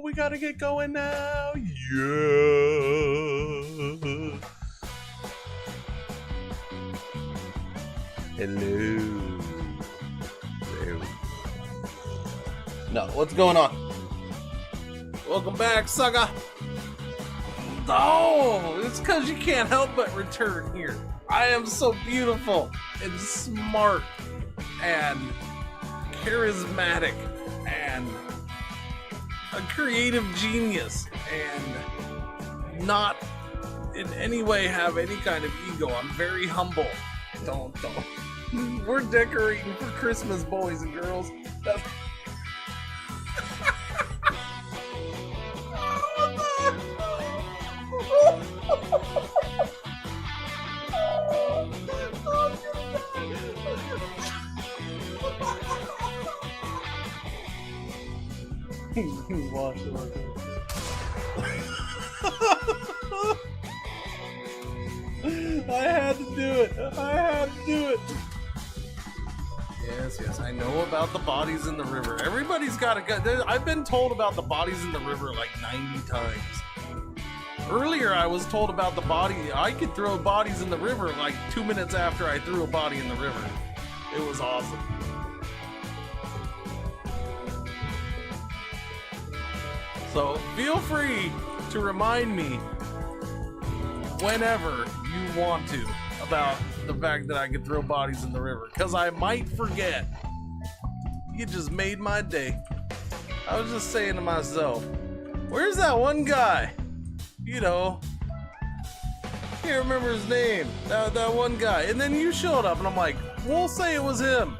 we gotta get going now. Yeah. Hello. No, what's going on? Welcome back, sucker. Oh, it's because you can't help but return here. I am so beautiful and smart and charismatic and a creative genius and not in any way have any kind of ego. I'm very humble. Don't. We're decorating for Christmas, boys and girls. That's Wash it like that. I had to do it. Yes, I know about the bodies in the river. Everybody's got a gun. I've been told about the bodies in the river like 90 times. Earlier, I was told about the body. I could throw bodies in the river like 2 minutes after I threw a body in the river. It was awesome. So feel free to remind me whenever you want to about the fact that I can throw bodies in the river, because I might forget. You just made my day. I was just saying to myself, where's that one guy? You know, can't remember his name. That one guy. And then you showed up and I'm like, we'll say it was him.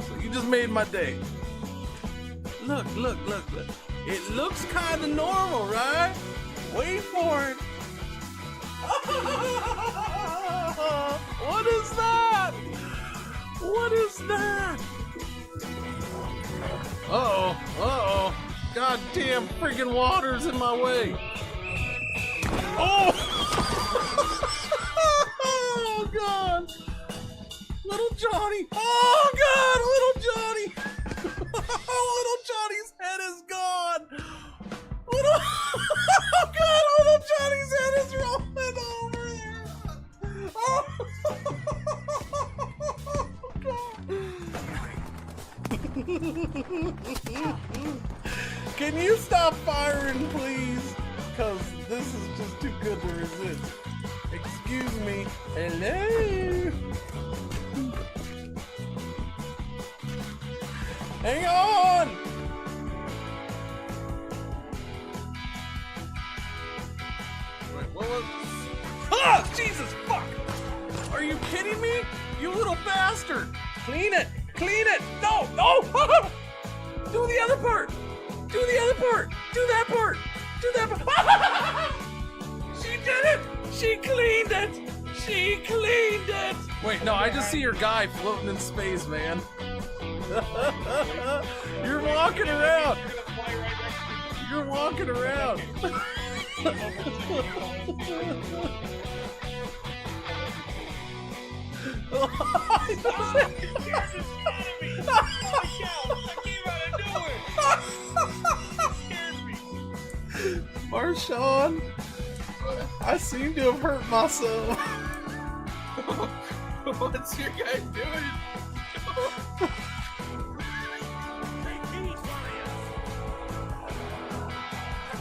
So you just made my day. Look. It looks kind of normal, right? Wait for it. What is that? Uh-oh. Goddamn freaking water's in my way. Oh! Oh, God. Little Johnny. Oh, God, little Johnny. Little Johnny's head is gone. Oh, God, little Johnny's head is rolling over there. Oh, God. Can you stop firing, please? Because this is just too good to resist. Excuse me. Hello? Hang on! Wait, what was... Ah! Jesus, fuck! Are you kidding me? You little bastard! Clean it! No! Do the other part! Do that part! She did it! She cleaned it! Wait, no, I just see your guy floating in space, man. You're walking around. Marshawn, I seem to have hurt myself. What's your guy doing?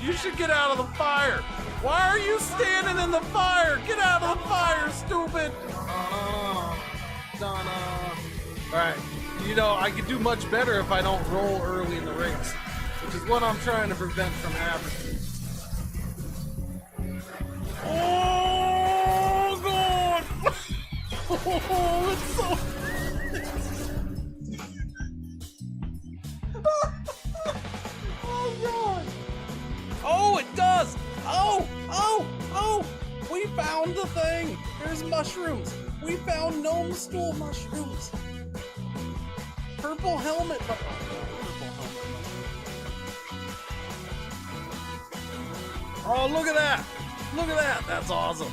You should get out of the fire. Why are you standing in the fire? Get out of the fire, stupid. Alright, you know, I could do much better if I don't roll early in the race, which is what I'm trying to prevent from happening. Oh, God! Oh, it's so... Oh, God! Oh, it does! Oh! We found the thing! There's mushrooms! We found gnome stool mushrooms! Purple helmet! Oh, look at that! That's awesome!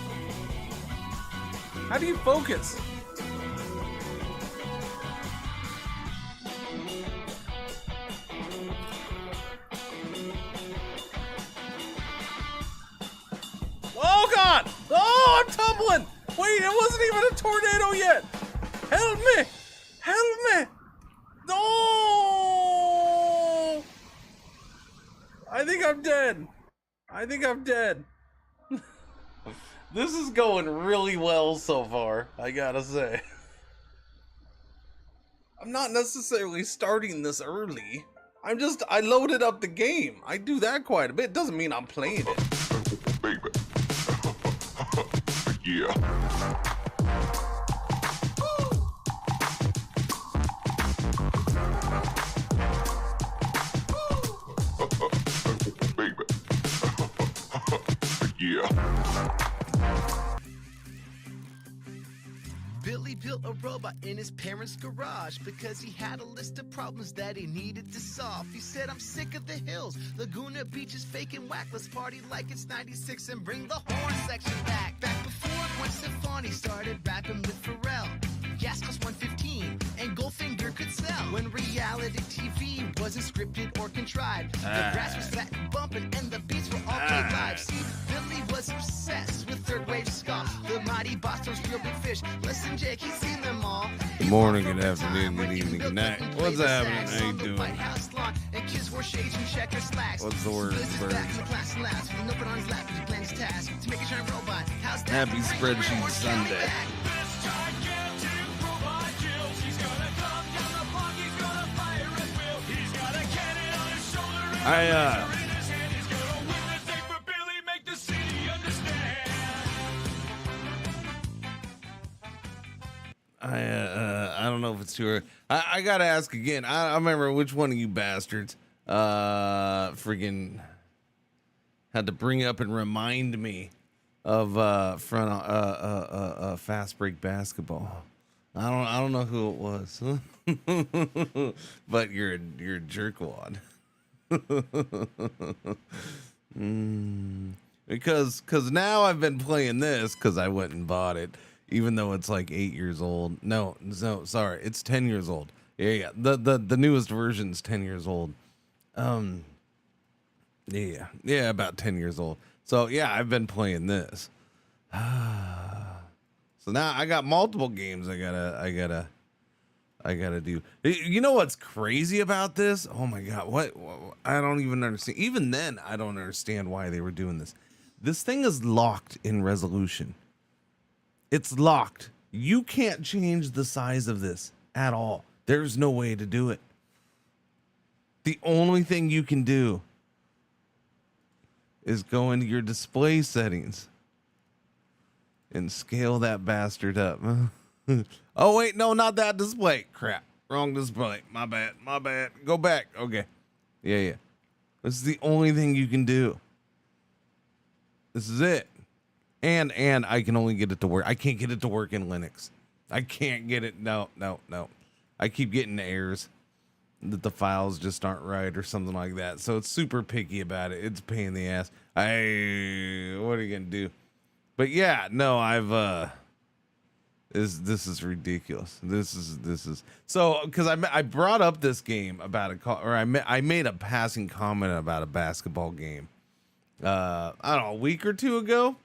How do you focus? goblin! Wait, it wasn't even a tornado yet! Help me! Help me! No! I think I'm dead. I think I'm dead. This is going really well so far, I gotta say. I'm not necessarily starting this early. I loaded up the game. I do that quite a bit. Doesn't mean I'm playing it. Baby. Yeah. Baby. Yeah. Billy built a robot in his parents' garage because he had a list of problems that he needed to solve. He said, I'm sick of the hills, Laguna Beach is fake and whack. Let's party like it's 96 and bring the horn section back. Back before Gwen Stefani started rapping with Pharrell. Gas cost $1.15 and Goldfinger could sell. When reality TV wasn't scripted or contrived, the grass was flat and bumping and the beats were all played live. See, Billy was obsessed with third wave ska. The mighty Boston's real big fish. Listen, Jake, he's seen them all. Good morning, good afternoon, good evening, good night. What's happening? How you doing? What's the word, bird? Happy Spreadsheet Sunday. I don't know if it's too early. I gotta ask again. I remember which one of you bastards friggin' had to bring up and remind me of fast break basketball. I don't know who it was. But you're a jerkwad. Because now I've been playing this because I went and bought it, even though it's like 8 years old. No, sorry, it's 10 years old. Yeah. The newest version's 10 years old. Yeah, about 10 years old. So yeah, I've been playing this. So now I got multiple games I gotta do. You know what's crazy about this? Oh my God, what I don't even understand. Even then, I don't understand why they were doing this. This thing is locked in resolution. It's locked. You can't change the size of this at all. There's no way to do it. The only thing you can do is go into your display settings and scale that bastard up. Oh, wait, no, not that display. Crap. Wrong display. My bad. Go back. Okay. Yeah. This is the only thing you can do. This is it. And I can only get it to work. I can't get it to work in Linux. I can't get it. No. I keep getting errors that the files just aren't right or something like that. So it's super picky about it. It's a pain in the ass. What are you going to do? But yeah, no, this is ridiculous. This is so, because I brought up this game about I made a passing comment about a basketball game. I don't know, a week or two ago.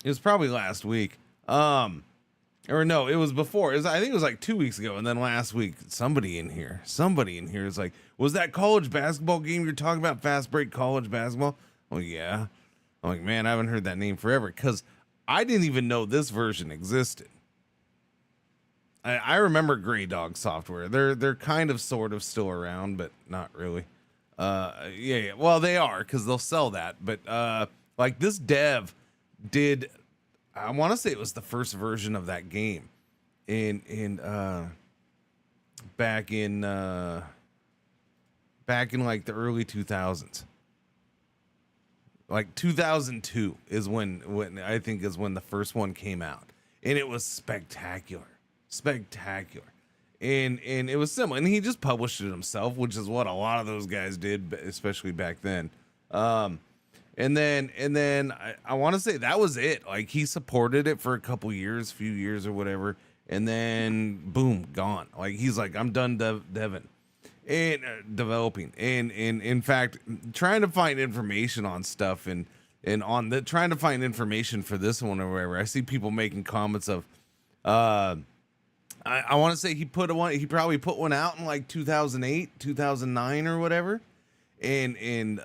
It was probably last week. Or no, it was before. I think it was like 2 weeks ago, and then last week, somebody in here is like, was that college basketball game you're talking about? Fast break college basketball? Oh yeah. I'm like, man, I haven't heard that name forever, because I didn't even know this version existed. I remember Grey Dog Software. They're kind of sort of still around, but not really. Yeah. Well, they are, because they'll sell that. But like this dev did, I want to say it was the first version of that game back in like the early 2000s. Like 2002 is when I think is when the first one came out, and it was spectacular, and it was similar. And he just published it himself, which is what a lot of those guys did, especially back then. And then I want to say that was it. Like he supported it for a few years or whatever, and then boom, gone. Like he's like, I'm done developing, and in fact, trying to find information on stuff and and on the trying to find information for this one or wherever, I see people making comments of, I want to say he probably put one out in like 2008, 2009 or whatever, and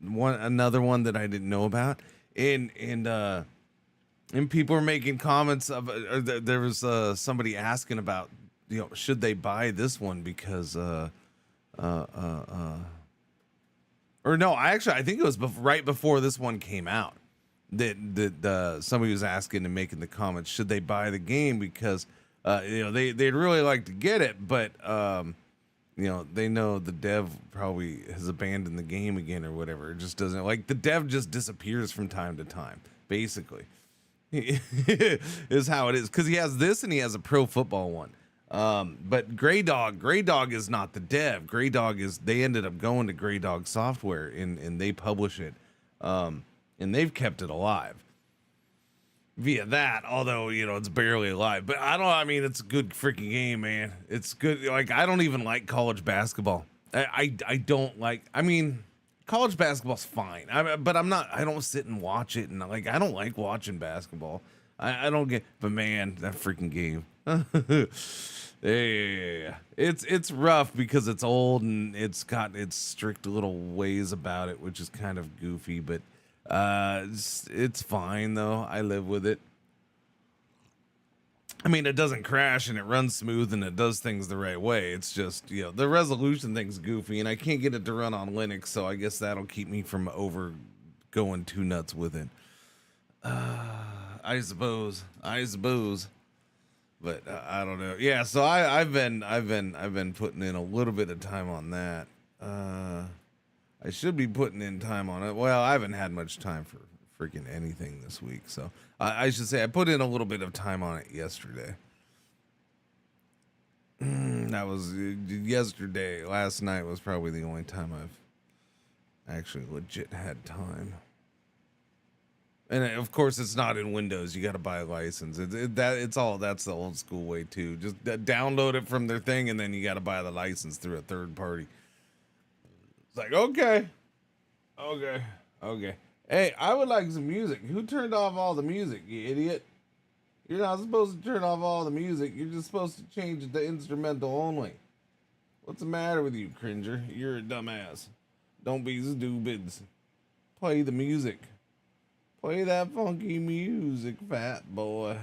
another one that I didn't know about, and people were making comments of, there was somebody asking about, you know, should they buy this one because or no, I think it was right before this one came out that somebody was asking and making the comments, should they buy the game because you know, they'd really like to get it, but you know, they know the dev probably has abandoned the game again or whatever. It just doesn't, like, the dev just disappears from time to time, basically. Is how it is, because he has this and he has a pro football one. But Grey Dog is not the dev. Grey Dog is, they ended up going to Grey Dog Software and they publish it, and they've kept it alive via that, although, you know, it's barely alive. But I mean, it's a good freaking game, man. It's good. Like, I don't even like college basketball. I don't like, I mean, college basketball's fine, but I don't sit and watch it, and like, I don't like watching basketball. I don't get, but man, that freaking game. Yeah. It's rough because it's old and it's got its strict little ways about it, which is kind of goofy, but it's fine though. I live with it. I mean, it doesn't crash and it runs smooth and it does things the right way. It's just, you know, the resolution thing's goofy and I can't get it to run on Linux, so I guess that'll keep me from going too nuts with it. I suppose. But I don't know. Yeah, so I've been putting in a little bit of time on that. I should be putting in time on it. Well, I haven't had much time for freaking anything this week, so I should say I put in a little bit of time on it yesterday. That was yesterday. Last night was probably the only time I've actually legit had time. And of course, it's not in Windows. You got to buy a license. That's the old school way too. Just download it from their thing, and then you got to buy the license through a third party. It's like, okay. Hey, I would like some music. Who turned off all the music, you idiot? You're not supposed to turn off all the music. You're just supposed to change it to instrumental only. What's the matter with you, Cringer? You're a dumbass. Don't be stupid. Play the music. Play that funky music, fat boy.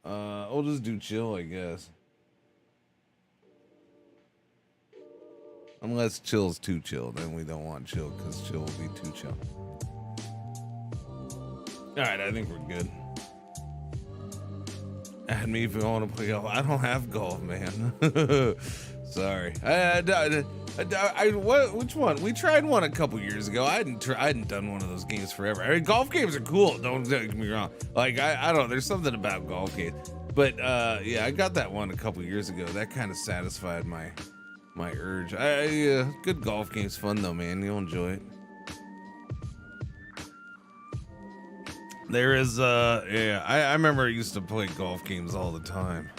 We'll just do chill, I guess. Unless chill's too chill, then we don't want chill, because chill will be too chill. Alright, I think we're good. Add me if you want to play golf. I don't have golf, man. Sorry. Which one? We tried one a couple years ago. I hadn't done one of those games forever. I mean, golf games are cool. Don't get me wrong. Like, I don't know. There's something about golf games. But yeah, I got that one a couple years ago. That kind of satisfied my urge. Good golf game's fun though, man. You'll enjoy it. There is yeah, I remember I used to play golf games all the time.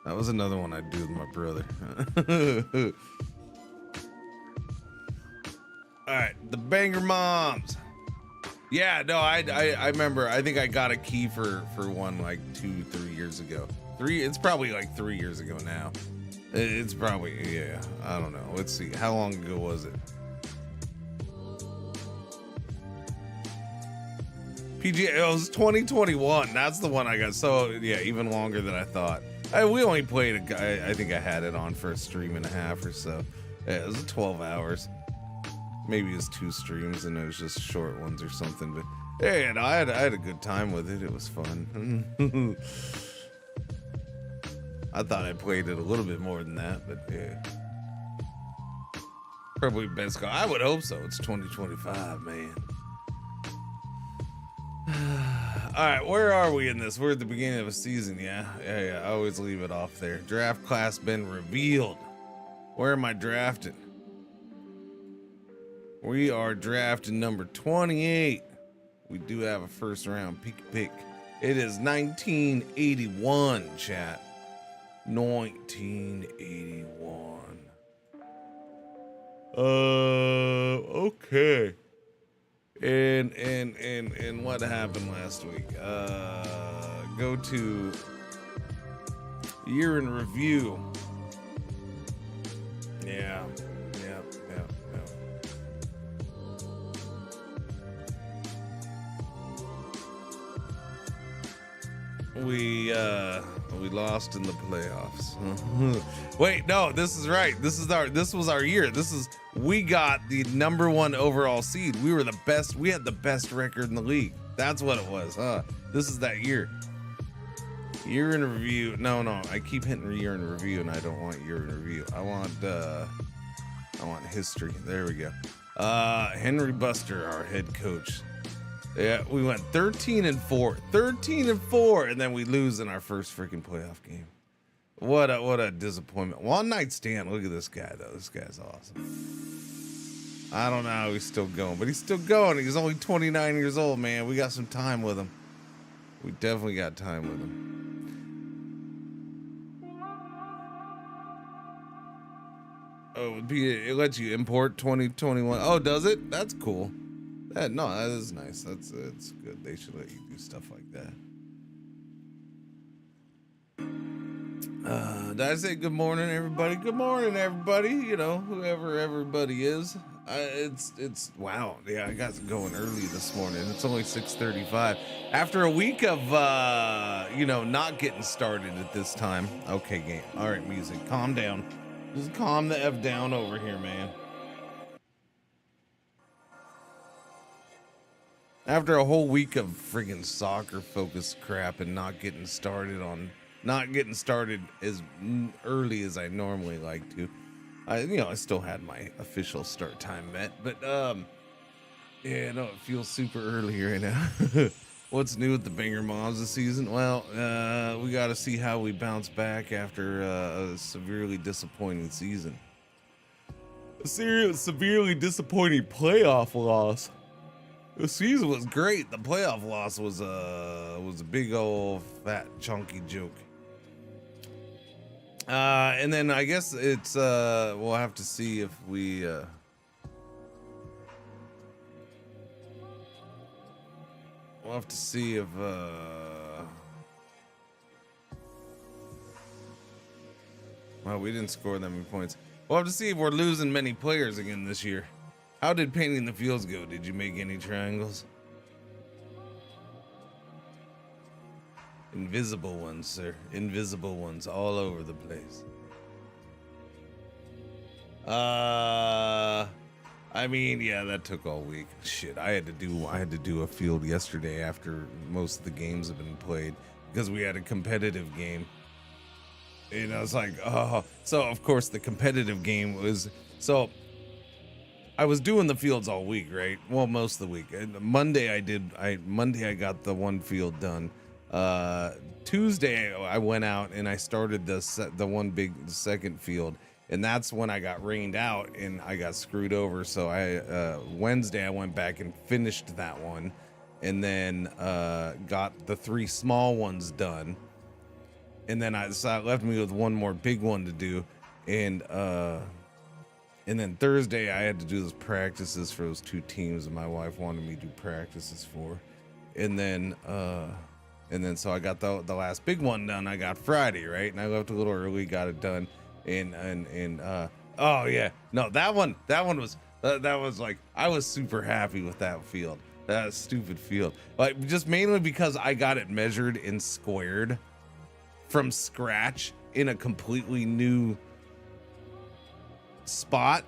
That was another one I'd do with my brother. All right, the Banger Moms. Yeah, no, I remember. I think I got a key for one like 2-3 years ago. It's probably like 3 years ago now. It's probably, yeah, I don't know. Let's see, how long ago was it? PGA, it was 2021. That's the one I got. So yeah, even longer than I thought. We only played I think I had it on for a stream and a half or so. Yeah, it was 12 hours. Maybe it was 2 streams and it was just short ones or something. But yeah, no, I had a good time with it. It was fun. I thought I played it a little bit more than that, but yeah. Probably best go. I would hope so. It's 2025, man. All right, where are we in this? We're at the beginning of a season, yeah? Yeah, I always leave it off there. Draft class been revealed. Where am I drafted? We are drafting number 28. We do have a first round pick. It is 1981, chat. 1981. Okay. And what happened last week? Go to year in review. Yeah. We lost in the playoffs. Wait, no, this is right. This was our year. We got the #1 overall seed. We were the best. We had the best record in the league. That's what it was, huh? This is that year. Year in review. No, I keep hitting year in review, and I don't want year in review. I want history. There we go. Henry Buster, our head coach. Yeah, we went 13-4, and then we lose in our first freaking playoff game. What a disappointment. One night stand. Look at this guy though. This guy's awesome. I don't know how he's still going, but he's still going. He's only 29 years old, man. We got some time with him. We definitely got time with him. Oh, it lets you import 2021. Oh, does it? That's cool. That is nice. It's good. They should let you do stuff like that. Did I say good morning, everybody? Good morning, everybody. You know, whoever everybody is. It's wow. Yeah, I got going early this morning. It's only 6:35. After a week of not getting started at this time. Okay, game. All right, music. Calm down. Just calm the F down over here, man. After a whole week of friggin' soccer-focused crap and not getting started as early as I normally like to, I still had my official start time met, but it feels super early right now. What's new with the Banger Moms this season? Well, we got to see how we bounce back after a severely disappointing season. A severely disappointing playoff loss. The season was great. The playoff loss was a big old fat chunky joke. And then I guess it's we'll have to see if we we'll have to see if well, we didn't score that many points. We'll have to see if we're losing many players again this year. How did painting the fields go? Did you make any triangles? Invisible ones, sir. Invisible ones all over the place. I mean, yeah, that took all week. Shit, I had to do a field yesterday after most of the games have been played because we had a competitive game. And I was like, oh, so of course the competitive game was I was doing the fields all week, right? Well, most of the week. And Monday I got the one field done. Tuesday I went out and I started the second field, and that's when I got rained out and I got screwed over. So Wednesday I went back and finished that one, and then got the 3 small ones done, and then it left me with one more big one to do, and then Thursday I had to do those practices for those 2 teams that my wife wanted me to do practices for. And then so I got the last big one done. I got Friday, right? And I left a little early, got it done. Oh yeah. No, that one was like, I was super happy with that field. That stupid field. Like, just mainly because I got it measured and squared from scratch in a completely new spot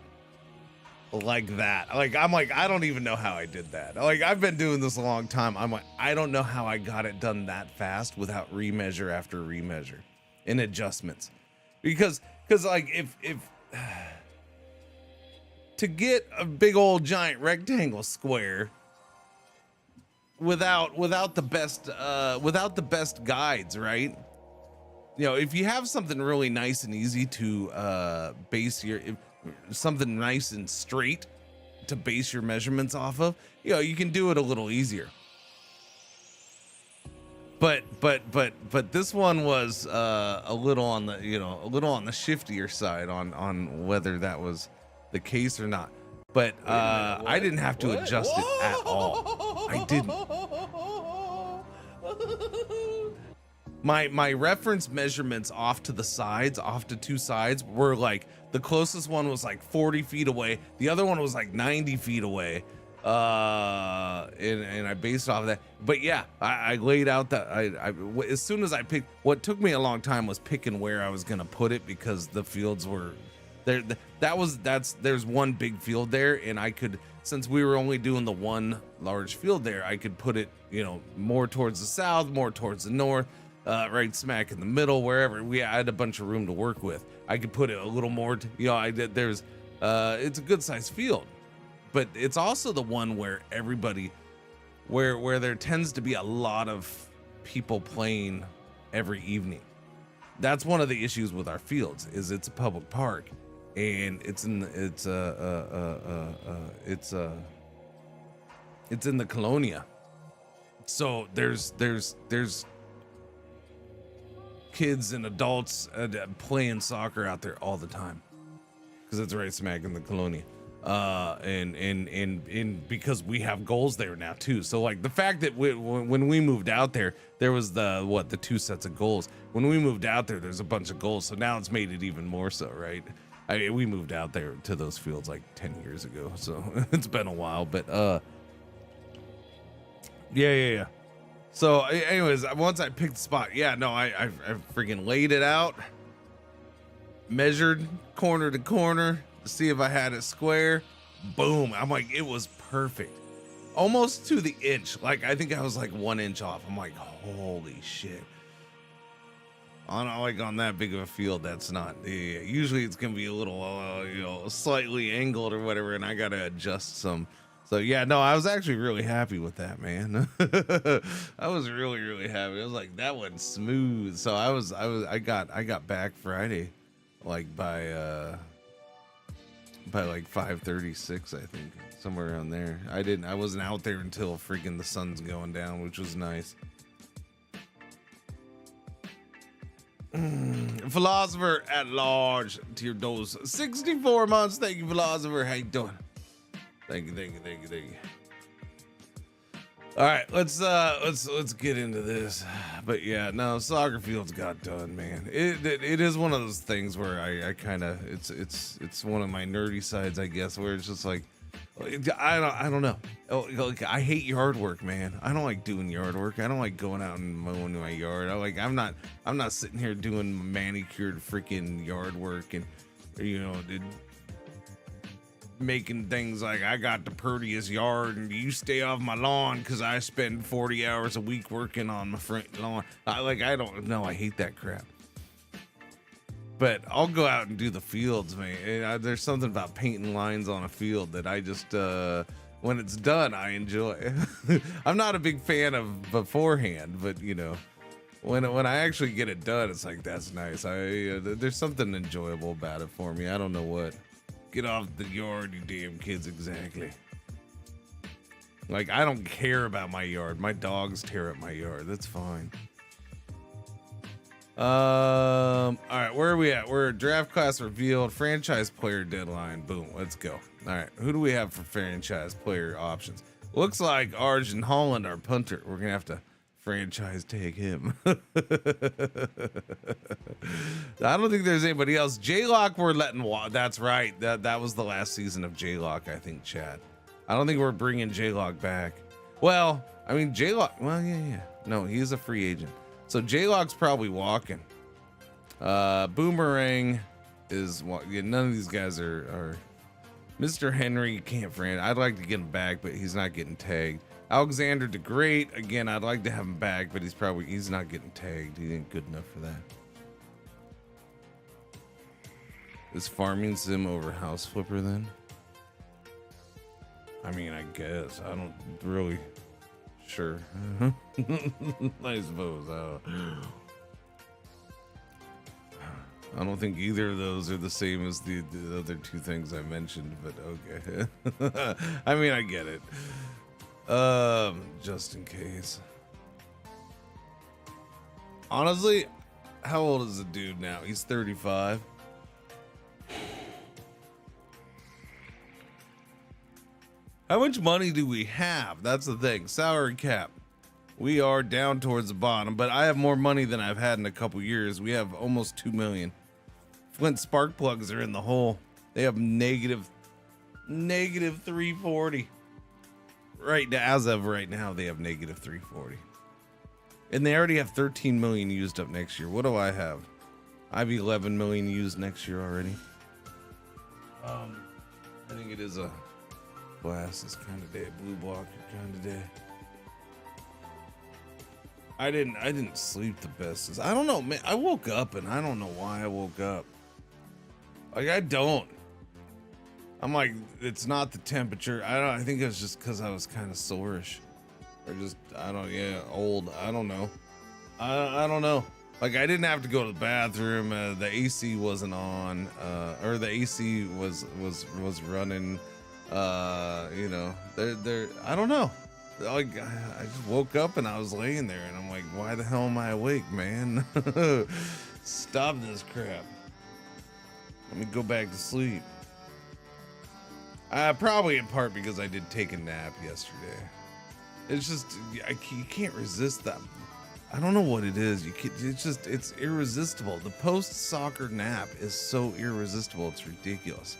like that. Like, I'm like, I don't even know how I did that. Like, I've been doing this a long time. I'm like, I don't know how I got it done that fast without remeasure after remeasure and adjustments. Because like, if to get a big old giant rectangle square without the best guides, right? You know, if you have something really nice and easy to base something nice and straight to base your measurements off of, you can do it a little easier. But this one was a little on the shiftier side on whether that was the case or not. But I didn't have to adjust it at all. I didn't. My reference measurements off to the sides, off to two sides, were like, the closest one was like 40 feet away. The other one was like 90 feet away. And I based off of that. But yeah, I laid out that as soon as I picked, what took me a long time was picking where I was gonna put it, because the fields were there. There's one big field there, and I could, since we were only doing the one large field there, I could put it, more towards the south, more towards the north, right smack in the middle, wherever. I had a bunch of room to work with. I could put it a little more, it's a good sized field. But it's also the one where everybody, where there tends to be a lot of people playing every evening. That's one of the issues with our fields, is it's a public park, and it's in the Colonia. So there's kids and adults playing soccer out there all the time, because it's right smack in the Colonia. And because we have goals there now too. So like the fact that when we moved out there was the two sets of goals. When we moved out there's a bunch of goals. So now it's made it even more so, right? I mean, we moved out there to those fields like 10 years ago. So it's been a while, but, yeah. So anyways, once I picked the spot, I freaking laid it out, measured corner to corner, see if I had it square. Boom. I'm like, it was perfect, almost to the inch. Like, I think I was like 1 inch off. I'm like, holy shit. On that big of a field, that's not, usually it's gonna be a little slightly angled or whatever, and I gotta adjust some. So I was actually really happy with that, man. I was really, really happy. I was like, that went smooth. So I got back Friday, like by like 5:36, I think, somewhere around there. I wasn't out there until freaking the sun's going down, which was nice. Philosopher at large, tier dose 64 months. Thank you, Philosopher. How you doing? Thank you. All right, let's get into this. But soccer fields got done, man. It is one of those things where I kind of, it's one of my nerdy sides, I guess, where it's just like, I don't know. I hate yard work, man. I don't like doing yard work. I don't like going out and mowing my yard. I'm not sitting here doing manicured freaking yard work and making things like, I got the prettiest yard and you stay off my lawn because I spend 40 hours a week working on my front lawn. I don't know. I hate that crap. But I'll go out and do the fields, man. There's something about painting lines on a field that I just, when it's done, I enjoy. I'm not a big fan of beforehand, but when I actually get it done, it's like, that's nice. There's something enjoyable about it for me. I don't know what. Get off the yard, you damn kids. Exactly. Like, I don't care about my yard. My dogs tear up my yard. That's fine. All right, where are we at? We're draft class revealed, franchise player deadline. Boom, let's go. All right, who do we have for franchise player options? Looks like Arjen Holland, our punter. We're gonna have to franchise tag him. I don't think there's anybody else. J-Lock we're letting that's right. That was the last season of J-Lock, I think, Chad. I don't think we're bringing J-Lock back. Well, I mean, J-Lock, well, yeah. No, he's a free agent. So J-Lock's probably walking. Boomerang is none of these guys are Mr. Henry can't friend. I'd like to get him back, but he's not getting tagged. Alexander the Great, again, I'd like to have him back, but he's not getting tagged. He ain't good enough for that. Is farming sim over house flipper then? I mean, I guess. I don't really. Sure. I suppose. I don't think either of those are the same as the other two things I mentioned, but okay. I mean, I get it. Just in case. Honestly, how old is the dude now? He's 35. How much money do we have? That's the thing. Salary cap. We are down towards the bottom, but I have more money than I've had in a couple years. We have almost 2 million. Flint spark plugs are in the hole. They have negative 340. Right now, as of right now, they have negative 340. And they already have 13 million used up next year. What do I have? I have 11 million used next year already. I think it is a glasses kind of day, blue blocker kind of day. I didn't sleep the best. I don't know, man. I woke up and I don't know why I woke up. Like, I don't. I'm like, it's not the temperature. I think it was just because I was kind of sore-ish. Or just, old. I don't know. I don't know. Like, I didn't have to go to the bathroom. The AC wasn't on. Or the AC was running. I don't know. Like, I just woke up and I was laying there and I'm like, why the hell am I awake, man? Stop this crap. Let me go back to sleep. Probably in part because I did take a nap yesterday. It's just, you can't resist that. I don't know what it is. It's irresistible. The post-soccer nap is so irresistible. It's ridiculous.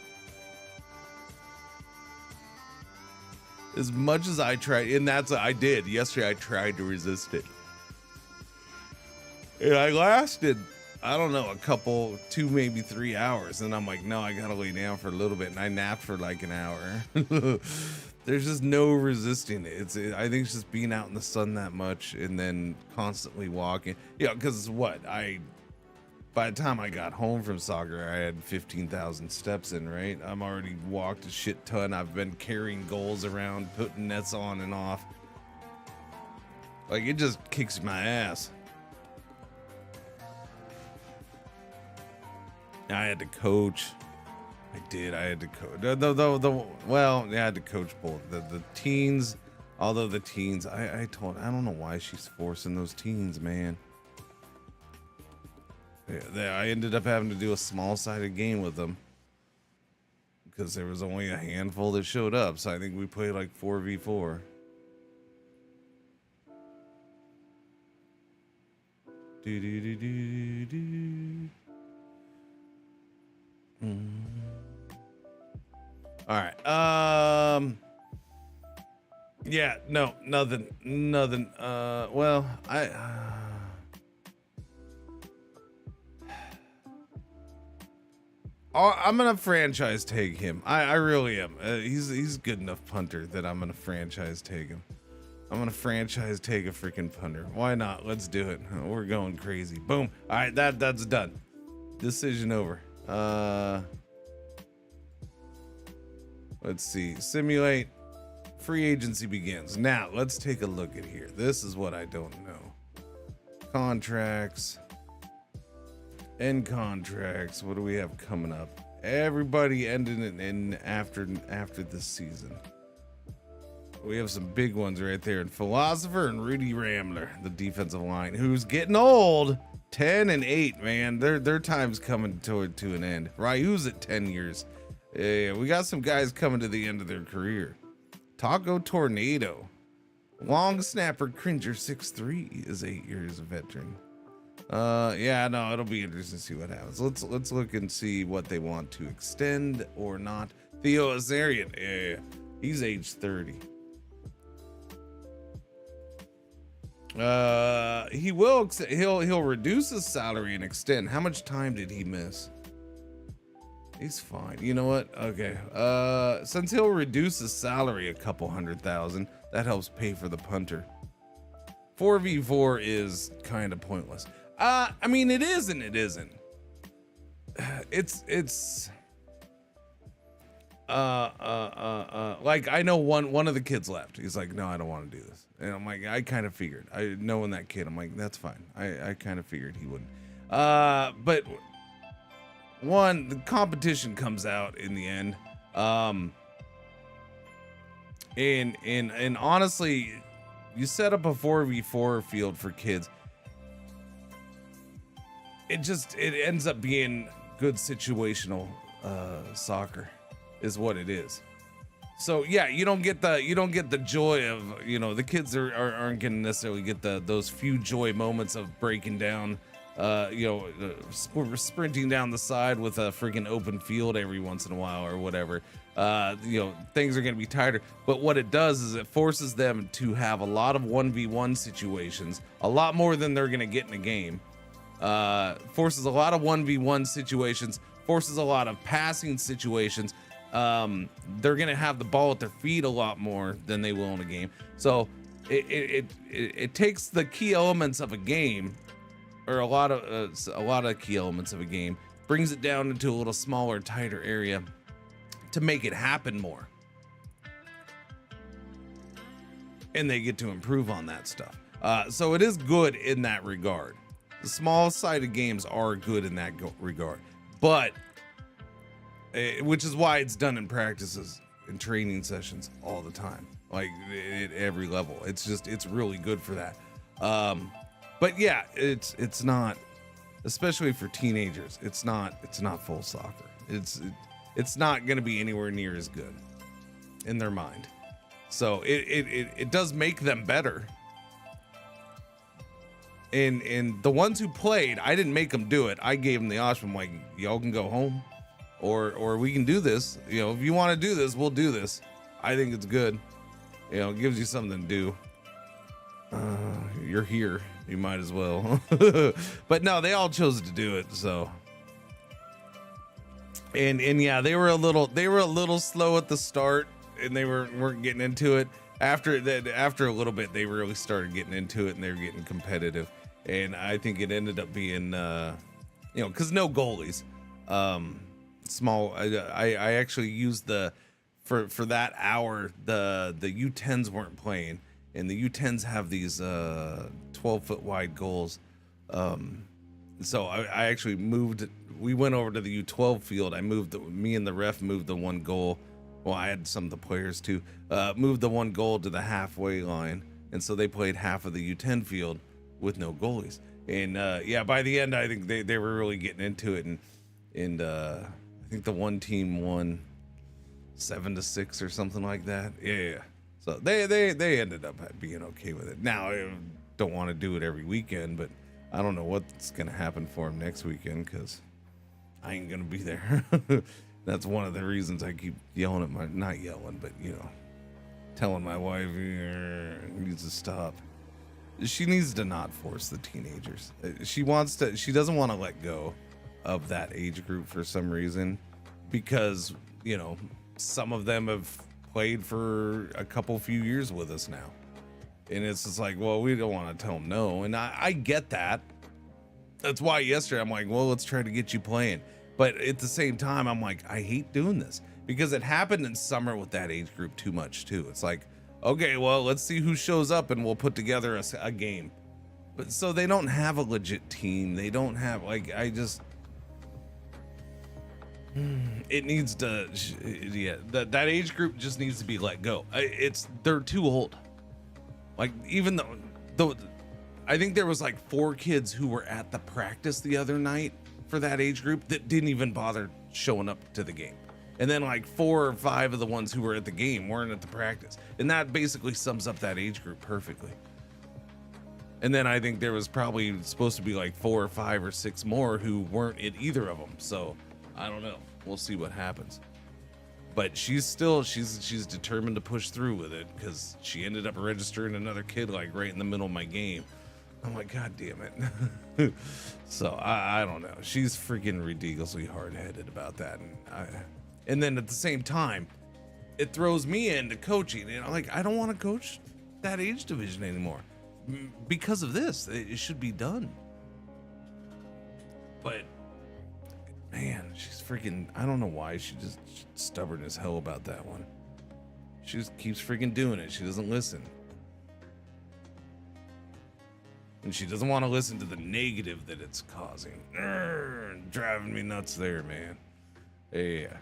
As much as I tried, and I did. Yesterday, I tried to resist it. And I lasted, I don't know, 2, maybe 3 hours. And I'm like, no, I gotta lay down for a little bit. And I napped for like an hour. There's just no resisting it. I think it's just being out in the sun that much and then constantly walking. Yeah, because by the time I got home from soccer, I had 15,000 steps in, right? I'm already walked a shit ton. I've been carrying goals around, putting nets on and off. Like, it just kicks my ass. I had to coach. I had to coach. I had to coach both. The teens, although the teens, I don't know why she's forcing those teens, man. Yeah, I ended up having to do a small-sided game with them because there was only a handful that showed up. So I think we played like 4v4. All right. Yeah. No. Nothing. Well, I'm gonna franchise tag him. I really am. He's good enough punter that I'm gonna franchise tag him. I'm gonna franchise tag a freaking punter. Why not? Let's do it. We're going crazy. Boom. All right, that's done. Decision over. Let's see. Simulate. Free agency begins. Now let's take a look at here. This is what I don't know. Contracts. End contracts. What do we have coming up? Everybody ending it in after this season. We have some big ones right there. And Philosopher and Rudy Rambler, the defensive line, who's getting old. 10 and 8, man. Their time's coming to an end. Ryu's at 10 years. Yeah, we got some guys coming to the end of their career. Taco Tornado. Long snapper Cringer 6'3" is 8 years a veteran. Yeah, no, it'll be interesting to see what happens. Let's look and see what they want to extend or not. Theo Azarian, yeah, he's age 30. He'll reduce his salary and extend. How much time did he miss? He's fine. You know what? Okay. Since he'll reduce his salary a couple 100,000, that helps pay for the punter. 4v4 is kind of pointless. I mean, it is and it isn't. It's like, I know one of the kids left. He's like, no, I don't want to do this. And I'm like, I kind of figured. Knowing that kid, I'm like, that's fine. I kind of figured he wouldn't. But one, the competition comes out in the end. And honestly, you set up a 4v4 field for kids. It ends up being good situational soccer is what it is. So yeah, you don't get the joy of, you know, the kids aren't gonna necessarily get those few joy moments of breaking down, sprinting down the side with a freaking open field every once in a while or whatever. Things are gonna be tighter. But what it does is it forces them to have a lot of 1v1 situations, a lot more than they're gonna get in a game. Forces a lot of 1v1 situations, forces a lot of passing situations. They're gonna have the ball at their feet a lot more than they will in a game. So it takes the key elements of a game, or a lot of key elements of a game, brings it down into a little smaller, tighter area to make it happen more, and they get to improve on that stuff. So it is good in that regard. The small-sided games are good in that regard, but which is why it's done in practices and training sessions all the time, like at every level. It's really good for that. But yeah, it's not, especially for teenagers, it's not full soccer. It's not going to be anywhere near as good in their mind. So it does make them better. And the ones who played, I didn't make them do it. I gave them the option. I'm like, y'all can go home, or we can do this. You know, if you want to do this, we'll do this. I think it's good. You know, it gives you something to do. You're here, you might as well. But no, they all chose to do it. So, and yeah, they were a little slow at the start, and they weren't getting into it. After a little bit, they really started getting into it, and they were getting competitive. And I think it ended up being, because no goalies. I actually used for that hour, the U10s weren't playing, and the U10s have these 12-foot wide goals. So I actually we went over to the U12 field. Me and the ref moved the one goal. Well, I had some of the players too, moved the one goal to the halfway line. And so they played half of the U10 field with no goalies. And by the end, I think they were really getting into it. And I think the one team won 7-6 or something like that. Yeah. So they ended up being okay with it. Now, I don't want to do it every weekend, but I don't know what's going to happen for them next weekend, because I ain't going to be there. That's one of the reasons I keep yelling at not yelling, but, telling my wife needs to stop. She needs to not force the teenagers. She doesn't want to let go of that age group for some reason, because, some of them have played for a few years with us now. And it's just like, well, we don't want to tell them no. And I get that. That's why yesterday I'm like, well, let's try to get you playing. But at the same time, I'm like, I hate doing this, because it happened in summer with that age group too much too. It's like, okay, well, let's see who shows up and we'll put together a game. But so they don't have a legit team. They don't have, it needs to, that age group just needs to be let go. They're too old. Like, even though I think there was like 4 kids who were at the practice the other night for that age group that didn't even bother showing up to the game. And then like 4 or 5 of the ones who were at the game weren't at the practice. And that basically sums up that age group perfectly. And then I think there was probably supposed to be like 4 or 5 or 6 more who weren't at either of them. So I don't know. We'll see what happens. But she's determined to push through with it, because she ended up registering another kid like right in the middle of my game. I'm like, God damn it. So I don't know. She's freaking ridiculously hard-headed about that. And then at the same time, it throws me into coaching. And I don't want to coach that age division anymore because of this. It should be done. But man, she's freaking, I don't know why, she's just stubborn as hell about that one. She just keeps freaking doing it. She doesn't listen. And she doesn't want to listen to the negative that it's causing. Driving me nuts there, man. Yeah.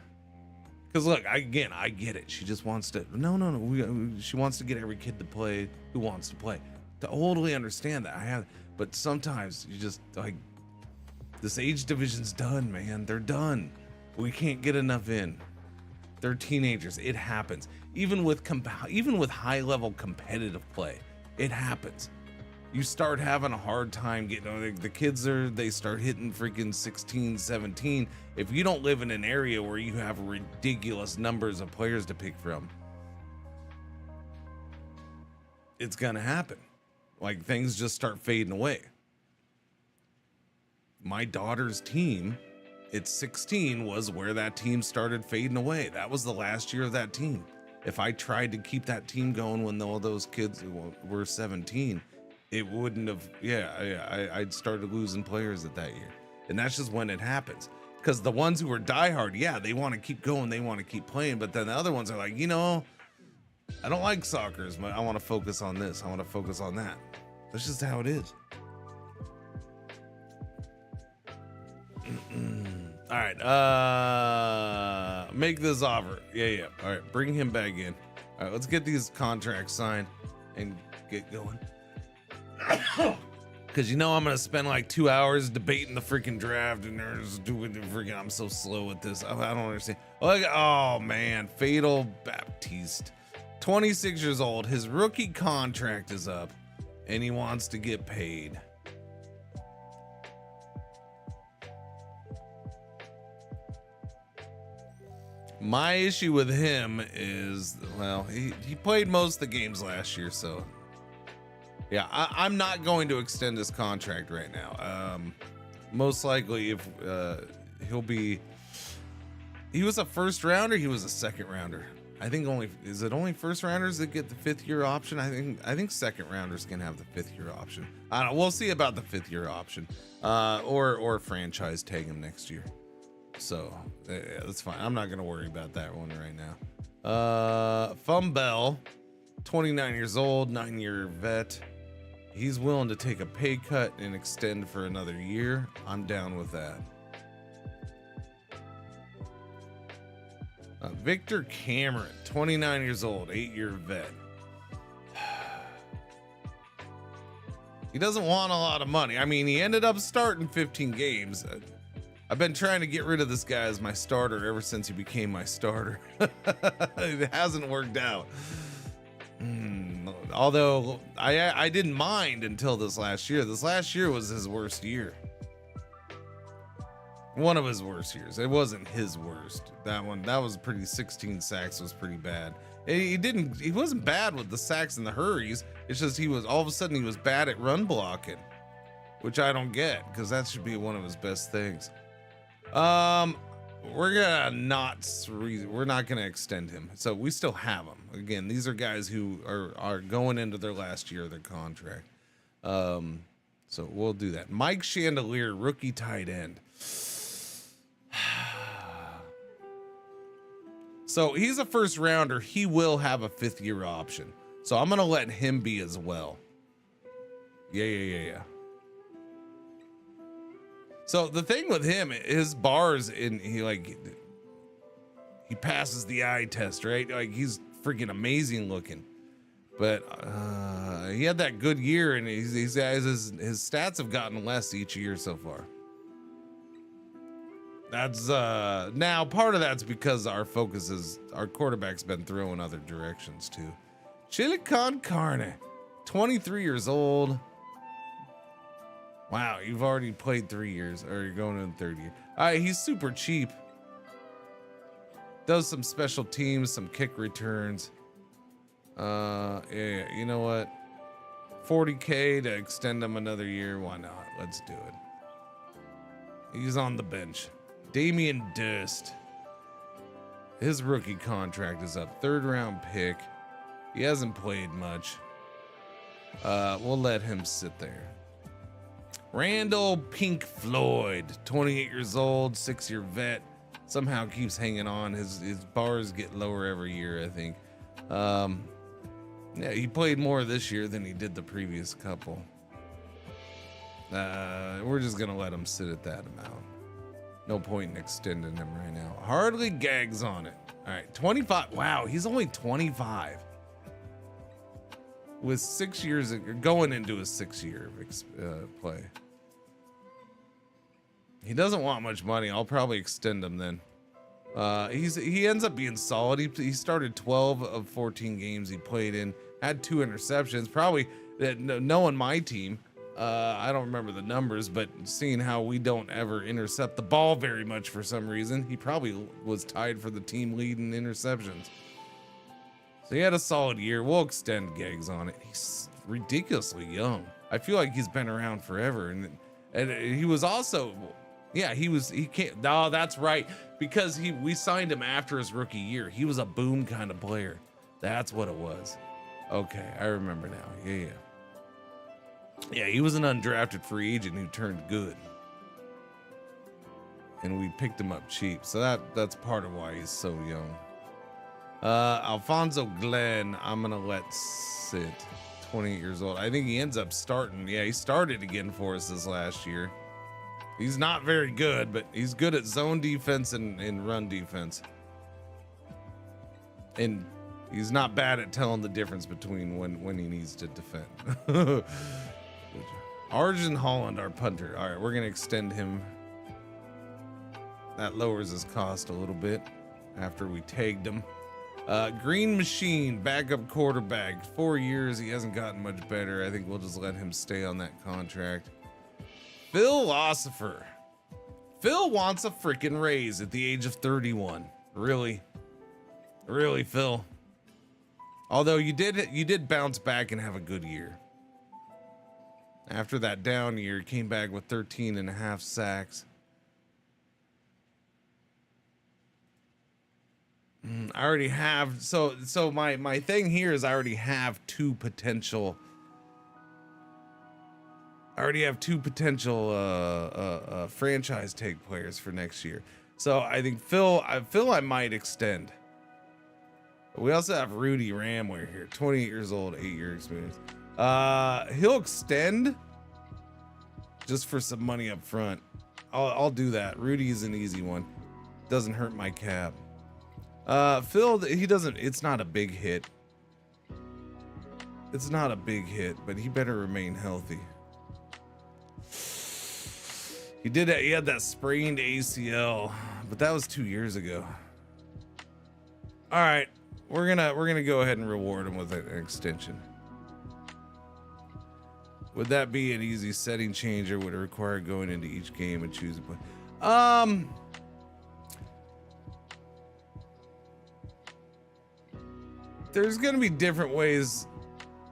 Because look, I get it. She just wants to, she wants to get every kid to play who wants to play. Totally understand that. But sometimes you just, this age division's done, man. They're done. We can't get enough in. They're teenagers. It happens. Even with high level competitive play, it happens. You start having a hard time getting, the kids they start hitting freaking 16, 17. If you don't live in an area where you have ridiculous numbers of players to pick from, it's gonna happen. Like, things just start fading away. My daughter's team at 16 was where that team started fading away. That was the last year of that team. If I tried to keep that team going when all those kids were 17, it wouldn't have, I'd started losing players at that year. And that's just when it happens. Because the ones who are diehard, they want to keep going, they want to keep playing. But then the other ones are like, I don't like soccer, but I want to focus on this, I want to focus on that. That's just how it is. All right, make this offer. Yeah. All right, bring him back in. All right, let's get these contracts signed and get going. Because I'm gonna spend like 2 hours debating the freaking draft, and there's doing the freaking. I'm so slow at this. I don't understand. Oh man, Fatal Baptiste, 26 years old. His rookie contract is up, and he wants to get paid. My issue with him is, well, he played most of the games last year, so. Yeah, I'm not going to extend his contract right now. Most likely, if he was a first rounder, he was a second rounder. I think is it only first rounders that get the 5th year option? I think second rounders can have the 5th year option. I don't know. We'll see about the 5th year option, or franchise tag him next year. So yeah, that's fine. I'm not gonna worry about that one right now. Fumbell, 29 years old, 9-year vet. He's willing to take a pay cut and extend for another year. I'm down with that. Victor Cameron, 29 years old, 8-year vet. He doesn't want a lot of money. I mean, he ended up starting 15 games. I've been trying to get rid of this guy as my starter ever since he became my starter. It hasn't worked out. Although I didn't mind until this last year. This last year was his worst year. One of his worst years. It wasn't his worst. That was pretty. 16 sacks was pretty bad. He wasn't bad with the sacks and the hurries. It's just all of a sudden he was bad at run blocking, which I don't get, because that should be one of his best things. We're not gonna extend him, so we still have him. Again, these are guys who are going into their last year of their contract. So we'll do that. Mike Chandelier, rookie tight end. So he's a first rounder. He will have a 5th year option, so I'm gonna let him be as well. Yeah. So the thing with him, his bars, he passes the eye test, right? Like, he's freaking amazing looking. But he had that good year, and his stats have gotten less each year so far. That's now part of that's because our quarterback's been throwing other directions too. Chili con carne, 23 years old. Wow, you've already played 3 years, or you're going in the 3rd year. All right, he's super cheap. Does some special teams, some kick returns. Yeah, you know what? 40K to extend him another year. Why not? Let's do it. He's on the bench. Damian Durst. His rookie contract is up. 3rd round pick. He hasn't played much. We'll let him sit there. Randall Pink Floyd, 28 years old, 6-year vet. Somehow keeps hanging on. His bars get lower every year, I think. Yeah, he played more this year than he did the previous couple. We're just gonna let him sit at that amount. No point in extending him right now. Hardly gags on it. All right, 25. Wow, he's only 25. With 6 years, going into his 6-year play. He doesn't want much money. I'll probably extend him then. He ends up being solid. He started 12 of 14 games he played in, had 2 interceptions. Probably knowing my team, I don't remember the numbers, but seeing how we don't ever intercept the ball very much for some reason, he probably was tied for the team lead in interceptions. So he had a solid year. We'll extend Geggs on it. He's ridiculously young. I feel like he's been around forever, and he was also, yeah, he can't. No, that's right, because we signed him after his rookie year. He was a boom kind of player. That's what it was. Okay, I remember now. Yeah, he was an undrafted free agent who turned good, and we picked him up cheap. So that's part of why he's so young. Alfonso Glenn, I'm gonna let sit. 28 years old. I think he ends up starting. Yeah, he started again for us this last year. He's not very good, but he's good at zone defense and run defense. And he's not bad at telling the difference between when he needs to defend. Arjun Holland, our punter. All right, we're going to extend him. That lowers his cost a little bit after we tagged him. Green Machine, backup quarterback, 4 years. He hasn't gotten much better. I think we'll just let him stay on that contract. Philosopher. Phil wants a freaking raise at the age of 31. Really, Phil. Although you did bounce back and have a good year. After that down year, he came back with 13.5 sacks. I already have, so my thing here is I already have two potential franchise tag players for next year. So I think Phil I might extend. We also have Rudy Ramware here, 28 years old, 8-year experience. He'll extend just for some money up front. I'll do that. Rudy is an easy one. Doesn't hurt my cap. Phil, he doesn't, it's not a big hit. It's not a big hit, but he better remain healthy. He had that sprained ACL, but that was 2 years ago. All right, we're gonna go ahead and reward him with an extension. Would that be an easy setting change, or would it require going into each game and choosing play? There's gonna be different ways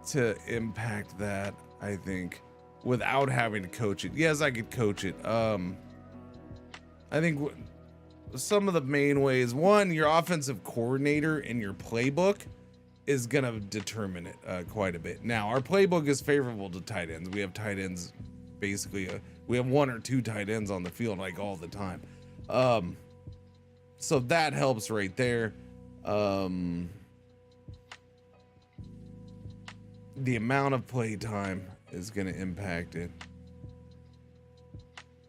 to impact that, I think, without having to coach it. Yes, I could coach it. I think some of the main ways, one, your offensive coordinator and your playbook is gonna determine it quite a bit. Now, our playbook is favorable to tight ends. We have tight ends, basically, we have 1 or 2 tight ends on the field like all the time. So that helps right there. The amount of play time is going to impact it.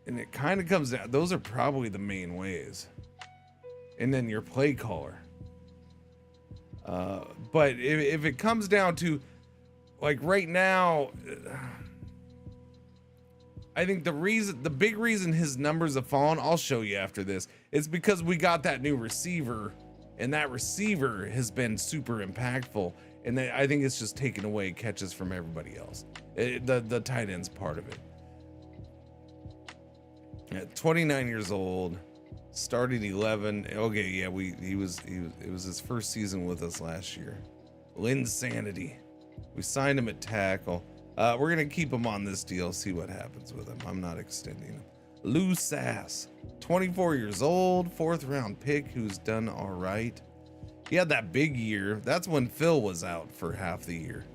And it kind of comes down, those are probably the main ways. And then your play caller. But if it comes down to, like right now, I think the big reason his numbers have fallen, I'll show you after this, is because we got that new receiver, and that receiver has been super impactful. And I think it's just taking away catches from everybody else. The tight end's part of it. Yeah, 29 years old, started 11. Okay, yeah, it was his first season with us last year. Linsanity. We signed him at tackle. We're gonna keep him on this deal, see what happens with him. I'm not extending him. Lou Sass, 24 years old, 4th round pick who's done all right. He had that big year. That's when Phil was out for half the year.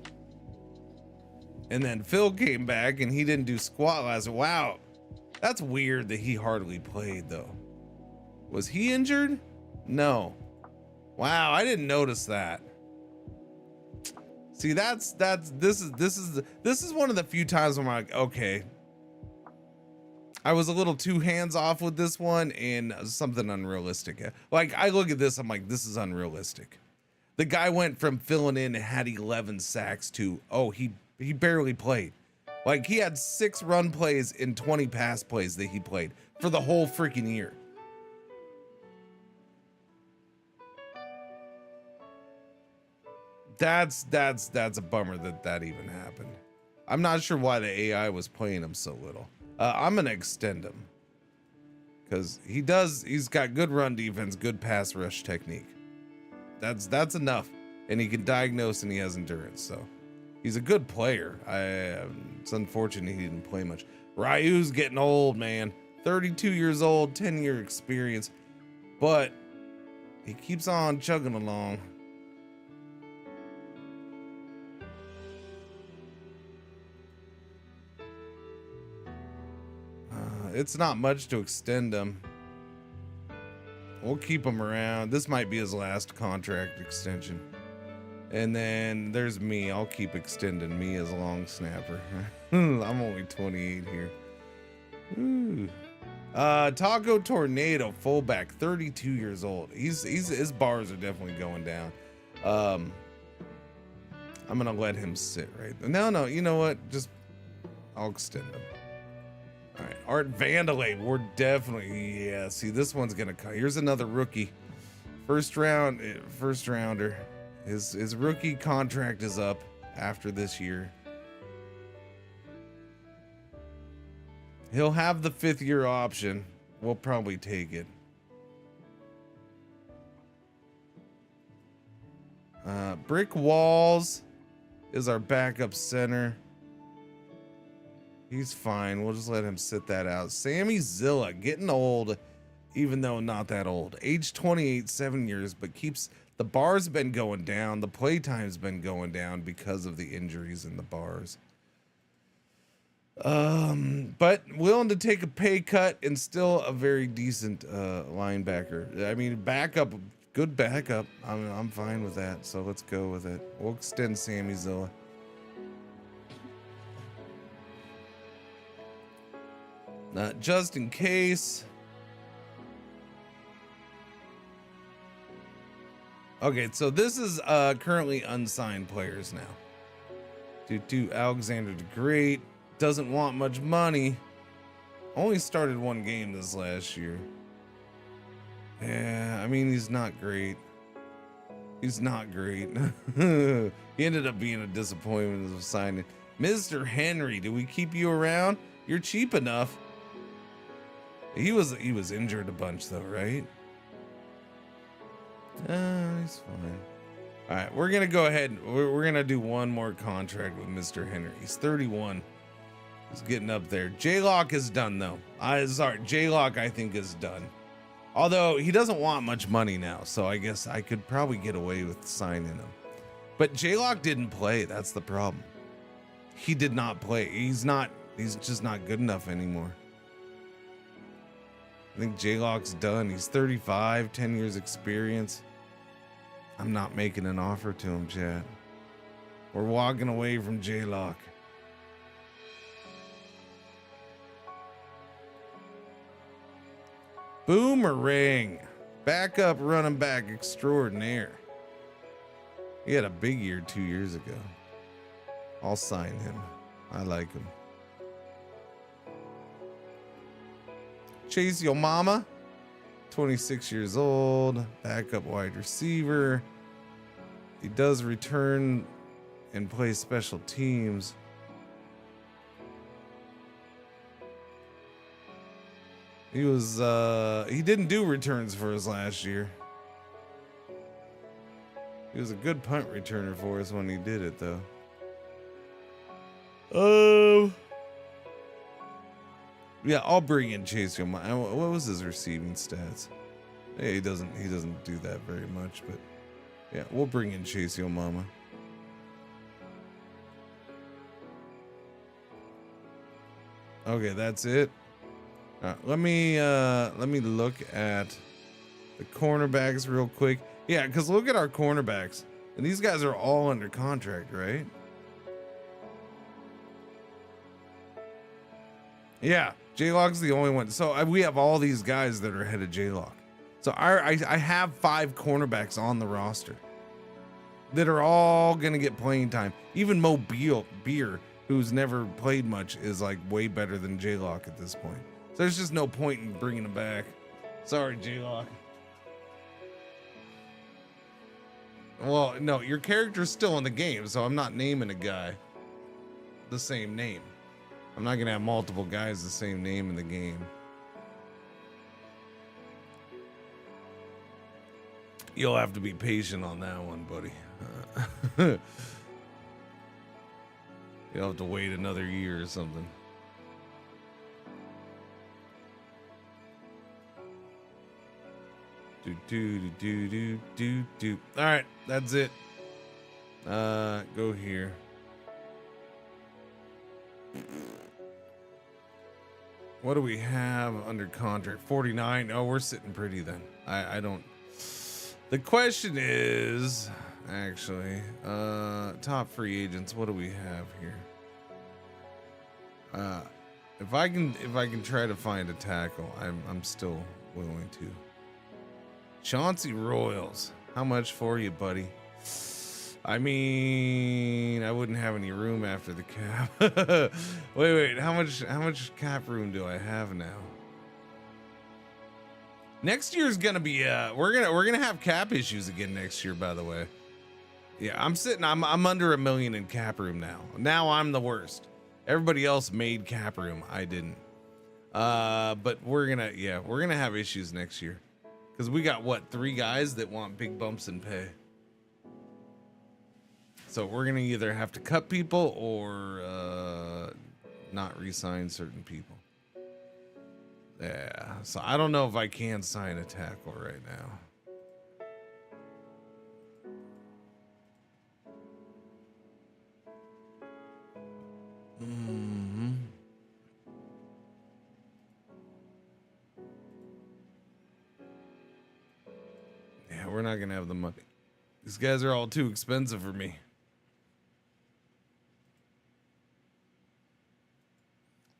And then Phil came back and he didn't do squat last. Wow. That's weird that he hardly played though. Was he injured? No. Wow, I didn't notice that. See, this is one of the few times where I'm like, okay, I was a little too hands off with this one and something unrealistic. Like I look at this, I'm like, this is unrealistic. The guy went from filling in and had 11 sacks to, oh, he barely played. Like he had 6 run plays and 20 pass plays that he played for the whole freaking year. That's a bummer that even happened. I'm not sure why the AI was playing him so little. I'm gonna extend him because he's got good run defense, good pass rush technique. That's enough, and he can diagnose and he has endurance. So he's a good player. It's unfortunate he didn't play much. Ryu's getting old, man. 32 years old, 10-year experience, but he keeps on chugging along. It's not much to extend him. We'll keep him around. This might be his last contract extension. And then there's me. I'll keep extending me as a long snapper. I'm only 28 here. Ooh. Taco Tornado, fullback, 32 years old. His bars are definitely going down. I'm gonna let him sit right there. No, you know what? I'll extend him. All right, Art Vandalay, we're definitely, yeah. See, this one's gonna come. Here's another rookie, first rounder. His rookie contract is up after this year. He'll have the 5th year option. We'll probably take it. Brick Walls is our backup center. He's fine. We'll just let him sit that out. Sammy Zilla, getting old, even though not that old. Age 28, 7 years, but the bar's been going down. The play time's been going down because of the injuries in the bars. But willing to take a pay cut and still a very decent linebacker. I mean, backup, good backup. I'm fine with that. So let's go with it. We'll extend Sammy Zilla. Just in case. Okay, so this is currently unsigned players now. Alexander the Great doesn't want much money. Only started 1 game this last year. Yeah, I mean, he's not great. He's not great. He ended up being a disappointment as a signing. Mr. Henry, do we keep you around? You're cheap enough. He was injured a bunch though, right? He's fine. All right, we're gonna go ahead. We're gonna do one more contract with Mr. Henry. He's 31. He's getting up there. J-Lock is done though. J-Lock I think is done. Although he doesn't want much money now, so I guess I could probably get away with signing him. But J-Lock didn't play. That's the problem. He did not play. He's just not good enough anymore. I think J-Lock's done. He's 35, 10 years experience. I'm not making an offer to him, Chad. We're walking away from J-Lock. Boomerang. Backup running back extraordinaire. He had a big year 2 years ago. I'll sign him. I like him. Chase Yo Mama, 26 years old, backup wide receiver. He does return and play special teams. He didn't do returns for us last year. He was a good punt returner for us when he did it though. Yeah, I'll bring in Chase Yo Mama. What was his receiving stats? Yeah, he doesn't do that very much, but yeah, we'll bring in Chase Yo Mama. Okay, that's it. Let me look at the cornerbacks real quick. Yeah, because look at our cornerbacks, and these guys are all under contract, right? Yeah, J-Lock's the only one. So we have all these guys that are ahead of J-Lock. So I have 5 cornerbacks on the roster that are all gonna get playing time. Even Mo Beer, who's never played much, is like way better than J-Lock at this point. So there's just no point in bringing him back. Sorry, J-Lock. Well, no, your character's still in the game, so I'm not naming a guy the same name. I'm not gonna have multiple guys the same name in the game. You'll have to be patient on that one, buddy. You'll have to wait another year or something. Do. All right, that's it. Go here. What do we have under contract? 49. Oh, we're sitting pretty then. I don't. The question is actually top free agents. What do we have here? If I can try to find a tackle, I'm still willing to. Chauncey Royals, how much for you, buddy? I mean, I wouldn't have any room after the cap. wait, how much cap room do I have now? Next year's gonna be we're gonna have cap issues again next year, by the way. Yeah, I'm under $1 million in cap room now. Now I'm the worst. Everybody else made cap room. I didn't. But we're gonna have issues next year. Because we got, what, 3 guys that want big bumps in pay. So we're going to either have to cut people or not re-sign certain people. Yeah, so I don't know if I can sign a tackle right now. Mm-hmm. Yeah, we're not gonna have the money. These guys are all too expensive for me.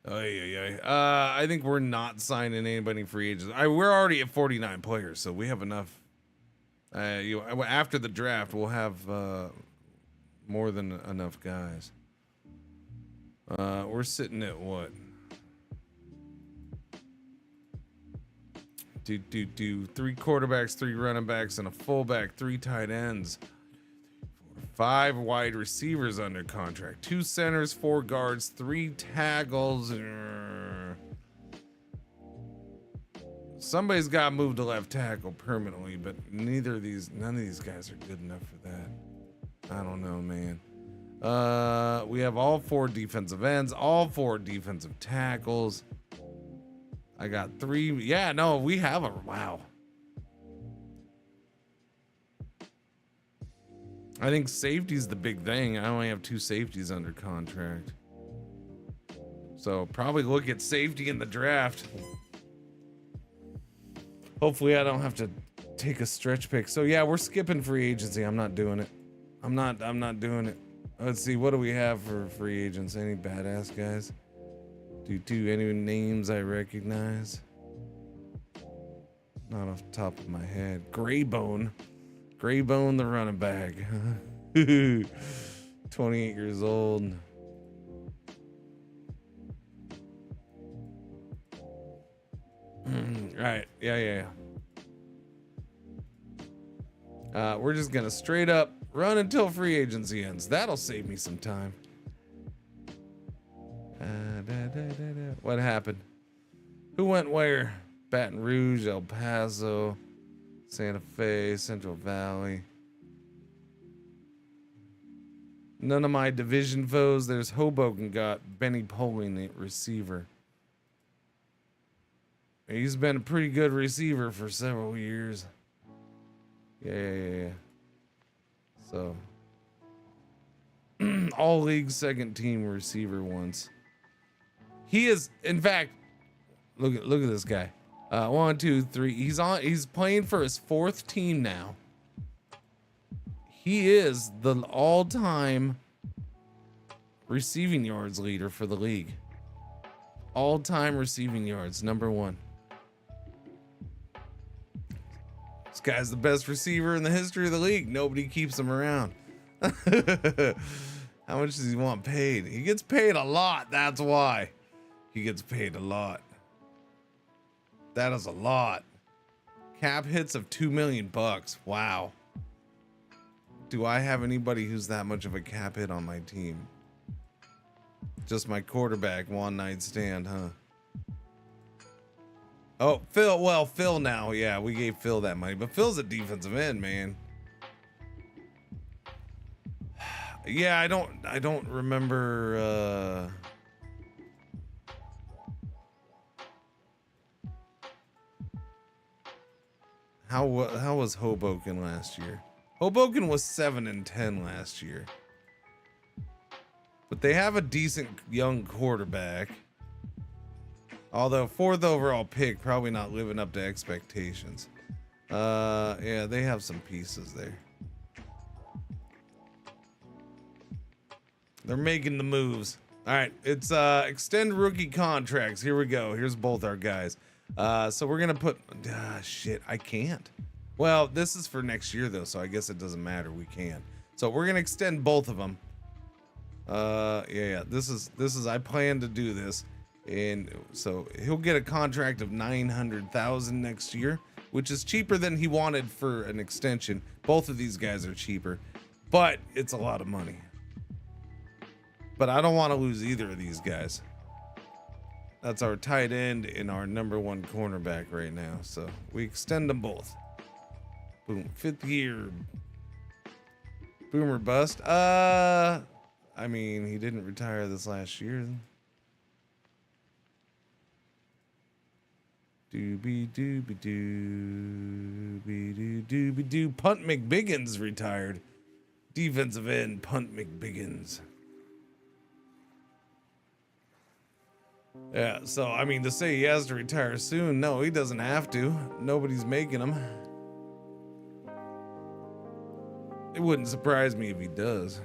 Oh yeah. I think we're not signing anybody free agents. We're already at 49 players, so we have enough. After the draft, we'll have more than enough guys. We're sitting at what? 3 quarterbacks, 3 running backs, and a fullback, 3 tight ends, 5 wide receivers under contract, 2 centers, 4 guards, 3 tackles. Somebody's got to move to left tackle permanently, but none of these guys are good enough for that. I don't know, man. We have all 4 defensive ends, all 4 defensive tackles. I got 3. Yeah, no, we have a wow. I think safety's the big thing. I only have 2 safeties under contract. So probably look at safety in the draft. Hopefully I don't have to take a stretch pick. So yeah, we're skipping free agency. I'm not doing it. I'm not doing it. Let's see, what do we have for free agents? Any badass guys? Do any names I recognize? Not off the top of my head. Graybone the running back. 28 years old. Right, yeah. We're just gonna straight up run until free agency ends. That'll save me some time. What happened? Who went where? Baton Rouge, El Paso, Santa Fe, Central Valley. None of my division foes. There's Hoboken got Benny Poling, the receiver. He's been a pretty good receiver for several years. Yeah. So, all league second team receiver once. He is, in fact, look at this guy. 1, 2, 3. He's playing for his 4th team now. He is the all-time receiving yards leader for the league. All-time receiving yards, number 1. This guy's the best receiver in the history of the league. Nobody keeps him around. How much does he want paid? He gets paid a lot. That's why. He gets paid a lot. That is a lot. Cap hits of $2 million. Wow. do I have anybody who's that much of a cap hit on my team? Just my quarterback, one night stand, huh? Oh, Phil. Well, Phil now. Yeah, we gave Phil that money, but Phil's a defensive end, man. Yeah, I don't remember. How was Hoboken last year? Hoboken was 7-10 last year, but they have a decent young quarterback. Although 4th overall pick, probably not living up to expectations. Yeah, they have some pieces there. They're making the moves. All right, it's extend rookie contracts. Here we go. Here's both our guys. So we're gonna put. Shit, I can't. Well, this is for next year though, so I guess it doesn't matter. We can. So we're gonna extend both of them. Yeah. This is. I plan to do this. And so he'll get a contract of $900,000 next year, which is cheaper than he wanted for an extension. Both of these guys are cheaper, but it's a lot of money. But I don't want to lose either of these guys. That's our tight end and our #1 cornerback right now. So we extend them both. Boom. 5th year. Boomer bust. I mean, he didn't retire this last year. Doobie doobie doobie doo doobie doo. Punt McBiggins retired. Defensive end Punt McBiggins. Yeah, so I mean, to say he has to retire soon, no, he doesn't have to. Nobody's making him. It wouldn't surprise me if he does.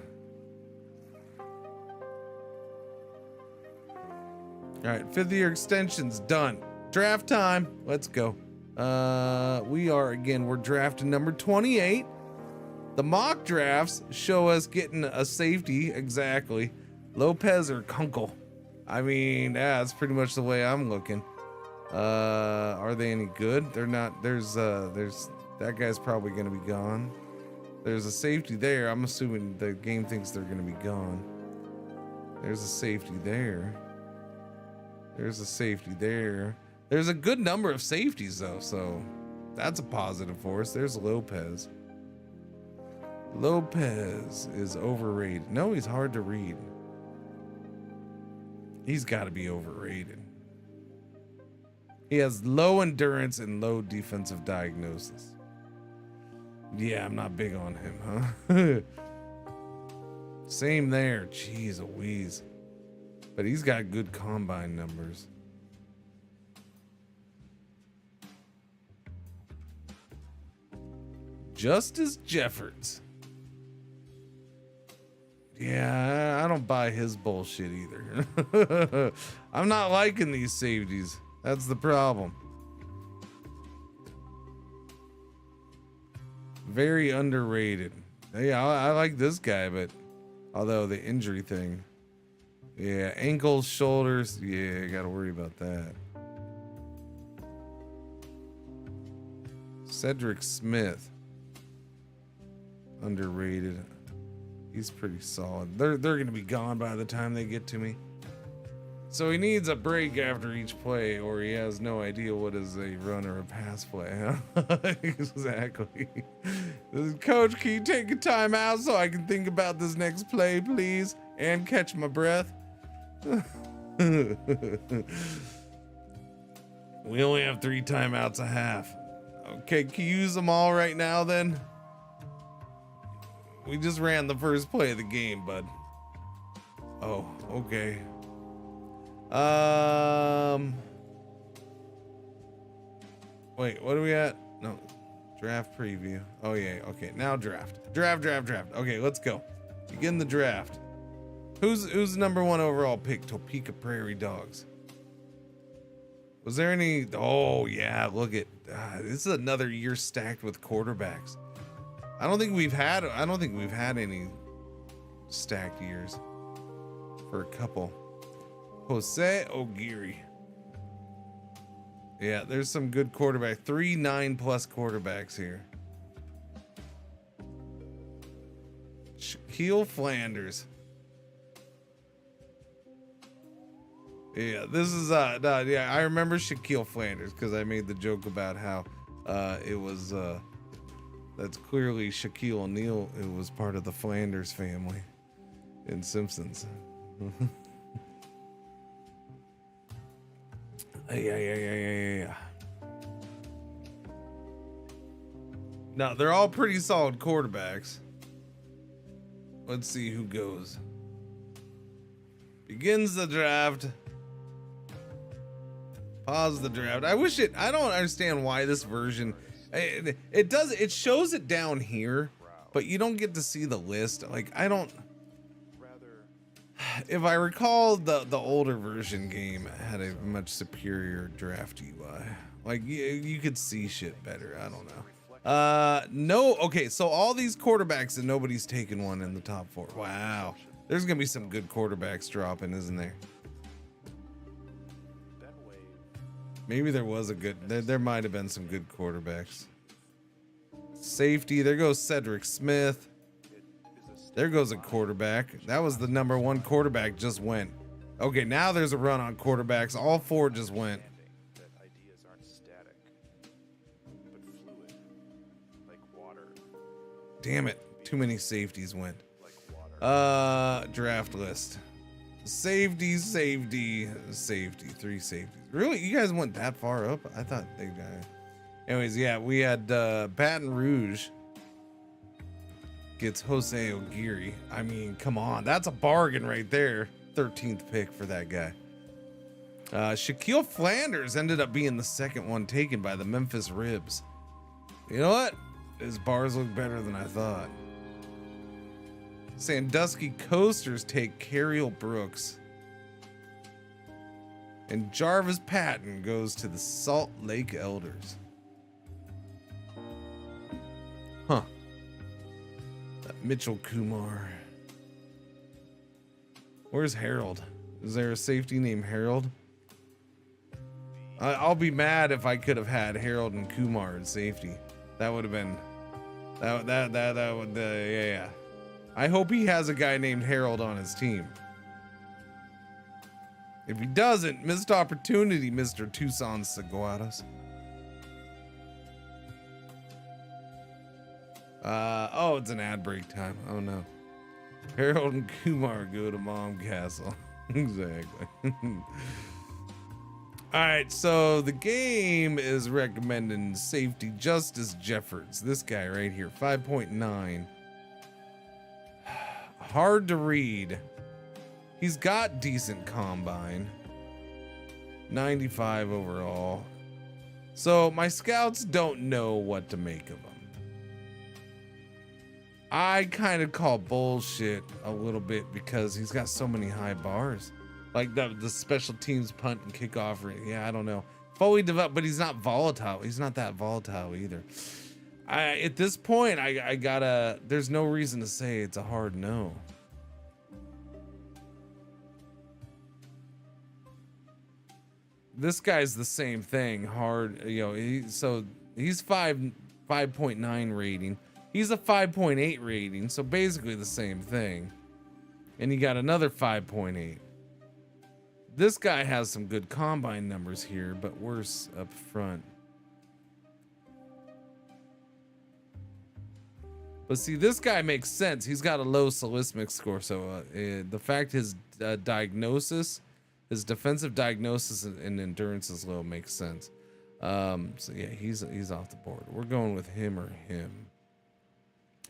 All right, 5th year extension's done. Draft time. Let's go. We're drafting number 28. The mock drafts show us getting a safety. Exactly. Lopez or Kunkel. I mean, yeah, that's pretty much the way I'm looking. Are they any good? They're not. There's that guy's probably going to be gone. There's a safety there. I'm assuming the game thinks they're going to be gone. There's a safety there. There's a safety there. There's a good number of safeties though, so that's a positive for us. There's Lopez. Lopez is overrated. No, he's hard to read. He's got to be overrated. He has low endurance and low defensive diagnosis. Yeah, I'm not big on him, huh? Same there. Jeez Louise. But he's got good combine numbers. Justice Jeffords. Yeah, I don't buy his bullshit either. I'm not liking these safeties. That's the problem. Very underrated. Yeah, I like this guy, but although the injury thing. Yeah, ankles, shoulders. Yeah, gotta worry about that. Cedric Smith. Underrated. He's pretty solid. They're gonna be gone by the time they get to me. So he needs a break after each play, or he has no idea what is a run or a pass play, huh? Exactly. Coach, can you take a time out so I can think about this next play, please? And catch my breath? We only have 3 timeouts a half. Okay, can you use them all right now then? We just ran the first play of the game, bud. Oh, okay. Wait, what are we at? No, draft preview. Oh yeah, okay. Now draft. Draft. Okay, let's go. Begin the draft. Who's the #1 overall pick? Topeka Prairie Dogs. Was there any? Oh yeah, look at this is another year stacked with quarterbacks. I don't think we've had any stacked years for a couple. Jose Aguirre. Yeah, there's some good quarterback. 3 9+ quarterbacks here. Shaquille Flanders. Yeah, this is no, yeah, I remember Shaquille Flanders because I made the joke about how it was that's clearly Shaquille O'Neal who was part of the Flanders family in Simpsons. Yeah. No, they're all pretty solid quarterbacks. Let's see who goes. Begins the draft. Pause the draft. I don't understand why this version, it shows it down here, but you don't get to see the list. Like, if I recall, the older version game had a much superior draft UI. Like, you could see shit better. I don't know. No. Okay, so all these quarterbacks and nobody's taken one in the top 4. Wow. There's gonna be some good quarterbacks dropping, isn't there? Maybe there was a good, there might have been some good quarterbacks. Safety, there goes Cedric Smith. There goes a quarterback. That was the number 1 quarterback, just went. Okay, now there's a run on quarterbacks. All 4 just went. Damn it, too many safeties went. Draft list. Safety. 3 safeties. Really? You guys went that far up? I thought they got. Anyways, yeah, we had Baton Rouge gets Jose Aguirre. I mean, come on, that's a bargain right there. 13th pick for that guy. Shaquille Flanders ended up being the second one taken by the Memphis Ribs. You know what? His bars look better than I thought. Sandusky Coasters take Carriel Brooks. And Jarvis Patton goes to the Salt Lake Elders. Huh. That Mitchell Kumar. Where's Harold? Is there a safety named Harold? I'll be mad if I could have had Harold and Kumar in safety. That would have been that would yeah. I hope he has a guy named Harold on his team. If he doesn't, missed opportunity, Mr. Tucson Seguadas. Oh, it's an ad break time. Oh no. Harold and Kumar go to Mom Castle. Exactly. All right, so the game is recommending safety Justice Jeffords. This guy right here, 5.9. Hard to read. He's got decent combine. 95 overall. So my scouts don't know what to make of him. I kind of call bullshit a little bit because he's got so many high bars. Like the special teams punt and kickoff rate. Yeah, I don't know. Fully developed, but he's not volatile. He's not that volatile either. At this point, I gotta, there's no reason to say it's a hard no. This guy's the same thing. Hard, you know, he's 5.9 rating. He's a 5.8 rating, so basically the same thing. And you got another 5.8. This guy has some good combine numbers here, but worse up front. But see, this guy makes sense. He's got a low Solismic score, so the fact his diagnosis, his defensive diagnosis and endurance is low makes sense. So yeah, he's off the board. We're going with him or him.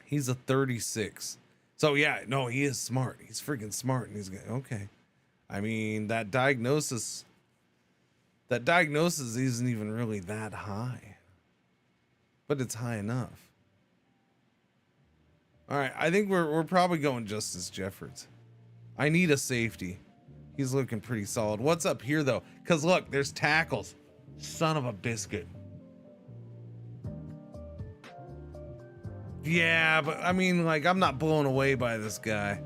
He's a 36. So yeah, no, he is smart. He's freaking smart, and he's okay. I mean, that diagnosis isn't even really that high, but it's high enough. All right, I think we're probably going Justice Jeffords. I need a safety. He's looking pretty solid. What's up here though? Because look, there's tackles. Son of a biscuit. Yeah, but I mean, like, I'm not blown away by this guy.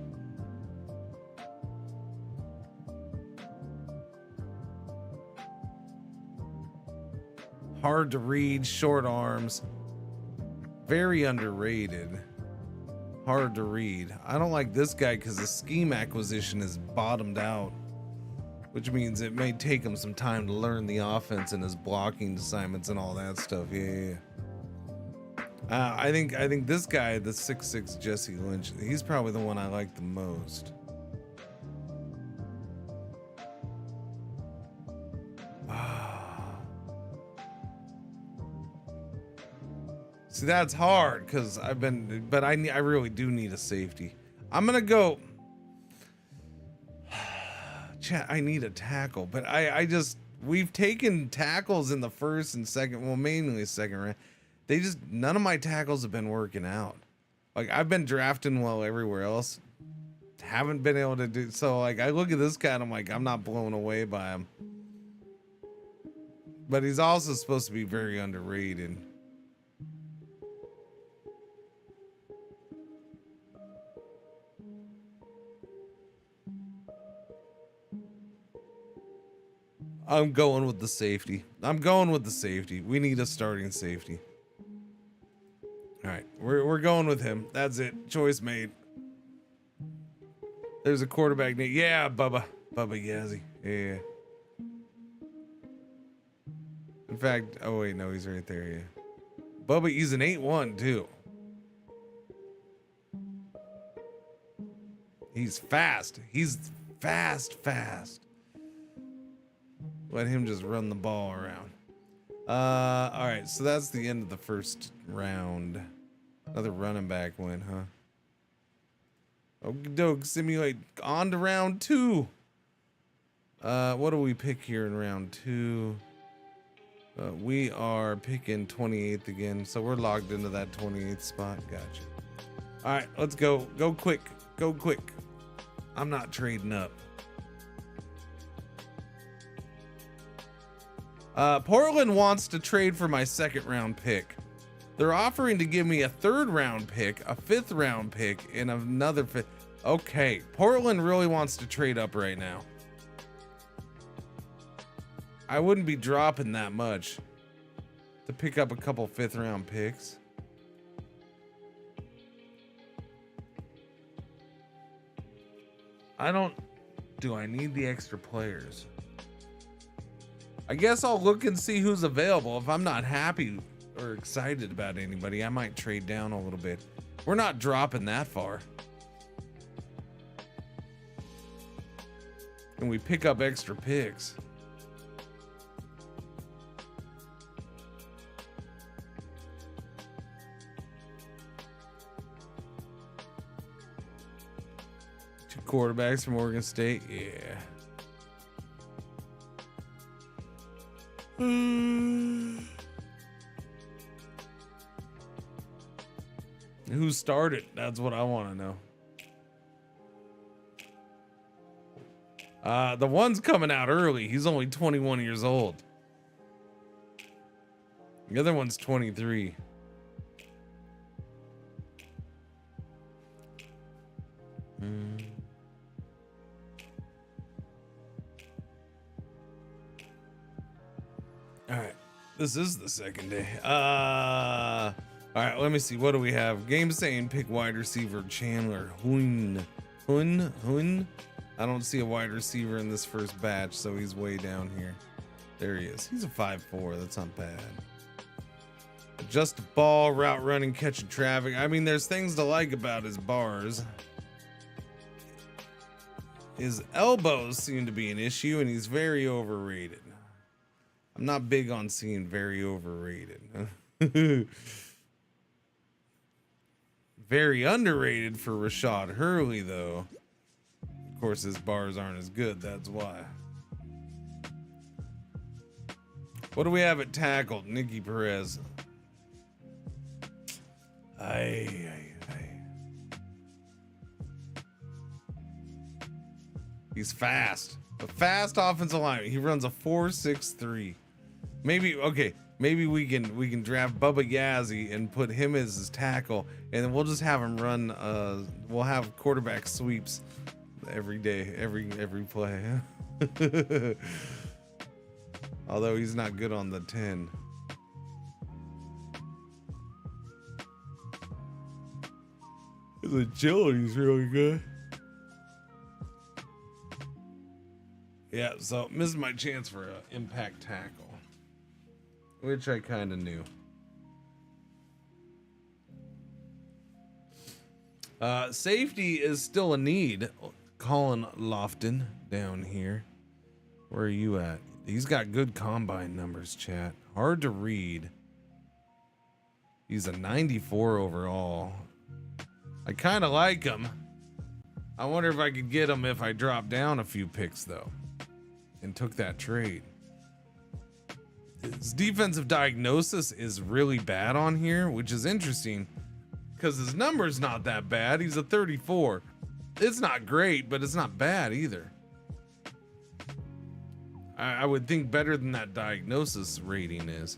Hard to read, short arms, very underrated. hard to read. I don't like this guy because the scheme acquisition is bottomed out, which means it may take him some time to learn the offense and his blocking assignments and all that stuff. Yeah. I think this guy, the 6'6" Jesse Lynch, he's probably the one I like the most. See, that's hard because but I really do need a safety. I'm gonna go. Chat, I need a tackle, but we've taken tackles in the first and second, well, mainly second round. None of my tackles have been working out. Like, I've been drafting well everywhere else. Haven't been able to do so. Like, I look at this guy and I'm like, I'm not blown away by him. But he's also supposed to be very underrated. I'm going with the safety. We need a starting safety. All right, we're going with him. That's it. Choice made. There's a quarterback name. Yeah, Bubba Yazzie. Yeah. In fact, oh wait, no, he's right there. Yeah. Bubba, he's an 8-1 too. He's fast. He's fast. Let him just run the ball around. All right, so that's the end of the first round. Another running back win, huh? Okie doke, simulate on to round 2. What do we pick here in round 2? We are picking 28th again, so we're logged into that 28th spot. Gotcha. All right, let's go. Go quick. I'm not trading up. Portland wants to trade for my 2nd round pick. They're offering to give me a 3rd round pick, a 5th round pick, and another 5th. Okay, Portland really wants to trade up right now. I wouldn't be dropping that much to pick up a couple 5th round picks. Do I need the extra players? I guess I'll look and see who's available. If I'm not happy or excited about anybody, I might trade down a little bit. We're not dropping that far. And we pick up extra picks. Two quarterbacks from Oregon State, yeah. Who started? That's what I want to know. The one's coming out early. He's only 21 years old. The other one's 23. All right, this is the 2nd day. All right, let me see. What do we have? Game saying pick wide receiver Chandler Hoon. I don't see a wide receiver in this first batch, so he's way down here. There he is. He's a 5'4". That's not bad. Adjust the ball, route running, catching traffic. I mean, there's things to like about his bars. His elbows seem to be an issue, and he's very overrated. I'm not big on seeing very overrated. Very underrated for Rashad Hurley, though. Of course, his bars aren't as good. That's why. What do we have at tackle? Nicky Perez. He's fast. A fast offensive lineman. He runs a 4.63. Maybe we can draft Bubba Yazzie and put him as his tackle, and then we'll just have him run. We'll have quarterback sweeps every day, every play. Although he's not good on the 10. His agility's really good. Yeah, so missed my chance for an impact tackle, which I kind of knew. Safety is still a need. Colin Lofton down here. Where are you at? He's got good combine numbers, chat. Hard to read. He's a 94 overall. I kind of like him. I wonder if I could get him if I drop down a few picks, though, and took that trade. His defensive diagnosis is really bad on here, which is interesting because his number's not that bad. He's a 34. It's not great, but it's not bad either. I would think better than that diagnosis rating is.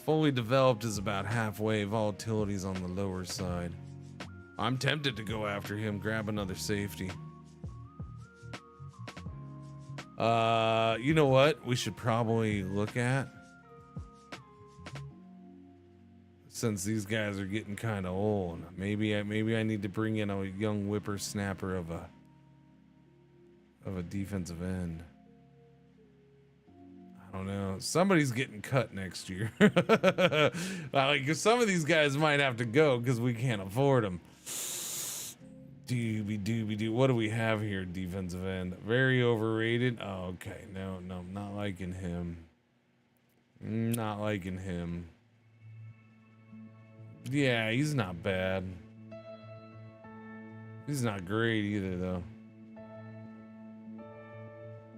Fully developed is about halfway. Volatility's on the lower side. I'm tempted to go after him, grab another safety. You know what we should probably look at? Since these guys are getting kind of old, maybe I need to bring in a young whippersnapper of a defensive end. I don't know. Somebody's getting cut next year. Like some of these guys might have to go because we can't afford them. Doobie. What do we have here? Defensive end, very overrated. Oh, okay. No, not liking him. Not liking him. Yeah, he's not bad. He's not great either, though.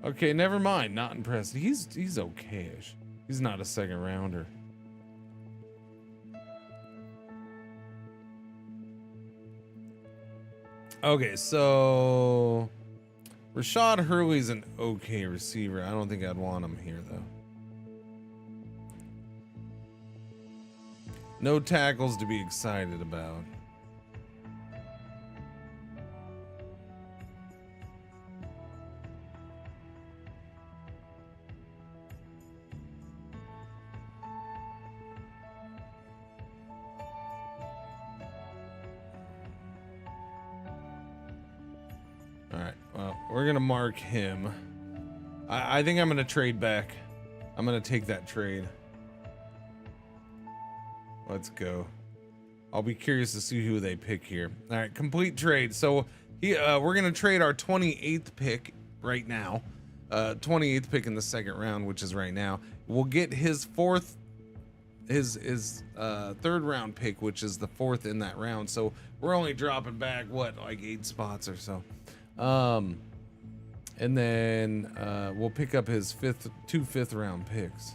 Okay, never mind. Not impressed. He's okay-ish. He's not a second rounder. Okay, so Rashad Hurley's an okay receiver. I don't think I'd want him here, though. No tackles to be excited about. All right, well, we're gonna mark him. I think I'm gonna trade back. I'm gonna take that trade. Let's go. I'll be curious to see who they pick here. All right, complete trade. So we're gonna trade our 28th pick right now. 28th pick in the second round, which is right now. We'll get his third round pick, which is the fourth in that round. So we're only dropping back what, like 8 spots or so. And then we'll pick up his two fifth round picks.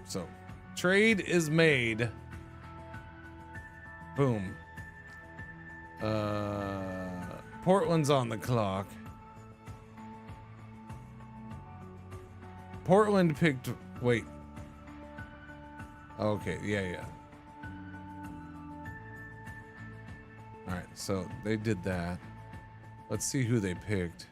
So trade is made. Boom. Portland's on the clock. Portland picked, wait. Okay, yeah. All right, so they did that. Let's see who they picked.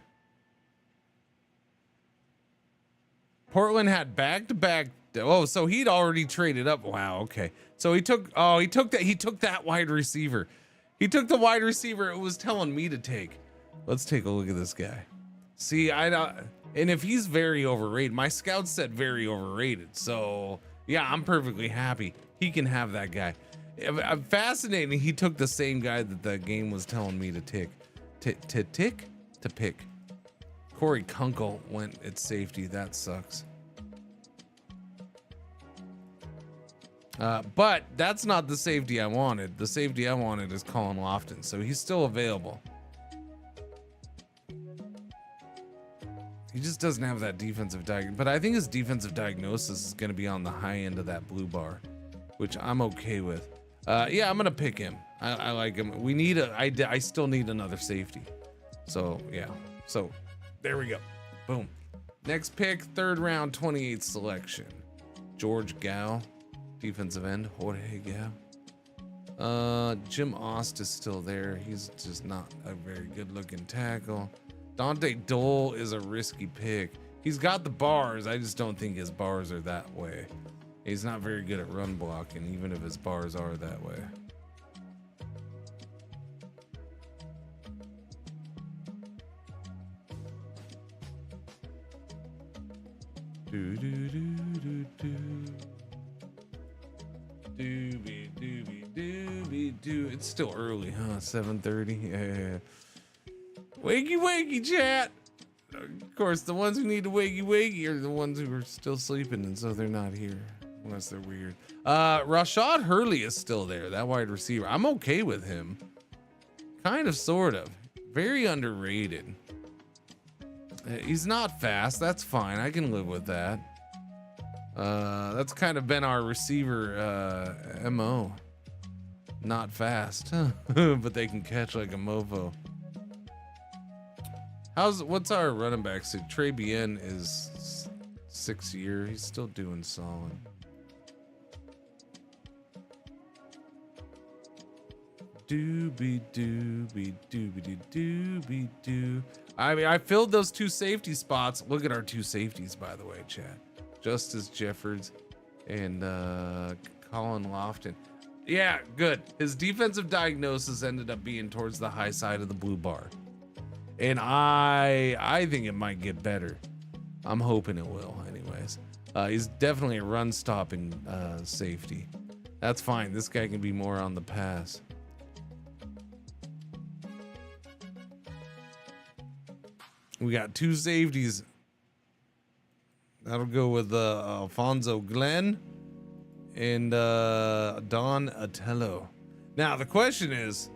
Portland had back-to-back. Oh, so he'd already traded up. Wow, okay. So he took that wide receiver. He took the wide receiver it was telling me to take. Let's take a look at this guy. See, and if he's very overrated, my scouts said very overrated. So yeah, I'm perfectly happy. He can have that guy. Fascinating. He took the same guy that the game was telling me to pick. Corey Kunkel went at safety. That sucks. But that's not the safety I wanted. The safety I wanted is Colin Lofton, so he's still available. He just doesn't have that defensive diagnosis, but I think his defensive diagnosis is going to be on the high end of that blue bar, which I'm okay with. Yeah, I'm going to pick him. I like him. I still need another safety. So yeah, so there we go. Boom. Next pick, third round, 28th selection. George Gow. Defensive end, Jorge Gow. Jim Ost is still there. He's just not a very good looking tackle. Dante Dole is a risky pick. He's got the bars. I just don't think his bars are that way. He's not very good at run blocking, even if his bars are that way. Do do do do do. Doobie doobie doobie doo. It's still early, huh? 7:30. Yeah. Wakey wakey, chat. Of course, the ones who need to wakey wakey are the ones who are still sleeping, and so they're not here, unless they're weird. Rashad Hurley is still there, that wide receiver. I'm okay with him. Kind of, sort of. Very underrated. He's not fast. That's fine. I can live with that. That's kind of been our receiver MO. Not fast, but they can catch like a mofo. What's our running back? So Trey Bien is 6 year. He's still doing solid. Doobie doobie doobie doobie doo. I mean, I filled those 2 safety spots. Look at our 2 safeties, by the way, chat. Justice Jeffords and Colin Lofton. Yeah, good. His defensive diagnosis ended up being towards the high side of the blue bar. And I think it might get better. I'm hoping it will anyways. He's definitely a run stopping safety. That's fine. This guy can be more on the pass. We got 2 safeties. That'll go with Alfonso Glenn and Don Atello. Now the question is,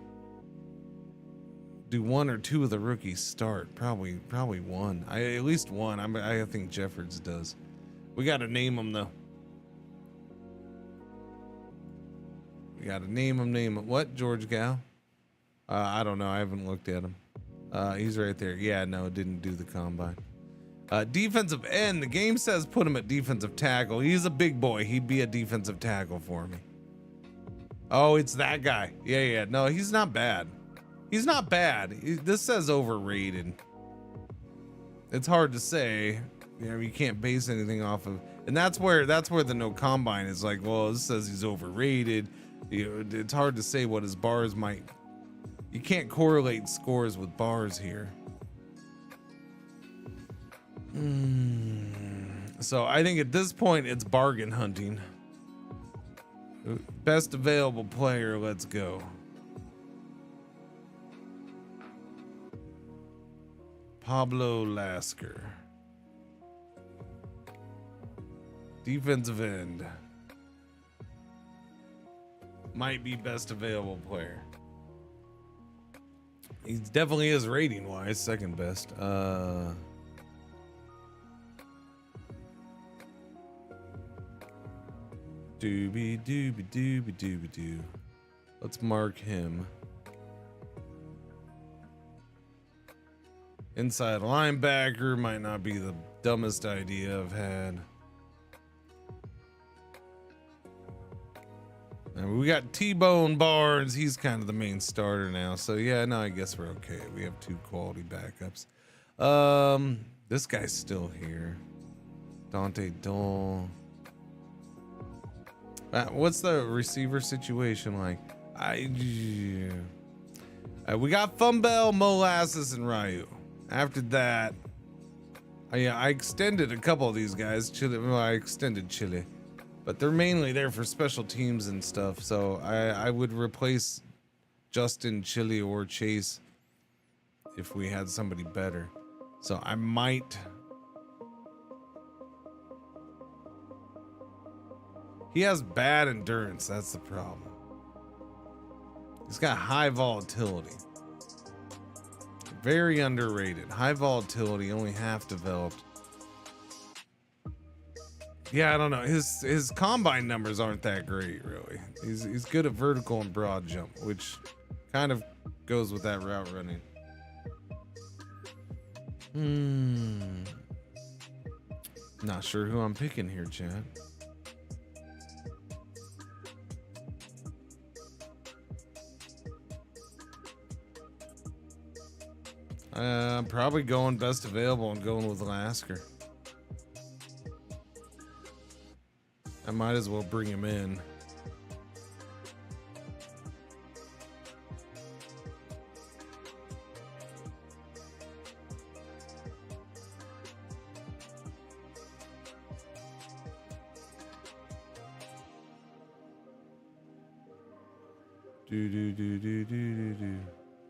do 1 or 2 of the rookies start? Probably 1. At least 1. I think Jeffords does. We got to name them though. We got to name them. What, George Gow? I don't know. I haven't looked at him. He's right there. Yeah, no, didn't do the combine. Defensive end. The game says put him at defensive tackle. He's a big boy. He'd be a defensive tackle for me. Oh, it's that guy. Yeah. No, he's not bad. He's not bad. This says overrated. It's hard to say. You know, you can't base anything off of, and that's where the no combine is like, well, this says he's overrated. You know, it's hard to say what his bars might. You can't correlate scores with bars here. So I think at this point it's bargain hunting. Best available player, let's go. Pablo Lasker. Defensive end. Might be best available player. He definitely is rating wise, second best. Doobie doobie doobie doobie doo. Let's mark him. Inside linebacker might not be the dumbest idea I've had. And we got T-Bone Barnes. He's kind of the main starter now. So yeah, no, I guess we're okay. We have 2 quality backups. This guy's still here. Dante Dole. What's the receiver situation like? We got Fumbell, Molasses, and Ryu. After that, I extended a couple of these guys. I extended Chile, but they're mainly there for special teams and stuff. So I would replace Justin, Chile, or Chase if we had somebody better. So I might. He has bad endurance. That's the problem. He's got high volatility. Very underrated. High volatility, only half developed. Yeah, I don't know. His combine numbers aren't that great, really. He's good at vertical and broad jump, which kind of goes with that route running. Not sure who I'm picking here, Chad. I'm probably going best available and going with Lasker. I might as well bring him in.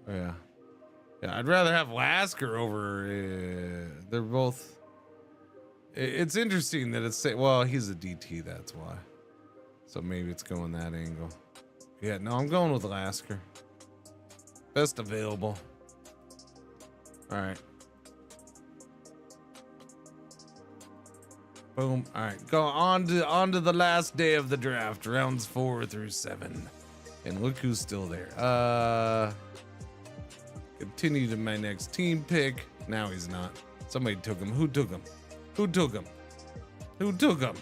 Oh, yeah. Yeah, I'd rather have Lasker over. They're both. It's interesting that it's well, he's a DT, that's why. So maybe it's going that angle. Yeah, no, I'm going with Lasker. Best available. All right. Boom. All right, go on to the last day of the draft, rounds 4 through 7. And look who's still there. Continue to my next team pick. Now he's not. Somebody took him. Who took him? Who took him? Who took him?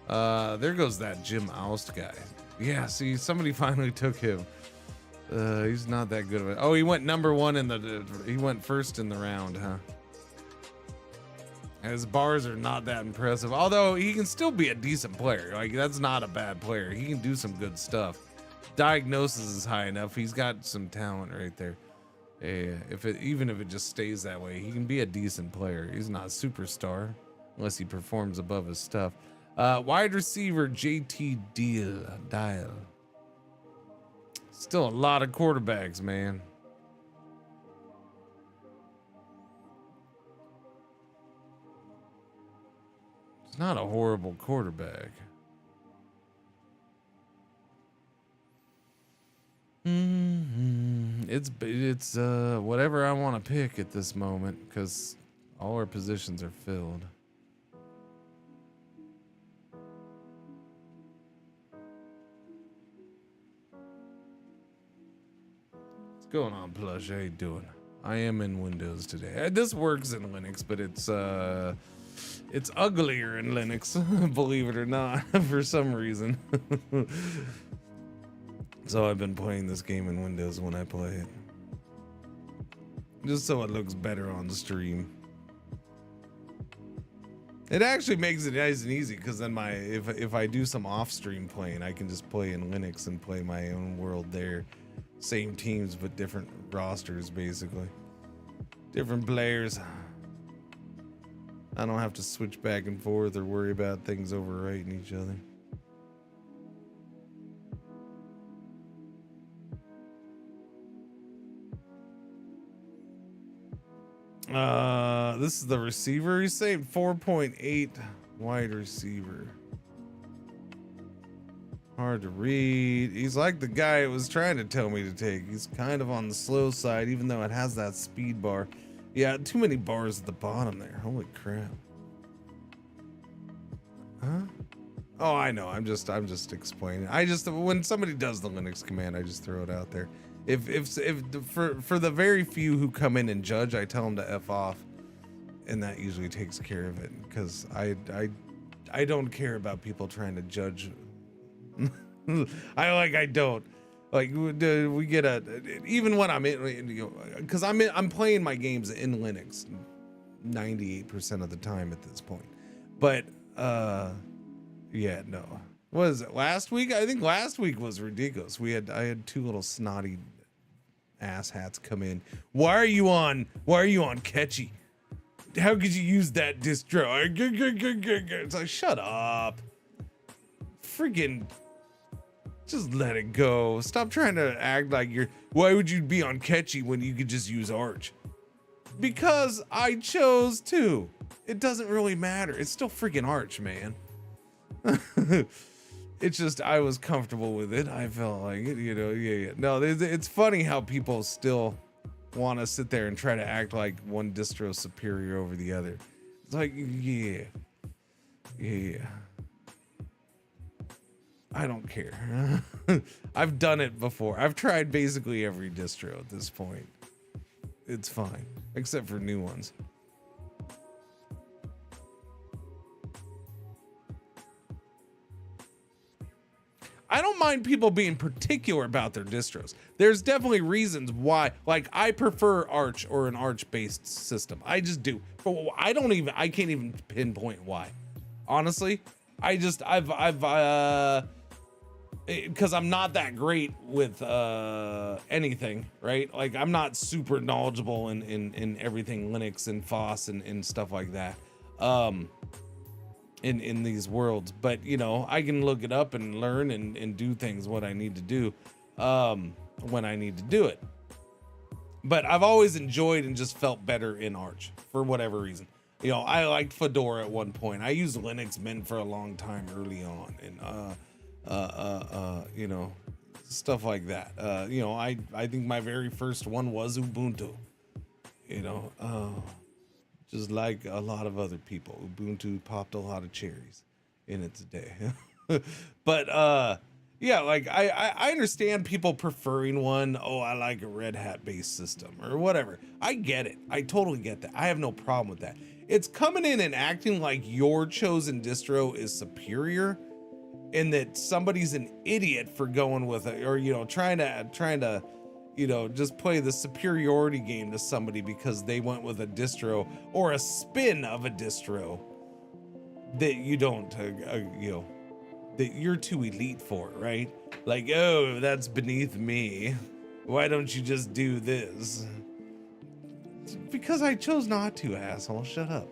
There goes that Jim Oust guy. Yeah, see, somebody finally took him. He's not that good of it. Oh, he went number 1 in the. He went first in the round, huh? His bars are not that impressive. Although he can still be a decent player. Like, that's not a bad player. He can do some good stuff. Diagnosis is high enough. He's got some talent right there. Yeah, even if it just stays that way, he can be a decent player. He's not a superstar unless he performs above his stuff. Wide receiver JT Dial. Still a lot of quarterbacks, man. It's not a horrible quarterback. It's whatever I want to pick at this moment because all our positions are filled. What's going on, Plush? How you doing? I am in Windows today. This works in Linux, but it's uglier in Linux, believe it or not, for some reason. So I've been playing this game in Windows when I play it. Just so it looks better on the stream. It actually makes it nice and easy because then if I do some off-stream playing, I can just play in Linux and play my own world there. Same teams, but different rosters, basically. Different players. I don't have to switch back and forth or worry about things overwriting each other. This is the receiver. He's saying 4.8 wide receiver. Hard to read. He's like the guy it was trying to tell me to take. He's kind of on the slow side, even though it has that speed bar. Yeah, too many bars at the bottom there. Holy crap. Huh? Oh, I know. I'm just explaining. When somebody does the Linux command, I just throw it out there. For the very few who come in and judge, I tell them to F off, and that usually takes care of it because I don't care about people trying to judge. I don't like we get even when I'm in, because I'm playing my games in Linux 98% of the time at this point, but yeah, no. What is it, last week? I think last week was ridiculous. I had two little snotty asshats come in. Why are you on Catchy? How could you use that distro? It's like, shut up. Friggin' just let it go. Stop trying to act like why would you be on Catchy when you could just use Arch? Because I chose to. It doesn't really matter. It's still friggin' Arch, man. It's just I was comfortable with it. I felt like it, yeah. No, it's funny how people still want to sit there and try to act like one distro superior over the other. It's like, yeah. I don't care. I've done it before. I've tried basically every distro at this point. It's fine, except for new ones. I don't mind people being particular about their distros. There's definitely reasons why, like I prefer Arch or an Arch based system. I just do. But I can't even pinpoint why. Honestly, because I'm not that great with anything, right? Like I'm not super knowledgeable in everything Linux and FOSS and stuff like that. In these worlds, but you know, I can look it up and learn and do things what I need to do when I need to do it. But I've always enjoyed and just felt better in Arch for whatever reason. You know, I liked Fedora at one point. I used Linux Mint for a long time early on, and you know, stuff like that. You know, I think my very first one was Ubuntu. You know, just like a lot of other people, Ubuntu popped a lot of cherries in its day. But yeah, like I understand people preferring one. Oh, I like a Red Hat based system or whatever. I get it. I totally get that. I have no problem with that. It's coming in and acting like your chosen distro is superior and that somebody's an idiot for going with it, or, you know, trying to, you know, just play the superiority game to somebody because they went with a distro or a spin of a distro that you don't, you know, that you're too elite for, right? Like, oh, that's beneath me. Why don't you just do this? It's because I chose not to, asshole. Shut up.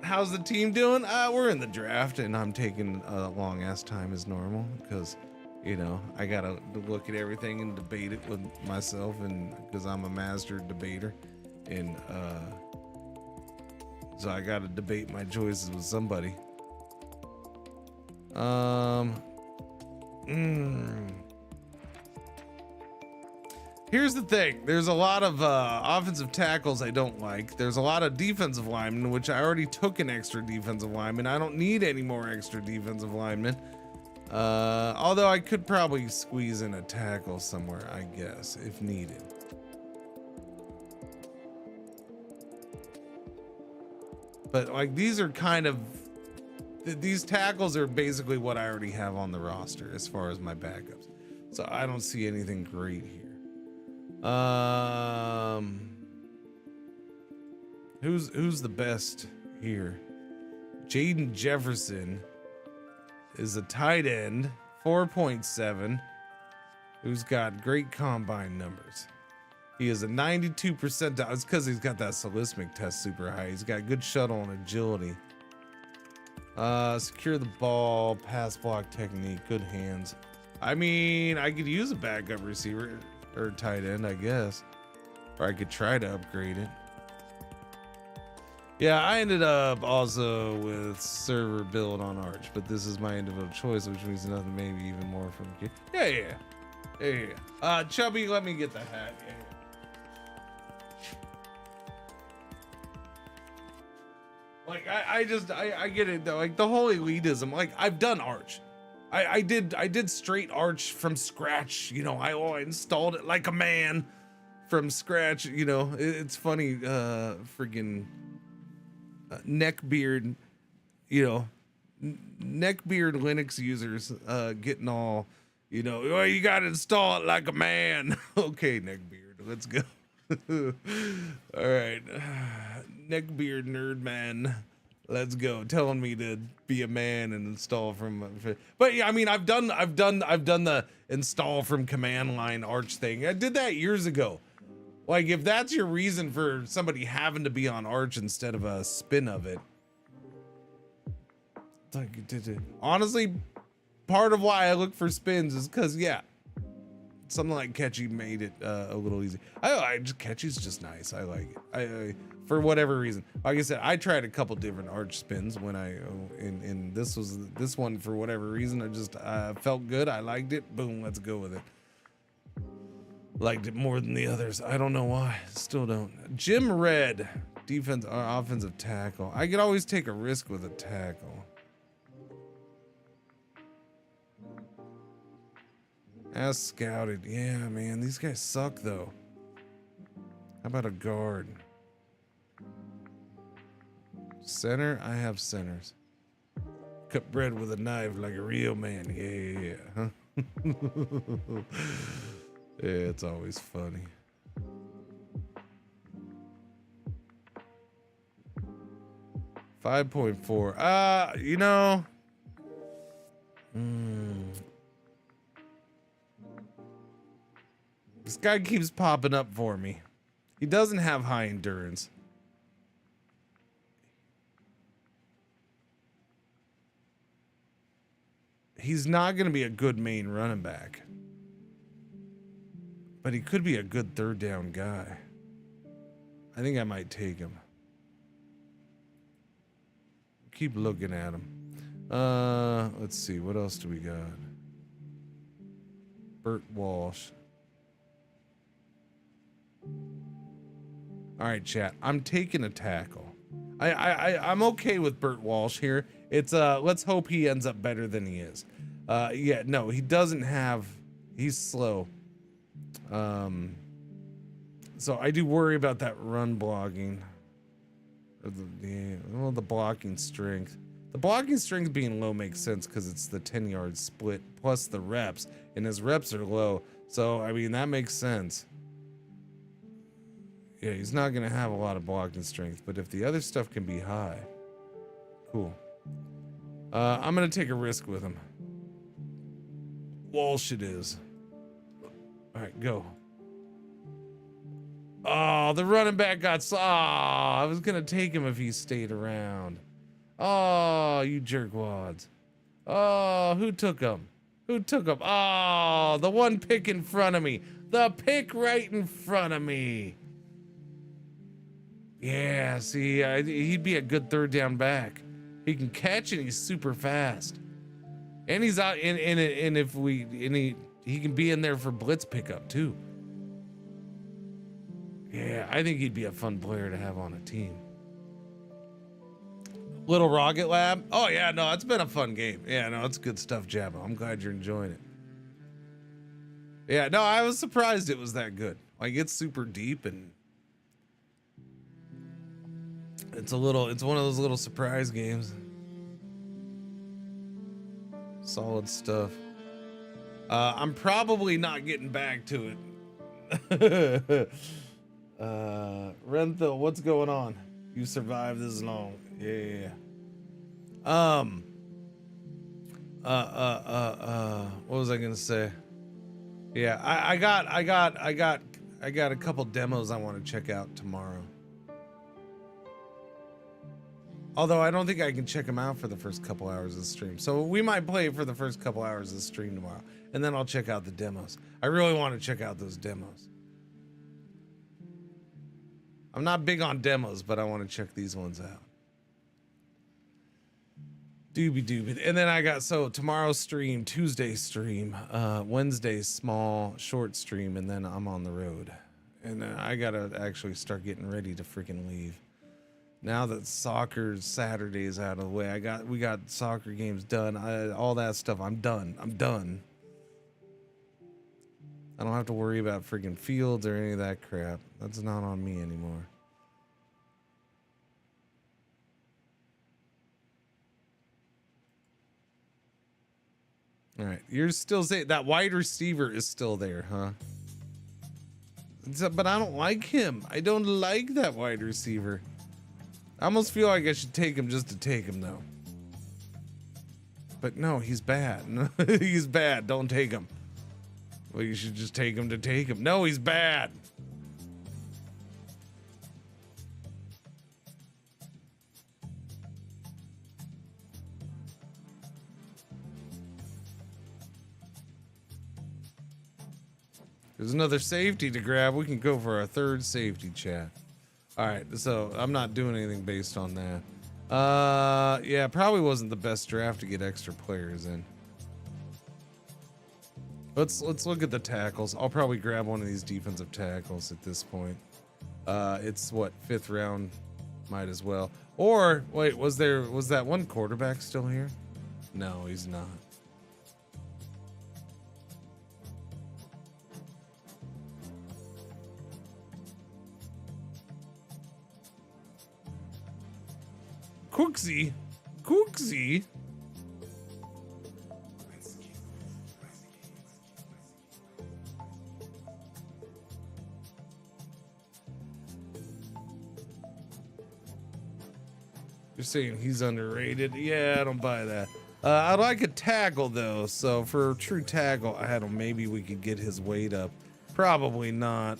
How's the team doing? We're in the draft and I'm taking a long ass time as normal because, you know, I gotta look at everything and debate it with myself, and because I'm a master debater, and so I gotta debate my choices with somebody. Here's the thing. There's a lot of offensive tackles I don't like. There's a lot of defensive linemen, which I already took an extra defensive lineman. I don't need any more extra defensive linemen. Although I could probably squeeze in a tackle somewhere, I guess, if needed. But like, these are kind of, these tackles are basically what I already have on the roster as far as my backups. So I don't see anything great here. Who's the best here? Jaden Jefferson is a tight end, 4.7, who's got great combine numbers. He is a 92 percentile. It's because he's got that Solismic test super high. He's got good shuttle and agility. Secure the ball, pass block technique, good hands. I mean, I could use a backup receiver or tight end, I guess. Or I could try to upgrade it. Yeah, I ended up also with server build on Arch, but this is my individual choice, which means nothing, maybe even more from you. Yeah. Chubby, let me get the hat. Yeah. Like, I get it though. Like the whole elitism, like I've done Arch. I did straight Arch from scratch. You know, I installed it like a man from scratch. You know, it's funny, friggin' neckbeard, you know, neckbeard Linux users getting all, you know, oh, you gotta install it like a man. Okay, neckbeard, let's go. All right, neckbeard nerd man, let's go. Telling me to be a man and install from, but yeah, I mean, I've done the install from command line Arch thing. I did that years ago. Like, if that's your reason for somebody having to be on Arch instead of a spin of it, like, honestly, part of why I look for spins is because, yeah, something like Catchy made it a little easy. Catchy's just nice. I like it. I for whatever reason. Like I said, I tried a couple different Arch spins when and this one for whatever reason. I just felt good. I liked it. Boom, let's go with it. Liked it more than the others. I don't know why. Still don't. Jim Red, defense, offensive tackle. I could always take a risk with a tackle. As scouted. Yeah, man, these guys suck though. How about a guard? Center? I have centers. Cut bread with a knife like a real man. Yeah. Yeah, it's always funny. $5.4. You know. This guy keeps popping up for me. He doesn't have high endurance. He's not going to be a good main running back. But he could be a good third down guy. I think I might take him. Keep looking at him. Let's see. What else do we got? Burt Walsh. All right, chat. I'm taking a tackle. I'm okay with Burt Walsh here. It's let's hope he ends up better than he is. Yeah, no, he doesn't have. He's slow. So I do worry about that run blocking. Or the blocking strength. The blocking strength being low makes sense because it's the 10-yard split plus the reps, and his reps are low. So I mean that makes sense. Yeah, he's not gonna have a lot of blocking strength, but if the other stuff can be high, cool. I'm gonna take a risk with him. Walsh it is. All right, go. Oh, the running back got. I was gonna take him if he stayed around. Oh, you jerkwads. Oh, who took him? Who took him? Oh, the one pick in front of me. The pick right in front of me. Yeah, see, he'd be a good third down back. He can catch and he's super fast. And he's out and if we he can be in there for blitz pickup too. Yeah, I think he'd be a fun player to have on a team. Little Rocket Lab. Oh yeah, no, it's been a fun game. Yeah, no, it's good stuff, Jabba. I'm glad you're enjoying it. Yeah, no, I was surprised it was that good. Like it's super deep and it's one of those little surprise games. Solid stuff. I'm probably not getting back to it. Renthil, what's going on? You survived this long. Yeah. What was I gonna say? Yeah, I got a couple demos I want to check out tomorrow. Although I don't think I can check them out for the first couple hours of the stream. So we might play for the first couple hours of the stream tomorrow. And then I'll check out the demos. I really want to check out those demos. I'm not big on demos, but I want to check these ones out. Doobie. And then I got, so tomorrow's stream, Tuesday stream, Wednesday small, short stream, and then I'm on the road. And I got to actually start getting ready to freaking leave. Now that soccer Saturday is out of the way, we got soccer games done. All that stuff. I'm done. I don't have to worry about freaking fields or any of that crap. That's not on me anymore. All right, you're still saying that wide receiver is still there, huh? But I don't like him. I don't like that wide receiver. I almost feel like I should take him just to take him, though. But no, he's bad. He's bad. Don't take him. Well, you should just take him to take him. No, he's bad. There's another safety to grab. We can go for our third safety, chat. All right, so I'm not doing anything based on that. Yeah, probably wasn't the best draft to get extra players in. Let's look at the tackles. I'll probably grab one of these defensive tackles at this point. It's what, 5th round, might as well. Or wait, was that one quarterback still here? No, he's not. Cooksy. You're saying he's underrated? Yeah, I don't buy that. I like a tackle though, so for a true tackle, I don't know, maybe we could get his weight up. Probably not.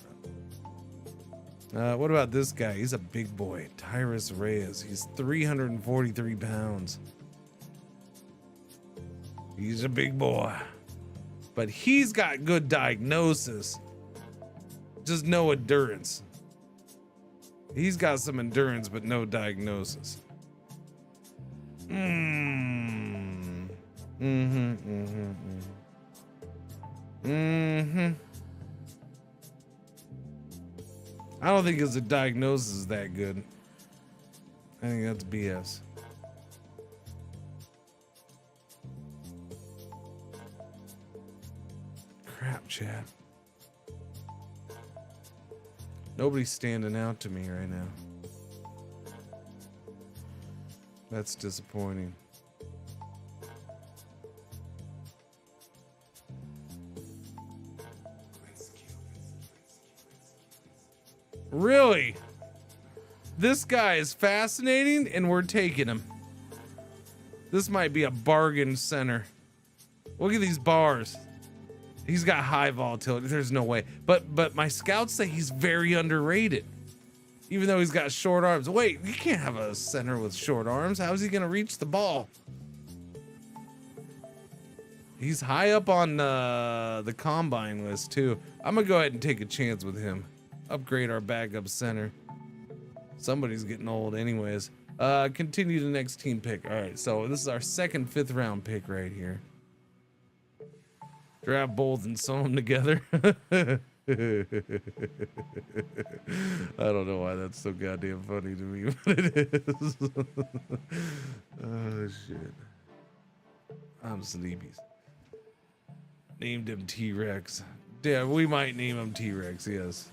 What about this guy? He's a big boy, Tyrus Reyes. He's 343 pounds. He's a big boy, but he's got good diagnosis, just no endurance. He's got some endurance, but no diagnosis. I don't think his diagnosis is that good. I think that's BS. Crap, chat. Nobody's standing out to me right now. That's disappointing. Really? This guy is fascinating and we're taking him. This might be a bargain center. Look at these bars. He's got high volatility. There's no way. But my scouts say he's very underrated. Even though he's got short arms. Wait, you can't have a center with short arms. How's he gonna reach the ball? He's high up on the combine list too. I'm gonna go ahead and take a chance with him. Upgrade our backup center. Somebody's getting old anyways. Continue the next team pick. All right, so this is our second 5th round pick right here. Draft both and sew them together. I don't know why that's so goddamn funny to me, but it is. Oh shit. I'm sleepy. Named him T-Rex. Yeah, we might name him T-Rex, yes.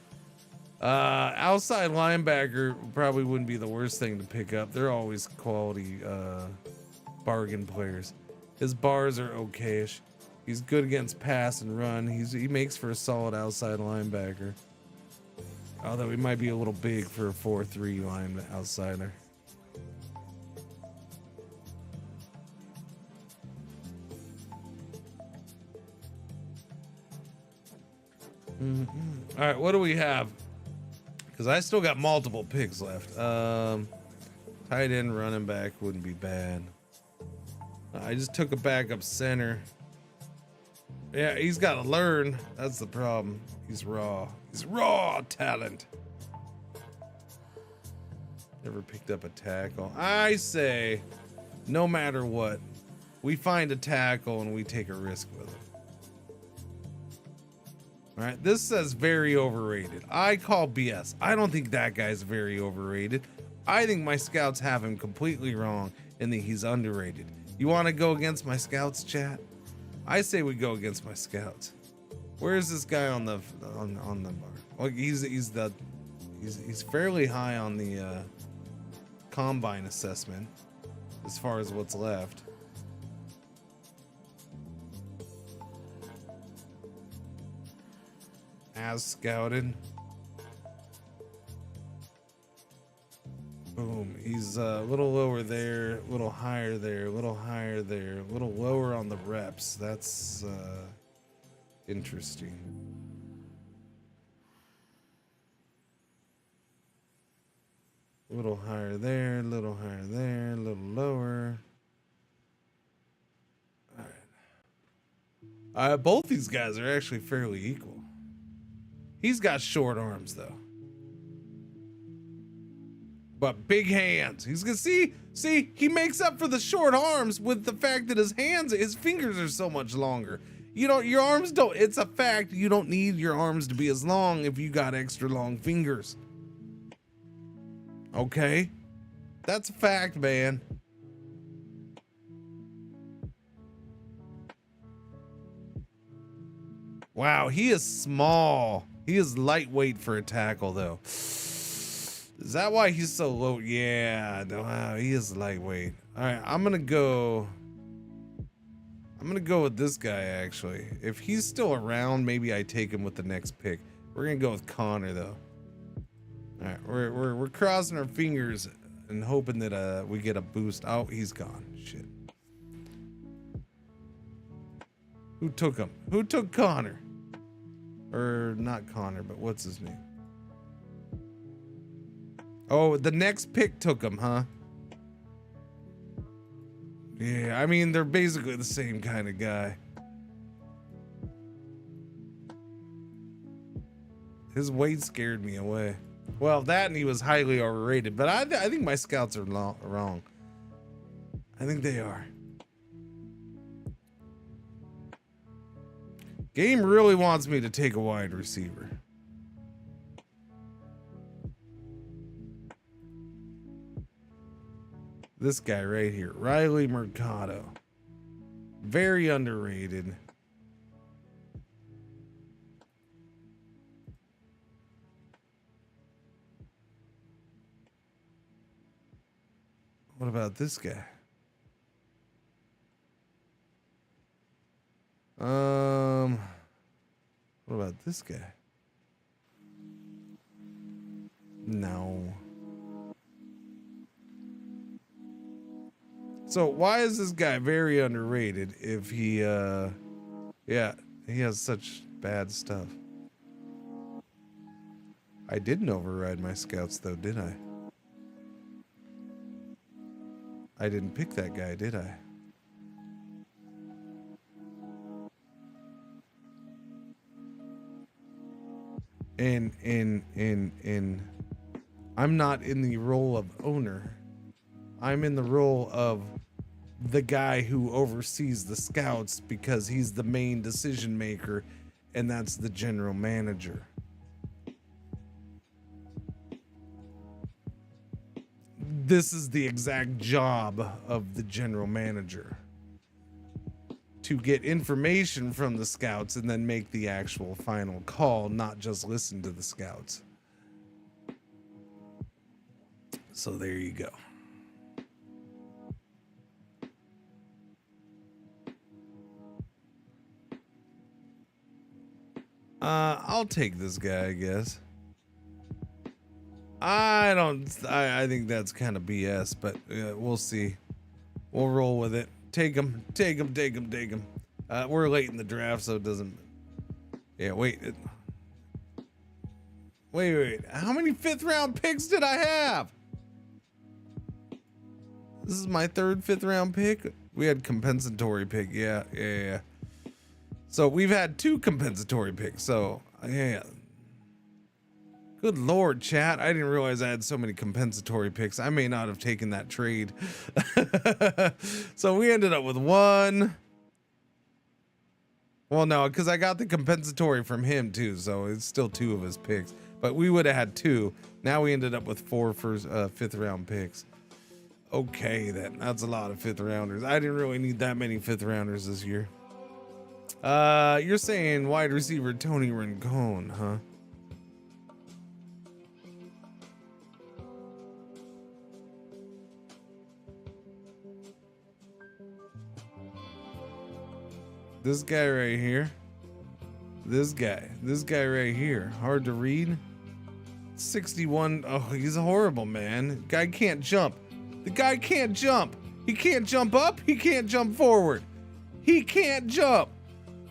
Outside linebacker probably wouldn't be the worst thing to pick up. They're always quality bargain players. His bars are okayish. He's good against pass and run. He makes for a solid outside linebacker. Although he might be a little big for a 4-3 line outsider. All right, what do we have? Because I still got multiple picks left. Tight end, running back wouldn't be bad. I just took a backup center. Yeah, he's got to learn. That's the problem. He's raw. He's raw talent. Never picked up a tackle. I say, no matter what, we find a tackle and we take a risk with it. All right, this says very overrated. I call BS. I don't think that guy's very overrated. I think my scouts have him completely wrong and that he's underrated. You want to go against my scouts, chat? I say we go against my scouts. Where is this guy on the bar? Well, he's fairly high on the combine assessment as far as what's left. As scouted. Boom. He's a little lower there, a little higher there, a little higher there, a little lower on the reps. That's interesting. A little higher there, a little higher there, a little lower. All right. Both these guys are actually fairly equal. He's got short arms though. But big hands. He's gonna see, he makes up for the short arms with the fact that his fingers are so much longer. You know, your arms don't, it's a fact, you don't need your arms to be as long if you got extra long fingers. Okay? That's a fact, man. Wow, he is small. He is lightweight for a tackle, though. Is that why he's so low? Yeah, wow, he is lightweight. All right, I'm gonna go with this guy, actually. If he's still around, maybe I take him with the next pick. We're gonna go with Connor, though. All right, we're crossing our fingers and hoping that we get a boost. Oh, he's gone. Shit. Who took him? Who took Connor? Or not Connor, but what's his name? Oh, the next pick took him, huh? Yeah, I mean, they're basically the same kind of guy. His weight scared me away. Well, that and he was highly overrated, but I think my scouts are wrong. I think they are. Game really wants me to take a wide receiver. This guy right here, Riley Mercado. Very underrated. What about this guy? What about this guy? No. So why is this guy very underrated if he yeah, he has such bad stuff? I didn't override my scouts though, did I? I didn't pick that guy, did I? And I'm not in the role of owner. I'm in the role of the guy who oversees the scouts because he's the main decision maker, and that's the general manager. This is the exact job of the general manager. To get information from the scouts and then make the actual final call, not just listen to the scouts. So there you go. I'll take this guy, I guess. I think that's kind of BS, but we'll see. We'll roll with it. Take him. We're late in the draft, so it doesn't. Yeah, wait. Wait. How many 5th round picks did I have? This is my 3rd 5th round pick. We had compensatory pick. Yeah. So we've had 2 compensatory picks. So yeah. Good Lord, chat. I didn't realize I had so many compensatory picks. I may not have taken that trade. So we ended up with 1. Well, no, because I got the compensatory from him too. So it's still 2 of his picks. But we would have had 2. Now we ended up with 4 first, 5th round picks. Okay, then. That's a lot of 5th rounders. I didn't really need that many 5th rounders this year. You're saying wide receiver Tony Rincon, huh? This guy right here. This guy right here. Hard to read. 61. Oh, he's horrible, man. Guy can't jump. The guy can't jump. He can't jump up. He can't jump forward. He can't jump.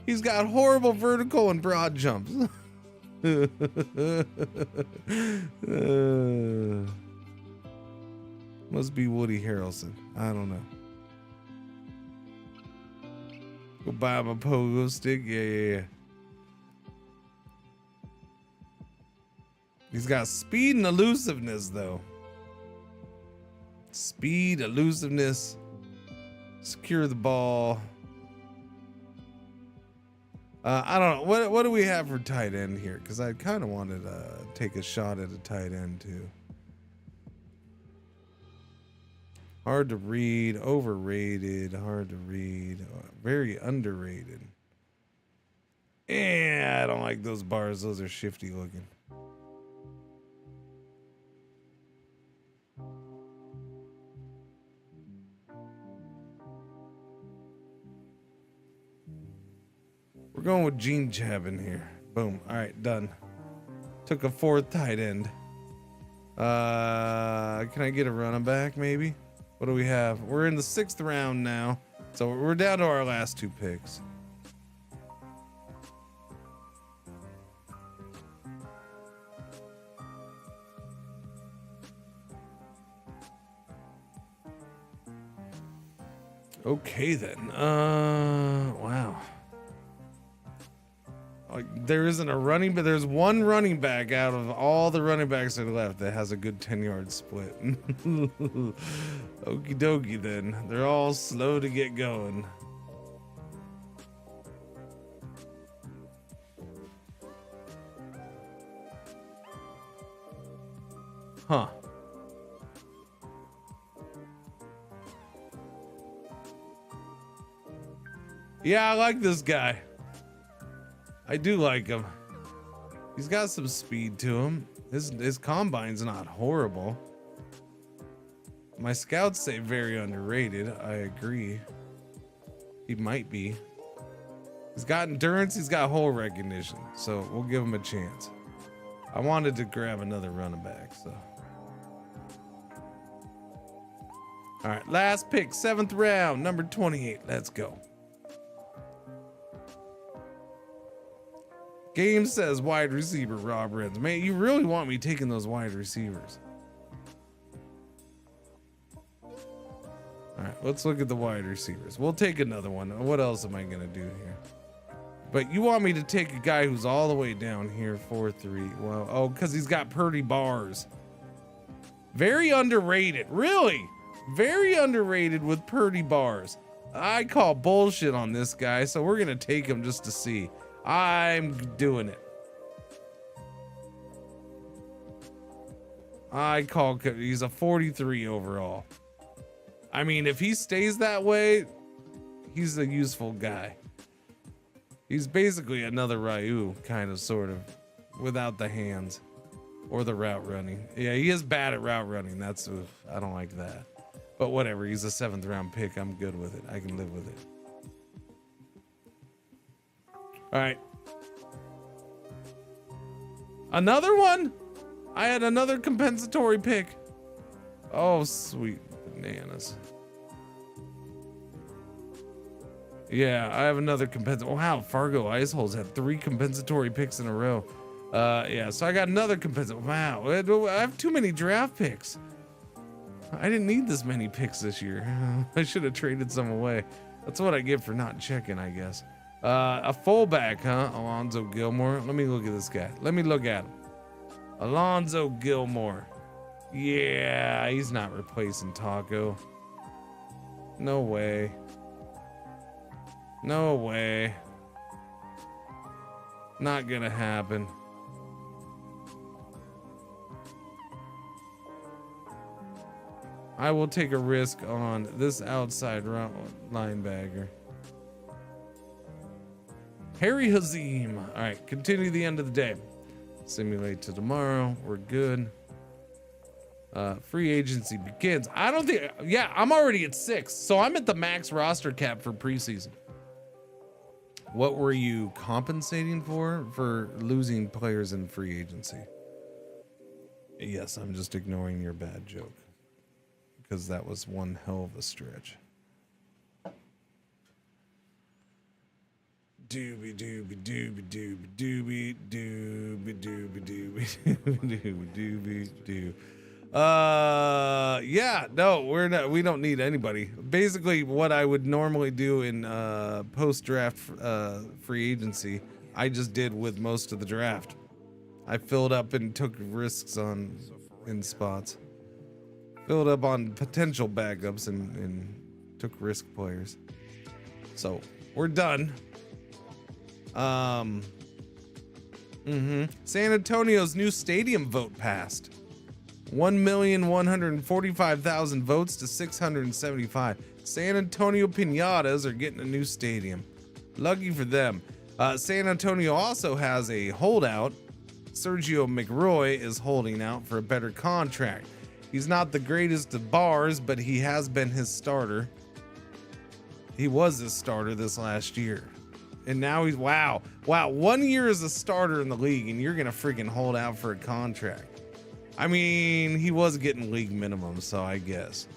He's got horrible vertical and broad jumps. Must be Woody Harrelson. I don't know. Go buy him a pogo stick. Yeah. He's got speed and elusiveness, though. Speed, elusiveness, secure the ball. I don't know. What do we have for tight end here? Because I kind of wanted to take a shot at a tight end, too. Hard to read, overrated, hard to read, very underrated. Yeah, I don't like those bars. Those are shifty looking. We're going with Gene Chab in here. Boom. All right, done. Took a 4th tight end. Can I get a running back maybe? What do we have? We're in the 6th round now. So we're down to our last 2 picks. Okay then. Wow. There isn't a running, but there's one running back out of all the running backs that are left that has a good 10-yard split. Okie dokie then. They're all slow to get going. Huh. Yeah, I like this guy. I do like him. He's got some speed to him. His combine's not horrible. My scouts say very underrated. I agree. He might be. He's got endurance. He's got hole recognition. So we'll give him a chance. I wanted to grab another running back. So. All right, last pick, 7th round, number 28. Let's go. Game says wide receiver Rob Renz. Man, you really want me taking those wide receivers. All right, let's look at the wide receivers. We'll take another one. What else am I going to do here? But you want me to take a guy who's all the way down here, 4-3. Well, oh, because he's got Purdy bars. Very underrated. Really? Very underrated with Purdy bars. I call bullshit on this guy, so we're going to take him just to see. I'm doing it. He's a 43 overall. I mean, if he stays that way, he's a useful guy. He's basically another Ryu, kind of, sort of, without the hands or the route running. Yeah, he is bad at route running. That's, I don't like that. But whatever, he's a 7th round pick. I'm good with it. I can live with it. All right. Another one? I had another compensatory pick. Oh, sweet bananas. Yeah, I have another compensatory. Wow, Fargo Iceholes had 3 compensatory picks in a row. Yeah, so I got another compensatory. Wow, I have too many draft picks. I didn't need this many picks this year. I should have traded some away. That's what I get for not checking, I guess. A fullback, huh? Alonzo Gilmore. Let me look at this guy. Let me look at him. Alonzo Gilmore. Yeah, he's not replacing Taco. No way. No way. Not gonna happen. I will take a risk on this outside linebacker. Harry Hazim. All right, continue the end of the day. Simulate to tomorrow. We're good. Free agency begins. I don't think, yeah, I'm already at 6, so I'm at the max roster cap for preseason. What were you compensating for losing players in free agency? Yes, I'm just ignoring your bad joke because that was one hell of a stretch. Doobie doobie doobie doobie doobie doobie doobie doobie doobie doobie doo. Yeah, no, we don't need anybody. Basically, what I would normally do in post-draft free agency, I just did with most of the draft. I filled up and took risks in spots. Filled up on potential backups and took risk players. So we're done. San Antonio's new stadium vote passed. 1,145,000 votes to 675. San Antonio Piñatas are getting a new stadium. Lucky for them. San Antonio also has a holdout. Sergio McRoy is holding out for a better contract. He's not the greatest of bars, but he has been his starter. He was his starter this last year. And now he's, wow, 1 year as a starter in the league, and you're going to freaking hold out for a contract. I mean, he was getting league minimum, so I guess.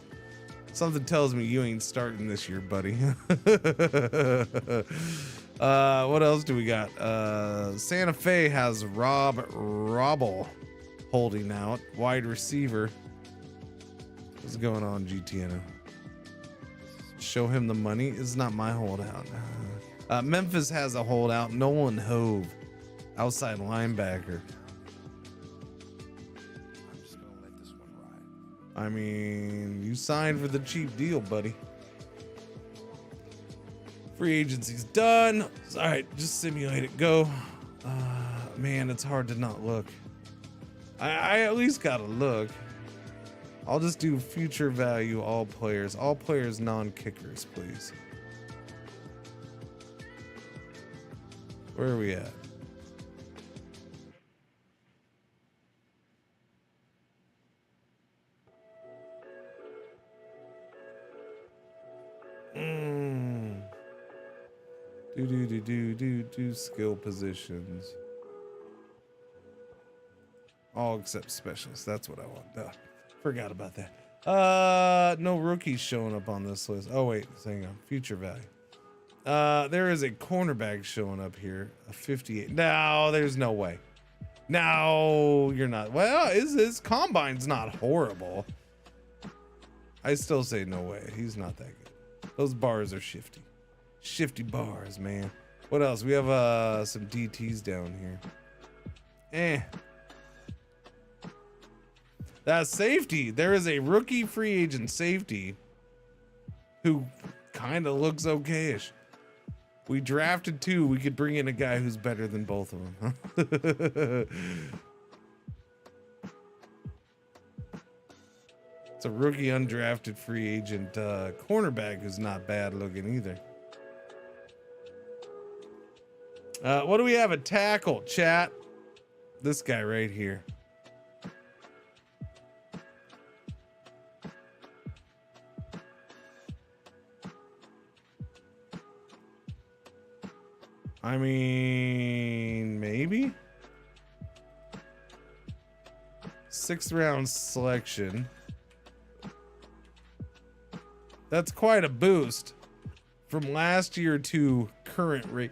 Something tells me you ain't starting this year, buddy. What else do we got? Santa Fe has Rob Robble holding out, wide receiver. What's going on, GTN? Show him the money. It's not my holdout. Memphis has a holdout, Nolan Hove, outside linebacker. I'm just gonna let this one ride. I mean, you signed for the cheap deal, buddy. Free agency's done. All right, just simulate it. Go. Man, it's hard to not look. I at least gotta look. I'll just do future value, all players, non-kickers, please. Where are we at? Do skill positions. All except specialists. That's what I want. Duh. Forgot about that. No rookies showing up on this list. Oh wait, hang on. Future value. There is a cornerback showing up here. A 58. No, there's no way. No, you're not. Well, his combine's not horrible. I still say no way. He's not that good. Those bars are shifty. Shifty bars, man. What else? We have some DTs down here. That's safety. There is a rookie free agent safety who kind of looks okayish. We drafted 2. We could bring in a guy who's better than both of them. It's a rookie undrafted free agent cornerback who's not bad looking either. What do we have? A tackle, chat. This guy right here. I mean, maybe 6th round selection. That's quite a boost from last year to current rate.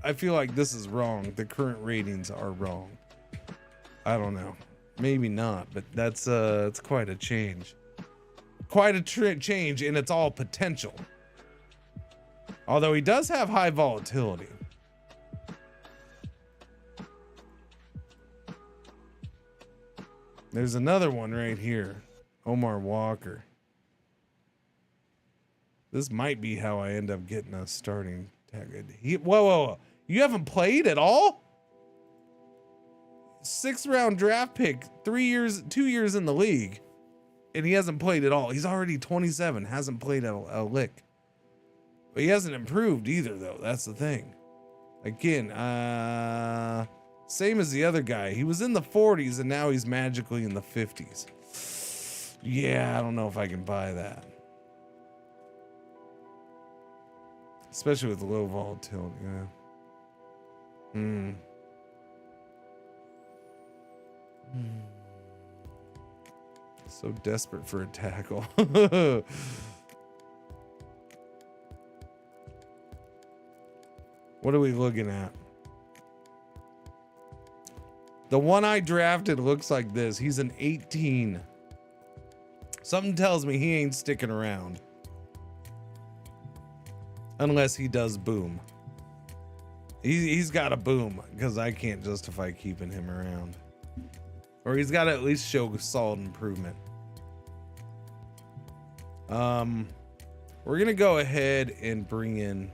I feel like this is wrong. The current ratings are wrong. I don't know. Maybe not, but that's it's quite a change. Quite a change, and it's all potential. Although he does have high volatility. There's another one right here. Omar Walker. This might be how I end up getting a starting tag. Whoa. You haven't played at all? 6th round draft pick, 2 years in the league, and he hasn't played at all. He's already 27, hasn't played a lick. But he hasn't improved either, though. That's the thing. Again, same as the other guy. He was in the 40s, and now he's magically in the 50s. Yeah, I don't know if I can buy that. Especially with low volatility, yeah. So desperate for a tackle. What are we looking at? The one I drafted looks like this. He's an 18. Something tells me he ain't sticking around. Unless he does boom. He's got to boom, because I can't justify keeping him around. Or he's got to at least show solid improvement. We're going to go ahead and bring in,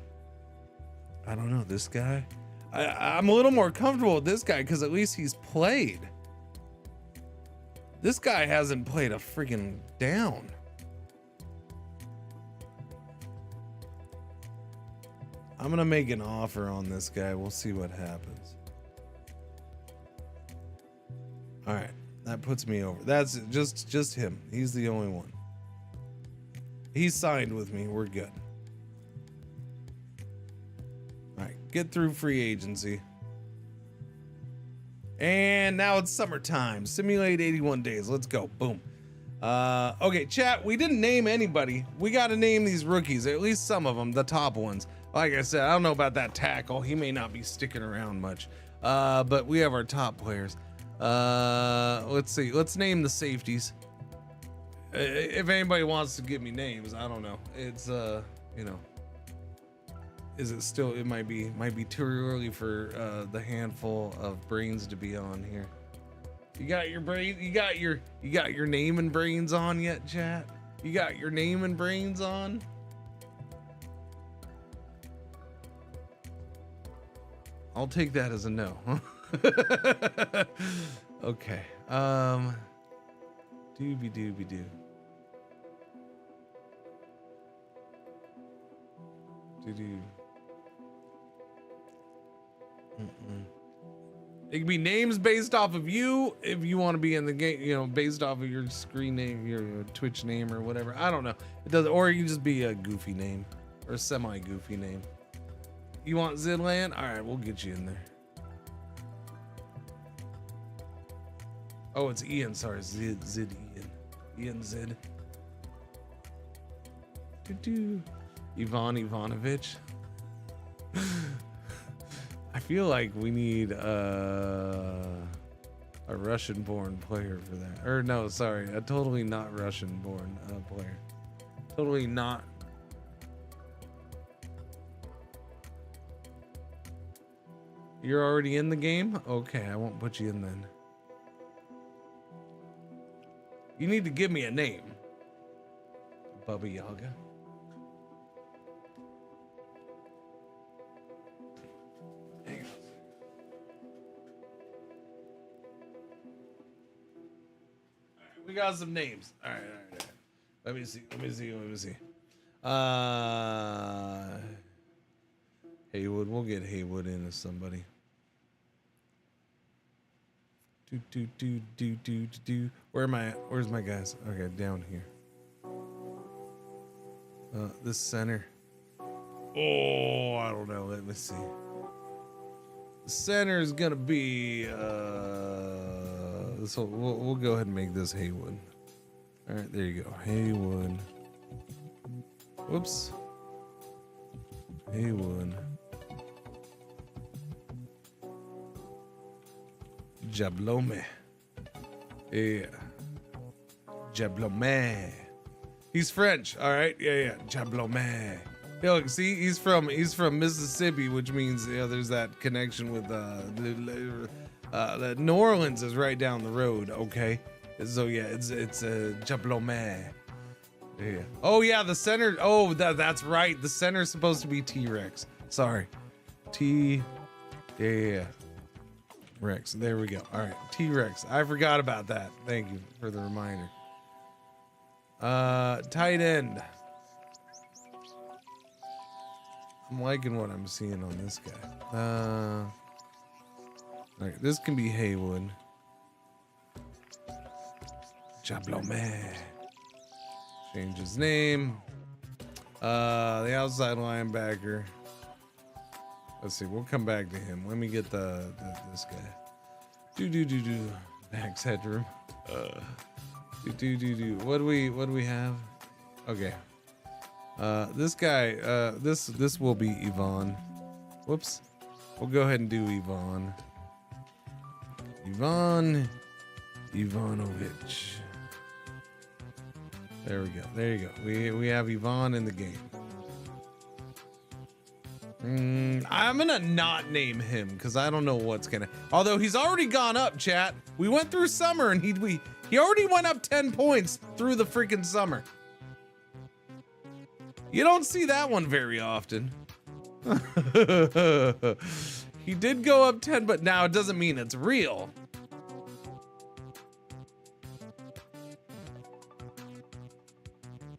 I don't know, this guy. I'm a little more comfortable with this guy because at least he's played. This guy hasn't played a freaking down. I'm going to make an offer on this guy. We'll see what happens. All right. That puts me over. That's just him. He's the only one. He's signed with me. We're good. All right. Get through free agency. And now it's summertime. Simulate 81 days. Let's go. Boom. Okay, chat, we didn't name anybody. We got to name these rookies, at least some of them, the top ones. Like I said, I don't know about that tackle. He may not be sticking around much. But we have our top players. Let's see. Let's name the safeties. If anybody wants to give me names, I don't know. It's you know, is it still? It might be too early for the handful of brains to be on here. You got your brain. You got your name and brains on yet, chat? You got your name and brains on? I'll take that as a no. Okay. Doobie doobie doo. Doo doo. It can be names based off of you if you want to be in the game, you know, based off of your screen name, your Twitch name or whatever. I don't know. It does, or you can just be a goofy name or semi-goofy name. You want Zidland? All right, we'll get you in there. Oh, it's Ian. Sorry, Zid Ian. Ian Zid. Doo-doo. Ivan Ivanovich. I feel like we need a Russian-born player for that. Or no, sorry, a totally not Russian-born player. Totally not. You're already in the game? Okay, I won't put you in then. You need to give me a name. Baba Yaga. Hang on. Alright, we got some names. Alright. Let me see. Haywood, we'll get Haywood in as somebody. Where am I at? Where's my guys? Okay, down here. This center. Oh, I don't know. Let me see. The center is gonna be this. We'll go ahead and make this Haywood. All right, there you go, Haywood. Whoops. Haywood. Jablome. Yeah. Jablome. He's French, all right? Yeah. Jablome. Yeah, look, see, he's from Mississippi, which means, yeah, there's that connection with New Orleans is right down the road, okay? So yeah, it's Jablome. Yeah. Oh yeah, the center. Oh, that's right. The center is supposed to be T-Rex. Sorry. Yeah. Rex. There we go. All right. T-Rex. I forgot about that. Thank you for the reminder. Tight end. I'm liking what I'm seeing on this guy. All right. This can be Haywood. Jablome. Change his name. The outside linebacker. Let's see. We'll come back to him. Let me get this guy. Max headroom. What do we have? Okay. This guy. This will be Yvonne. Whoops. We'll go ahead and do Yvonne. Ivanovich. There we go. There you go. We have Yvonne in the game. I'm gonna not name him because I don't know what's gonna. Although he's already gone up, chat. We went through summer and he already went up 10 points through the freaking summer. You don't see that one very often. He did go up 10, but now it doesn't mean it's real.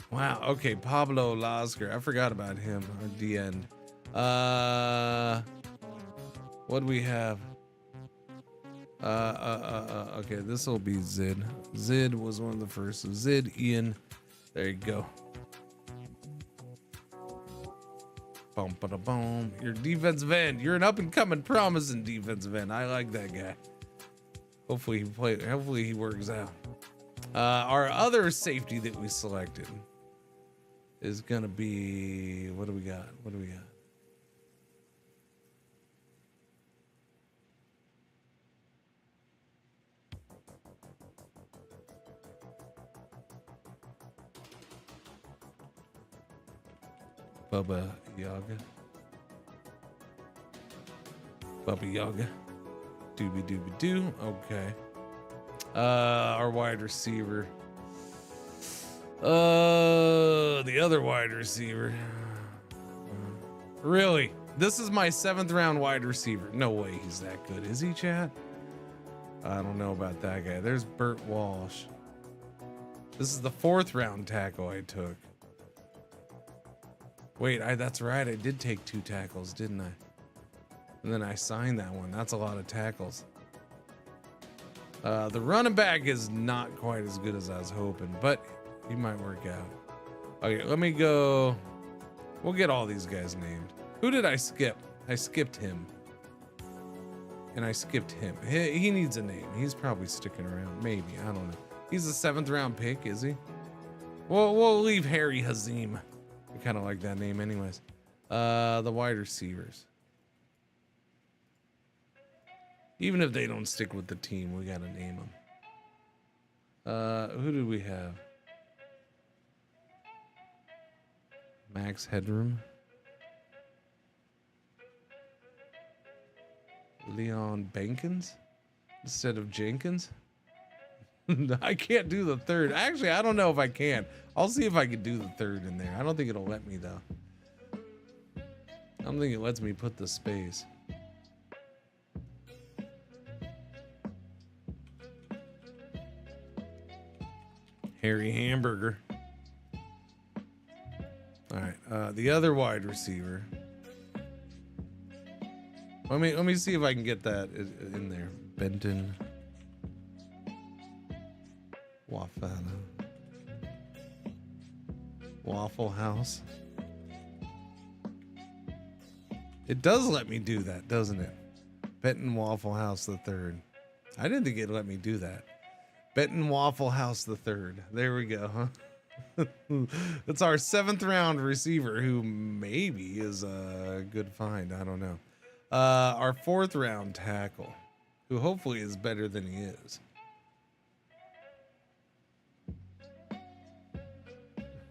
Wow. Okay, Pablo Lasker. I forgot about him. Our DN. What do we have? Okay, this will be Zid. Zid was one of the first. So Zid, Ian. There you go. Boom, ba-da-boom. Your defensive end. You're an up and coming, promising defensive end. I like that guy. Hopefully he works out. Our other safety that we selected is gonna be, what do we got? What do we got? Baba Yaga. Baba Yaga. Doobie doobie doo. Okay. Our wide receiver. The other wide receiver. Really? This is my 7th round wide receiver. No way he's that good. Is he, chat? I don't know about that guy. There's Burt Walsh. This is the 4th round tackle I took. Wait, that's right. I did take 2 tackles, didn't I? And then I signed that one. That's a lot of tackles. The running back is not quite as good as I was hoping, but he might work out. Okay, let me go. We'll get all these guys named. Who did I skip? I skipped him. And I skipped him. He needs a name. He's probably sticking around. Maybe. I don't know. He's a 7th round pick, is he? We'll leave Harry Hazim. I kind of like that name anyways. The wide receivers. Even if they don't stick with the team, we gotta name them. Who do we have? Max Headroom. Leon Bankins instead of Jenkins. I can't do the 3rd. Actually, I don't know if I can. I'll see if I can do the 3rd in there. I don't think it'll let me though. I don't think it lets me put the space. Harry Hamburger. All right, the other wide receiver. Let me see if I can get that in there. Benton Wafana. Waffle House. It does let me do that, doesn't it? Benton Waffle House the 3rd. I didn't think it'd let me do that. Benton Waffle House the 3rd. There we go, huh? That's our 7th round receiver who maybe is a good find. I don't know. Our 4th round tackle, who hopefully is better than he is.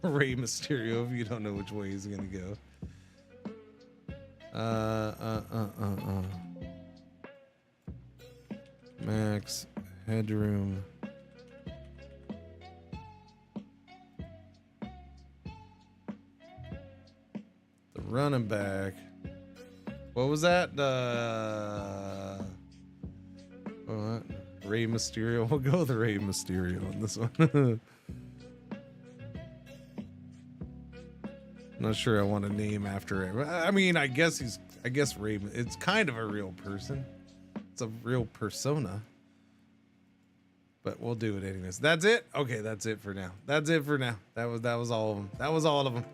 Rey Mysterio, if you don't know which way he's gonna go. Max Headroom. The running back. What was that? What? Rey Mysterio. We'll go with Rey Mysterio on this one. Not sure I want to name after him. I mean, I guess Rey. It's kind of a real person. It's a real persona. But we'll do it anyways. That's it. Okay, that's it for now. That's it for now. That was all of them. That was all of them.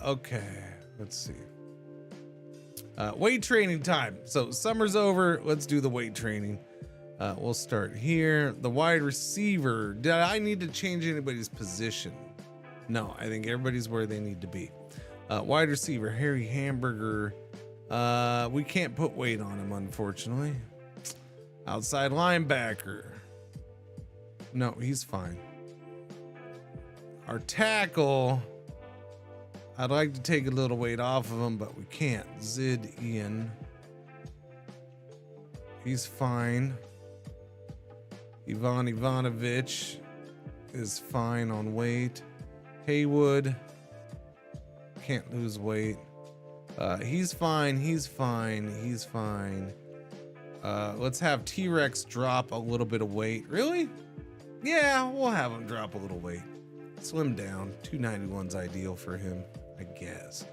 Okay. Let's see. Weight training time. So summer's over. Let's do the weight training. We'll start here. The wide receiver. Did I need to change anybody's position? No, I think everybody's where they need to be. Wide receiver, Harry Hamburger. We can't put weight on him, unfortunately. Outside linebacker. No, he's fine. Our tackle. I'd like to take a little weight off of him, but we can't. Zid Ian. He's fine. Ivan Ivanovic is fine on weight. Haywood. Can't lose weight. He's fine. He's fine. He's fine. Let's have T-Rex drop a little bit of weight. Really? Yeah, we'll have him drop a little weight. Slim down. 291's ideal for him, I guess.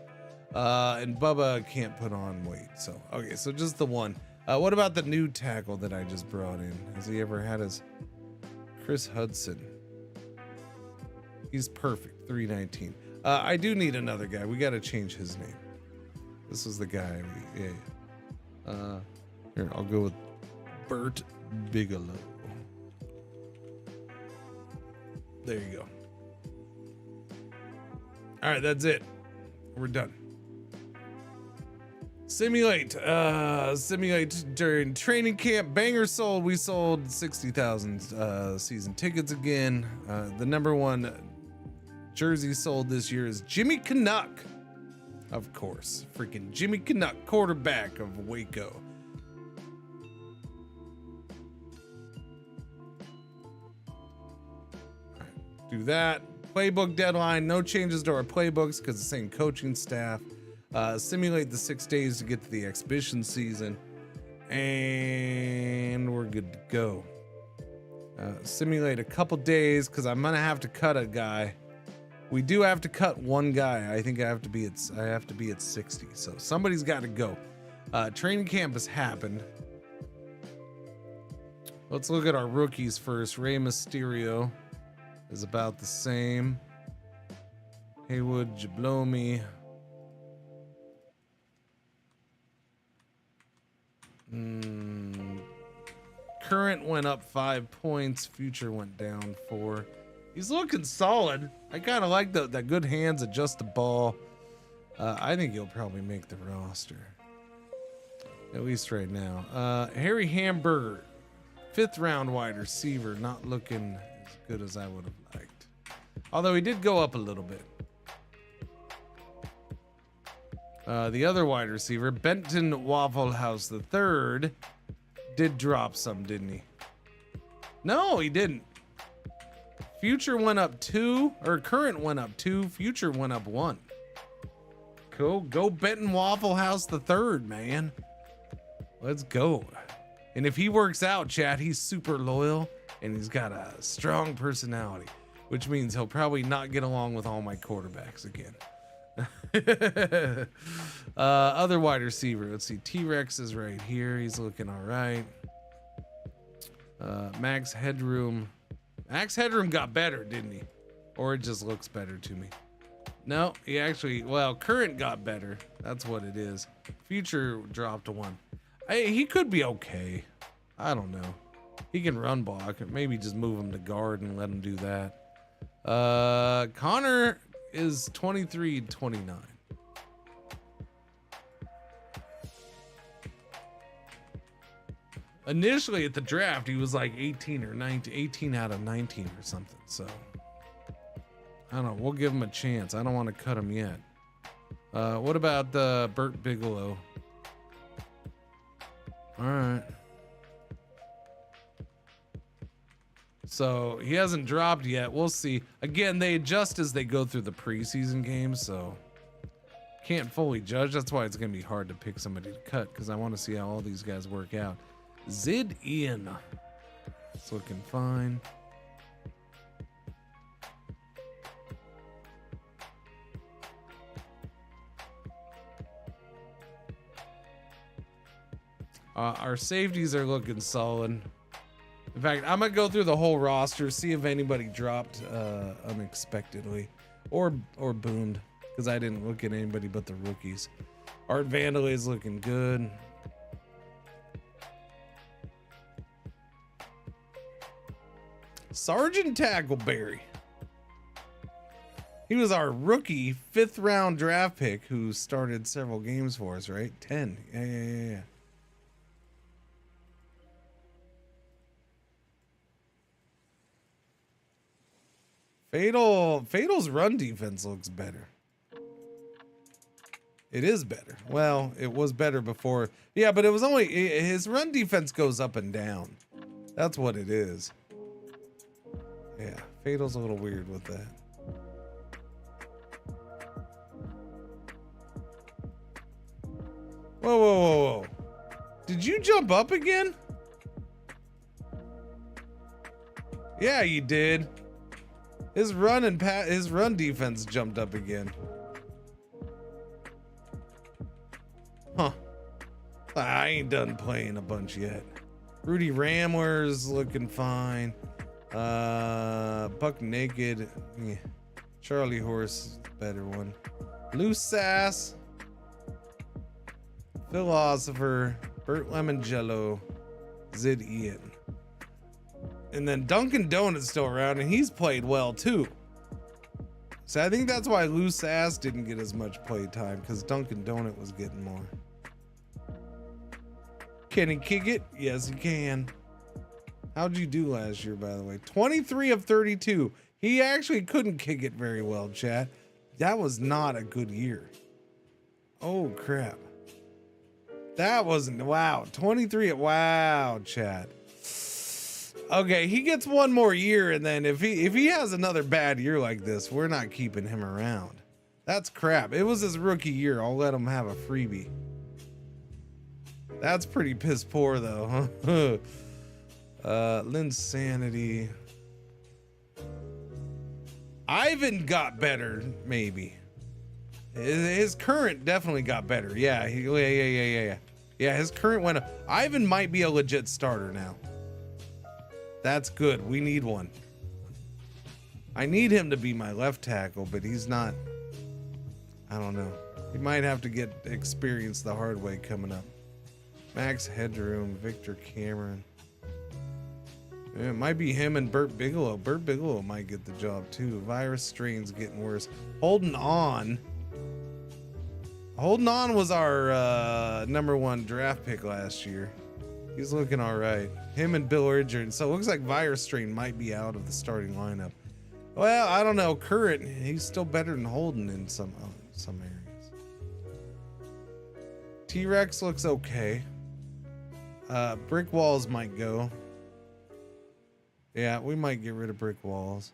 And Bubba can't put on weight. So, okay, so just the one. What about the new tackle that I just brought in? Has he ever had his Chris Hudson? He's perfect. 319. I do need another guy. We got to change his name. This is the guy. Yeah. Here, I'll go with Burt Bigelow. There you go. All right, that's it. We're done. Simulate during training camp. Banger sold. We sold 60,000 season tickets again. The number one jersey sold this year is Jimmy Canuck. Of course, freaking Jimmy Canuck, quarterback of Waco. All right, do that. Playbook deadline. No changes to our playbooks because the same coaching staff. Simulate the 6 days to get to the exhibition season, and we're good to go. Simulate a couple days because I'm gonna have to cut a guy. We do have to cut one guy. I think I have to be at 60. So somebody's got to go. Training camp has happened. Let's look at our rookies first. Rey Mysterio is about the same. Haywood, Jablomi. Current went up 5 points. Future went down 4. He's looking solid. I kind of like that good hands, adjust the ball. I think he'll probably make the roster. At least right now. Harry Hamburger, 5th round wide receiver, not looking as good as I would have liked. Although he did go up a little bit. The other wide receiver, Benton Waffle House III, did drop some, didn't he? No, he didn't. Future went up 2, or current went up 2, future went up 1. Cool. Go Benton Waffle House III, man. Let's go. And if he works out, chat, he's super loyal and he's got a strong personality, which means he'll probably not get along with all my quarterbacks again. Other wide receiver, let's see. T-Rex is right here. He's looking all right. Max Headroom got better, didn't he? Or it just looks better to me. No, he actually, well, current got better. That's what it is. Future dropped to 1. He could be okay. I don't know. He can run block. Maybe just move him to guard and let him do that. Connor is 23-29. Initially at the draft, he was like 18 or 19, 18 out of 19 or something. So I don't know. We'll give him a chance. I don't want to cut him yet. What about Burt Bigelow? All right. So he hasn't dropped yet. We'll see. Again, they adjust as they go through the preseason games, so can't fully judge. That's why it's going to be hard to pick somebody to cut, because I want to see how all these guys work out. Zid Ian. It's looking fine. Our safeties are looking solid. In fact, I'm gonna go through the whole roster, see if anybody dropped unexpectedly or boomed, because I didn't look at anybody but the rookies. Art Vandalay is looking good. Sergeant Tackleberry. He was our rookie 5th round draft pick who started several games for us, right? 10. Yeah. Fatal's run defense looks better. It is better. Well, it was better before. Yeah, but it was only his run defense goes up and down. That's what it is. Yeah, Fatal's a little weird with that. Whoa. Did you jump up again? Yeah, you did. His run defense jumped up again. Huh. I ain't done playing a bunch yet. Rudy Ramler's looking fine. Buck Naked. Yeah. Charlie Horse, better one. Loose Sass. Philosopher. Burt Lemongello. Zid Ian. And then Dunkin' Donut's still around, and he's played well too. So I think that's why Loose Ass didn't get as much play time, because Dunkin' Donut was getting more. Can he kick it? Yes, he can. How'd you do last year, by the way? 23 of 32. He actually couldn't kick it very well, chat. That was not a good year. Oh, crap. That wasn't, wow. 23, wow, chat. Okay, he gets one more year, and then if he has another bad year like this, we're not keeping him around. That's crap. It was his rookie year. I'll let him have a freebie. That's pretty piss poor, though. Linsanity. Ivan got better, maybe. His current definitely got better. Yeah, yeah. His current went up. Ivan might be a legit starter now. That's good. We need one. I need him to be my left tackle, but he's not. I don't know. He might have to get experience the hard way coming up. Max Headroom, Victor Cameron. It might be him and Burt Bigelow. Burt Bigelow might get the job too. Virus strain's getting worse. Holding on. Holding on was our #1 draft pick last year. He's looking all right. Him and Bill Urgent. So it looks like Virus Strain might be out of the starting lineup. Well, I don't know. Current, he's still better than Holden in some areas. T-Rex looks okay. Brick Walls might go. Yeah, we might get rid of Brick Walls.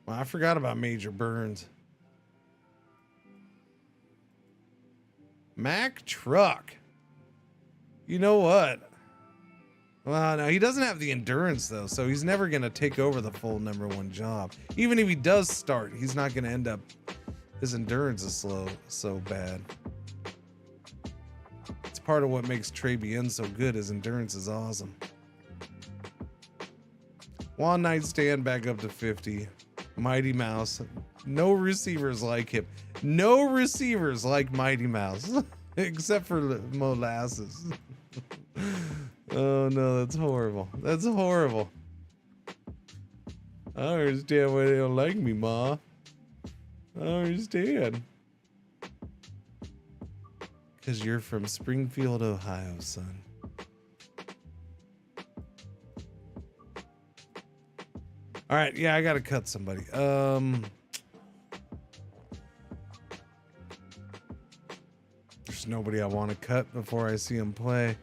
Well, I forgot about Major Burns. Mac Truck. You know what? Well, no, he doesn't have the endurance though, so he's never gonna take over the full #1 job. Even if he does start, he's not gonna end up. His endurance is so bad. It's part of what makes Trey Bien so good. His endurance is awesome. One night stand back up to 50. Mighty Mouse. No receivers like him. No receivers like Mighty Mouse, except for Molasses. Oh no, that's horrible. That's horrible. I don't understand why they don't like me, Ma. I don't understand. Because you're from Springfield, Ohio, son. All right, yeah, I gotta cut somebody. There's nobody I want to cut before I see him play.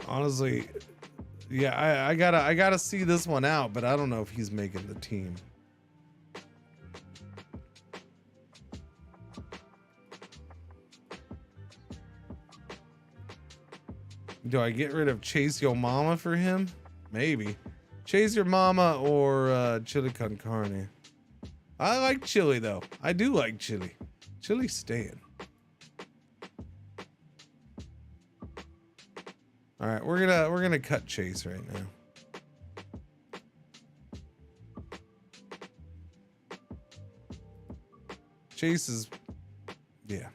Honestly, yeah, I gotta see this one out, but I don't know if he's making the team. Do I get rid of Chase Yo Mama for him? Maybe. Chase Your Mama or Chili Con Carne. I like chili though. I do like chili. Chili's staying. All right, we're gonna cut Chase right now. Chase is, yeah,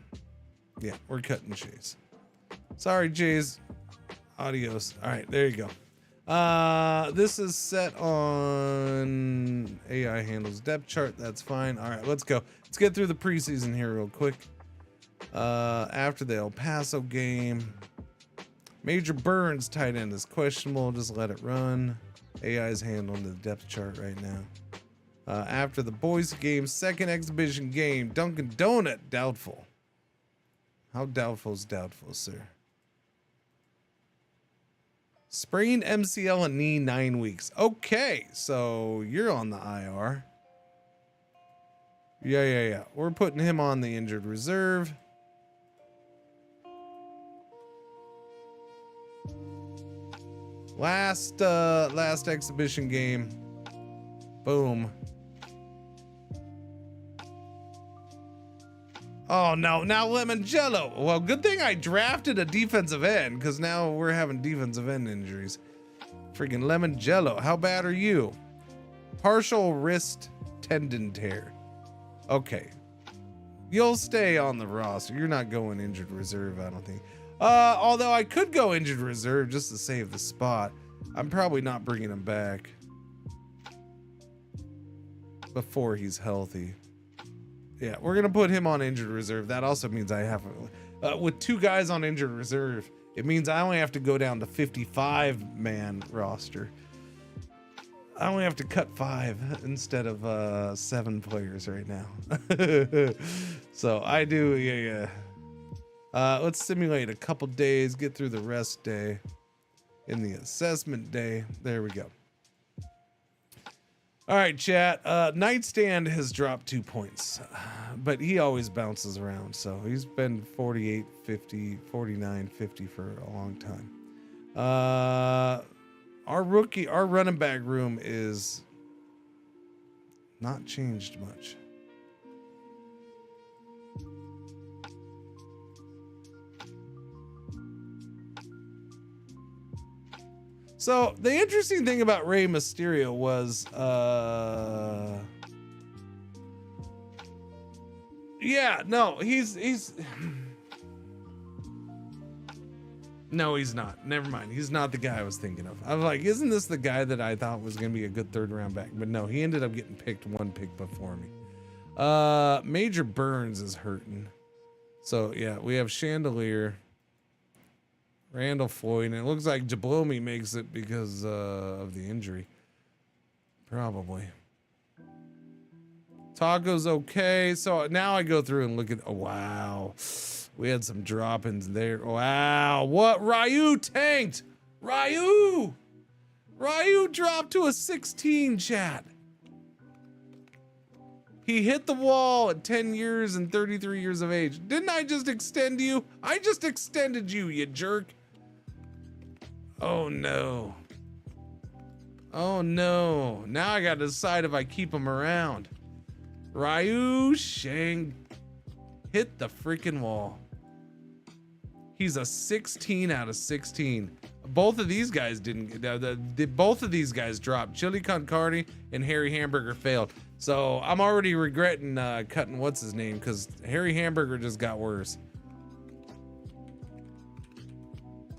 we're cutting Chase. Sorry, Chase. Adios. All right, there you go. This is set on AI handles depth chart. That's fine. All right, let's go. Let's get through the preseason here real quick. After the El Paso game, Major Burns tight end is questionable. Just let it run. AI is handling the depth chart right now. After the boys game, second exhibition game, Dunkin' Donut doubtful. How doubtful is doubtful, sir? Sprained MCL and knee 9 weeks. Okay, so you're on the IR. Yeah. We're putting him on the injured reserve. Last exhibition game. Boom. Oh no, now Lemoncello. Well, good thing I drafted a defensive end, because now we're having defensive end injuries. Friggin' lemon jello. How bad are you? Partial wrist tendon tear. Okay. You'll stay on the roster. You're not going injured reserve, I don't think. Although I could go injured reserve just to save the spot. I'm probably not bringing him back before he's healthy. Yeah, we're gonna put him on injured reserve. That also means I have, with 2 guys on injured reserve, it means I only have to go down to 55-man roster. I only have to cut 5 instead of 7 players right now. So I do, yeah. Let's simulate a couple days, get through the rest day, in the assessment day. There we go. All right, chat. Nightstand has dropped 2 points, but he always bounces around. So he's been 48, 50, 49, 50 for a long time. Our running back room is not changed much. So the interesting thing about Rey Mysterio was, yeah, no, he's no, he's not. Never mind. He's not the guy I was thinking of. I'm like, isn't this the guy that I thought was going to be a good 3rd round back? But no, he ended up getting picked 1 pick before me. Major Burns is hurting. So yeah, we have Chandelier, Randall Floyd, and it looks like Jablomi makes it because of the injury. Probably. Taco's okay. So now I go through and look at, oh, wow. We had some drop-ins there. Wow. What? Ryu tanked. Ryu dropped to a 16, chat. He hit the wall at 10 years and 33 years of age. Didn't I just extend you? I just extended you, you jerk. Oh no. Oh no. Now I gotta decide if I keep him around. Ryu Shang hit the freaking wall. He's a 16 out of 16. Both of these guys didn't. Both of these guys dropped. Chili Con Carne and Harry Hamburger failed. So I'm already regretting cutting what's his name, because Harry Hamburger just got worse.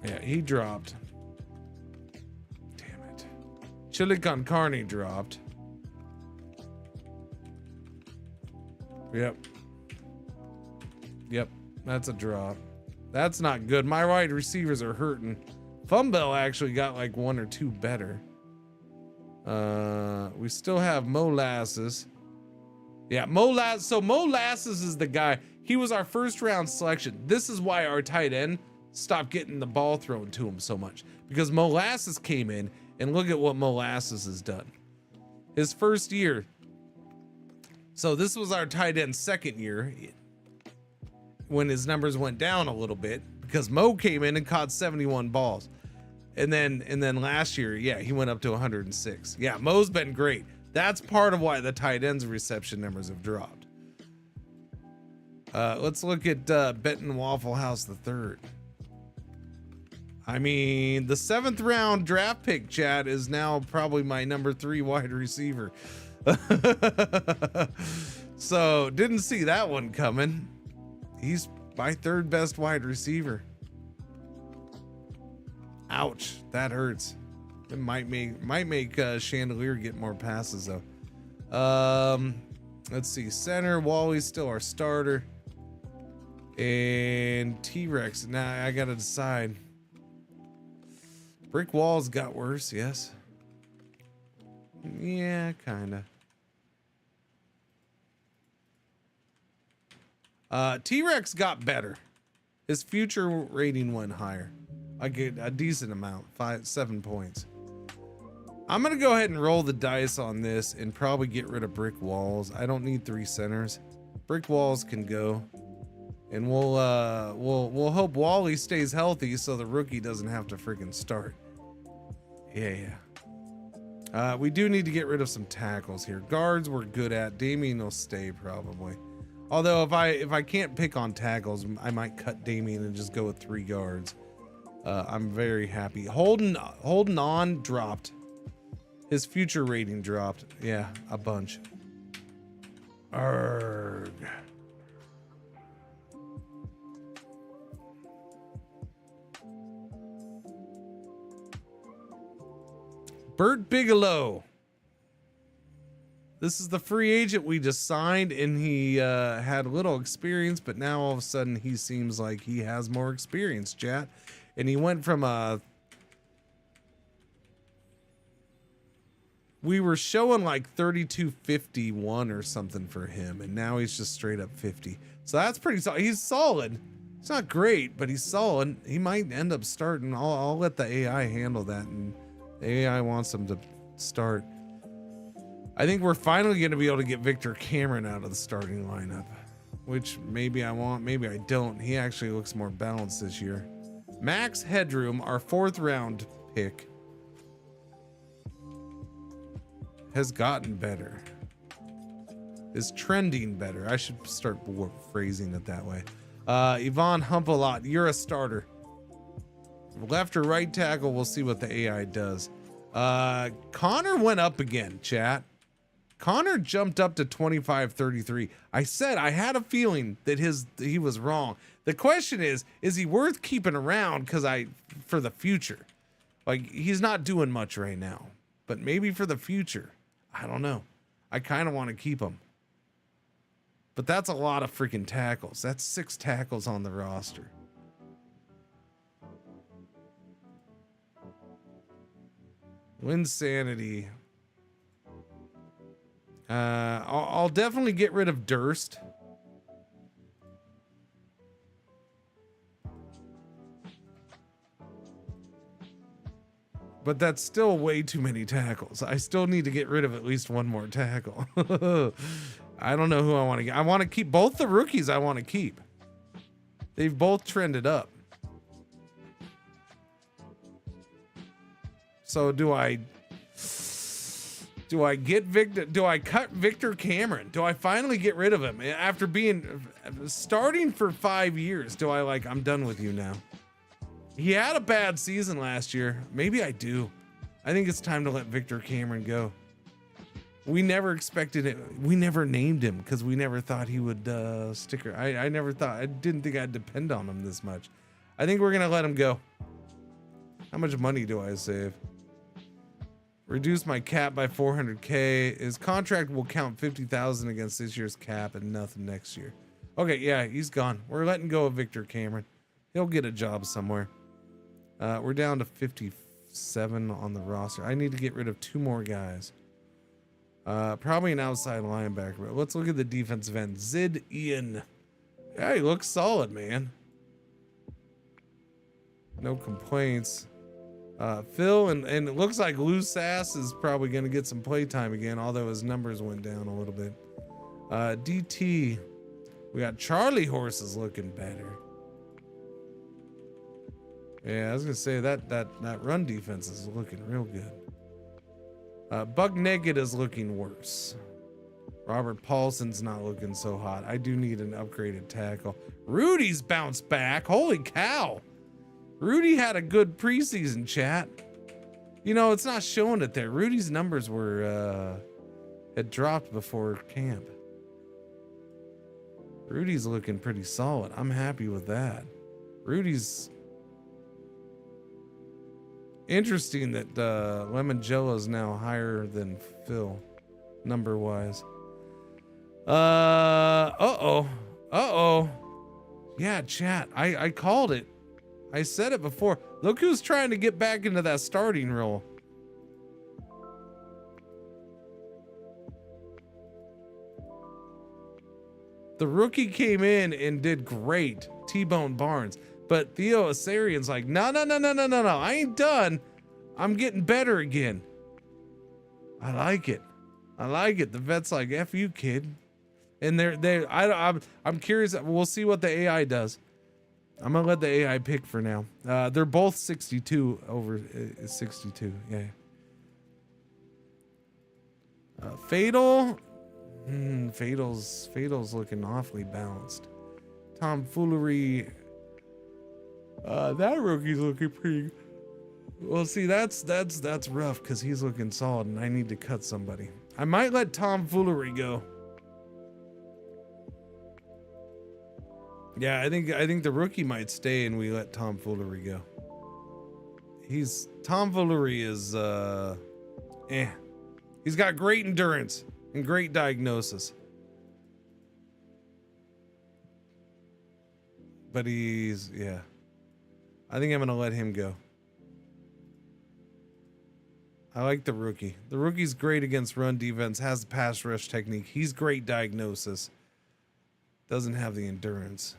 Yeah, he dropped. Damn it. Chili Con Carne dropped. Yep. Yep, that's a drop. That's not good. My wide receivers are hurting. Fumbell actually got like 1 or 2 better. We still have Molasses. Yeah, Molasses. So Molasses is the guy. He was our 1st round selection. This is why our tight end stopped getting the ball thrown to him so much, because Molasses came in, and look at what Molasses has done. His 1st year. So this was our tight end 2nd year, when his numbers went down a little bit, because Mo came in and caught 71 balls. And then last year, yeah, he went up to 106. Yeah, Mo's been great. That's part of why the tight ends reception numbers have dropped. Let's look at Benton Waffle House the 3rd. I mean, the 7th round draft pick, chat, is now probably my number 3 wide receiver. So didn't see that one coming. He's my 3rd best wide receiver. Ouch, that hurts. It might make Chandelier get more passes though. Let's see. Center, Wally's still our starter. And T-Rex. Now I gotta decide. Brick Walls got worse, yes. Yeah, kinda. T-Rex got better. His future rating went higher. I get a decent amount, 7 points. I'm gonna go ahead and roll the dice on this and probably get rid of Brick Walls. I don't need 3 centers. Brick Walls can go, and we'll hope Wally stays healthy so the rookie doesn't have to freaking start. Yeah. We do need to get rid of some tackles here. Guards we're good at. Damien will stay probably. Although if I can't pick on tackles, I might cut Damien and just go with 3 guards. I'm very happy. Holding on dropped. His future rating dropped. Yeah, a bunch. Arrgh. Bert Bigelow. This is the free agent we just signed, and he had little experience, but now all of a sudden he seems like he has more experience, chat. And he went from we were showing like 3251 or something for him, and now he's just straight up 50. So that's pretty solid. He's solid. It's not great, but he's solid. He might end up starting. I'll let the AI handle that, and the AI wants him to start. I think we're finally going to be able to get Victor Cameron out of the starting lineup, which maybe I want, maybe I don't. He actually looks more balanced this year. Max Headroom, our 4th round pick, has gotten better. Is trending better. I should start phrasing it that way. Yvonne Humpalot, you're a starter. Left or right tackle, we'll see what the AI does. Connor went up again, chat. Connor jumped up to 25-33. I said I had a feeling that he was wrong. The question is he worth keeping around for the future? Like, he's not doing much right now, but maybe for the future. I don't know. I kind of want to keep him. But that's a lot of freaking tackles. That's 6 tackles on the roster. Winsanity. I'll definitely get rid of Durst. But that's still way too many tackles. I still need to get rid of at least one more tackle. I don't know who I want to get. I want to keep both the rookies. I want to keep. They've both trended up. So do I get Victor? Do I cut Victor Cameron? Do I finally get rid of him after starting for 5 years? I'm done with you now. He had a bad season last year. Maybe I do. I think it's time to let Victor Cameron go. We never expected it. We never named him because we never thought he would stick. I didn't think I'd depend on him this much. I think we're going to let him go. How much money do I save? Reduce my cap by 400K. His contract will count 50,000 against this year's cap and nothing next year. Okay, yeah, he's gone. We're letting go of Victor Cameron. He'll get a job somewhere. We're down to 57 on the roster. I need to get rid of 2 more guys. Probably an outside linebacker. But let's look at the defensive end. Zid Ian. Yeah, he looks solid, man. No complaints. Phil, and it looks like Lou Sass is probably going to get some play time again, although his numbers went down a little bit. DT. We got Charlie Horses looking better. Yeah, I was gonna say that run defense is looking real good. Buck Naked is looking worse. Robert Paulson's not looking so hot. I do need an upgraded tackle. Rudy's bounced back. Holy cow. Rudy had a good preseason, chat. You know, it's not showing it there. Rudy's numbers had dropped before camp. Rudy's looking pretty solid. I'm happy with that. Rudy's interesting that Lemon Jello is now higher than Phil, number wise. Uh-oh. Yeah, chat. I called it. I said it before. Look who's trying to get back into that starting role. The rookie came in and did great, T-Bone Barnes. But Theo Asarian's like, no, I ain't done. I'm getting better again. I like it. The vet's like, F you, kid. And I'm curious. We'll see what the AI does. I'm gonna let the AI pick for now. They're both 62 over 62. Yeah. Fatal. Fatal's looking awfully balanced. Tomfoolery. That rookie's looking pretty. Well, see, that's rough because he's looking solid, and I need to cut somebody. I might let tomfoolery go. Yeah, I think the rookie might stay, and we let tomfoolery go. Tomfoolery is He's got great endurance and great diagnosis, but I think I'm gonna let him go. I like the rookie. The rookie's great against run defense, has the pass rush technique. He's great diagnosis. Doesn't have the endurance.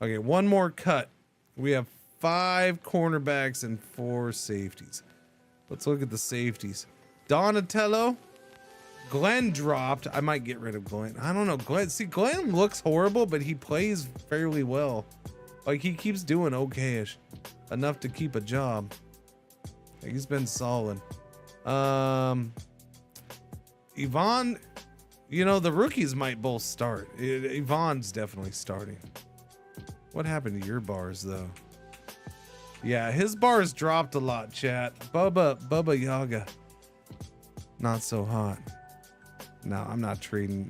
Okay, one more cut. We have 5 cornerbacks and 4 safeties. Let's look at the safeties. Donatello. Glenn dropped. I might get rid of Glenn. I don't know. Glenn looks horrible, but he plays fairly well. Like, he keeps doing okay-ish. Enough to keep a job. He's been solid. Yvonne, the rookies might both start. Yvonne's definitely starting. What happened to your bars, though? Yeah, his bars dropped a lot, chat. Bubba Yaga. Not so hot. No, I'm not trading.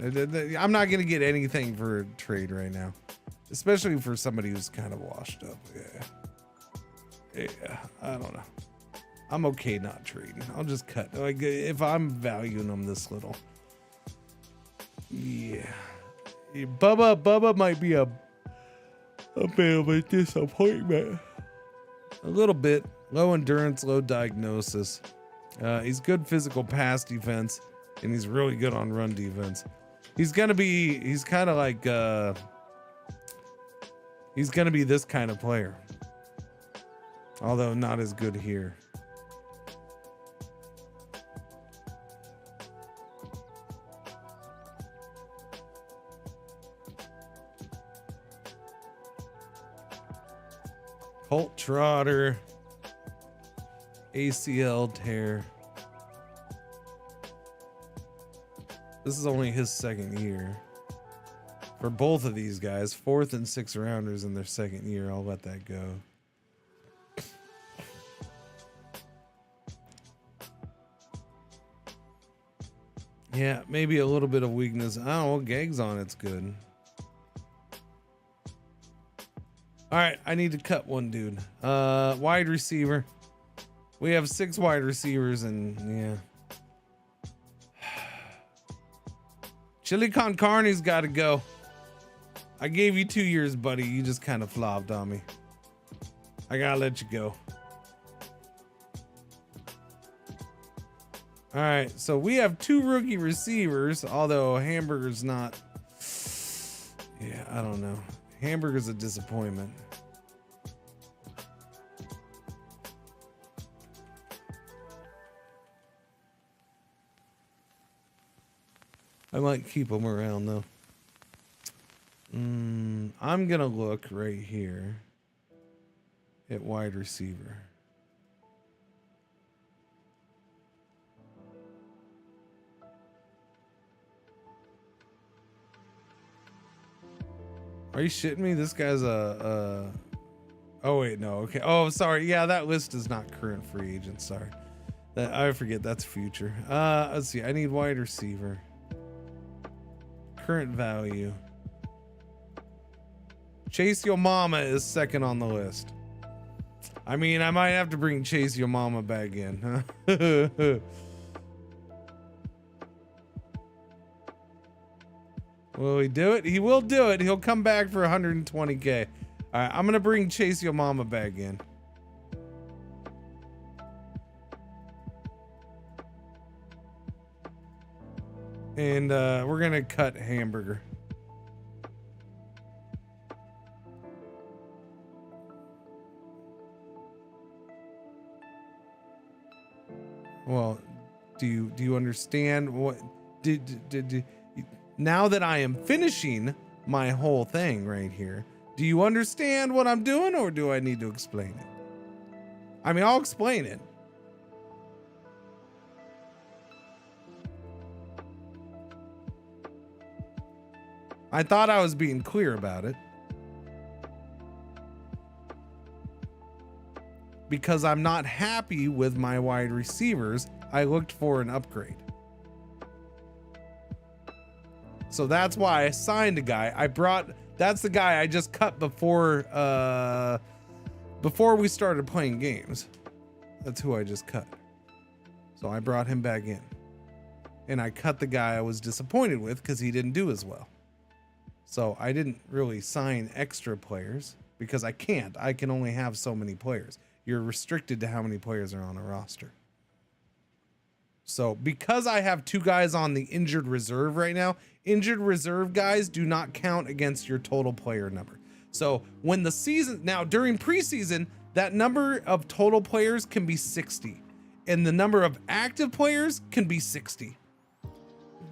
I'm not going to get anything for a trade right now. Especially for somebody who's kind of washed up. Yeah, I don't know. I'm okay not trading. I'll just cut. Like, if I'm valuing them this little. Yeah. Bubba might be a bit of a disappointment. A little bit. Low endurance, low diagnosis. He's good physical pass defense, and he's really good on run defense. He's kind of like, he's gonna be this kind of player. Although not as good here. Colt Trotter, ACL tear. This is only his second year. For both of these guys, 4th and 6th rounders in their second year. I'll let that go. Yeah, maybe a little bit of weakness. Oh, Gag's on it's good. All right, I need to cut one dude. Wide receiver. We have 6 wide receivers, and yeah. Chili con carne's got to go. I gave you 2 years, buddy. You just kind of flopped on me. I gotta let you go. All right, so we have 2 rookie receivers, although Hamburger's not. Yeah, I don't know. Hamburger's a disappointment. I might keep him around though. I'm gonna look right here at wide receiver. Are you shitting me? This guy's oh wait, no, okay. Oh, sorry. Yeah, that list is not current free agent. Sorry. I forget that's future. Let's see. I need wide receiver. Current value. Chase Your Mama is second on the list. I mean, I might have to bring Chase Your Mama back in. Will he do it? He will do it. He'll come back for 120K. All right, I'm going to bring Chase Your Mama back in. And we're going to cut Hamburger. Well, do you understand what did now that I am finishing my whole thing right here, do you understand what I'm doing, or do I need to explain it? I mean, I'll explain it. I thought I was being clear about it. because I'm not happy with my wide receivers, I looked for an upgrade. So that's why I signed a guy. That's the guy I just cut before we started playing games. That's who I just cut. So I brought him back in. And I cut the guy I was disappointed with because he didn't do as well. So I didn't really sign extra players because I can't. I can only have so many players. You're restricted to how many players are on a roster. So because I have 2 guys on the injured reserve right now, injured reserve guys do not count against your total player number. So when the season, now during preseason, that number of total players can be 60 and the number of active players can be 60.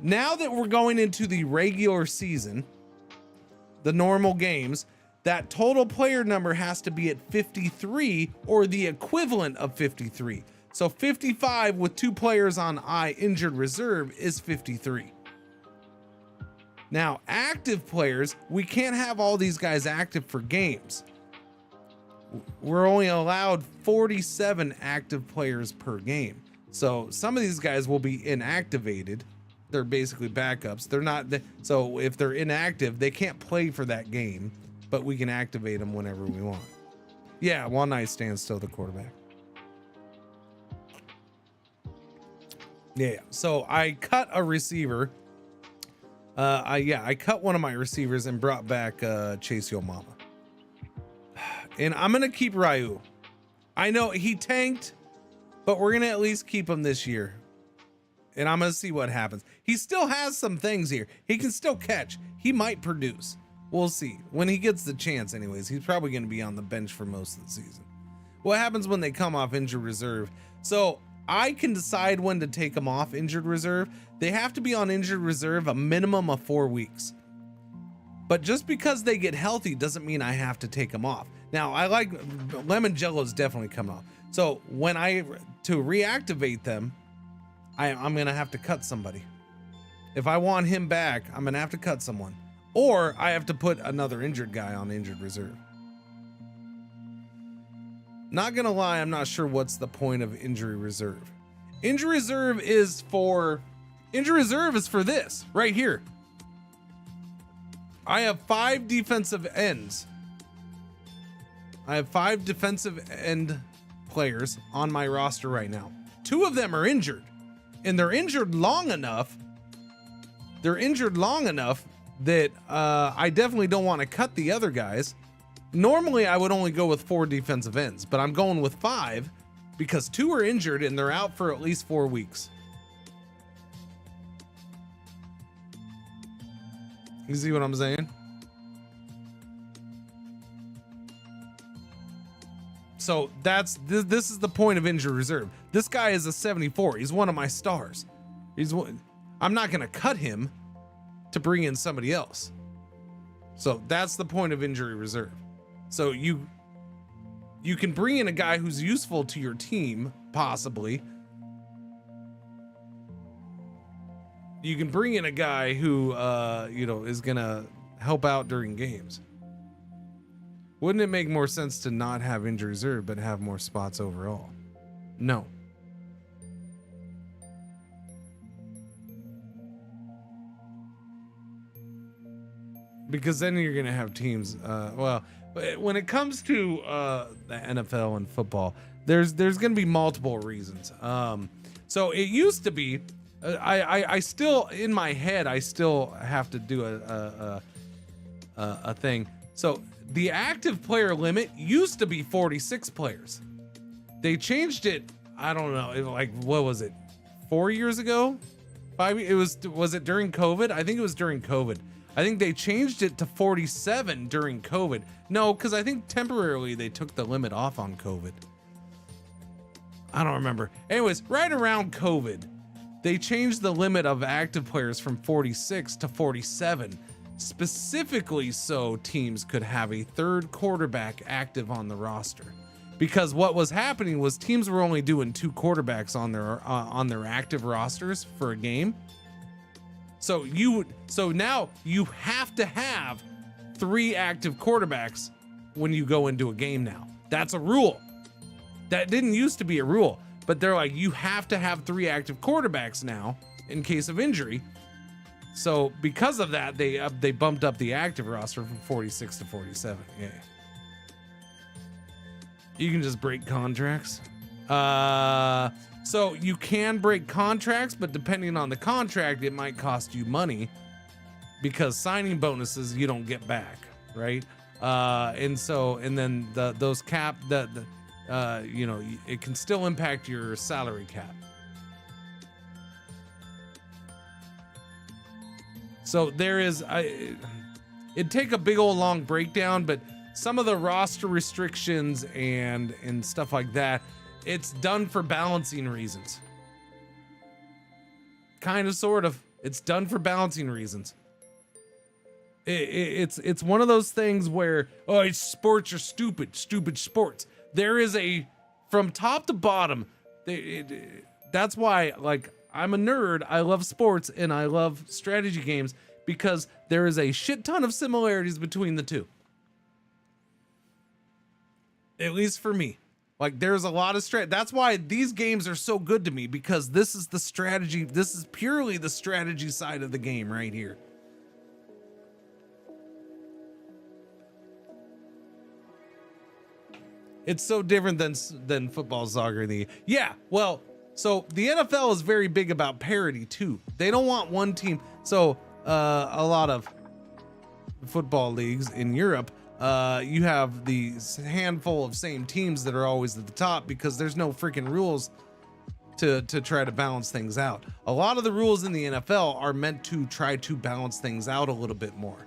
Now that we're going into the regular season, the normal games, that total player number has to be at 53 or the equivalent of 53. So 55 with 2 players on injured reserve is 53. Now, active players, we can't have all these guys active for games. We're only allowed 47 active players per game. So some of these guys will be inactivated. They're basically backups. They're not, so if they're inactive, they can't play for that game, but we can activate them whenever we want. Yeah, one night stands still the quarterback. Yeah, so I cut a receiver. I cut one of my receivers and brought back Chase Yo Mama. And I'm gonna keep Ryu. I know he tanked, but we're gonna at least keep him this year. And I'm gonna see what happens. He still has some things here. He can still catch. He might produce. We'll see. When he gets the chance anyways, he's probably gonna be on the bench for most of the season. What happens when they come off injured reserve? So I can decide when to take them off injured reserve. They have to be on injured reserve a minimum of 4 weeks. But just because they get healthy doesn't mean I have to take them off. Now, I like Lemon Jello's definitely coming off. So when to reactivate them, I'm going to have to cut somebody. If I want him back, I'm going to have to cut someone. Or I have to put another injured guy on injured reserve. Not gonna lie, I'm not sure what's the point of injury reserve. Injury reserve is for this right here. I have 5 defensive ends. I have 5 defensive end players on my roster right now. 2 of them are injured, and they're injured long enough. That I definitely don't want to cut the other guys. Normally, I would only go with 4 defensive ends, but I'm going with 5 because 2 are injured and they're out for at least 4 weeks. You see what I'm saying? So this is the point of injury reserve. This guy is a 74. He's one of my stars. I'm not going to cut him to bring in somebody else. So that's the point of injury reserve. So you can bring in a guy who's useful to your team, possibly. You can bring in a guy who, is gonna help out during games. Wouldn't it make more sense to not have injury reserve, but have more spots overall? No. Because then you're gonna have teams, when it comes to the NFL and football, there's going to be multiple reasons. So it used to be, I still in my head, I still have to do a thing. So the active player limit used to be 46 players. They changed it. I don't know, what was it? 4 years ago? 5? Was it during COVID? I think it was during COVID. I think they changed it to 47 during COVID. No, because I think temporarily they took the limit off on COVID. I don't remember. Anyways, right around COVID, they changed the limit of active players from 46 to 47, specifically so teams could have a 3rd quarterback active on the roster. Because what was happening was teams were only doing 2 quarterbacks on their active rosters for a game. So now you have to have 3 active quarterbacks when you go into a game now. That's a rule. That didn't used to be a rule, but they're like, you have to have 3 active quarterbacks now in case of injury. So because of that, they bumped up the active roster from 46 to 47. Yeah. You can just break contracts. So you can break contracts, but depending on the contract, it might cost you money because signing bonuses you don't get back, right? And then those cap you know, it can still impact your salary cap. So there is, it'd take a big old long breakdown, but some of the roster restrictions and stuff like that, it's done for balancing reasons. Kind of, sort of. It's done for balancing reasons. It's one of those things where, oh, it's sports are stupid sports. There is from top to bottom, that's why, like, I'm a nerd. I love sports and I love strategy games because there is a shit ton of similarities between the two. At least for me. Like, there's a lot of that's why these games are so good to me, because this is the strategy. This is purely the strategy side of the game right here. It's so different than football, soccer. Yeah, well, so the NFL is very big about parity too. They don't want one team. So a lot of football leagues in Europe, you have these handful of same teams that are always at the top because there's no freaking rules to try to balance things out. A lot of the rules in the NFL are meant to try to balance things out a little bit more.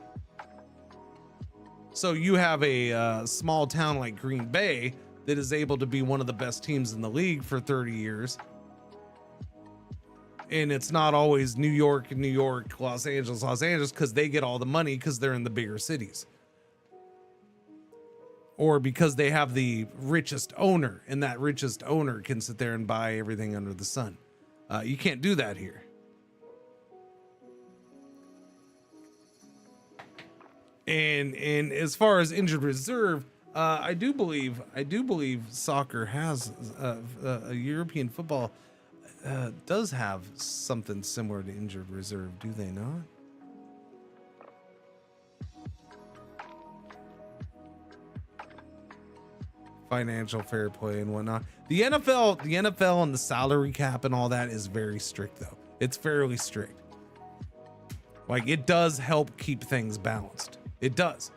So you have a small town like Green Bay that is able to be one of the best teams in the league for 30 years. And it's not always New York, Los Angeles, because they get all the money because they're in the bigger cities. Or because they have the richest owner, and that richest owner can sit there and buy everything under the sun. You can't do that here. And as far as injured reserve, I do believe soccer has a European football does have something similar to injured reserve, do they not? Financial fair play and whatnot. The NFL and the salary cap and all that is very strict, though. It's fairly strict. Like, it does help keep things balanced. It does.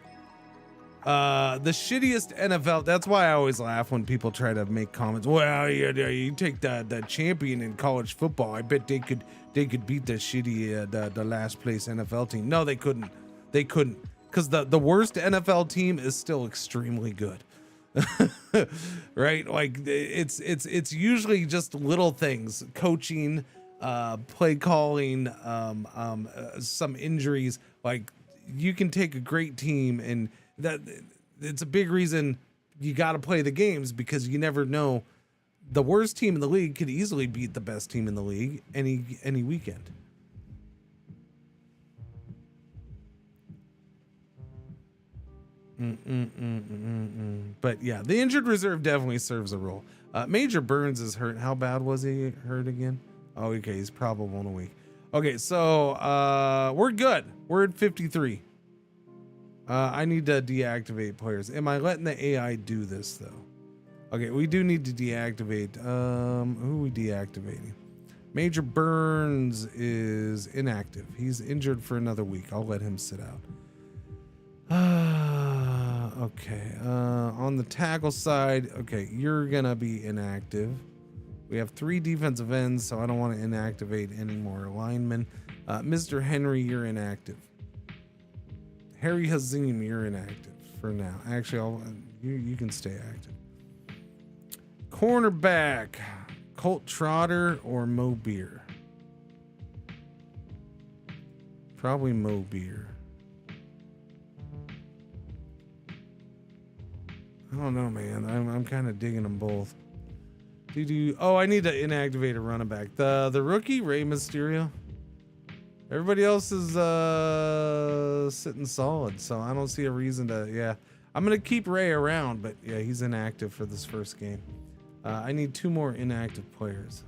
The shittiest NFL. That's why I always laugh when people try to make comments. Well, you take the champion in college football. I bet they could beat the shitty the last place NFL team. No, they couldn't. They couldn't, because the worst NFL team is still extremely good. Right? Like, it's usually just little things: coaching, play calling, some injuries. Like, you can take a great team, and that it's a big reason you got to play the games, because you never know. The worst team in the league could easily beat the best team in the league any weekend. But yeah, the injured reserve definitely serves a role. Major Burns is hurt. How bad was he hurt again? Oh, okay, he's probable in a week. Okay, so we're good. We're at 53. I need to deactivate players. Am I letting the AI do this though? Okay, we do need to deactivate. Who are we deactivating? Major Burns is inactive. He's injured for another week. I'll let him sit out. Okay. On the tackle side, okay, you're gonna be inactive. We have 3 defensive ends, so I don't want to inactivate any more linemen. Mr. Henry, you're inactive. Harry Hazim, you're inactive for now. Actually, you can stay active. Cornerback, Colt Trotter or Mo Beer? Probably Mo Beer. I don't know, man. I'm kind of digging them both. Oh, I need to inactivate a running back. The rookie, Rey Mysterio. Everybody else is sitting solid, so I don't see a reason to. Yeah, I'm gonna keep Rey around, but yeah, he's inactive for this first game. I need 2 more inactive players.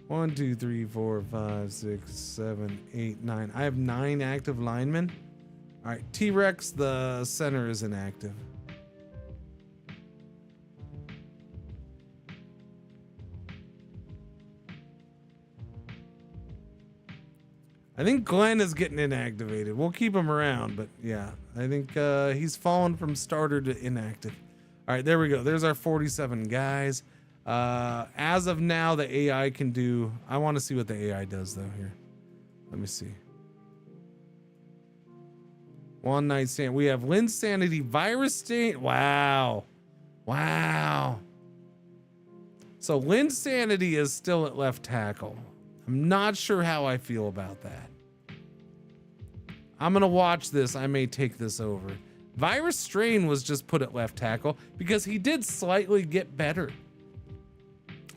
One, 2, 3, 4, 5, 6, 7, 8, 9. I have 9 active linemen. All right, T-Rex, the center is inactive. I think Glenn is getting inactivated. We'll keep him around, but yeah, I think he's fallen from starter to inactive. All right, there we go. There's our 47 guys. As of now, the AI can do... I want to see what the AI does, though, here. Let me see. One night stand. We have Lynn's Sanity, Virus Stain. Wow. Wow. So Lynn's Sanity is still at left tackle. I'm not sure how I feel about that. I'm going to watch this. I may take this over. Virus Strain was just put at left tackle because he did slightly get better.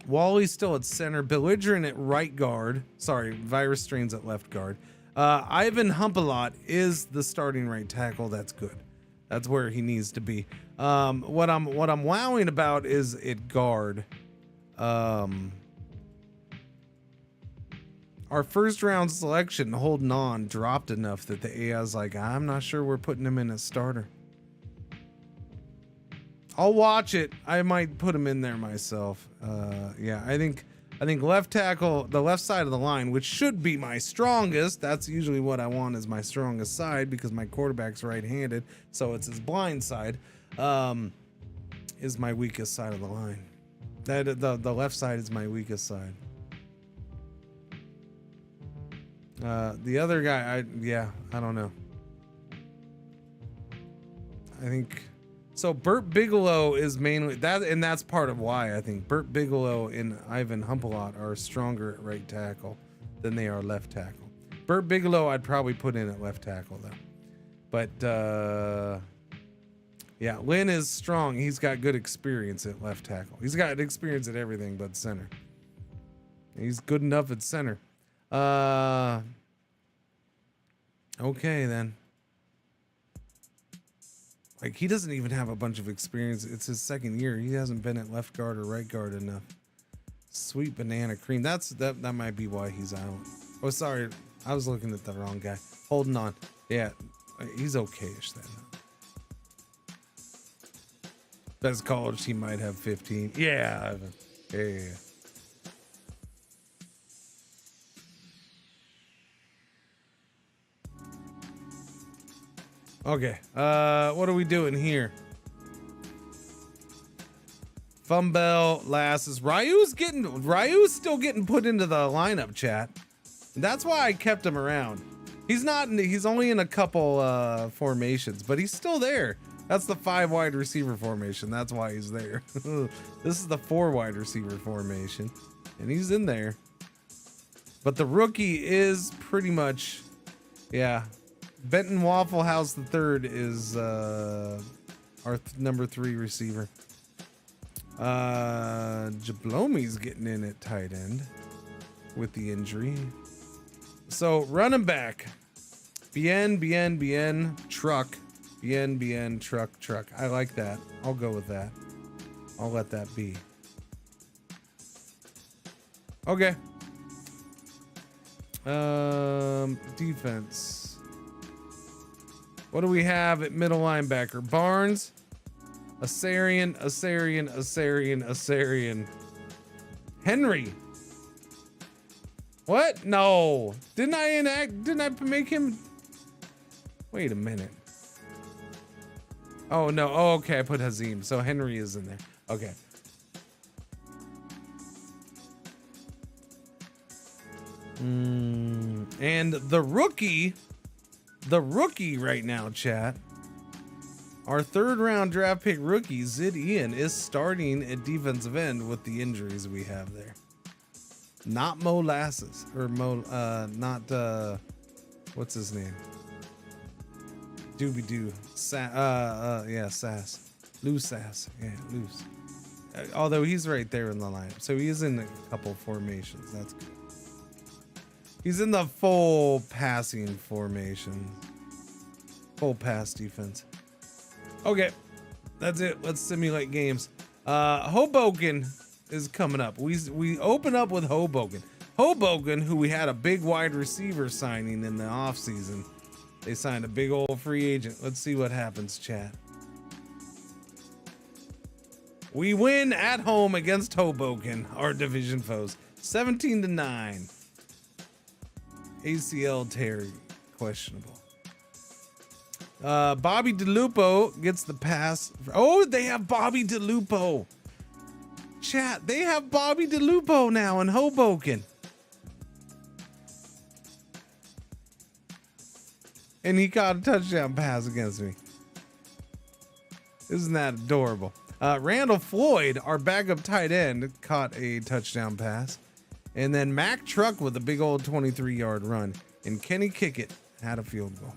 Wally's still at center. Belligerent at right guard. Sorry, Virus Strain's at left guard. Ivan Humpalot is the starting right tackle. That's good. That's where he needs to be. What I'm wowing about is at guard. Our first round selection, holding on, dropped enough that the AI's like, I'm not sure we're putting him in as starter. I'll watch it. I might put him in there myself. Yeah, I think left tackle, the left side of the line, which should be my strongest. That's usually what I want as my strongest side because my quarterback's right-handed, so it's his blind side. Is my weakest side of the line. The left side is my weakest side. The other guy, I don't know. I think so. Burt Bigelow is mainly that, and that's part of why I think Burt Bigelow and Ivan Humpalot are stronger at right tackle than they are left tackle. Burt Bigelow, I'd probably put in at left tackle though. But yeah, Lynn is strong. He's got good experience at left tackle. He's got experience at everything but center. He's good enough at center. Okay then. Like, he doesn't even have a bunch of experience. It's his second year. He hasn't been at left guard or right guard enough. Sweet banana cream. That might be why he's out. Oh, sorry. I was looking at the wrong guy. Holding on. Yeah, he's okay-ish then. Best college he might have 15. Yeah. Yeah. Okay, what are we doing here? Fumbell, Lasses, Ryu's still getting put into the lineup, chat. That's why I kept him around. He's only in a couple formations, but he's still there. That's the 5 wide receiver formation. That's why he's there. This is the 4 wide receiver formation, and he's in there. But the rookie is pretty much, yeah. Benton Waffle House the third is our number 3 receiver. Jablomi's getting in at tight end with the injury. So running back, Bien, truck. Bien, truck. I like that. I'll go with that. I'll let that be. Okay. Defense. What do we have at middle linebacker? Barnes, Asarian. Henry. What? No. Didn't I make him? Wait a minute. Oh, no. Oh, okay. I put Hazim. So Henry is in there. Okay. And the rookie right now, chat. Our 3rd round draft pick rookie, Zid Ian, is starting at defensive end with the injuries we have there. Not Mo Lasses, or what's his name? Doobie-doo. Sass. Loose Sass. Yeah, loose. Although he's right there in the lineup. So he is in a couple formations. That's good. He's in the full passing formation. Full pass defense. Okay, that's it. Let's simulate games. Hoboken is coming up. We open up with Hoboken. Hoboken, who we had a big wide receiver signing in the offseason. They signed a big old free agent. Let's see what happens, chat. We win at home against Hoboken, our division foes, 17-9. ACL tear, questionable. Bobby DeLupo gets the pass. Oh, they have Bobby DeLupo. Chat, they have Bobby DeLupo now in Hoboken. And he caught a touchdown pass against me. Isn't that adorable? Randall Floyd, our backup tight end, caught a touchdown pass. And then Mac Truck with a big old 23-yard run. And Kenny Kickett had a field goal.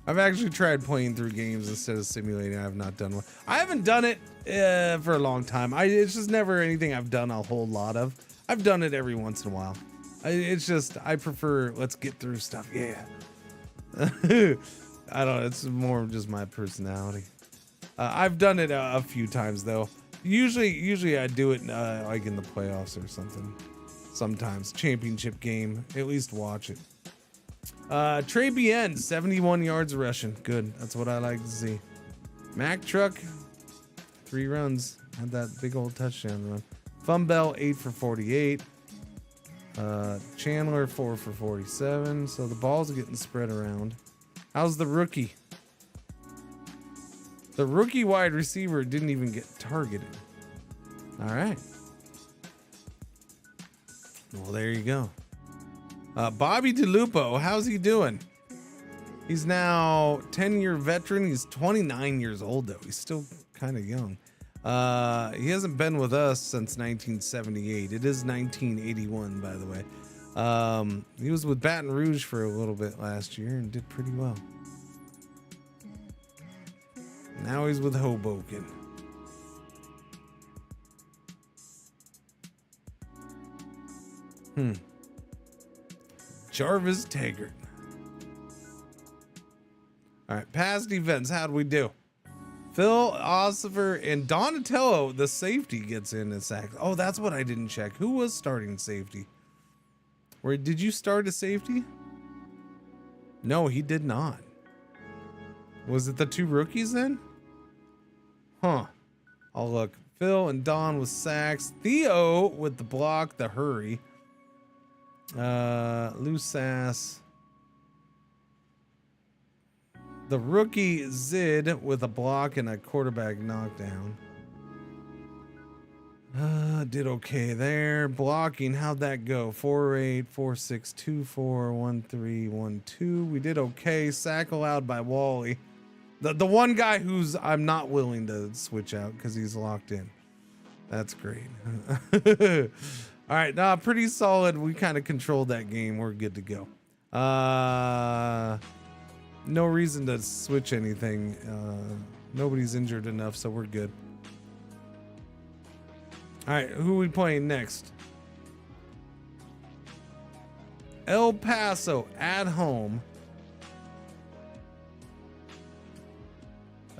I've actually tried playing through games instead of simulating. I have not done one. I haven't done it for a long time. It's just never anything I've done a whole lot of. I've done it every once in a while. It's just, I prefer, let's get through stuff. Yeah. I don't know. It's more just my personality. I've done it a few times though. Usually I do it like in the playoffs or something. Sometimes championship game, at least watch it. Trey Bien, 71 yards rushing. Good. That's what I like to see. Mac Truck, 3 runs. Had that big old touchdown run. Fumbell, 8 for 48. Chandler, 4 for 47. So the ball's getting spread around. How's the rookie? The rookie wide receiver didn't even get targeted. All right. Well, there you go. Bobby DeLupo, how's he doing? He's now 10-year veteran. He's 29 years old, though. He's still kind of young. He hasn't been with us since 1978. It is 1981, by the way. He was with Baton Rouge for a little bit last year and did pretty well. Now he's with Hoboken. Jarvis Taggart. All right, past events. How'd we do? Phil Ossifer and Donatello, the safety, gets in and sacks. Oh, that's what I didn't check. Who was starting safety? Or did you start a safety? No, he did not. Was it the 2 rookies then? Huh. I'll look. Phil and Don with sacks. Theo with the block, the hurry. Lou Sass. The rookie Zid with a block and a quarterback knockdown. Did okay there. Blocking, how'd that go? 4-8, 4-6, 2-4, 1-3, 1-2. We did okay. Sack allowed by Wally. The one guy who's I'm not willing to switch out because he's locked in. That's great. All right, pretty solid. We kind of controlled that game. We're good to go. No reason to switch anything. Nobody's injured enough, so we're good. All right, who are we playing next? El Paso at home.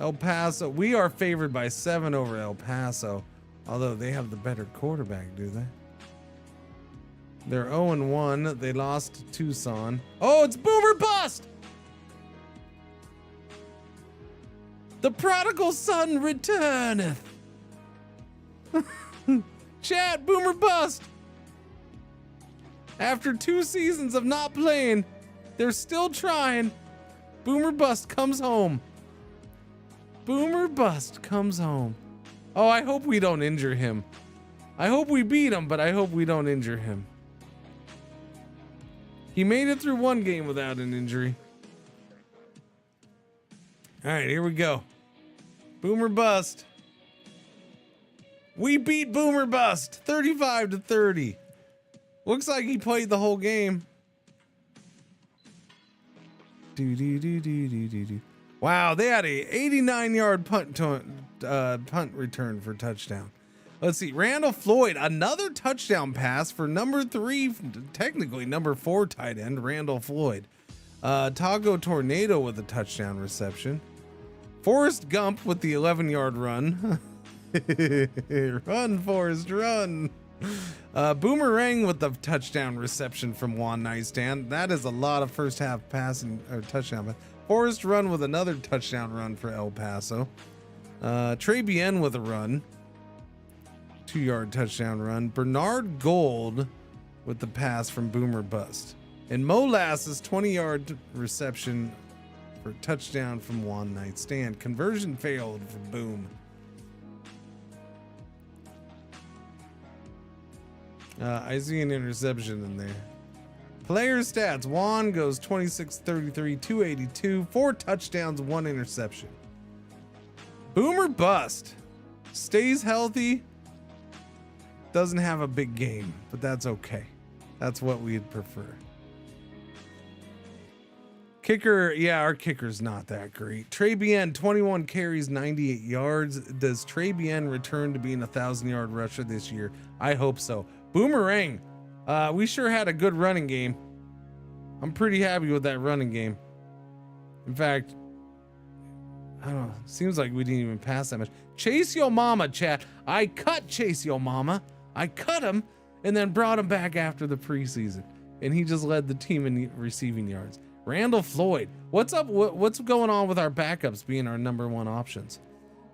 El Paso. We are favored by 7 over El Paso, although they have the better quarterback, do they? They're 0-1. They lost to Tucson. Oh, it's Boomer Bust! The prodigal son returneth. Chat, Boomer Bust. After 2 seasons of not playing, they're still trying. Boomer Bust comes home. Boomer Bust comes home. Oh, I hope we don't injure him. I hope we beat him, but I hope we don't injure him. He made it through 1 game without an injury. All right, here we go. Boomer Bust. We beat Boomer Bust 35-30. Looks like he played the whole game. Wow, they had a 89-yard punt return for touchdown. Let's see. Randall Floyd, another touchdown pass for number 3, technically number 4 tight end, Randall Floyd. Taco Tornado with a touchdown reception. Forrest Gump with the 11-yard run. Run, Forrest, run. Boomerang with the touchdown reception from Juan Nightstand. That is a lot of first half passing or touchdown. Forrest Run with another touchdown run for El Paso. Trey Bien with a run. 2-yard touchdown run. Bernard Gold with the pass from Boomer Bust. And Molasses 20-yard reception for touchdown from Juan Nightstand. Conversion failed for Boom. I see an interception in there. Player stats. Juan goes 26, 33, 282, 4 touchdowns, 1 interception. Boomer Bust stays healthy. Doesn't have a big game, but that's okay. That's what we'd prefer. Kicker, yeah, our kicker's not that great. Trey Bien, 21 carries, 98 yards. Does Trey Bien return to being a 1,000-yard rusher this year? I hope so. Boomerang, we sure had a good running game. I'm pretty happy with that running game. In fact, I don't know, seems like we didn't even pass that much. Chase Yo Mama, chat. I cut Chase Yo Mama. I cut him and then brought him back after the preseason. And he just led the team in receiving yards. Randall Floyd, what's up? What's going on with our backups being our number 1 options?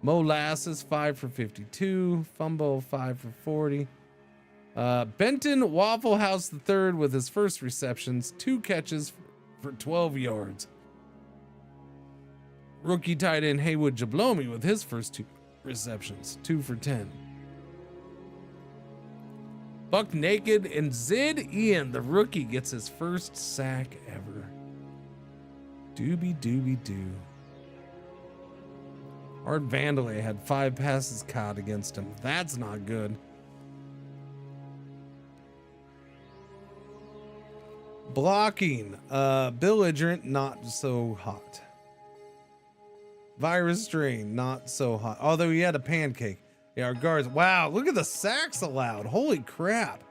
Molasses, 5 for 52. Fumble, 5 for 40. Benton Waffle House III with his first receptions, 2 catches for 12 yards. Rookie tight end Haywood Jablomi with his first 2 receptions, 2 for 10. Buck Naked and Zid Ian, the rookie, gets his first sack ever. Doobie doobie doo. Art Vandalay had 5 passes caught against him. That's not good. Blocking. Belligerent, not so hot. Virus Strain, not so hot. Although he had a pancake. Yeah, our guards. Wow, look at the sacks allowed. Holy crap.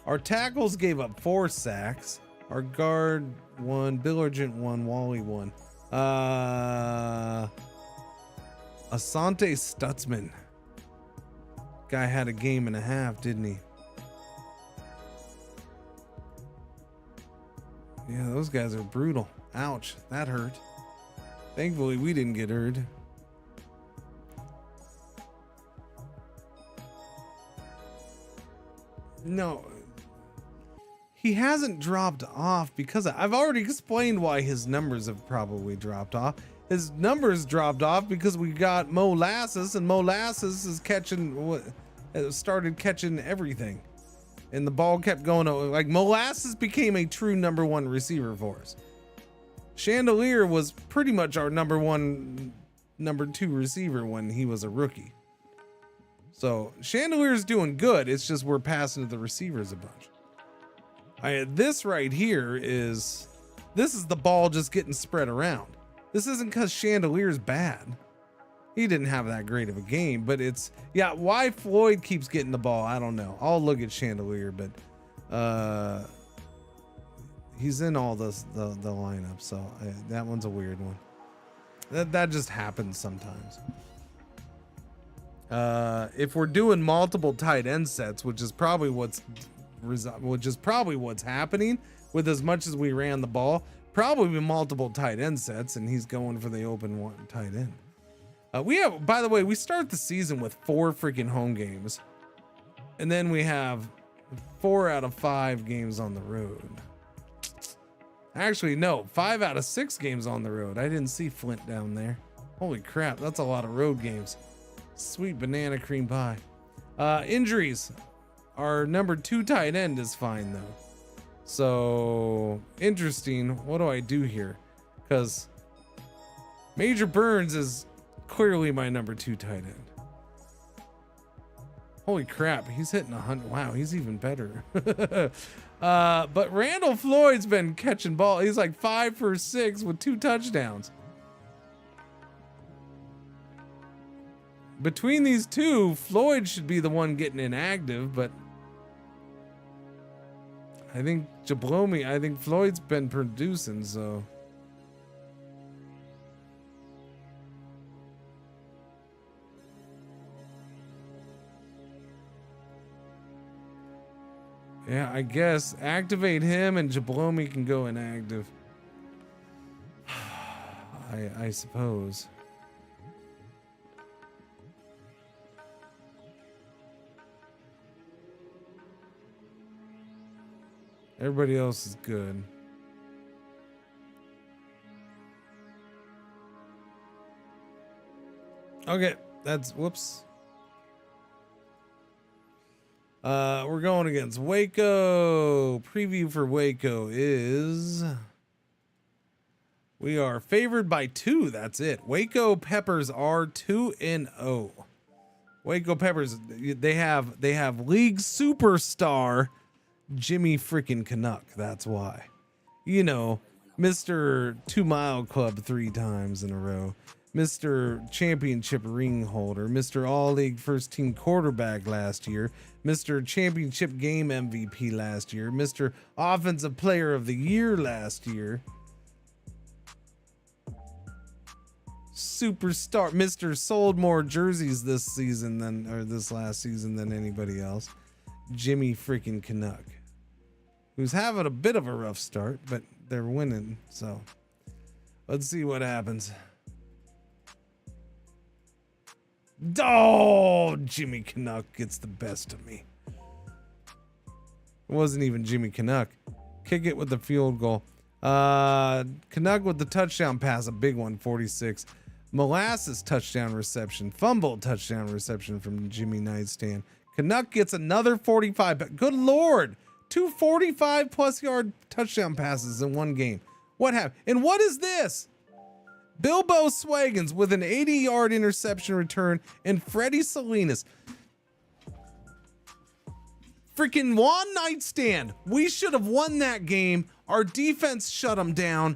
Our tackles gave up 4 sacks. Our guard 1, Belligerent 1, Wally 1. Asante Stutzman. Guy had a game and a half, didn't he? Yeah, those guys are brutal. Ouch, that hurt. Thankfully, we didn't get hurt. No, he hasn't dropped off because I've already explained why his numbers have probably dropped off. His numbers dropped off because we got Molasses, and Molasses is started catching everything. And the ball kept going. Like, Molasses became a true number 1 receiver for us. Chandelier was pretty much our number 1, number 2 receiver when he was a rookie. So Chandelier's doing good. It's just we're passing to the receivers a bunch. This right here is the ball just getting spread around. This isn't because Chandelier's bad. He didn't have that great of a game, but it's, yeah, why Floyd keeps getting the ball, I don't know. I'll look at Chandelier, but he's in all the lineup, so that one's a weird one. That just happens sometimes. If we're doing multiple tight end sets, which is probably what's happening with as much as we ran the ball, probably multiple tight end sets, and he's going for the open one tight end. We have, by the way, we start the season with 4 freaking home games, and then we have 4 out of 5 games on the road. Actually, no, 5 out of 6 games on the road. I didn't see Flint down there. Holy crap, that's a lot of road games. Sweet banana cream pie. Injuries. Our number 2 tight end is fine though. So interesting. What do I do here? Because Major Burns is clearly my number 2 tight end. Holy crap, he's hitting 100. Wow, he's even better. But Randall Floyd's been catching ball. He's like 5 for 6 with 2 touchdowns. Between these two, Floyd should be the one getting inactive, but I think Jablomi, I think Floyd's been producing, so. Yeah, I guess activate him and Jablomi can go inactive. I suppose. Everybody else is good. Okay, that's whoops. We're going against Waco. Preview for Waco is we are favored by 2. That's it. Waco Peppers are 2-0. Waco Peppers, they have league superstar Jimmy freaking Canuck. That's why. You know, Mr. 2 Mile Club 3 times in a row. Mr. Championship ring holder, Mr. All-League First Team quarterback last year, Mr. Championship game MVP last year, Mr. Offensive Player of the Year last year, Superstar, Mr. sold more jerseys this season than, or this last season than anybody else, Jimmy freaking Canuck, who's having a bit of a rough start, but they're winning, so let's see what happens. Oh, Jimmy Canuck gets the best of me. It wasn't even Jimmy Canuck. Kick it with the field goal. Canuck with the touchdown pass, a big one, 46. Molasses touchdown reception. Fumble touchdown reception from Jimmy Nightstand. Canuck gets another 45. But good Lord, 2 45+ yard touchdown passes in one game. What happened? And what is this? Bilbo Swaggins with an 80-yard interception return, and Freddie Salinas. Freaking Juan Nightstand. We should have won that game. Our defense shut them down.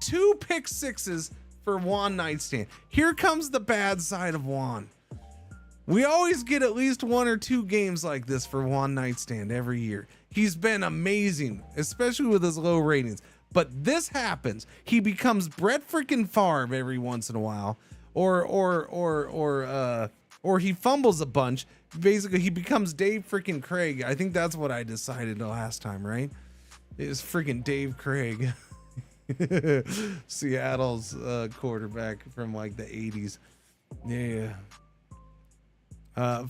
2 pick sixes for Juan Nightstand. Here comes the bad side of Juan. We always get at least 1 or 2 games like this for Juan Nightstand every year. He's been amazing, especially with his low ratings. But this happens. He becomes Brett freaking Favre every once in a while, or he fumbles a bunch. Basically, he becomes Dave freaking Craig. I think that's what I decided the last time, right? It was freaking Dave Craig, Seattle's quarterback from like the 80s. Yeah.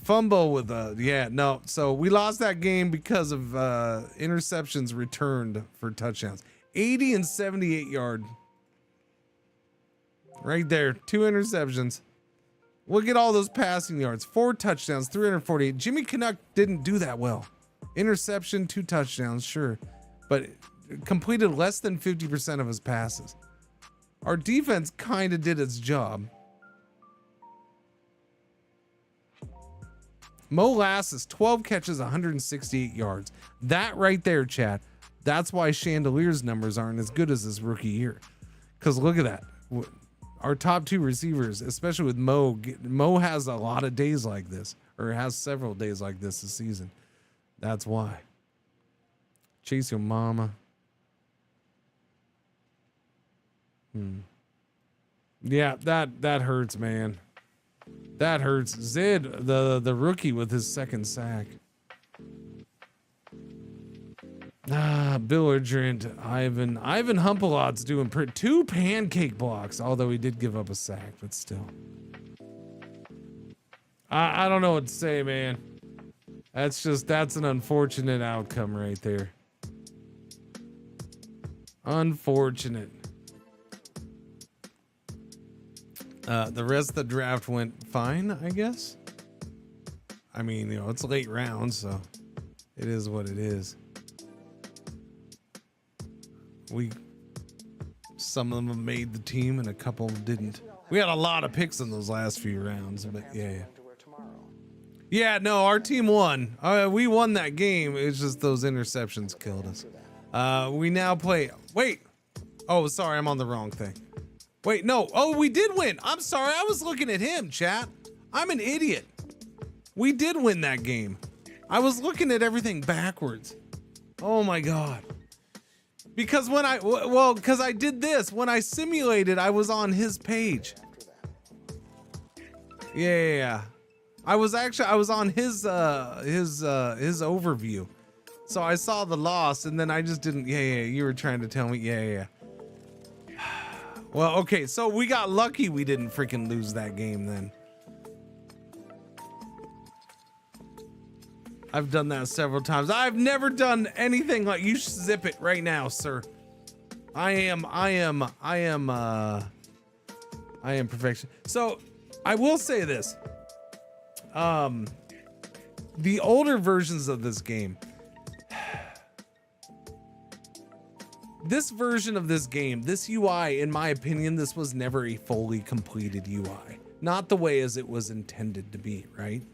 Fumble with no. So we lost that game because of interceptions returned for touchdowns. 80 and 78 yard. Right there. 2 interceptions. Look at all those passing yards. 4 touchdowns, 348. Jimmy Canuck didn't do that well. Interception, 2 touchdowns, sure. But completed less than 50% of his passes. Our defense kind of did its job. Molasses, 12 catches, 168 yards. That right there, chat. That's why Chandelier's numbers aren't as good as his rookie year. Because look at that. Our top 2 receivers, especially with Mo has a lot of days like this, or has several days like this season. That's why. Chase your mama. Yeah, that hurts, man. That hurts. Zid, the rookie with his 2nd sack. Belligerent Ivan Humpelot's doing 2 pancake blocks, although he did give up a sack, but still. I don't know what to say, man. That's an unfortunate outcome right there. Unfortunate. The rest of the draft went fine, I guess. I mean, it's late round, so it is what it is. Some of them have made the team and a couple didn't. We had a lot of picks in those last few rounds, but yeah. Yeah, no, our team won. We won that game. It's just those interceptions killed us. We now play. Wait. Oh, sorry, I'm on the wrong thing. Wait, no. Oh, we did win. I'm sorry. I was looking at him, chat. I'm an idiot. We did win that game. I was looking at everything backwards. Oh my God. Because when because I did this, when I simulated, I was on his page. Yeah. I was on his overview. So I saw the loss and then I just didn't. Yeah, you were trying to tell me. Yeah. Well, okay, so we got lucky we didn't freaking lose that game then. I've done that several times. I've never done anything like you zip it right now, sir. I am perfection. So I will say this. The older versions of this game, this version of this game, this UI, in my opinion, this was never a fully completed UI. Not the way as it was intended to be, right?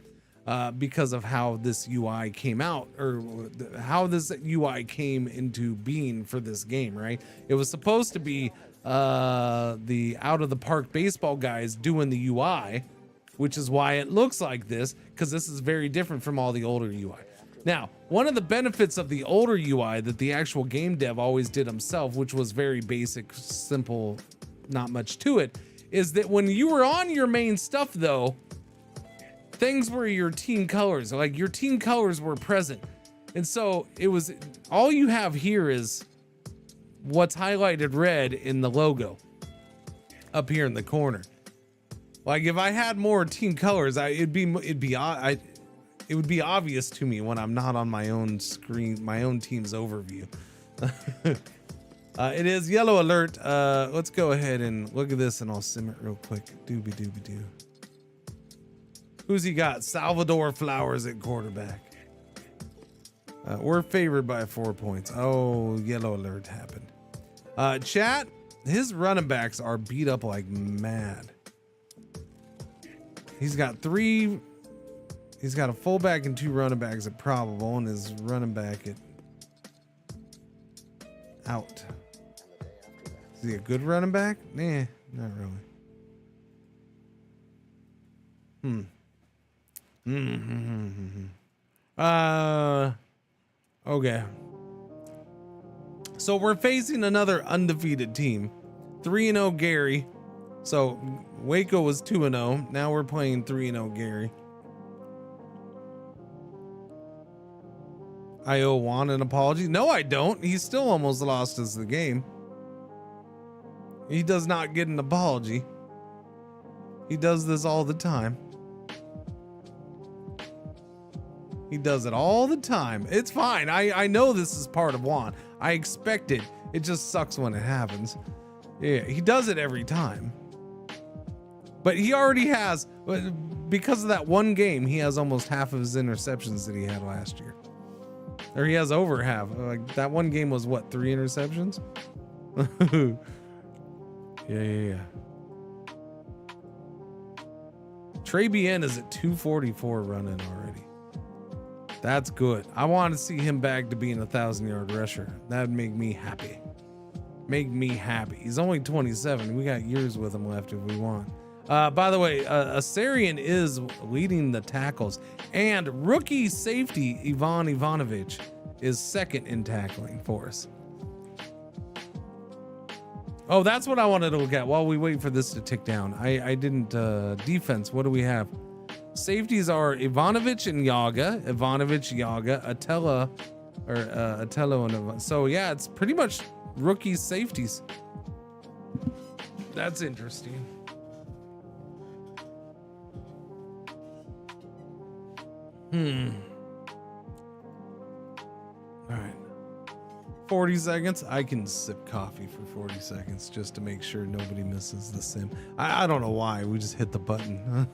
Because of how this UI came out, or how this UI came into being for this game, right? It was supposed to be the out of the park baseball guys doing the UI, which is why it looks like this, because this is very different from all the older UI. Now, one of the benefits of the older UI that the actual game dev always did himself, which was very basic, simple, not much to it, is that when you were on your main stuff though, things were your team colors, like your team colors were present. And so it was, all you have here is what's highlighted red in the logo up here in the corner. Like if I had more team colors, it would be obvious to me when I'm not on my own screen, my own team's overview. It is yellow alert. Let's go ahead and look at this and I'll sim it real quick. Doobie doobie doo. Who's he got? Salvador Flowers at quarterback. We're favored by 4 points. Oh, yellow alert happened. Chat, his running backs are beat up like mad. He's got a fullback and 2 running backs at probable, and his running back at out. Is he a good running back? Nah, not really. Okay. So we're facing another undefeated team. 3-0 Gary. So Waco was 2-0. Now we're playing 3-0 Gary. I owe Juan an apology. No, I don't. He still almost lost us the game. He does not get an apology. He does this all the time. He does it all the time. It's fine. I know this is part of Juan. I expect it. It just sucks when it happens. Yeah, he does it every time. But he already has, because of that one game, he has almost half of his interceptions that he had last year. Or he has over half. Like that one game was what, 3 interceptions? Yeah. Trey Bien is at 244 running already. That's good. I want to see him back to being a 1,000-yard rusher. That'd make me happy. Make me happy. He's only 27. We got years with him left if we want. By the way, Asarian is leading the tackles, and rookie safety Ivan Ivanovic is second in tackling for us. Oh, that's what I wanted to look at while we wait for this to tick down. I didn't. Defense, what do we have? Safeties are Ivanovic and Yaga. Atella, or Atello and so yeah, it's pretty much rookie safeties. That's interesting. All right. 40 seconds. I can sip coffee for 40 seconds just to make sure nobody misses the sim. I don't know why. We just hit the button.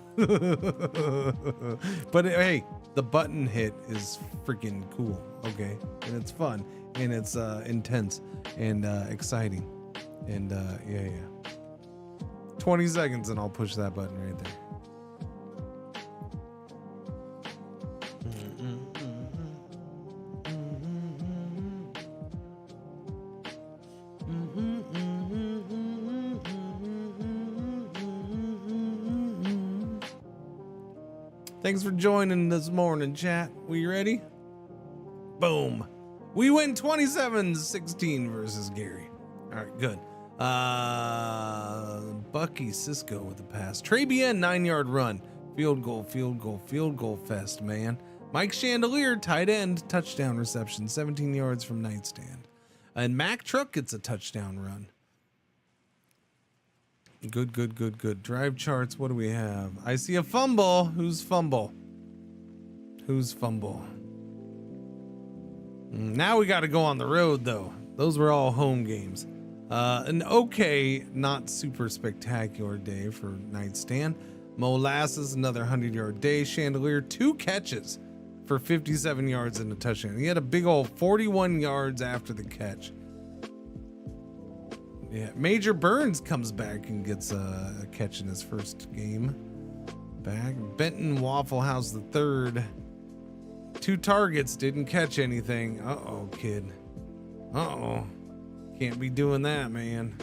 But hey, the button hit is freaking cool. Okay. And it's fun. And it's intense and exciting. And yeah. 20 seconds and I'll push that button right there. Thanks for joining this morning, chat. We ready? Boom. We win 27-16 versus Gary. All right, good. Bucky Cisco with the pass. Trey Bien, 9-yard run. Field goal, field goal, field goal fest, man. Mike Chandelier, tight end, touchdown reception, 17 yards from nightstand. And Mac Truck gets a touchdown run. Good, good, good, good. Drive charts, what do we have? I see a fumble. Who's fumble? Who's fumble? Now we got to go on the road, though. Those were all home games. An okay, not super spectacular day for nightstand. Molasses, another 100-yard day. Chandelier, 2 catches for 57 yards and a touchdown. He had a big old 41 yards after the catch. Yeah, Major Burns comes back and gets a catch in his first game back. Benton Waffle House the third. 2 targets, didn't catch anything. Uh-oh, kid. Uh-oh. Can't be doing that, man.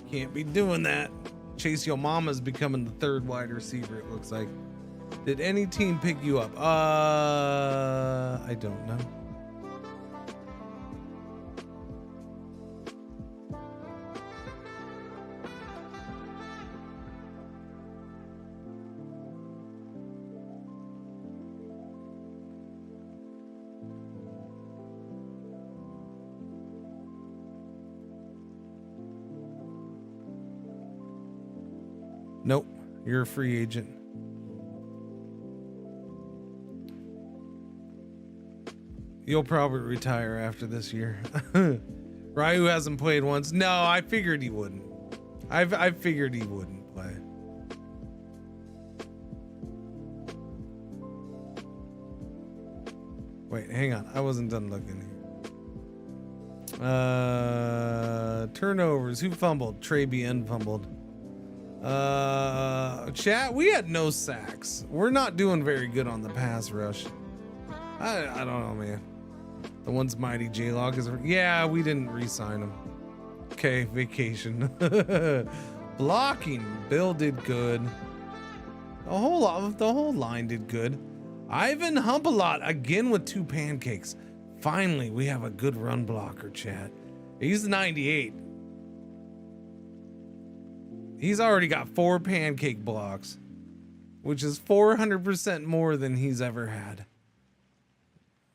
Can't be doing that. Chase Yo Mama's becoming the 3rd wide receiver, it looks like. Did any team pick you up? I don't know. Nope, you're a free agent. You'll probably retire after this year. Ryu hasn't played once. No, I figured he wouldn't. I figured he wouldn't play. Wait, hang on. I wasn't done looking here. Turnovers. Who fumbled? Trey Bien fumbled. Chat, we had no sacks. We're not doing very good on the pass rush. I don't know, man. The one's Mighty J-Log is, yeah, we didn't re-sign him. Okay, vacation. Blocking, Bill did good. The whole line did good. Ivan Humpalot again with 2 pancakes. Finally, we have a good run blocker, chat. He's 98. He's already got 4 pancake blocks, which is 400% more than he's ever had.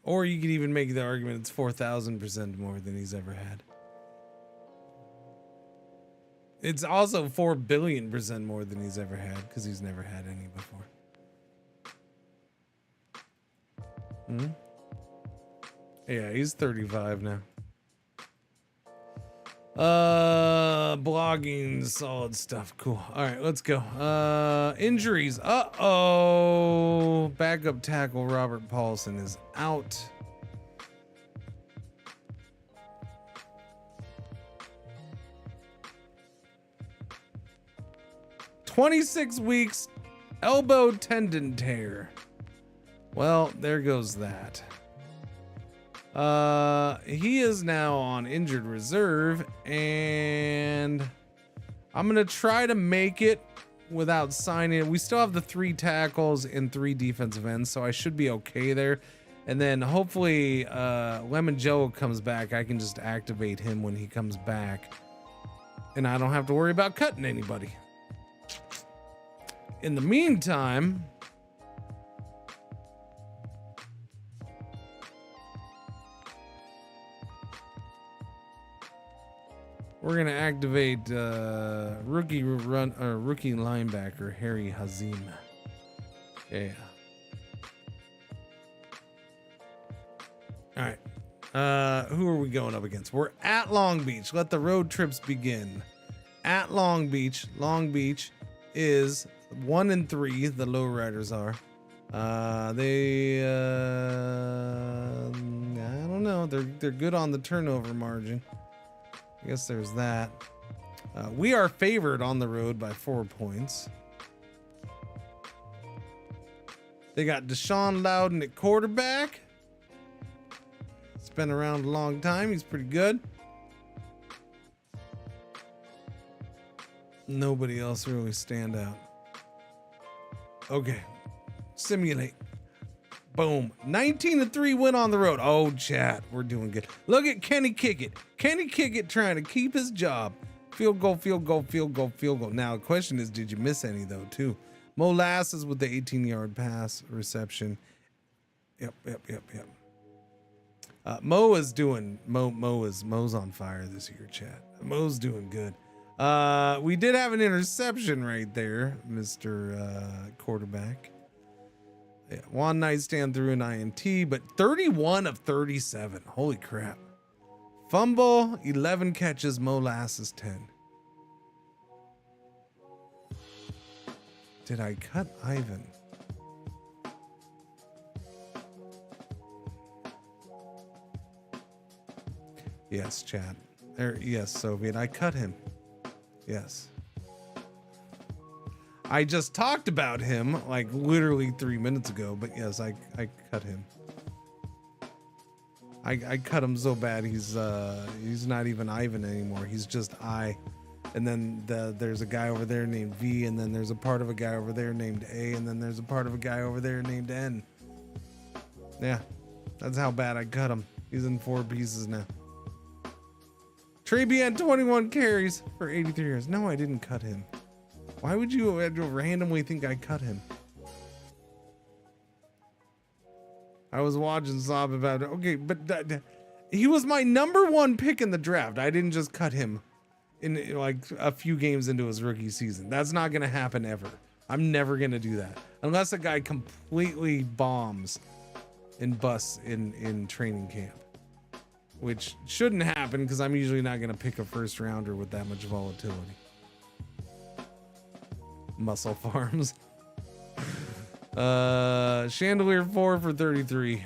Or you could even make the argument it's 4,000% more than he's ever had. It's also 4 billion% more than he's ever had, because he's never had any before. Yeah, he's 35 now. Blogging, solid stuff. Cool. All right, let's go. Injuries. Uh-oh. Backup tackle Robert Paulson is out. "26 weeks, elbow tendon tear." Well, there goes that. He is now on injured reserve, and I'm gonna try to make it without signing. We still have the 3 tackles and 3 defensive ends, so I should be okay there. And then hopefully Lemon Joe comes back. I can just activate him when he comes back, and I don't have to worry about cutting anybody. In the meantime, we're gonna activate rookie linebacker Harry Hazim. Yeah. All right. Who are we going up against? We're at Long Beach. Let the road trips begin. At Long Beach. Long Beach is 1-3. The lowriders are. I don't know. They're good on the turnover margin. I guess there's that. We are favored on the road by 4 points. They got Deshaun Loudon at quarterback. He's been around a long time. He's pretty good. Nobody else really stand out. Okay. Simulate. Boom. 19-3 win on the road. Oh, chat, we're doing good. Look at Kenny Kickett. Kenny Kickett trying to keep his job. Field goal, field goal, field goal, field goal. Now, the question is, did you miss any, though, too? Molasses with the 18-yard pass reception. Yep. Mo is doing, Mo's on fire this year, chat. Mo's doing good. We did have an interception right there, Mr. Quarterback. Yeah, one night stand through an INT, but 31 of 37. Holy crap. Fumble, 11 catches, Molasses 10. Did I cut Ivan? Yes, chat. Yes, Soviet. I cut him. Yes. I just talked about him like literally 3 minutes ago, but yes, I cut him. I cut him so bad he's not even Ivan anymore. He's just I. And then there's a guy over there named V, and then there's a part of a guy over there named A, and then there's a part of a guy over there named N. Yeah, that's how bad I cut him. He's in 4 pieces now. Trebian 21 carries for 83 yards. No, I didn't cut him. Why would you randomly think I cut him? I was watching Sob about it. Okay, but he was my #1 pick in the draft. I didn't just cut him in like a few games into his rookie season. That's not going to happen ever. I'm never going to do that. Unless a guy completely bombs and busts in training camp. Which shouldn't happen because I'm usually not going to pick a first rounder with that much volatility. Muscle Farms. Chandelier 4 for 33.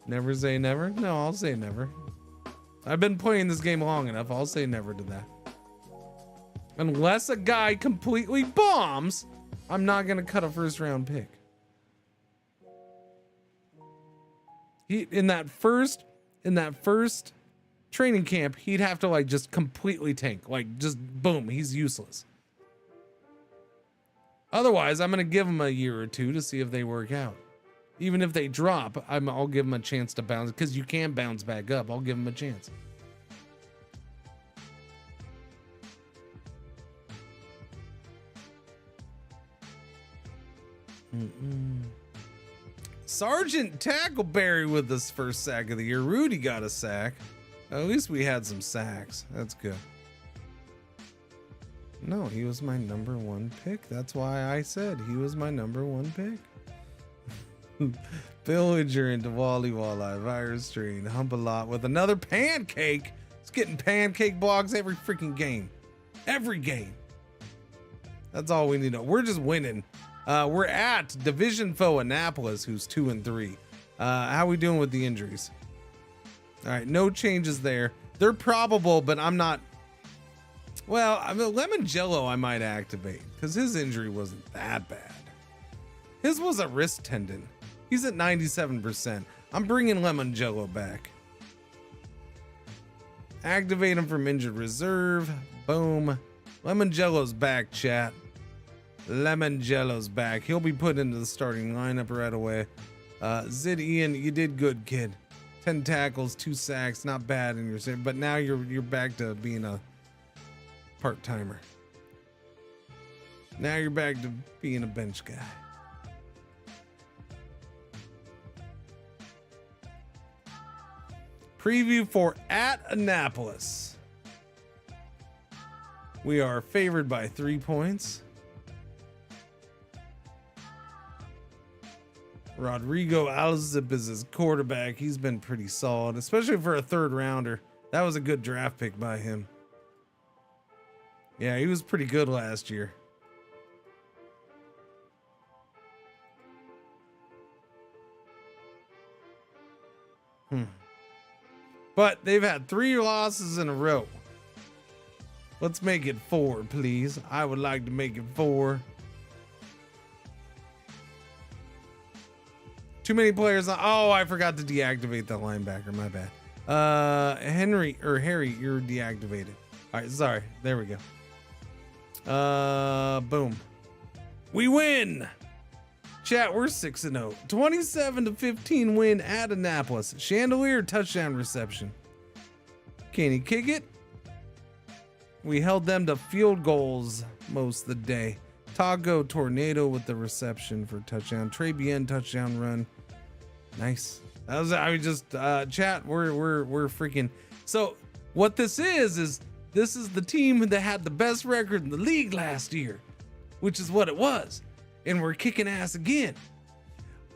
Never say never? No, I'll say never. I've been playing this game long enough. I'll say never to that. Unless a guy completely bombs, I'm not going to cut a first round pick. In that first training camp, he'd have to like just completely tank, like just boom, he's useless. Otherwise, I'm gonna give him a year or two to see if they work out. Even if they drop, I'll give him a chance to bounce because you can bounce back up. I'll give him a chance. Sergeant Tackleberry with his first sack of the year. Rudy got a sack. At least we had some sacks. That's good. No, he was my #1 pick. That's why I said he was my #1 pick. Villager into Wally Walleye, Virus Strain, Hump a Lot with another pancake. It's getting pancake blogs every freaking game. Every game. That's all we need to know. We're just winning. We're at division foe Annapolis, who's 2-3. How we doing with the injuries? All right, no changes there. They're probable, but I'm not. Well, I mean, Lemon Jello I might activate because his injury wasn't that bad. His was a wrist tendon. He's at 97%. I'm bringing Lemon Jello back. Activate him from injured reserve. Boom. Lemon Jello's back, chat. Lemon Jello's back. He'll be put into the starting lineup right away. Zid Ian, you did good, kid. 10 tackles, 2 sacks, not bad in your, but now you're back to being a part-timer. Now you're back to being a bench guy. Preview for at Annapolis. We are favored by 3 points. Rodrigo Alzip is his quarterback. He's been pretty solid, especially for a 3rd rounder. That was a good draft pick by him. Yeah, he was pretty good last year. But they've had 3 losses in a row. Let's make it 4, please. I would like to make it 4. Too many players. Oh, I forgot to deactivate the linebacker. My bad. Harry, you're deactivated. All right, sorry. There we go. Boom. We win. Chat, we're 6-0. 27-15 win at Annapolis. Chandelier touchdown reception. Can he kick it? We held them to field goals most of the day. Tago Tornado with the reception for touchdown. Trey Bien touchdown run. Nice. That was, I was just chat. We're freaking. So what this is this is the team that had the best record in the league last year, which is what it was, and we're kicking ass again.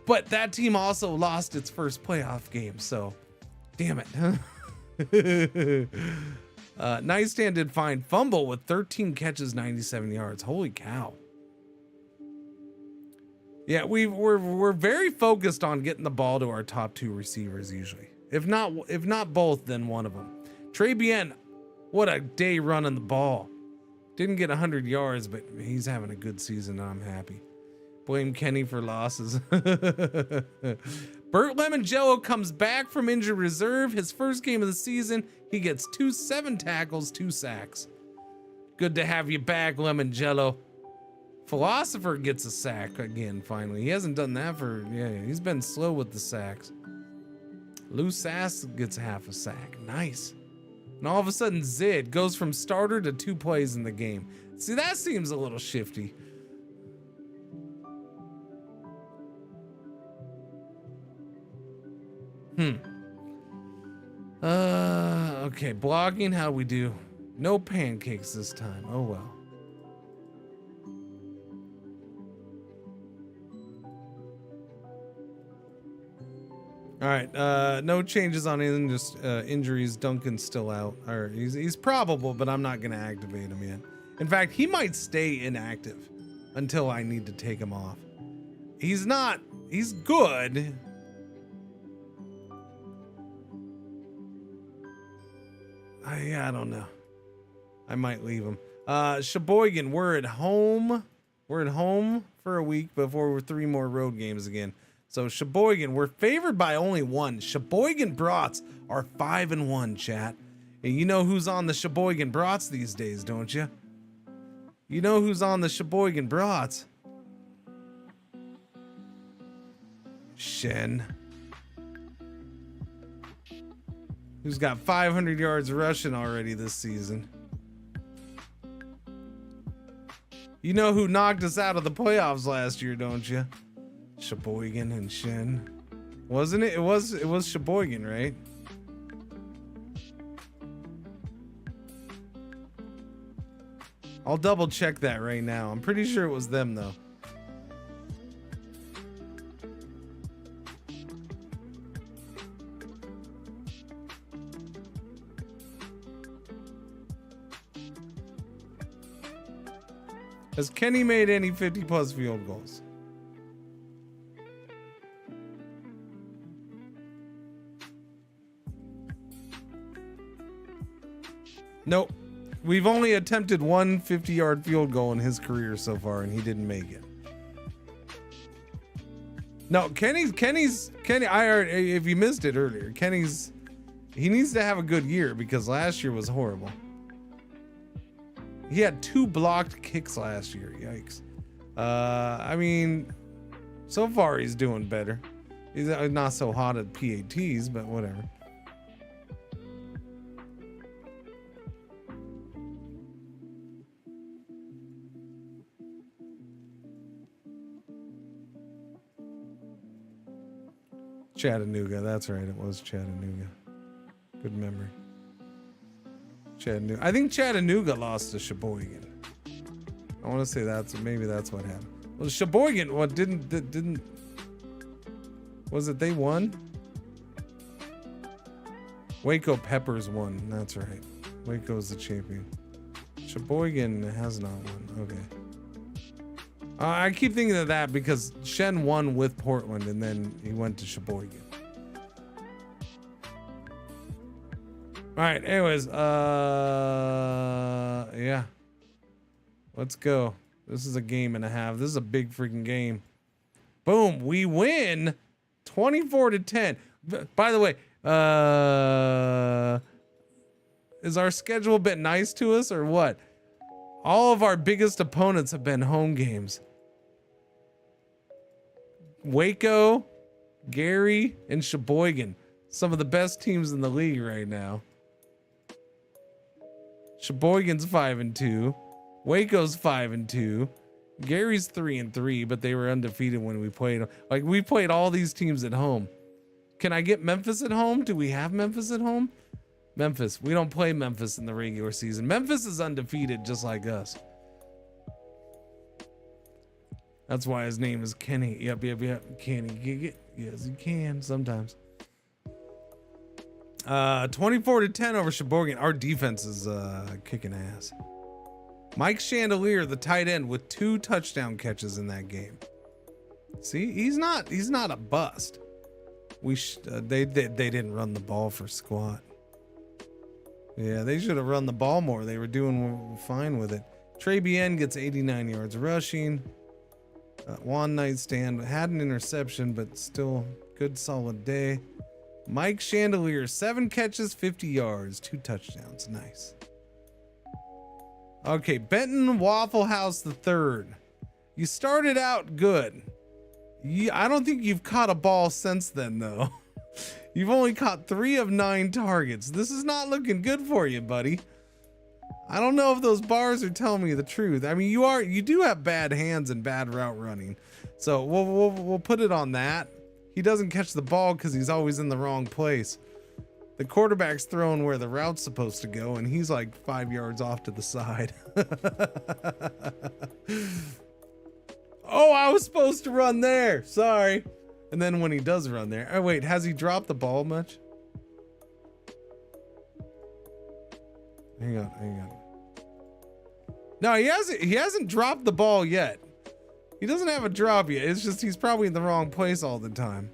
But that team also lost its first playoff game, so damn it. Nightstand did fine. Fumble with 13 catches, 97 yards. Holy cow. Yeah, we're very focused on getting the ball to our top two receivers usually. If not both, then one of them. Trey Bien, what a day running the ball. Didn't get 100 yards, but he's having a good season and I'm happy. Blame Kenny for losses. Burt Lemongello comes back from injured reserve. His first game of the season, he gets 7 tackles, 2 sacks. Good to have you back, Lemongello. Philosopher gets a sack again, finally. He hasn't done that he's been slow with the sacks. Lou Sass gets half a sack. Nice. And all of a sudden, Zid goes from starter to 2 plays in the game. See, that seems a little shifty. Okay, blogging, how we do? No pancakes this time. Oh well. All right, no changes on anything, just injuries. Duncan's still out, or he's probable, but I'm not gonna activate him yet. In fact, he might stay inactive until I need to take him off. He's good. I don't know. I might leave him. Sheboygan, we're at home. We're at home for a week before we're 3 more road games again. So Sheboygan, we're favored by only 1. Sheboygan Brats are 5-1, chat. And you know who's on the Sheboygan Brats these days, don't you? You know who's on the Sheboygan Brats? Shen. Who's got 500 yards rushing already this season. You know who knocked us out of the playoffs last year, don't you? Sheboygan and Shen. Wasn't it? It was Sheboygan, right? I'll double check that right now. I'm pretty sure it was them though. Has Kenny made any 50+ field goals? Nope. We've only attempted 1 50-yard field goal in his career so far, and he didn't make it. No, Kenny. I already, if you missed it earlier, he needs to have a good year because last year was horrible. He had 2 blocked kicks last year. Yikes. I mean, so far he's doing better. He's not so hot at PATs, but whatever. Chattanooga, that's right, it was Chattanooga. Good memory. Chattanooga. I think Chattanooga lost to Sheboygan. I want to say maybe that's what happened. Well, Sheboygan, what didn't was it they won? Waco Peppers won. That's right. Waco's the champion. Sheboygan has not won. Okay. I keep thinking of that because Shen won with Portland and then he went to Sheboygan. All right, anyways, yeah. Let's go. This is a game and a half. This is a big freaking game. Boom, we win 24-10. By the way, is our schedule a bit nice to us or what? All of our biggest opponents have been home games. Waco, Gary, and Sheboygan. Some of the best teams in the league right now. Sheboygan's 5-2. Waco's 5-2. Gary's 3-3, but they were undefeated when we played them. Like, we played all these teams at home. Can I get Memphis at home? Do we have Memphis at home? Memphis. We don't play Memphis in the regular season. Memphis is undefeated just like us. That's why his name is Kenny. Yep. Can he gig it? Yes, he can sometimes. 24-10 over Sheboygan. Our defense is kicking ass. Mike Chandelier, the tight end, with 2 touchdown catches in that game. See, he's not a bust. They didn't run the ball for squat. Yeah, they should have run the ball more. They were doing fine with it. Trey Bien gets 89 yards rushing. Juan Nightstand had an interception, but still good solid day. Mike Chandelier, 7 catches, 50 yards, 2 touchdowns. Nice. Okay, Benton Waffle House III. You started out good. I don't think you've caught a ball since then, though. You've only caught 3 of 9 targets. This is not looking good for you, buddy. I don't know if those bars are telling me the truth. I mean, you do have bad hands and bad route running. So we'll put it on that. He doesn't catch the ball because he's always in the wrong place. The quarterback's throwing where the route's supposed to go, and he's like 5 yards off to the side. Oh, I was supposed to run there. Sorry. And then when he does run there, oh wait, has he dropped the ball much? Hang on. No, he hasn't dropped the ball yet. He doesn't have a drop yet. It's just he's probably in the wrong place all the time.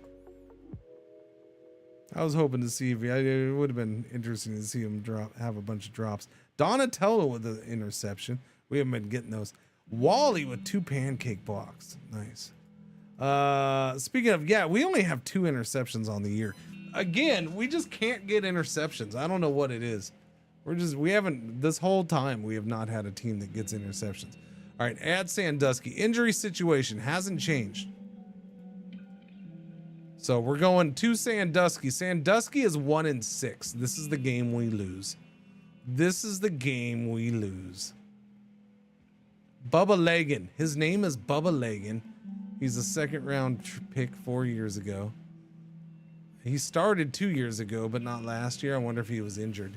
I was hoping to see if it would have been interesting to see him have a bunch of drops. Donatello with the interception. We haven't been getting those. Wally with 2 pancake blocks. Nice. Speaking of, yeah, we only have 2 interceptions on the year. Again, we just can't get interceptions. I don't know what it is. This whole time we have not had a team that gets interceptions. All right, add Sandusky. Injury situation hasn't changed. So we're going to Sandusky. Sandusky is 1-6. This is the game we lose. Bubba Lagan. His name is Bubba Lagan. He's a 2nd round pick 4 years ago. He started 2 years ago, but not last year. I wonder if he was injured.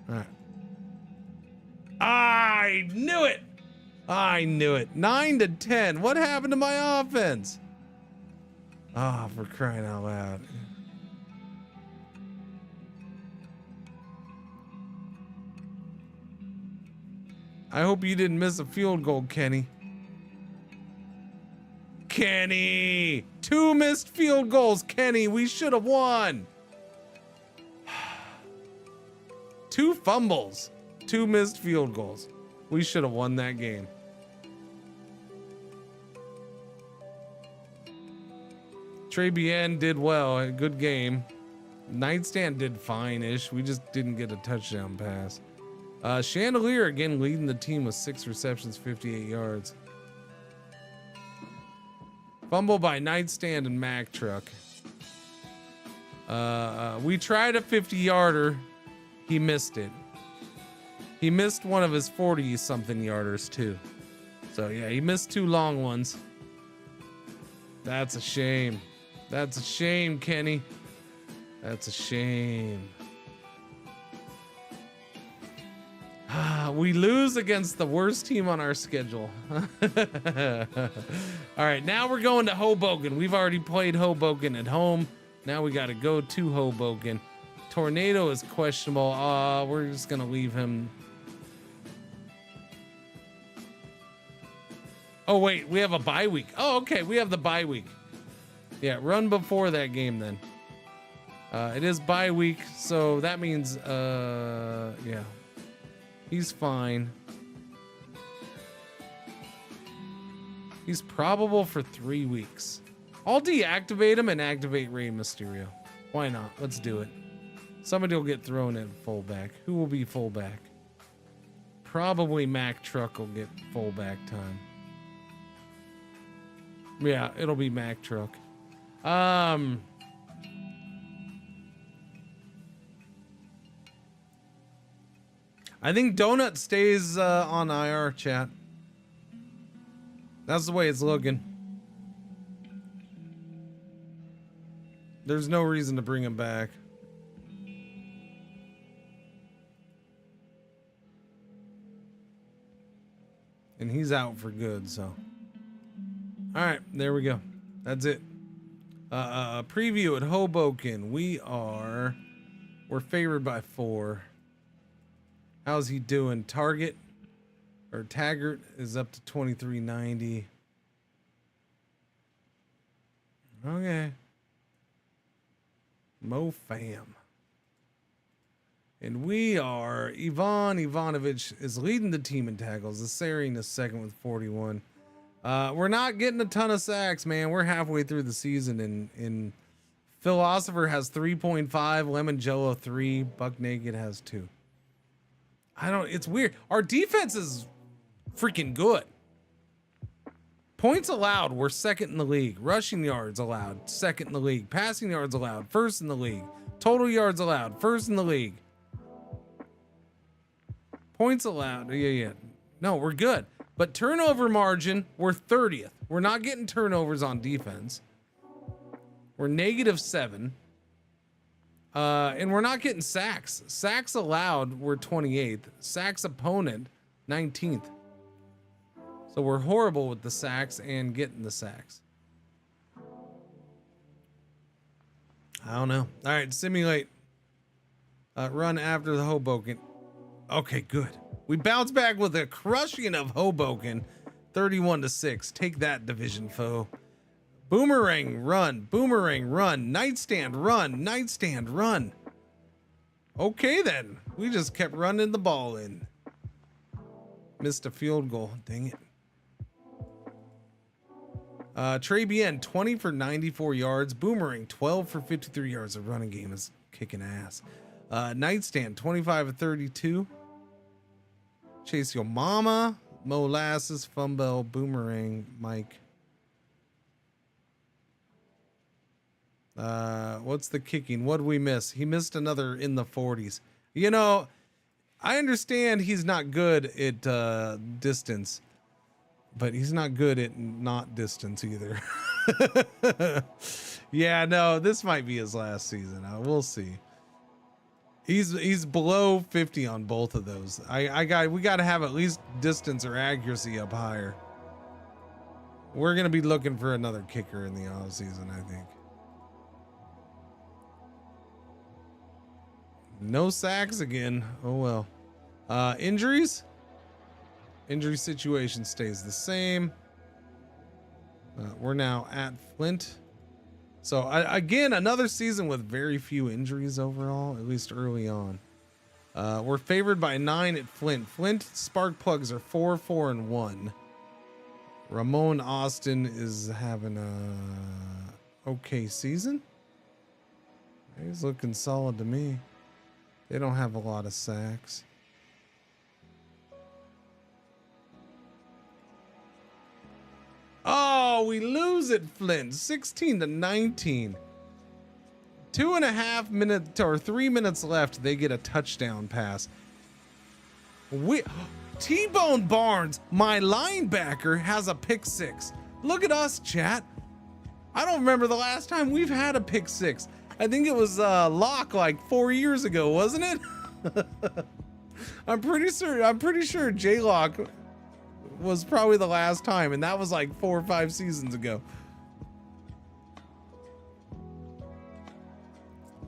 All right. I knew it. 9-10. What happened to my offense? Ah, for crying out loud. I hope you didn't miss a field goal, Kenny. 2 missed field goals, Kenny. We should have won. 2 fumbles, 2 missed field goals. We should have won that game. Trey Bien did well. A good game. Nightstand did fine-ish. We just didn't get a touchdown pass. Chandelier again leading the team with 6 receptions, 58 yards. Fumble by Nightstand and Mac Truck. We tried a 50-yarder. He missed it. He missed one of his 40-something yarders too. So yeah, he missed 2 long ones. That's a shame. That's a shame, Kenny. That's a shame. We lose against the worst team on our schedule. All right, now we're going to Hoboken. We've already played Hoboken at home. Now we got to go to Hoboken. Tornado is questionable. We're just going to leave him. Oh, wait, we have a bye week. Oh, okay, we have the bye week. Yeah, run before that game then. It is bye week, so that means, yeah. He's fine. He's probable for 3 weeks. I'll deactivate him and activate Rey Mysterio. Why not? Let's do it. Somebody will get thrown in fullback. Who will be fullback? Probably Mack Truck will get fullback time. Yeah, it'll be Mack Truck. I think Donut stays on IR, chat. That's the way it's looking. There's no reason to bring him back. And he's out for good, so. All right, there we go. That's it. Preview at Hoboken. We're favored by 4. How's he doing? Target or Taggart is up to 23.90. Okay. Mo Fam. And we are Ivan Ivanovic is leading the team in tackles. Asarian is second with 41. We're not getting a ton of sacks, man. We're halfway through the season, and Philosopher has 3.5, Lemon Jello 3, Buck Naked has 2. It's weird. Our defense is freaking good. Points allowed, we're second in the league. Rushing yards allowed, second in the league. Passing yards allowed, first in the league. Total yards allowed, first in the league. Points allowed, yeah. No, we're good. But turnover margin, we're 30th. We're not getting turnovers on defense. We're -7. And we're not getting sacks. Sacks allowed, we're 28th. Sacks opponent, 19th. So we're horrible with the sacks and getting the sacks. I don't know. All right, simulate. Run after the Hoboken. Okay, good. We bounce back with a crushing of Hoboken, 31-6. Take that, division foe. Boomerang, run. Boomerang, run. Nightstand, run. Nightstand, run. Okay, then. We just kept running the ball in. Missed a field goal. Dang it. Trey Bien, 20 for 94 yards. Boomerang, 12 for 53 yards. The running game is kicking ass. Nightstand, 25 of 32. Chase Your Mama, Molasses, Fumble, Boomerang, Mike. What's the kicking? What did we miss? He missed another in the 40s. You know, I understand he's not good at distance, but he's not good at not distance either. Yeah, no, this might be his last season. We'll see. He's below 50 on both of those. We got to have at least distance or accuracy up higher. We're going to be looking for another kicker in the off season, I think. No sacks again. Oh well. Injuries? Injury situation stays the same. We're now at Flint. So again, another season with very few injuries overall, at least early on. We're favored by 9 at Flint. Flint spark plugs are 4, 4, and 1. Ramon Austin is having a okay season. He's looking solid to me. They don't have a lot of sacks. Oh, we lose at Flint, 16-19. 2.5 minutes or 3 minutes left. They get a touchdown pass. T-Bone Barnes, my linebacker, has a pick 6. Look at us, chat. I don't remember the last time we've had a pick 6. I think it was Locke like 4 years ago, wasn't it? I'm pretty sure J-Lock was probably the last time, and that was like 4 or 5 seasons ago.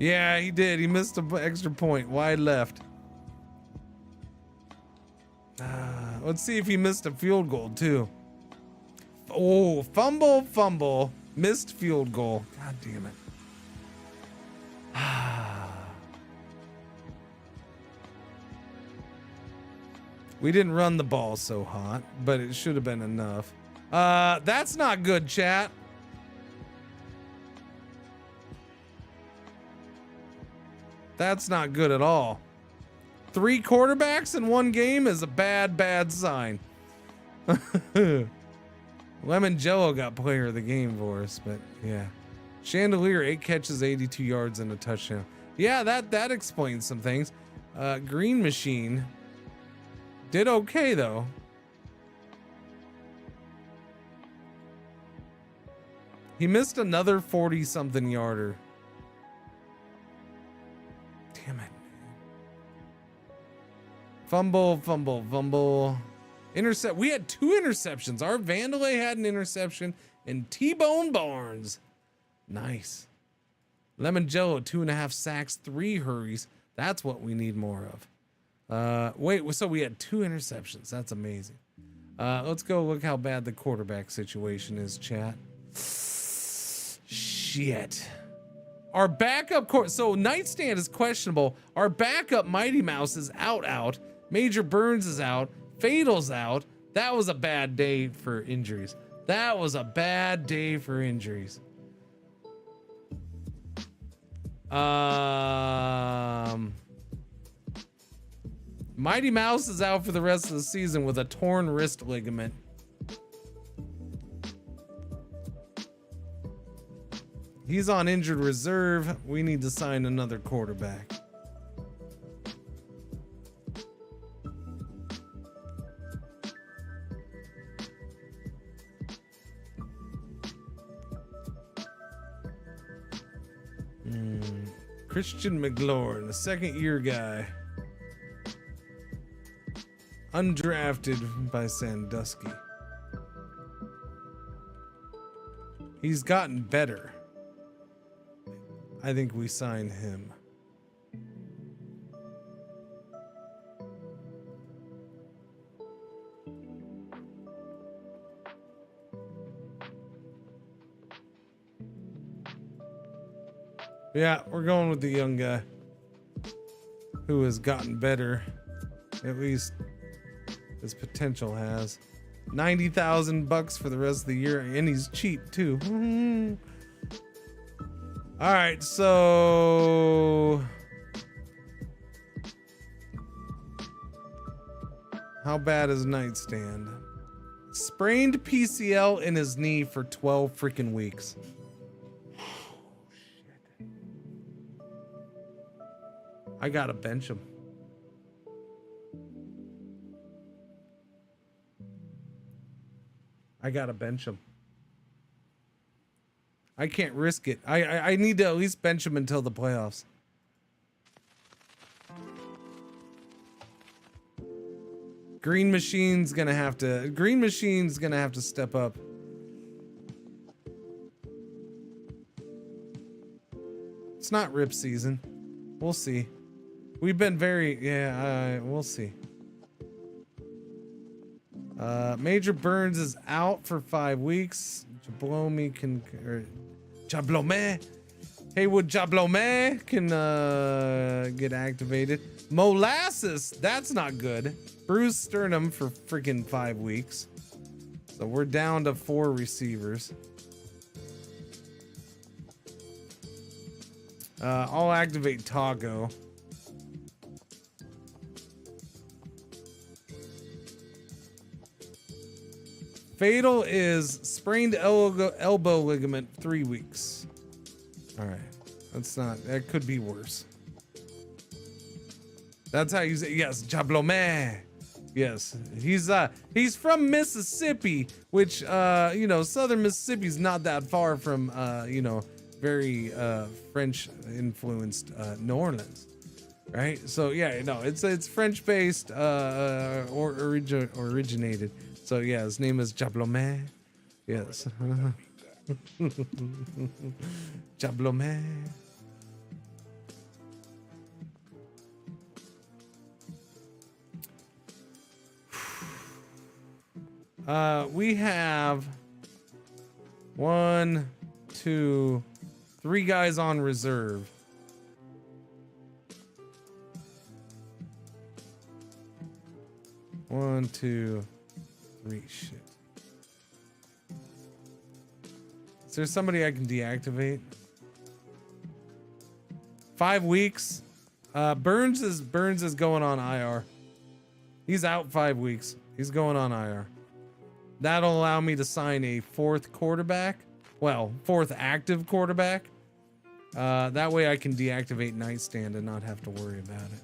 Yeah, he did. He missed an extra point. Wide left. Let's see if he missed a field goal too. Oh, fumble. Missed field goal. God damn it. We didn't run the ball so hot, but it should have been enough. That's not good, chat. That's not good at all. 3 quarterbacks in one game is a bad sign. Lemon Jello got player of the game for us, but yeah. Chandelier, 8 catches, 82 yards, and a touchdown. Yeah, that explains some things. Green Machine did okay though. He missed another 40-something yarder. Damn it. Fumble. Intercept. We had 2 interceptions. Our Vandalay had an interception, and T-Bone Barnes. Nice. Lemon Jello, 2.5 sacks, 3 hurries. That's what we need more of. Wait, so we had 2 interceptions. That's amazing. Let's go look how bad the quarterback situation is, chat. Shit. Our backup so Nightstand is questionable. Our backup Mighty Mouse is out. Major Burns is out. Fatal's out. That was a bad day for injuries. Mighty Mouse is out for the rest of the season with a torn wrist ligament. He's on injured reserve. We need to sign another quarterback. Christian McLaurin, a second-year guy. Undrafted by Sandusky. He's gotten better. I think we sign him. Yeah, we're going with the young guy who has gotten better. At least his potential has. $90,000 for the rest of the year, and he's cheap too. All right, so how bad is Nightstand? Sprained PCL in his knee for 12 freaking weeks. I gotta bench him. I can't risk it. I need to at least bench him until the playoffs. Green Machine's gonna have to step up. It's not rip season. We'll see. We've been we'll see. Major Burns is out for 5 weeks. Haywood Jablome can get activated. Molasses, that's not good. Bruce Sternum for freaking 5 weeks. So we're down to 4 receivers. I'll activate Tago. Fatal is sprained elbow ligament, 3 weeks. All right, that could be worse. That's how you say, yes, Jablome. Yes, he's from Mississippi, which, southern Mississippi's not that far from, very French influenced New Orleans, right? So yeah, no, it's French based or originated. So yeah, his name is Jablome. Yes. Jablome. We have 1, 2, 3 guys on reserve. One, 2, 3. Shit. Is there somebody I can deactivate? 5 weeks. Burns is going on IR. He's out 5 weeks. He's going on IR. That'll allow me to sign a fourth active quarterback. That way I can deactivate Nightstand and not have to worry about it.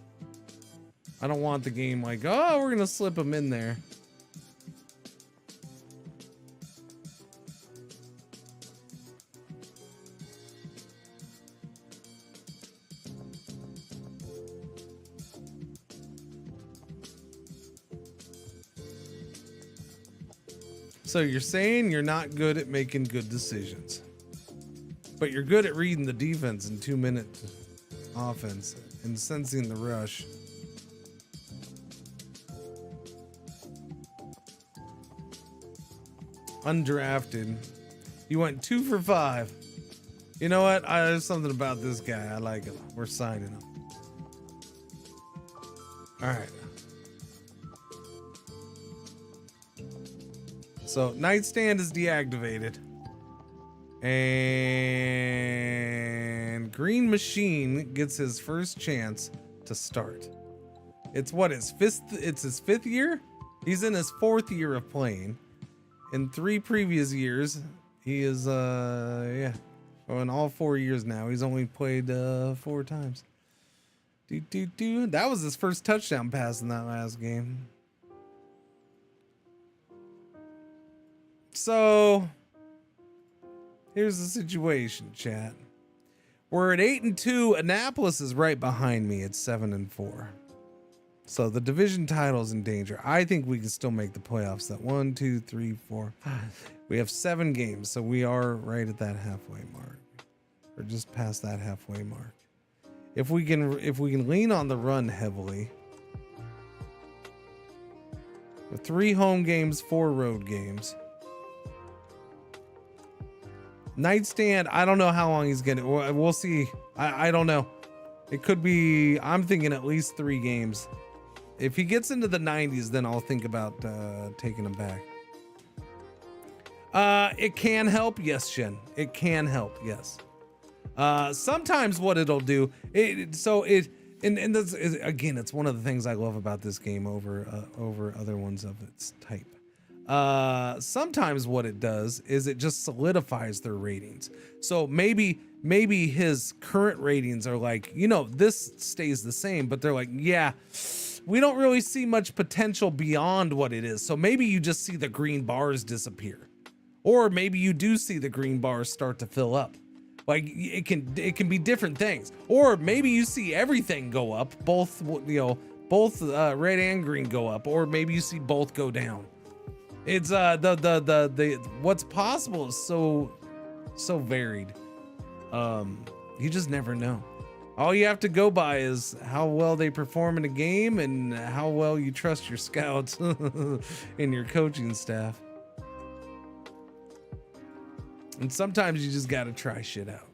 I don't want the game like, oh, we're gonna slip him in there. So you're saying you're not good at making good decisions, but you're good at reading the defense in 2-minute offense and sensing the rush. Undrafted. You went 2 for 5. You know what? There's something about this guy. I like him. We're signing him. All right. So Nightstand is deactivated. And Green Machine gets his first chance to start. It's his fifth year? He's in his 4th year of playing. In 3 previous years, he is in all 4 years now, he's only played 4 times. That was his first touchdown pass in that last game. So here's the situation, chat. We're at 8-2. Annapolis is right behind me at 7-4. So the division title is in danger. I think we can still make the playoffs. That 1, 2, 3, 4, 5. We have 7 games, so we are right at that halfway mark, or just past that halfway mark. If we can lean on the run heavily. With 3 home games, 4 road games. Nightstand, I don't know how long he's gonna. We'll see. I don't know. It could be. I'm thinking at least 3 games. If he gets into the 90s, then I'll think about taking him back. It can help, yes, Shen. It can help, yes. Sometimes what it'll do, and this is, again, it's one of the things I love about this game over other ones of its type. Sometimes what it does is it just solidifies their ratings. So maybe his current ratings are like, this stays the same, but they're like, yeah, we don't really see much potential beyond what it is. So maybe you just see the green bars disappear, or maybe you do see the green bars start to fill up. Like it can be different things, or maybe you see everything go up, both red and green go up, or maybe you see both go down. It's the what's possible is so varied. You just never know. All you have to go by is how well they perform in a game and how well you trust your scouts and your coaching staff. And sometimes you just got to try shit out.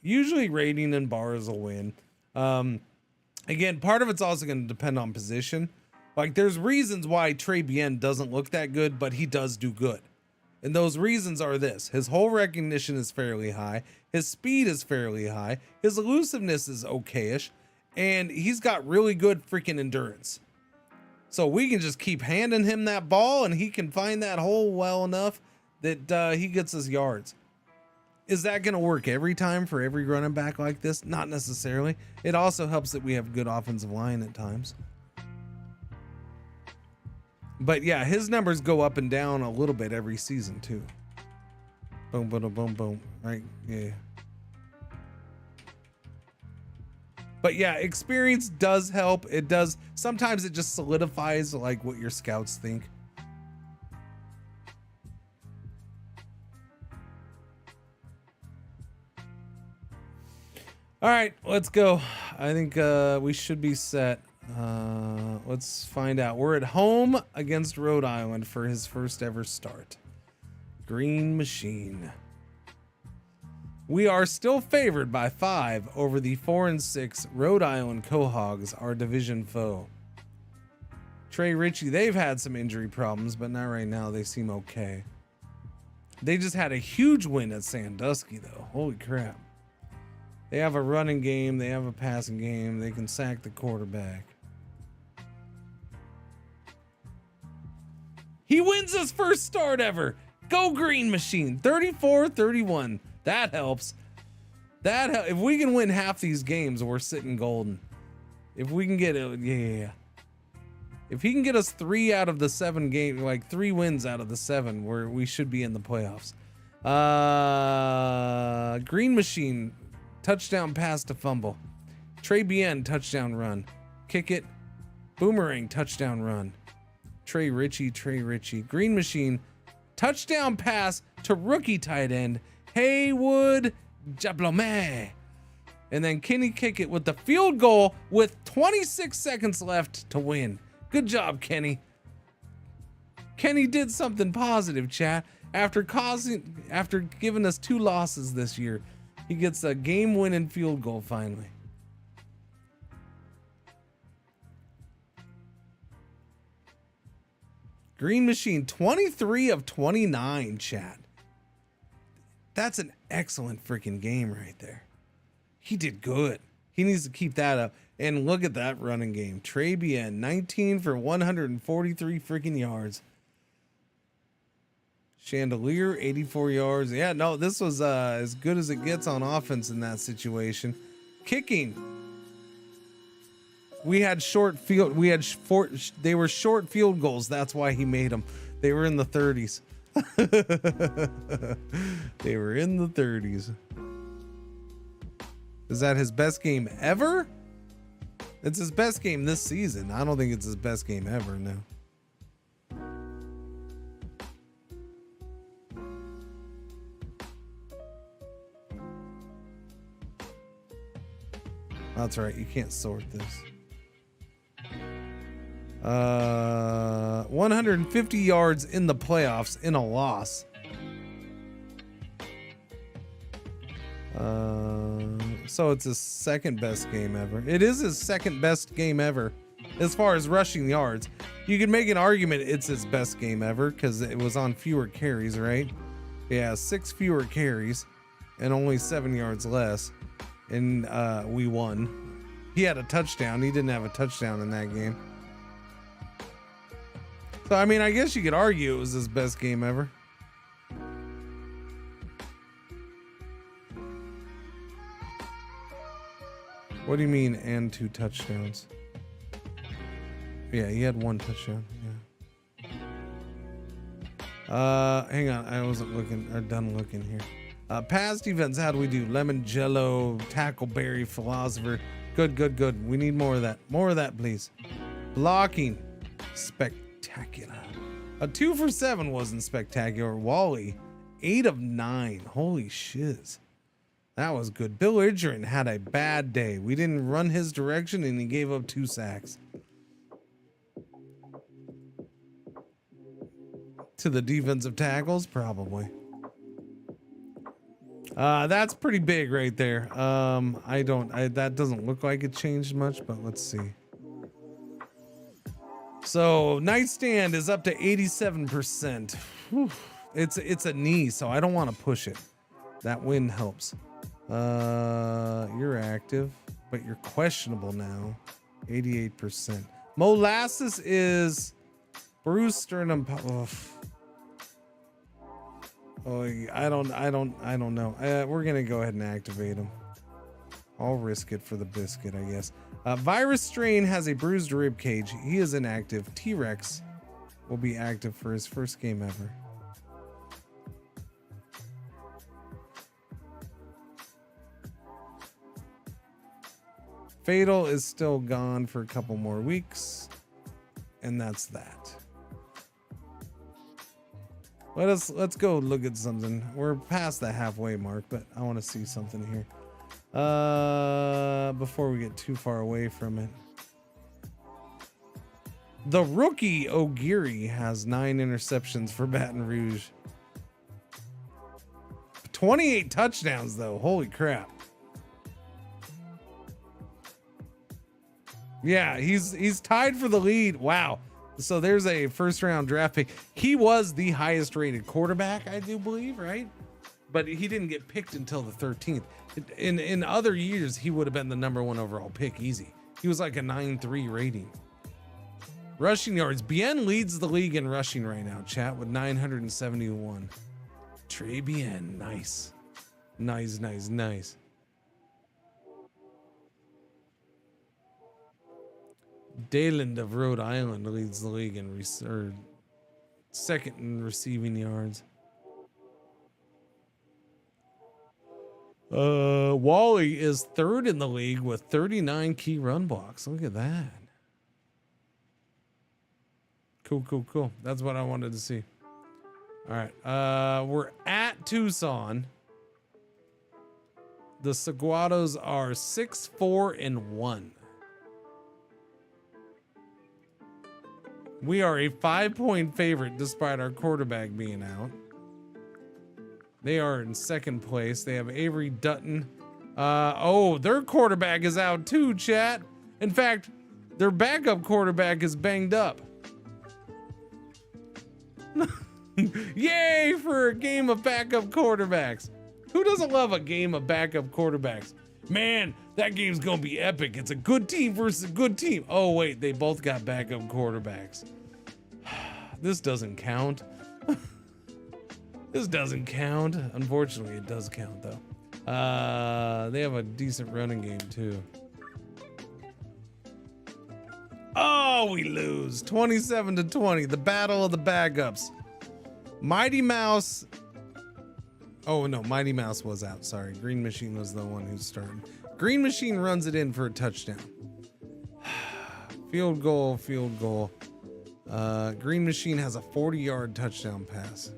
Usually rating and bars will win. Again, part of it's also going to depend on position. Like there's reasons why Trey Bien doesn't look that good, but he does do good. And those reasons are this: his hole recognition is fairly high, his speed is fairly high, his elusiveness is okayish, and he's got really good freaking endurance. So we can just keep handing him that ball and he can find that hole well enough that he gets his yards. Is that going to work every time for every running back like this? Not necessarily. It also helps that we have good offensive line at times. But yeah, his numbers go up and down a little bit every season too. Boom, boom, boom, boom. Right? Yeah. But yeah, experience does help. It does. Sometimes it just solidifies like what your scouts think. All right, let's go. I think we should be set. Let's find out. We're at home against Rhode Island for his first ever start. Green Machine. We are still favored by 5 over the 4-6 Rhode Island Quahogs, our division foe. Trey Ritchie, they've had some injury problems, but not right now. They seem okay. They just had a huge win at Sandusky, though. Holy crap. They have a running game. They have a passing game. They can sack the quarterback. He wins his first start ever. Go Green Machine. 34-31. That helps. If we can win half these games, we're sitting golden. If we can get it, yeah. If he can get us 3 out of the 7 games, like 3 wins out of the 7, we should be in the playoffs. Green Machine, touchdown pass to fumble. Trey Bien, touchdown run. Kick it. Boomerang, touchdown run. Trey Ritchie. Green Machine, touchdown pass to rookie tight end Haywood Jablome. And then Kenny kick it with the field goal with 26 seconds left to win. Good job, Kenny. Kenny did something positive, chat. After giving us 2 losses this year, he gets a game-winning field goal finally. Green Machine, 23 of 29, chat. That's an excellent freaking game right there. He did good. He needs to keep that up. And look at that running game. Trey Bien, 19 for 143 freaking yards. Chandelier, 84 yards. Yeah, no, this was as good as it gets on offense in that situation. Kicking. We had short field. They were short field goals. That's why he made them. They were in the 30s. They were in the 30s. Is that his best game ever? It's his best game this season. I don't think it's his best game ever, no. That's right, you can't sort this. 150 yards in the playoffs in a loss. So it's his second best game ever. It is his second best game ever as far as rushing yards. You could make an argument it's his best game ever because it was on fewer carries, right? Yeah, 6 fewer carries and only 7 yards less. And we won. He had a touchdown. He didn't have a touchdown in that game. So, I mean, I guess you could argue it was his best game ever. What do you mean, and 2 touchdowns? Yeah, he had 1 touchdown. Yeah. Hang on. I wasn't done looking here. Past events, how do we do? Lemon Jello, Tackleberry, Philosopher. Good. We need more of that. More of that, please. Blocking. Spectacular. A 2 for 7 wasn't spectacular. Wally, 8 of 9. Holy shiz. That was good. Bill Idgerin had a bad day. We didn't run his direction and he gave up 2 sacks. To the defensive tackles, probably. That's pretty big right there. That doesn't look like it changed much, but let's see. So Nightstand is up to 87%. Whew. It's a knee, so I don't want to push it. That win helps. You're active, but you're questionable now. 88%. Molasses is Bruce Sternum. Oh, I don't know. We're gonna go ahead and activate him. I'll risk it for the biscuit, I guess. Virus Strain has a bruised rib cage. He is inactive. T-Rex will be active for his first game ever. Fatal is still gone for a couple more weeks, and that's that. Let's go look at something. We're past the halfway mark, but I want to see something here. Before we get too far away from it. The rookie O'Geary has 9 interceptions for Baton Rouge. 28 touchdowns though. Holy crap. Yeah, he's tied for the lead. Wow. So there's a first round draft pick. He was the highest rated quarterback, I do believe, right? But he didn't get picked until the 13th. In other years, he would have been the number 1 overall pick, easy. He was like a 9.3 rating. Rushing yards. Bien leads the league in rushing right now, chat, with 971. Trey Bien, nice. Nice. Dayland of Rhode Island leads the league in second in receiving yards. Wally is third in the league with 39 key run blocks. Look at that. Cool. That's what I wanted to see. All right. We're at Tucson. The Saguados are 6-4-1. We are a 5-point favorite despite our quarterback being out. They are in second place. They have Avery Dutton. Their quarterback is out too, chat. In fact, their backup quarterback is banged up. Yay for a game of backup quarterbacks. Who doesn't love a game of backup quarterbacks? Man, that game's gonna be epic. It's a good team versus a good team. Oh wait, they both got backup quarterbacks. This doesn't count. This doesn't count. Unfortunately, it does count though. They have a decent running game too. Oh, we lose 27-20. The battle of the backups. Mighty Mouse. Oh no, Mighty Mouse was out. Sorry, Green Machine was the one who's starting. Green Machine runs it in for a touchdown. Field goal. Green Machine has a 40-yard touchdown pass.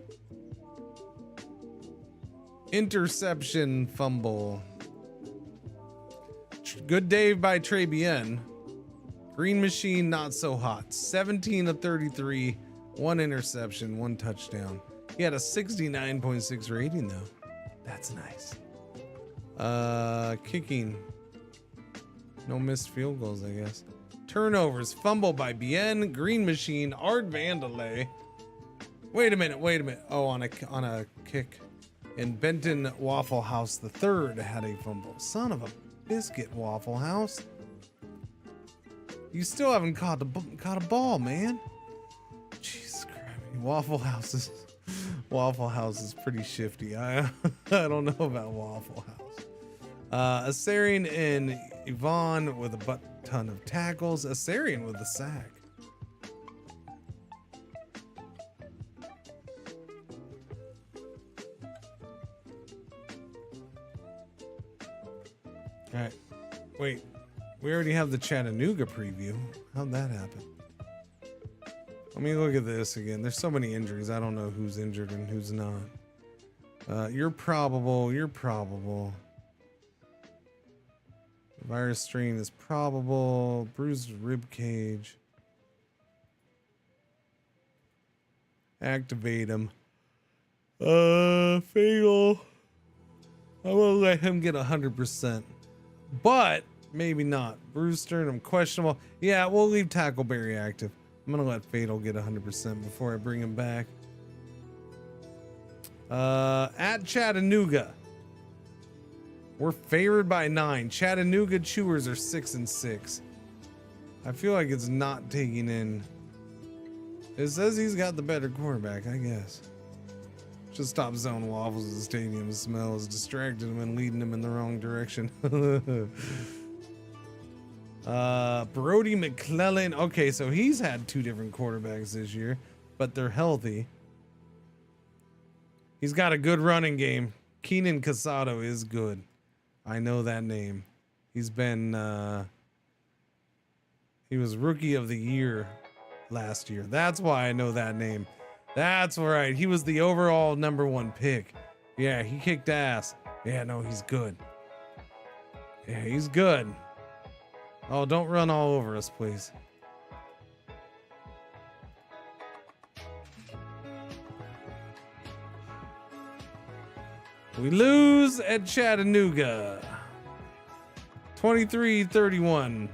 Interception, fumble. Good day by Trey Bien. Green Machine, not so hot. 17 of 33, 1 interception, 1 touchdown. He had a 69.6 rating though. That's nice. Kicking. No missed field goals, I guess. Turnovers, fumble by Bien, Green Machine, Art Vandelay. Wait a minute. Oh, on a kick. And Benton Waffle House the third had a fumble. Son of a biscuit, Waffle House. You still haven't caught a ball, man. Jesus Christ. Waffle House is pretty shifty. I don't know about Waffle House. Asarian and Yvonne with a butt ton of tackles. Asarian with a sack. All right. Wait. We already have the Chattanooga preview. How'd that happen? Let me look at this again. There's so many injuries. I don't know who's injured and who's not. You're probable. Virus strain is probable. Bruised rib cage. Activate him. Fatal. I will let him get 100%. But maybe not. Bruised sternum, questionable. Yeah, we'll leave Tackleberry active. I'm gonna let Fatal get 100% before I bring him back. At Chattanooga, we're favored by 9. Chattanooga Chewers are 6-6. I feel like it's not taking in. It says he's got the better quarterback, I guess. Should stop zone waffles at the stadium. The smell has distracted him and leading him in the wrong direction. Brody McClellan. Okay, so he's had 2 different quarterbacks this year, but they're healthy. He's got a good running game. Keenan Casado is good. I know that name. He's been he was rookie of the year last year. That's why I know that name. That's right. He was the overall #1 pick. Yeah, he kicked ass. Yeah, no, he's good. Yeah, he's good. Oh, don't run all over us, please. We lose at Chattanooga. 23-31.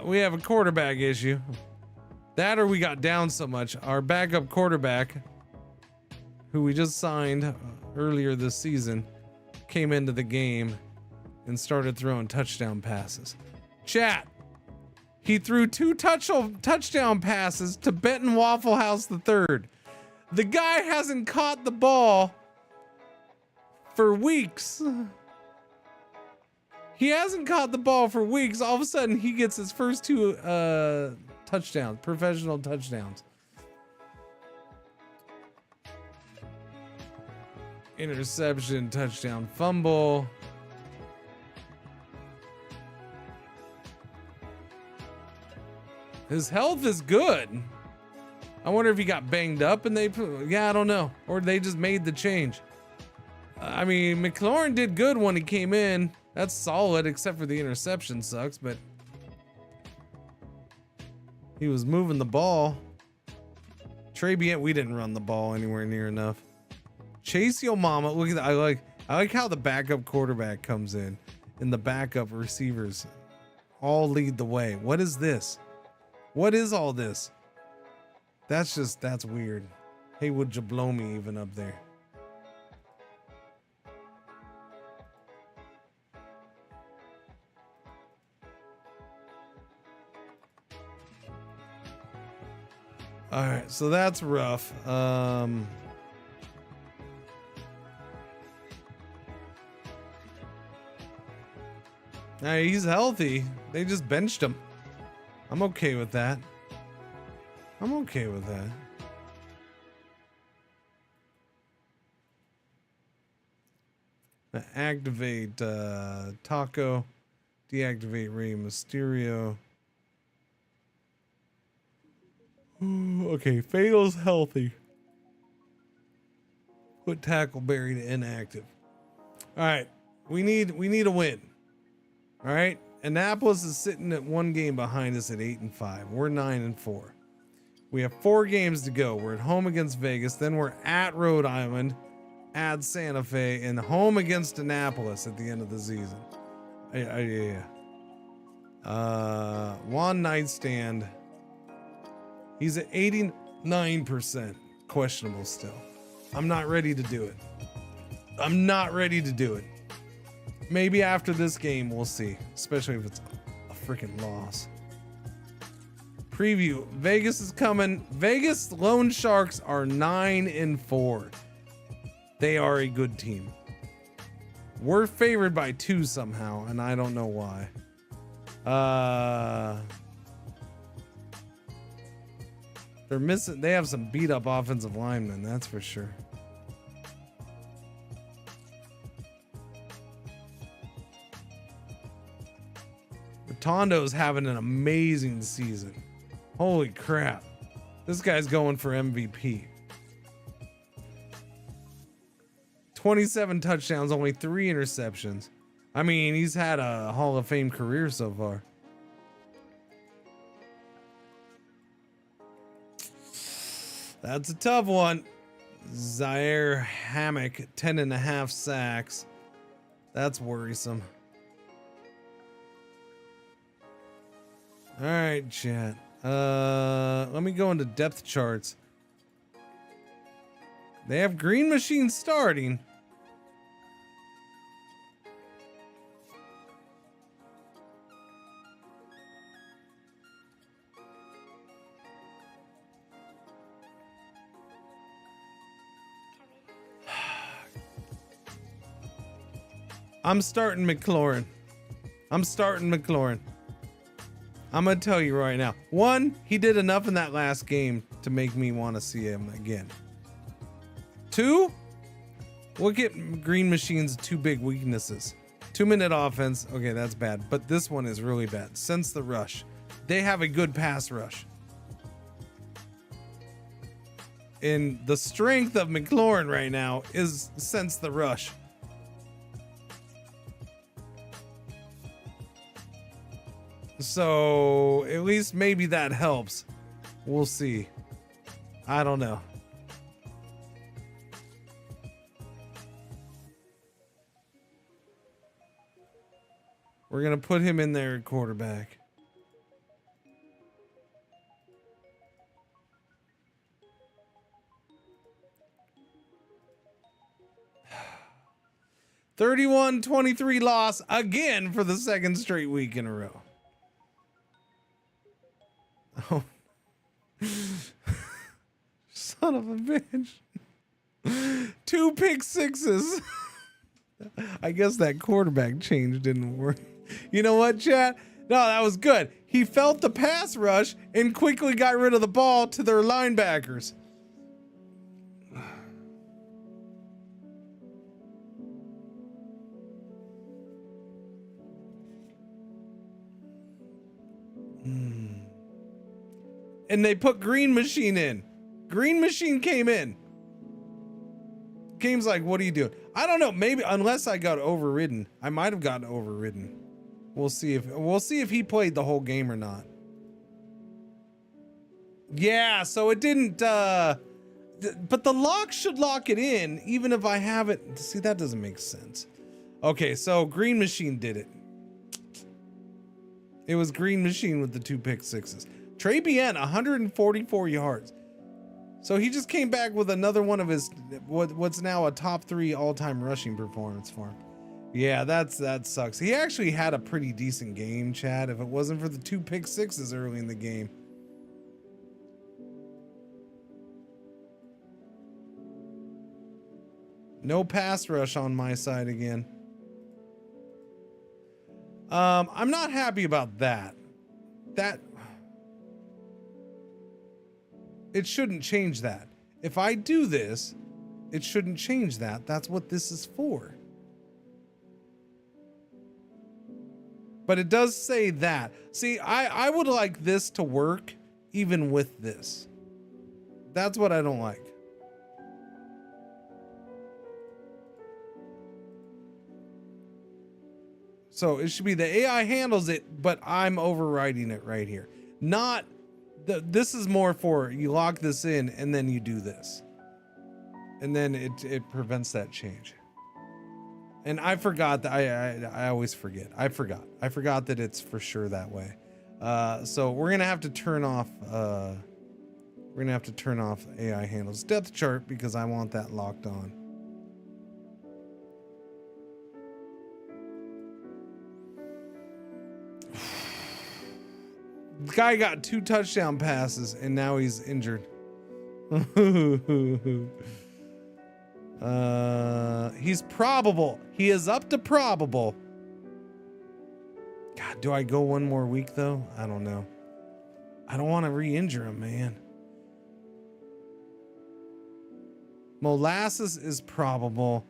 We have a quarterback issue. That or we got down so much. Our backup quarterback, who we just signed earlier this season, came into the game and started throwing touchdown passes. Chat. He threw 2 touchdown passes to Benton Waffle House III. The guy hasn't caught the ball for weeks. He hasn't caught the ball for weeks. All of a sudden, he gets his first 2 touchdowns, professional touchdowns. Interception, touchdown, fumble. His health is good. I wonder if he got banged up and yeah, I don't know. Or they just made the change. I mean, McLaurin did good when he came in. That's solid, except for the interception sucks, but he was moving the ball. Trebient, we didn't run the ball anywhere near enough. Chase Yo Mama, look at that. I like how the backup quarterback comes in and the backup receivers all lead the way. What is this? What is all this? That's weird. Hey, would you blow me even up there? All right, so that's rough. Now he's healthy. They just benched him. I'm okay with that. I'm okay with that. Activate Taco. Deactivate Rey Mysterio. Okay, Fatal's healthy. Put Tackleberry to inactive. All right, we need a win. All right, Annapolis is sitting at 1 game behind us at 8-5. We're 9-4. We have 4 games to go. We're at home against Vegas, then we're at Rhode Island, at Santa Fe, and home against Annapolis at the end of the season. Yeah. Juan Nightstand. He's at 89%. Questionable still. I'm not ready to do it. I'm not ready to do it. Maybe after this game, we'll see. Especially if it's a freaking loss. Preview. Vegas is coming. Vegas Lone Sharks are 9-4. They are a good team. We're favored by 2 somehow, and I don't know why. They're missing. They have some beat up offensive linemen, that's for sure. Rotondo's having an amazing season. Holy crap. This guy's going for MVP. 27 touchdowns, only 3 interceptions. I mean, he's had a Hall of Fame career so far. That's a tough one. Zaire Hammock, 10.5 sacks. That's worrisome. All right, chat. Let me go into depth charts. They have Green Machine starting. I'm starting McLaurin. I'm gonna tell you right now. 1, he did enough in that last game to make me want to see him again. 2, look at Green Machine's 2 big weaknesses. 2-minute offense. Okay, that's bad. But this one is really bad. Sense the rush. They have a good pass rush. And the strength of McLaurin right now is sense the rush. So at least maybe that helps. We'll see. I don't know. We're going to put him in there at quarterback. 31-23 loss again for the second straight week in a row. Oh. Son of a bitch. 2 pick sixes. I guess that quarterback change didn't work. You know what, chat? No, that was good. He felt the pass rush and quickly got rid of the ball to their linebackers. And they put Green Machine in. Green Machine came in. Game's like, what are you doing? I don't know. Maybe unless I got overridden. I might have gotten overridden. We'll see if he played the whole game or not. Yeah, so it didn't but the lock should lock it in even if I have it. See, that doesn't make sense. Okay, so Green Machine did it. It was Green Machine with the 2 pick sixes. Trey Bien, 144 yards. So he just came back with another one of his what's now a top 3 all-time rushing performance for him. Yeah, that sucks. He actually had a pretty decent game, Chad, if it wasn't for the 2 pick sixes early in the game. No pass rush on my side again. I'm not happy about that. It shouldn't change that. If I do this, it shouldn't change that. That's what this is for. But it does say that. See, I would like this to work even with this. That's what I don't like. So it should be the AI handles it, but I'm overriding it right here. Not this is more for you lock this in and then you do this. And then it prevents that change. And I forgot that I always forget. I forgot that it's for sure that way. So we're gonna have to turn off AI handles depth chart because I want that locked on. The guy got 2 touchdown passes and now he's injured. He's probable. He is up to probable. God, do I go one more week though? I don't know. I don't want to re-injure him, man. Molasses is probable.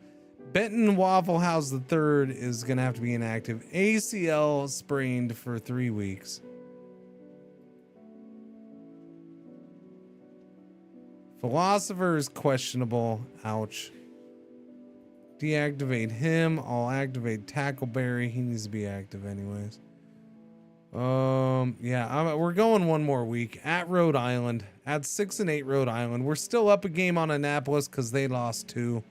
Benton Waffle House III is going to have to be inactive. ACL sprained for 3 weeks. Philosopher is questionable. Ouch. Deactivate him. I'll activate Tackleberry. He needs to be active anyways. Yeah, we're going one more week at Rhode Island. At 6-8 Rhode Island. We're still up a game on Annapolis because they lost 2.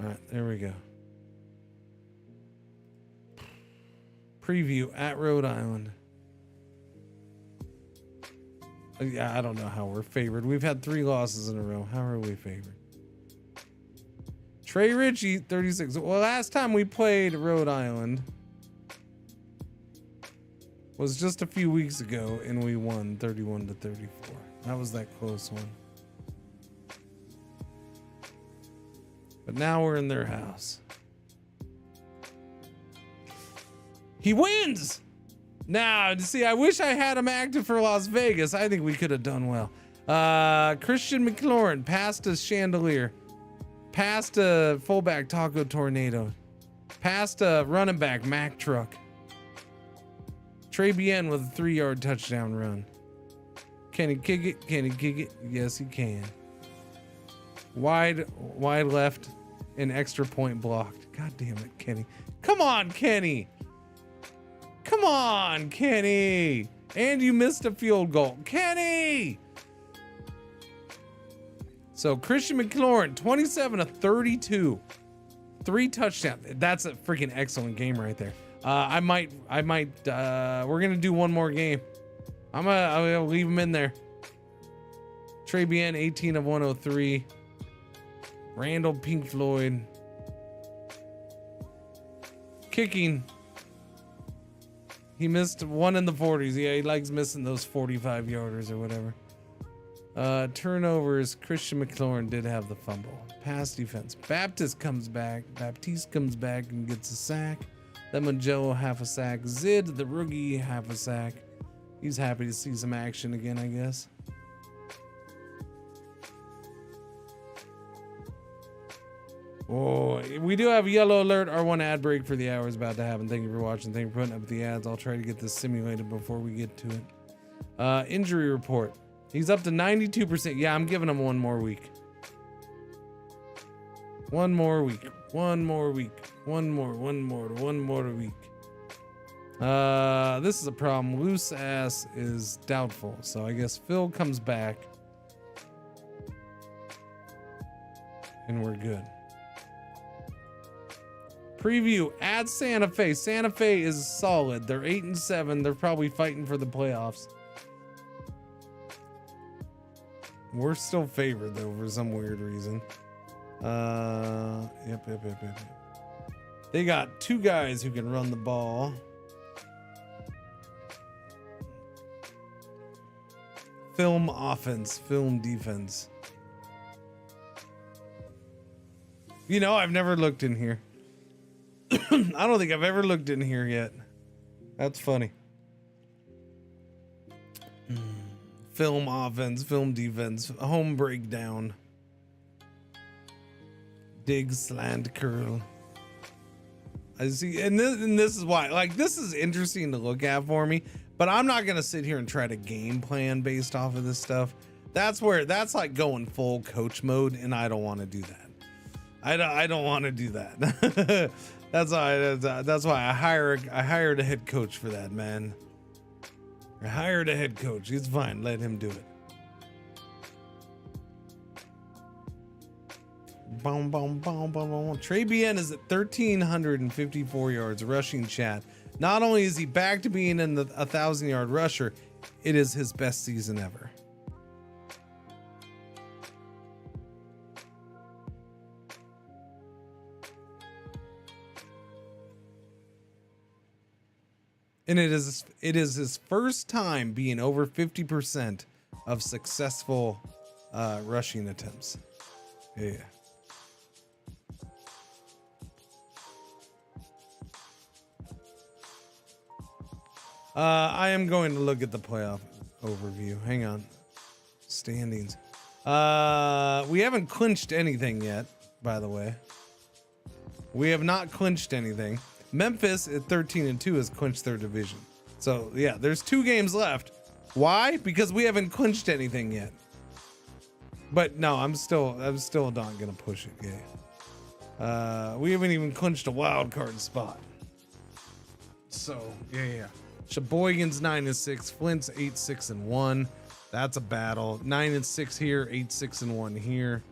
All right, there we go. Preview at Rhode Island. Yeah, I don't know how we're favored. We've had 3 losses in a row. How are we favored? Trey Ritchie, 36. Well, last time we played Rhode Island was just a few weeks ago, and we won 31-34. That was that close one. But now we're in their house. He wins! Now, see, I wish I had him active for Las Vegas. I think we could have done well. Christian McLaurin, past a Chandelier. Past a fullback Taco Tornado. Past a running back Mack Truck. Trey Bien with a 3-yard touchdown run. Can he kick it? Can he kick it? Yes, he can. Wide left, an extra point blocked. God damn it, Kenny. Come on, Kenny. Come on, Kenny. And you missed a field goal. Kenny! So Christian McLaurin, 27 of 32, 3 touchdowns. That's a freaking excellent game right there. I might, we're gonna do one more game. I'm gonna leave him in there. Trey Bien, 18 of 103. Randall Pink Floyd. Kicking. He missed one in the 40s. Yeah, he likes missing those 45 yarders or whatever. Turnovers. Christian McLaurin did have the fumble. Pass defense. Baptiste comes back and gets a sack. Lemongello half a sack. Zid, the rookie, half a sack. He's happy to see some action again, I guess. Oh, we do have a yellow alert. Our one ad break for the hour is about to happen. Thank you for watching. Thank you for putting up with the ads. I'll try to get this simulated before we get to it. Injury report. He's up to 92%. Yeah, I'm giving him one more week. One more week. One more week. One more week. This is a problem. Loose ass is doubtful. So I guess Phil comes back. And we're good. Preview at Santa Fe. Santa Fe is solid. They're 8-7. They're probably fighting for the playoffs. We're still favored though for some weird reason. Yep. They got 2 guys who can run the ball. Film offense, film defense. You know, I've never looked in here. I don't think I've ever looked in here yet. That's funny. Film offense, film defense, home breakdown. Dig, slant, curl. I see, and this is why, like, this is interesting to look at for me, but I'm not gonna sit here and try to game plan based off of this stuff. That's like going full coach mode, and I don't want to do that. I don't want to do that. That's why I hired a head coach for that, man. I hired a head coach. He's fine. Let him do it. Boom, boom, boom, boom, boom. Trey Bien is at 1,354 yards rushing, chat. Not only is he back to being in the 1,000-yard rusher, it is his best season ever. And it is his first time being over 50% of successful rushing attempts. Yeah. I am going to look at the playoff overview. Hang on. Standings. We haven't clinched anything yet, by the way. We have not clinched anything. Memphis at 13-2 has clinched their division. So yeah, there's 2 games left. Why? Because we haven't clinched anything yet. But no, I'm still not gonna push it. Yeah. We haven't even clinched a wild card spot. So yeah. Sheboygan's 9-6, Flint's 8-6-1. That's a battle. 9-6 here, 8-6-1 here.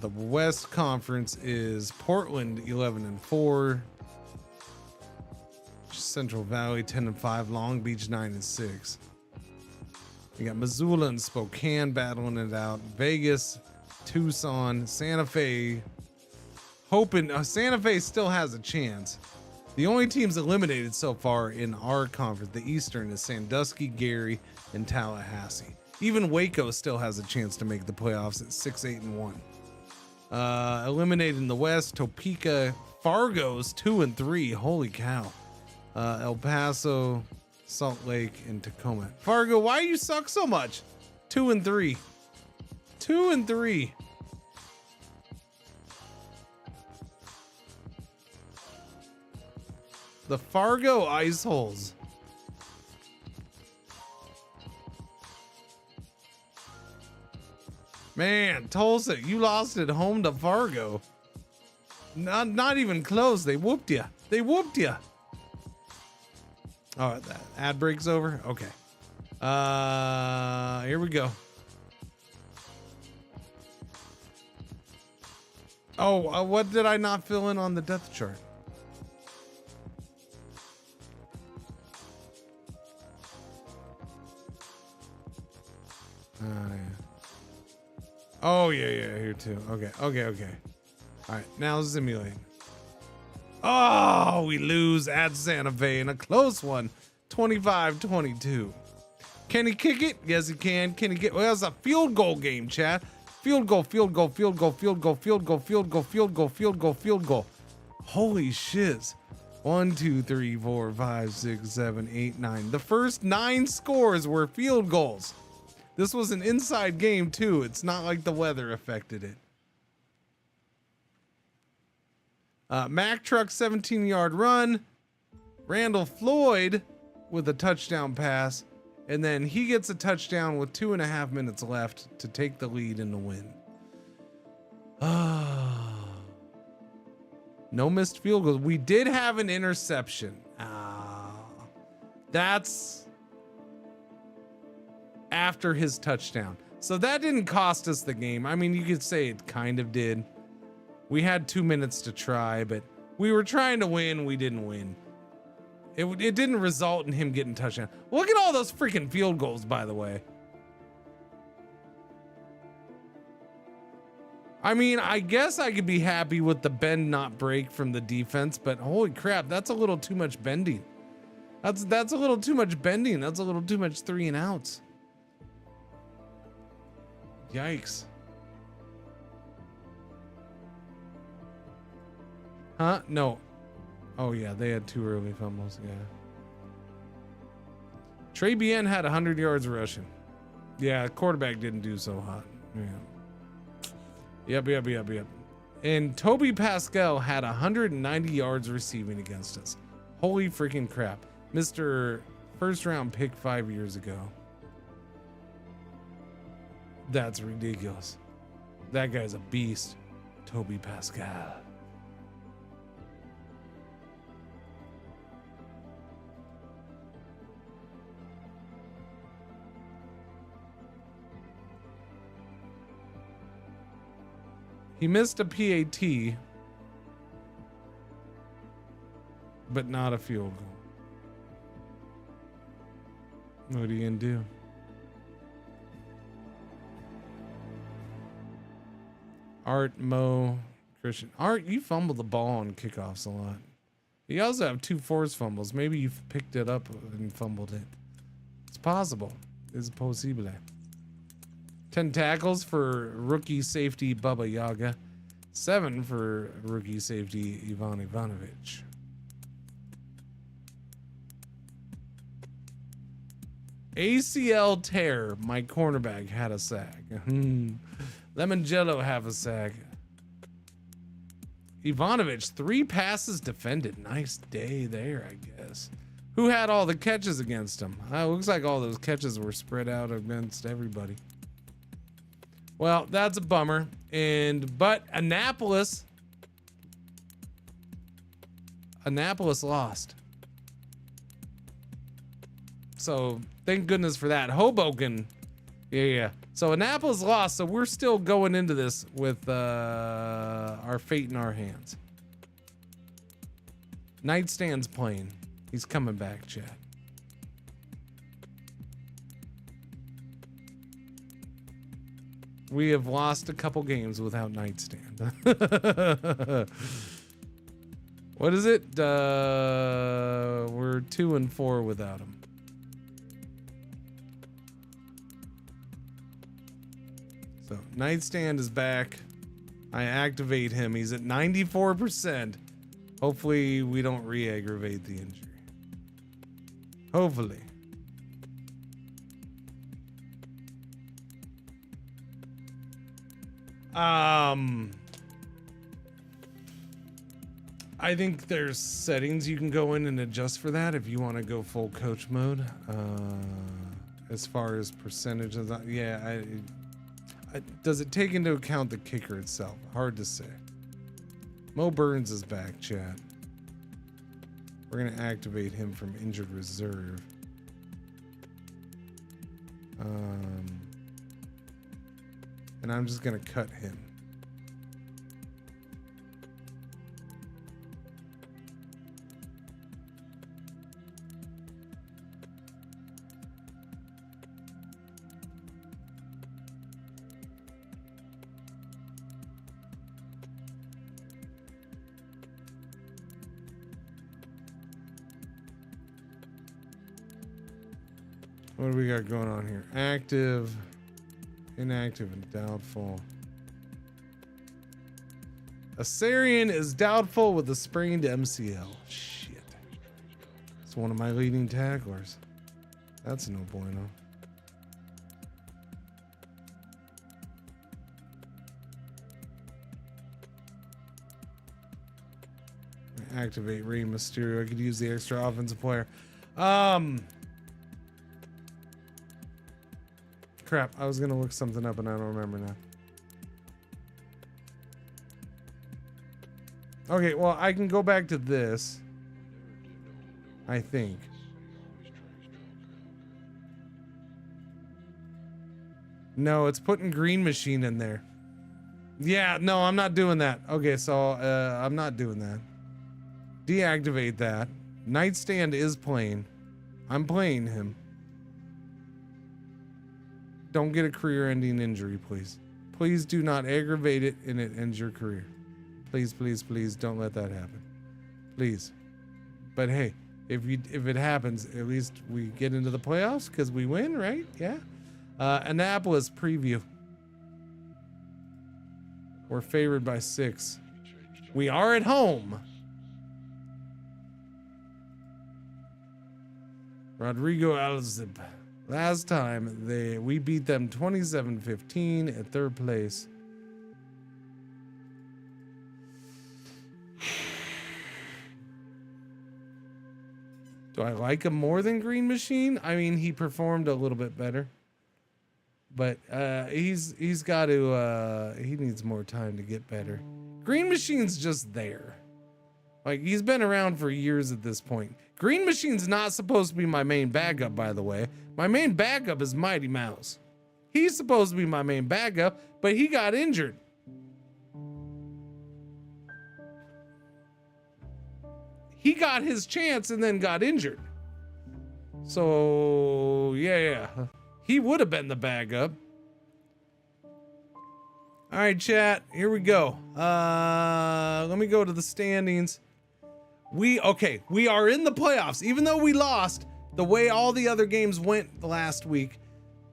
The West Conference is Portland 11-4, Central Valley 10-5, Long Beach 9-6. We got Missoula and Spokane battling it out. Vegas, Tucson, Santa Fe. Hoping Santa Fe still has a chance. The only teams eliminated so far in our conference, the Eastern, is Sandusky, Gary, and Tallahassee. Even Waco still has a chance to make the playoffs at 6-8-1. Eliminated in the West, Topeka, Fargo's 2-3. Holy cow. El Paso, Salt Lake, and Tacoma. Fargo, why you suck so much? 2-3. 2-3. The Fargo Ice Holes. Man, Tulsa, you lost at home to Fargo. Not even close. They whooped you. They whooped you. Oh, that ad break's over? Okay. Here we go. Oh, what did I not fill in on the depth chart? Yeah. Oh, yeah, here too. Okay. All right, now simulating. Oh, we lose at Santa Fe in a close one, 25-22. Can he kick it? Yes, he can. Can he get? Well, it's a field goal game, chat. Field goal. Holy shiz. 1, 2, 3, 4, 5, 6, 7, 8, 9. The first 9 scores were field goals. This was an inside game too. It's not like the weather affected it. Mack Truck 17-yard run. Randall Floyd with a touchdown pass. And then he gets a touchdown with 2.5 minutes left to take the lead in the win. No missed field goals. We did have an interception. That's after his touchdown. So that didn't cost us the game. I mean, you could say it kind of did. We had 2 minutes to try, but we were trying to win. We didn't win. It didn't result in him getting touchdown. Look at all those freaking field goals, by the way. I mean, I guess I could be happy with the bend not break from the defense, but holy crap, that's a little too much bending. That's a little too much bending. That's a little too much 3 and outs. Yikes. Huh? No. Oh yeah, they had 2 early fumbles. Yeah. Trey Bien had 100 yards rushing. Yeah, quarterback didn't do so hot. Yeah. Yep. And Toby Pascal had 190 yards receiving against us. Holy freaking crap. Mr. First round pick 5 years ago. That's ridiculous. That guy's a beast. Toby Pascal. He missed a PAT, but not a field goal. What are you gonna do? Art, Mo, Christian. Art, you fumble the ball on kickoffs a lot. You also have 2 forced fumbles. Maybe you've picked it up and fumbled it. It's possible. It's possible. 10 tackles for rookie safety Bubba Yaga. 7 for rookie safety Ivan Ivanovic. ACL tear. My cornerback had a sack. Lemongello have a sack. Ivanovic, 3 passes defended. Nice day there, I guess. Who had all the catches against him? Looks like all those catches were spread out against everybody. Well, that's a bummer. But Annapolis lost. So thank goodness for that. Hoboken, yeah. So Annapolis lost, so we're still going into this with our fate in our hands. Nightstand's playing. He's coming back, Chad. We have lost a couple games without Nightstand. What is it? We're 2-4 without him. So Nightstand is back. I activate him. He's at 94%. Hopefully we don't re-aggravate the injury. Hopefully. I think there's settings you can go in and adjust for that if you want to go full coach mode. As far as percentages, yeah. Does it take into account the kicker itself? Hard to say. Mo Burns is back, chat. We're gonna activate him from injured reserve. And I'm just gonna cut him. What do we got going on here? Active, inactive, and doubtful. Asarian is doubtful with a sprained MCL. Shit. It's one of my leading tacklers. That's no bueno. Activate Rey Mysterio. I could use the extra offensive player. Crap, I was gonna look something up and I don't remember now. Okay, well, I can go back to this. I think. No, it's putting Green Machine in there. Yeah, no, I'm not doing that. Okay, so I'm not doing that. Deactivate that. Nightstand is playing. I'm playing him. Don't get a career-ending injury, please. Please do not aggravate it and it ends your career. Please, please, please don't let that happen. Please. But hey, if it happens, at least we get into the playoffs because we win, right? Yeah. Annapolis preview. We're favored by 6. We are at home. Rodrigo Alzib. Last time we beat them 27-15 at 3rd place. Do I like him more than Green Machine? I mean, he performed a little bit better. But he's got to he needs more time to get better. Green Machine's just there. Like, he's been around for years at this point. Green Machine's not supposed to be my main backup, by the way. My main backup is Mighty Mouse. He's supposed to be my main backup, but he got injured. He got his chance and then got injured. So, yeah. He would have been the backup. All right, chat, here we go. Let me go to the standings. We are in the playoffs. Even though we lost, the way all the other games went last week,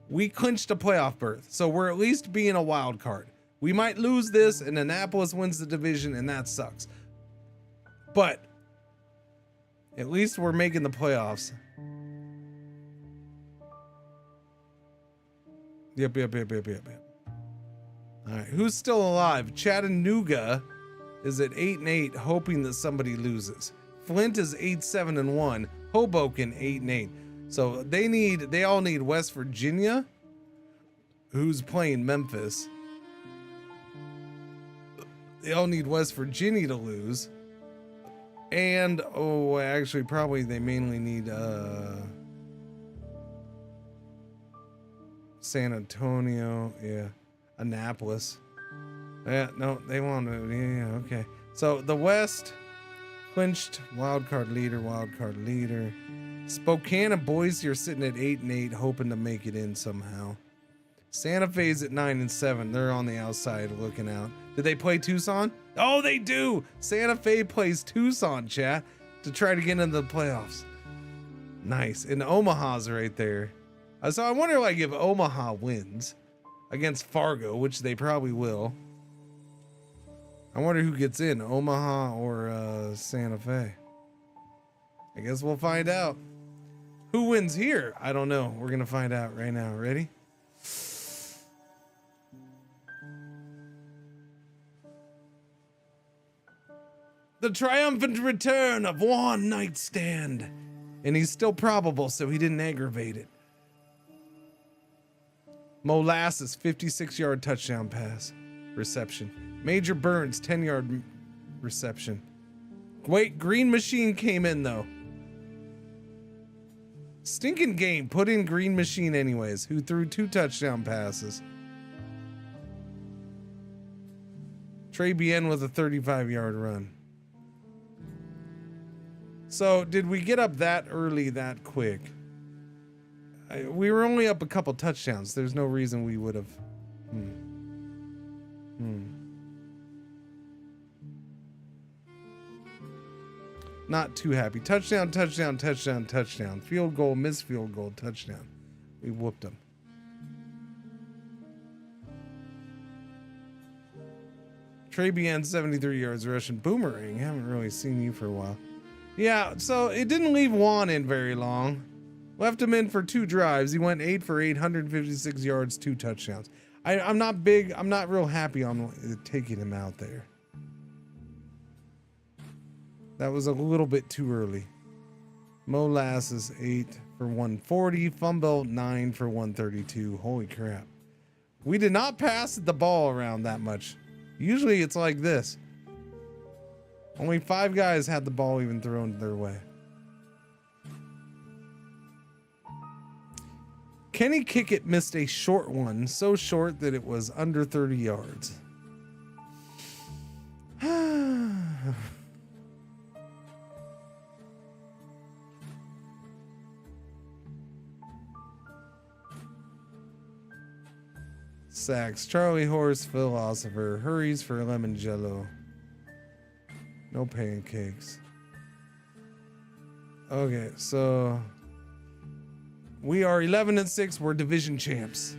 we clinched a playoff berth. So we're at least being a wild card. We might lose this and Annapolis wins the division and that sucks. But at least we're making the playoffs. Yep. All right, who's still alive? Chattanooga is at 8-8, hoping that somebody loses. Flint is 8-7-1. Hoboken 8-8. So they all need West Virginia, who's playing Memphis. They all need West Virginia to lose. And actually probably they mainly need San Antonio, yeah, Annapolis. Yeah, no, they want to. Yeah, okay. So the West clinched wild card leader. Spokane and Boise are sitting at 8-8, hoping to make it in somehow. Santa Fe's at 9-7. They're on the outside looking out. Did they play Tucson? Oh, they do. Santa Fe plays Tucson, chat, to try to get into the playoffs. Nice. And Omaha's right there. So I wonder, like, if Omaha wins against Fargo, which they probably will. I wonder who gets in, Omaha or Santa Fe. I guess we'll find out. Who wins here? I don't know. We're going to find out right now. Ready? The triumphant return of One Night Stand. And he's still probable, so he didn't aggravate it. Molasses, 56-yard touchdown pass. Reception. Major Burns, 10-yard reception. Wait, Green Machine came in, though. Stinking game. Put in Green Machine anyways, who threw 2 touchdown passes. Trey Bien with a 35-yard run. So, did we get up that early, that quick? We were only up a couple touchdowns. There's no reason we would have. Not too happy. Touchdown, touchdown, touchdown, touchdown. Field goal, missed field goal, touchdown. We whooped them. Trey Bien, 73 yards rushing. Boomerang. Haven't really seen you for a while. Yeah, so it didn't leave Juan in very long. Left him in for 2 drives. He went 8 for 8, 156 yards, 2 touchdowns. I'm not big. I'm not real happy on taking him out there. That was a little bit too early. Molasses 8 for 140. Fumble 9 for 132. Holy crap. We did not pass the ball around that much. Usually it's like this. Only 5 guys had the ball even thrown their way. Kenny Kickett missed a short one, so short that it was under 30 yards. Sacks. Charlie Horse, Philosopher. Hurries for Lemon Jello. No pancakes. Okay, so we are 11-6. We're division champs,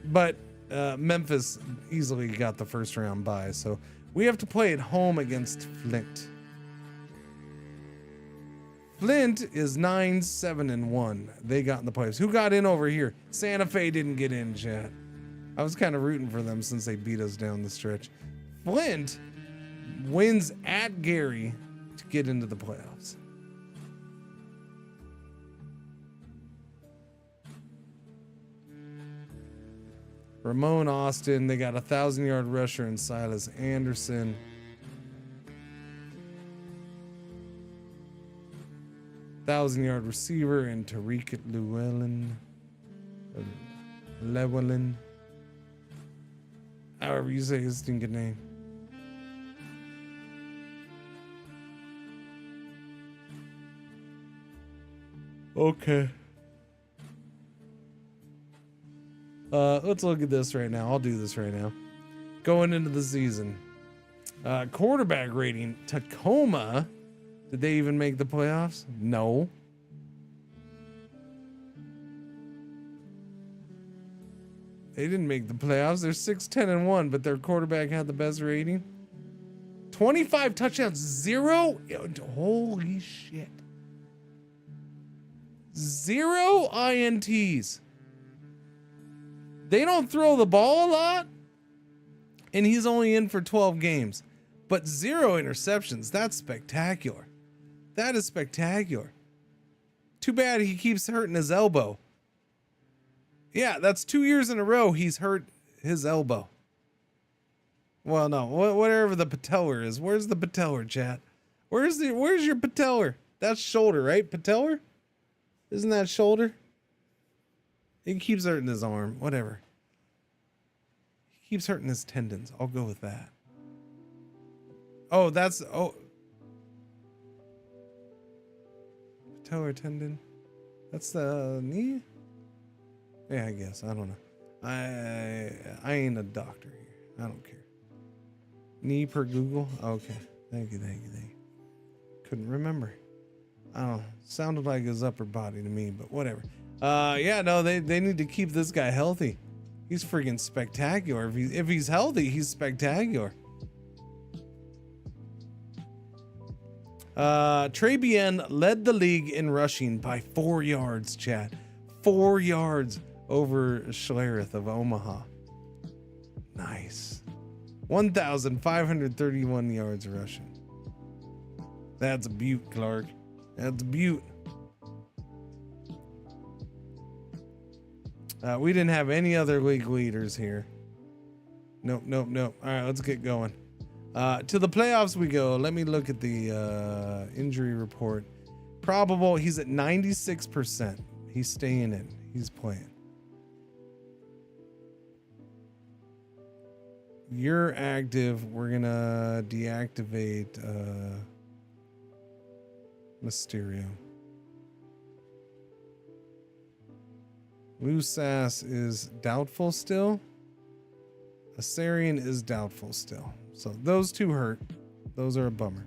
but Memphis easily got the first round bye, so we have to play at home against Flint. Flint is 9-7-1. They got in the playoffs. Who got in over here? Santa Fe didn't get in, chat. I was kind of rooting for them since they beat us down the stretch. Flint wins at Gary to get into the playoffs. Ramon Austin, they got a 1,000-yard rusher in Silas Anderson. Thousand-yard receiver in Tariq Llewellyn. However you say his stinking name. Okay. Let's look at this right now. I'll do this right now. Going into the season. Quarterback rating. Tacoma. Did they even make the playoffs? No. They didn't make the playoffs. They're 6-10-1, but their quarterback had the best rating. 25 touchdowns, 0. Holy shit. 0 INTs. They don't throw the ball a lot, and he's only in for 12 games. But 0 interceptions. That's spectacular. That is spectacular. Too bad he keeps hurting his elbow. Yeah, that's 2 years in a row he's hurt his elbow. Well, no, whatever the patellar is. Where's the patellar, chat? Where's your patellar? That's shoulder, right? Patellar? Isn't that shoulder? He keeps hurting his arm. Whatever. He keeps hurting his tendons. I'll go with that. Oh, that's... Oh. Patellar tendon. That's the knee? Yeah, I guess. I don't know. I ain't a doctor here. I don't care. Knee per Google? Okay. Thank you. Couldn't remember. I don't know. Sounded like his upper body to me, but whatever. Yeah, no, they need to keep this guy healthy. He's freaking spectacular. If he's healthy, he's spectacular. Trey Bien led the league in rushing by 4 yards, chat. 4 yards over Schlereth of Omaha. Nice. 1,531 yards rushing. That's a beaut, Clark. That's a beaut. We didn't have any other league leaders here. Nope. All right, let's get going. To the playoffs we go. Let me look at the injury report. Probable, he's at 96%. He's staying in. He's playing. You're active. We're gonna deactivate Mysterio. Lusas is doubtful still. Asarian is doubtful still. So those two hurt. Those are a bummer.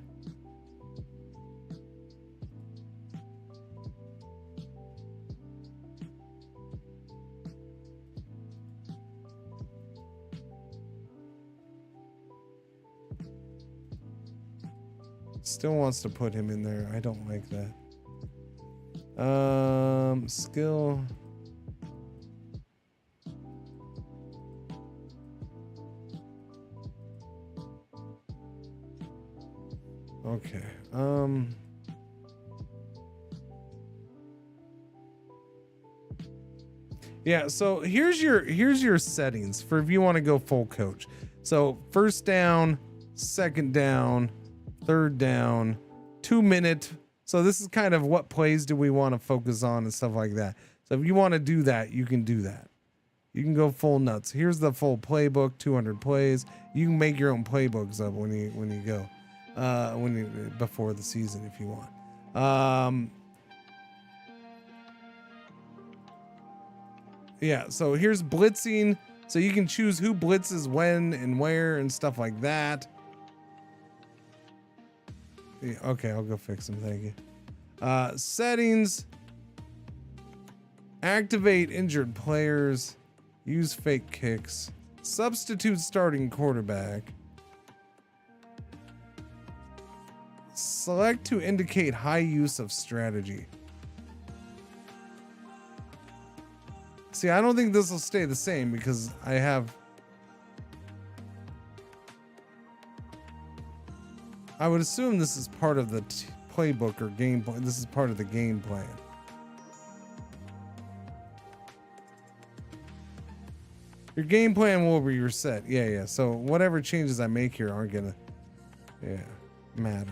Still wants to put him in there. I don't like that. Skill. Okay. Yeah, so here's your settings for if you want to go full coach. So first down, second down, third down, 2 minute. So this is kind of what plays do we want to focus on and stuff like that. So if you want to do that, you can do that. You can go full nuts. Here's the full playbook, 200 plays. You can make your own playbooks up when you go, before the season if you want. Yeah, so here's blitzing. So you can choose who blitzes when and where and stuff like that. Yeah, okay, I'll go fix them. Thank you. Settings. Activate injured players. Use fake kicks. Substitute starting quarterback. Select to indicate high use of strategy. See, I don't think this will stay the same because I would assume this is part of the playbook or game plan. This is part of the game plan. Your game plan will be reset. Yeah. So whatever changes I make here aren't gonna, matter.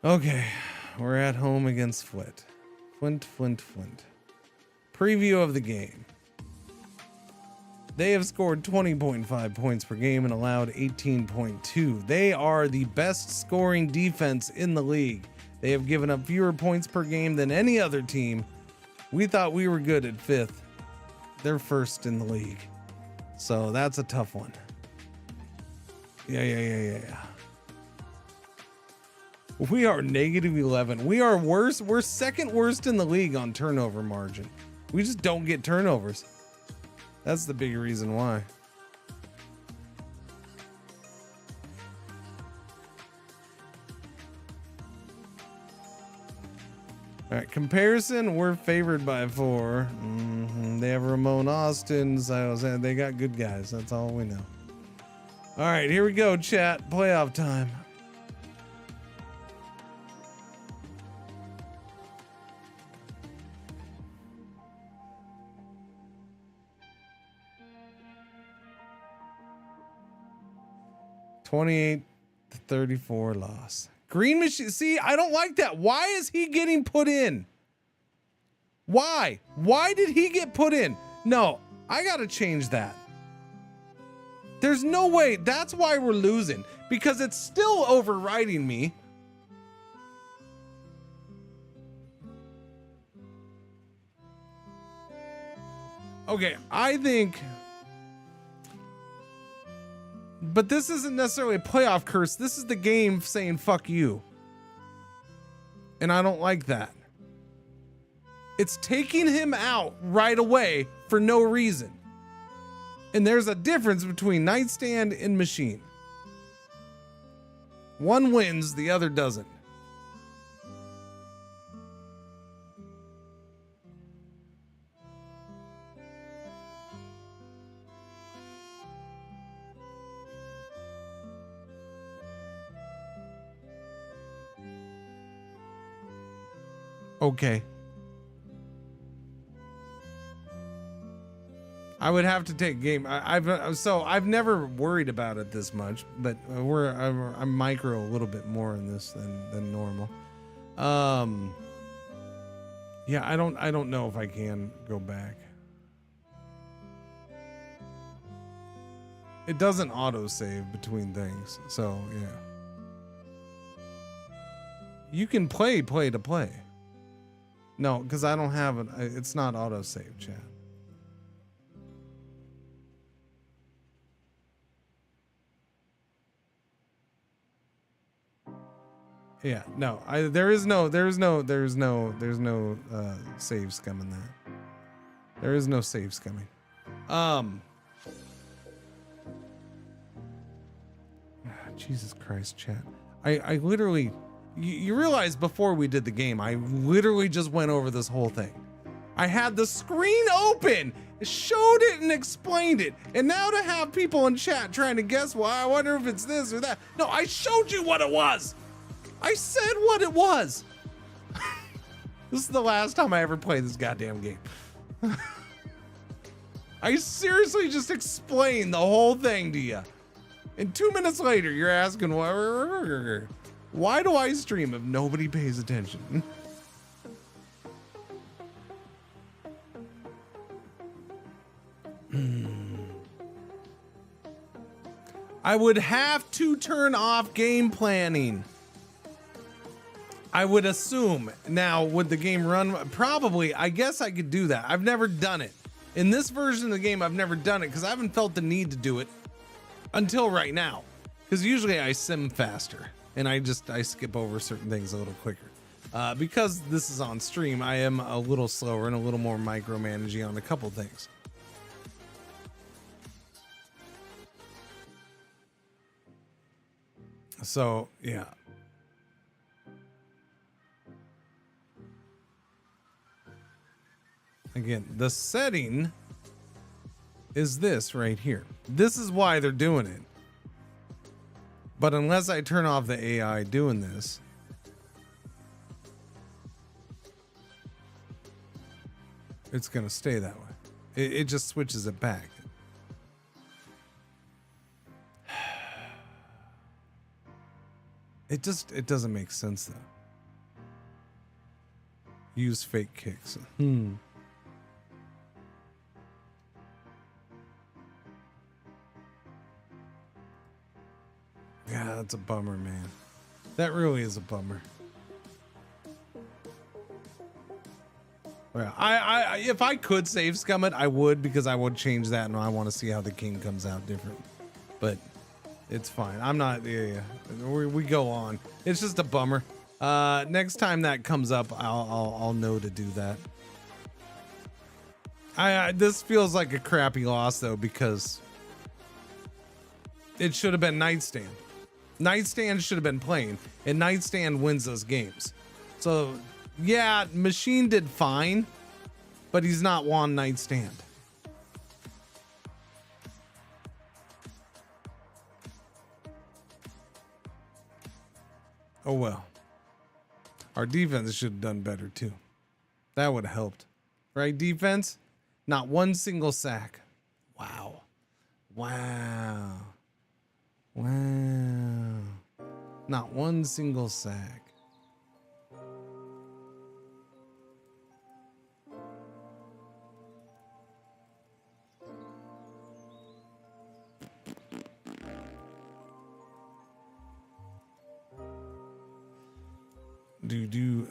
Okay, we're at home against Flint. Flint. Preview of the game. They have scored 20.5 points per game and allowed 18.2. They are the best scoring defense in the league. They have given up fewer points per game than any other team. We thought we were good at 5th. They're 1st in the league. So that's a tough one. Yeah. We are -11. We are worse. We're 2nd worst in the league on turnover margin. We just don't get turnovers. That's the big reason why. All right, comparison, we're favored by 4. They have Ramon Austin, they got good guys. That's all we know. All right, here we go, chat. Playoff time. (28-34) loss. Green Machine. See, I don't like that. Why is he getting put in? Why? Why did he get put in? No, I got to change that. There's no way. That's why we're losing, because it's still overriding me. Okay, I think. But this isn't necessarily a playoff curse. This is the game saying fuck you. And I don't like that. It's taking him out right away for no reason. And there's a difference between nightstand and machine. One wins, the other doesn't. Okay. I would have to take game. I've never worried about it this much, but I'm micro a little bit more in this than normal. Yeah, I don't know if I can go back. It doesn't auto save between things, so yeah. You can play to play. No, because I don't have it. It's not auto save, chat. Yeah, no. There's no save scum in that. There is no save scumming. Jesus Christ, chat. I literally, you realize before we did the game, I literally just went over this whole thing. I had the screen open, showed it and explained it. And now to have people in chat trying to guess, well, I wonder if it's this or that. No, I showed you what it was. I said what it was. This is the last time I ever played this goddamn game. I seriously just explained the whole thing to you. And 2 minutes later, you're asking, why do I stream if nobody pays attention? I would have to turn off game planning. I would assume. Now, would the game run? Probably. I guess I could do that. I've never done it. In this version of the game, I've never done it because I haven't felt the need to do it until right now. Because usually I sim faster and I skip over certain things a little quicker. Because this is on stream, I am a little slower and a little more micromanaging on a couple things. So, yeah. Again, the setting is this right here. This is why they're doing it. But unless I turn off the AI doing this, it's going to stay that way. It just switches it back. It doesn't make sense though. Use fake kicks. Yeah, that's a bummer, man. That really is a bummer. Well, I if I could save scum it, I would, because I would change that, and I want to see how the king comes out different. But it's fine. I'm not. Yeah. We go on. It's just a bummer. Next time that comes up, I'll know to do that. This feels like a crappy loss though, because it should have been Nightstand. Nightstand should have been playing, and Nightstand wins those games. So, yeah, Machine did fine, but he's not one Nightstand. Oh well. Our defense should have done better too. That would have helped. Right, defense? Not one single sack. Wow. Wow. Wow. Not one single sack.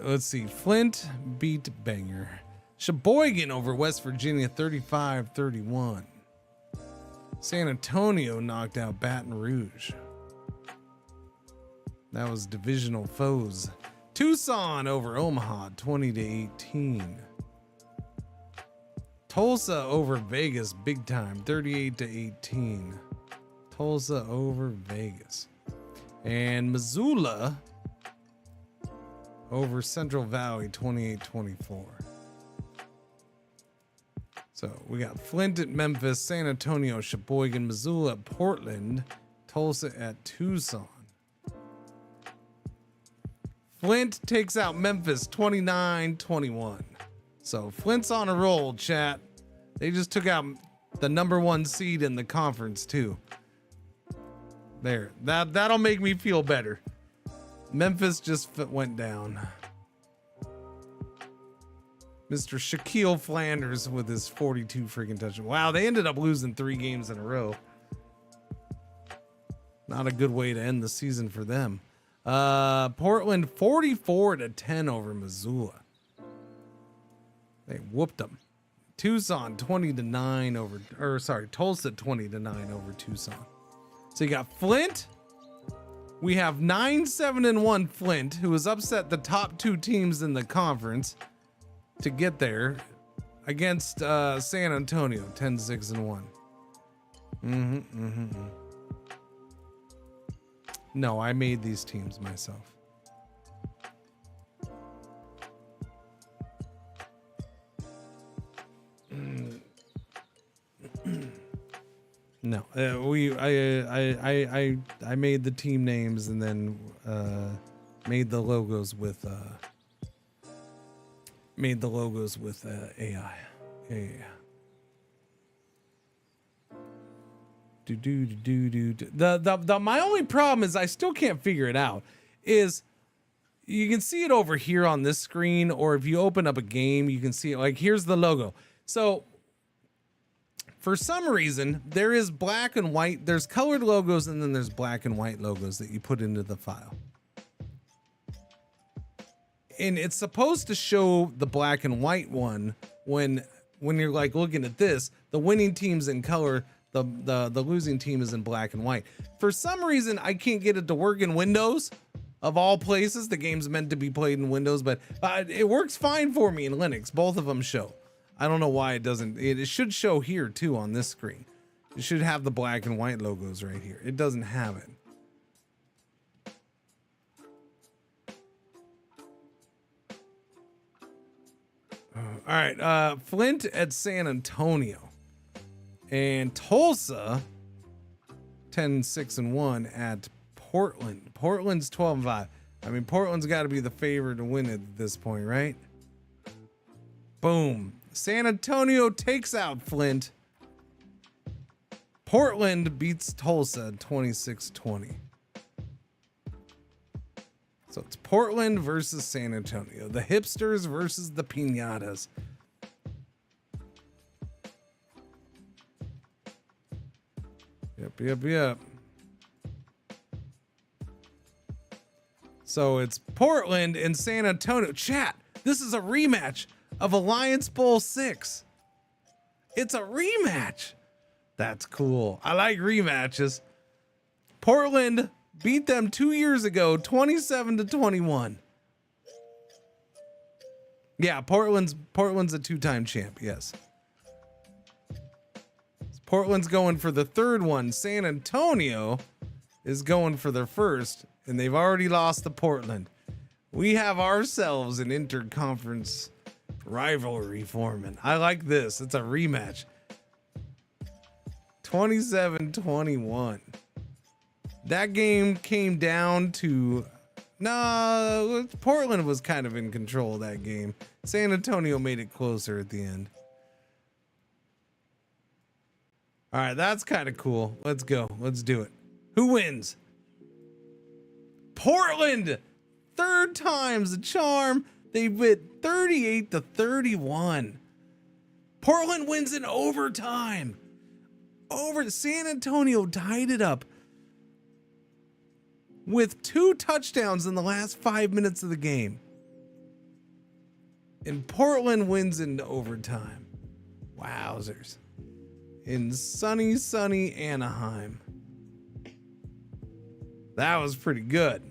Let's see. Flint beat Banger. Sheboygan over West Virginia 35-31. San Antonio knocked out Baton Rouge. That was divisional foes. Tucson over Omaha 20-18. Tulsa over Vegas big time 38-18. Tulsa over Vegas. And Missoula over Central Valley 28-24. So we got Flint at Memphis, San Antonio, Sheboygan, Missoula at Portland, Tulsa at Tucson. Flint takes out Memphis 29-21. So Flint's on a roll, chat. They just took out the #1 seed in the conference too. There, that'll make me feel better. Memphis just went down. Mr. Shaquille Flanders with his 42 freaking touchdowns. Wow, they ended up losing 3 games in a row. Not a good way to end the season for them. Portland 44-10 over Missoula. They whooped them. Tucson 20-9 over, or sorry, Tulsa 20-9 over Tucson. So you got Flint. We have 9-7-1 Flint, who has upset the top 2 teams in the conference to get there, against San Antonio 10-6-1. No, I made these teams myself. No, I made the team names and then made the logos with AI. Yeah. My only problem is I still can't figure it out. Is you can see it over here on this screen, or if you open up a game, you can see it. Like, here's the logo. So for some reason, there is black and white. There's colored logos, and then there's black and white logos that you put into the file. And it's supposed to show the black and white one when you're like looking at this. The winning team's in color. The losing team is in black and white. For some reason, I can't get it to work in Windows. Of all places, the game's meant to be played in Windows, but it works fine for me in Linux. Both of them show. I don't know why it doesn't. It should show here too on this screen. It should have the black and white logos right here. It doesn't have it. All right, Flint at San Antonio. And Tulsa, 10-6-1 at Portland. Portland's 12-5. I mean, Portland's got to be the favorite to win it at this point, right? Boom. San Antonio takes out Flint. Portland beats Tulsa 26-20. So it's Portland versus San Antonio. The hipsters versus the piñatas. Yep. So it's Portland and San Antonio. Chat, this is a rematch of Alliance Bowl 6. It's a rematch. That's cool. I like rematches. Portland beat them 2 years ago, 27-21. Yeah, Portland's a 2-time champ, yes. Portland's going for the 3rd one. San Antonio is going for their 1st, and they've already lost to Portland. We have ourselves an interconference rivalry forming. I like this. It's a rematch. 27-21. That game came down to... No, Portland was kind of in control of that game. San Antonio made it closer at the end. All right, that's kind of cool. Let's go. Let's do it. Who wins? Portland! 3rd time's the charm. They win 38-31. Portland wins in overtime. San Antonio tied it up with 2 touchdowns in the last 5 minutes of the game. And Portland wins in overtime. Wowzers. In sunny Anaheim. That was pretty good.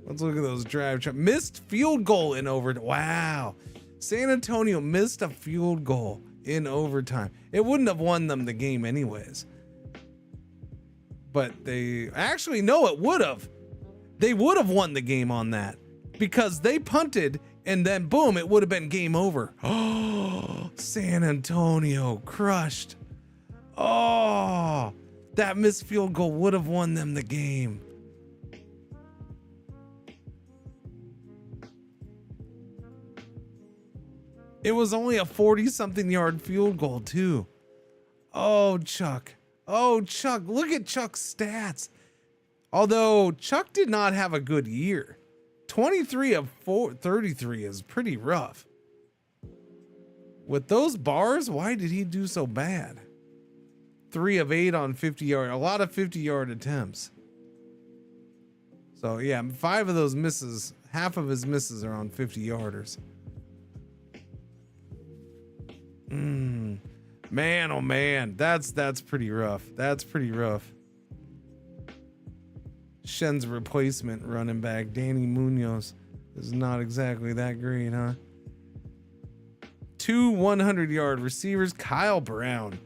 Let's look at those drive. Missed field goal in overtime. Wow. San Antonio missed a field goal in overtime. It wouldn't have won them the game anyways. But they actually, no, it would have. They would have won the game on that because they punted and then boom, it would have been game over. Oh, San Antonio crushed. Oh, that missed field goal would have won them the game. It was only a 40-something yard field goal, too. Oh, Chuck. Oh, Chuck. Look at Chuck's stats. Although Chuck did not have a good year. 23 of 33 is pretty rough. With those bars, why did he do so bad? 3 of 8 on 50 yard, a lot of 50-yard attempts. So yeah, 5 of those misses, half of his misses are on 50-yarders. Man, oh man, that's pretty rough. That's pretty rough. Shen's replacement running back, Danny Munoz, is not exactly that great, huh? 2 100-yard receivers, Kyle Brown.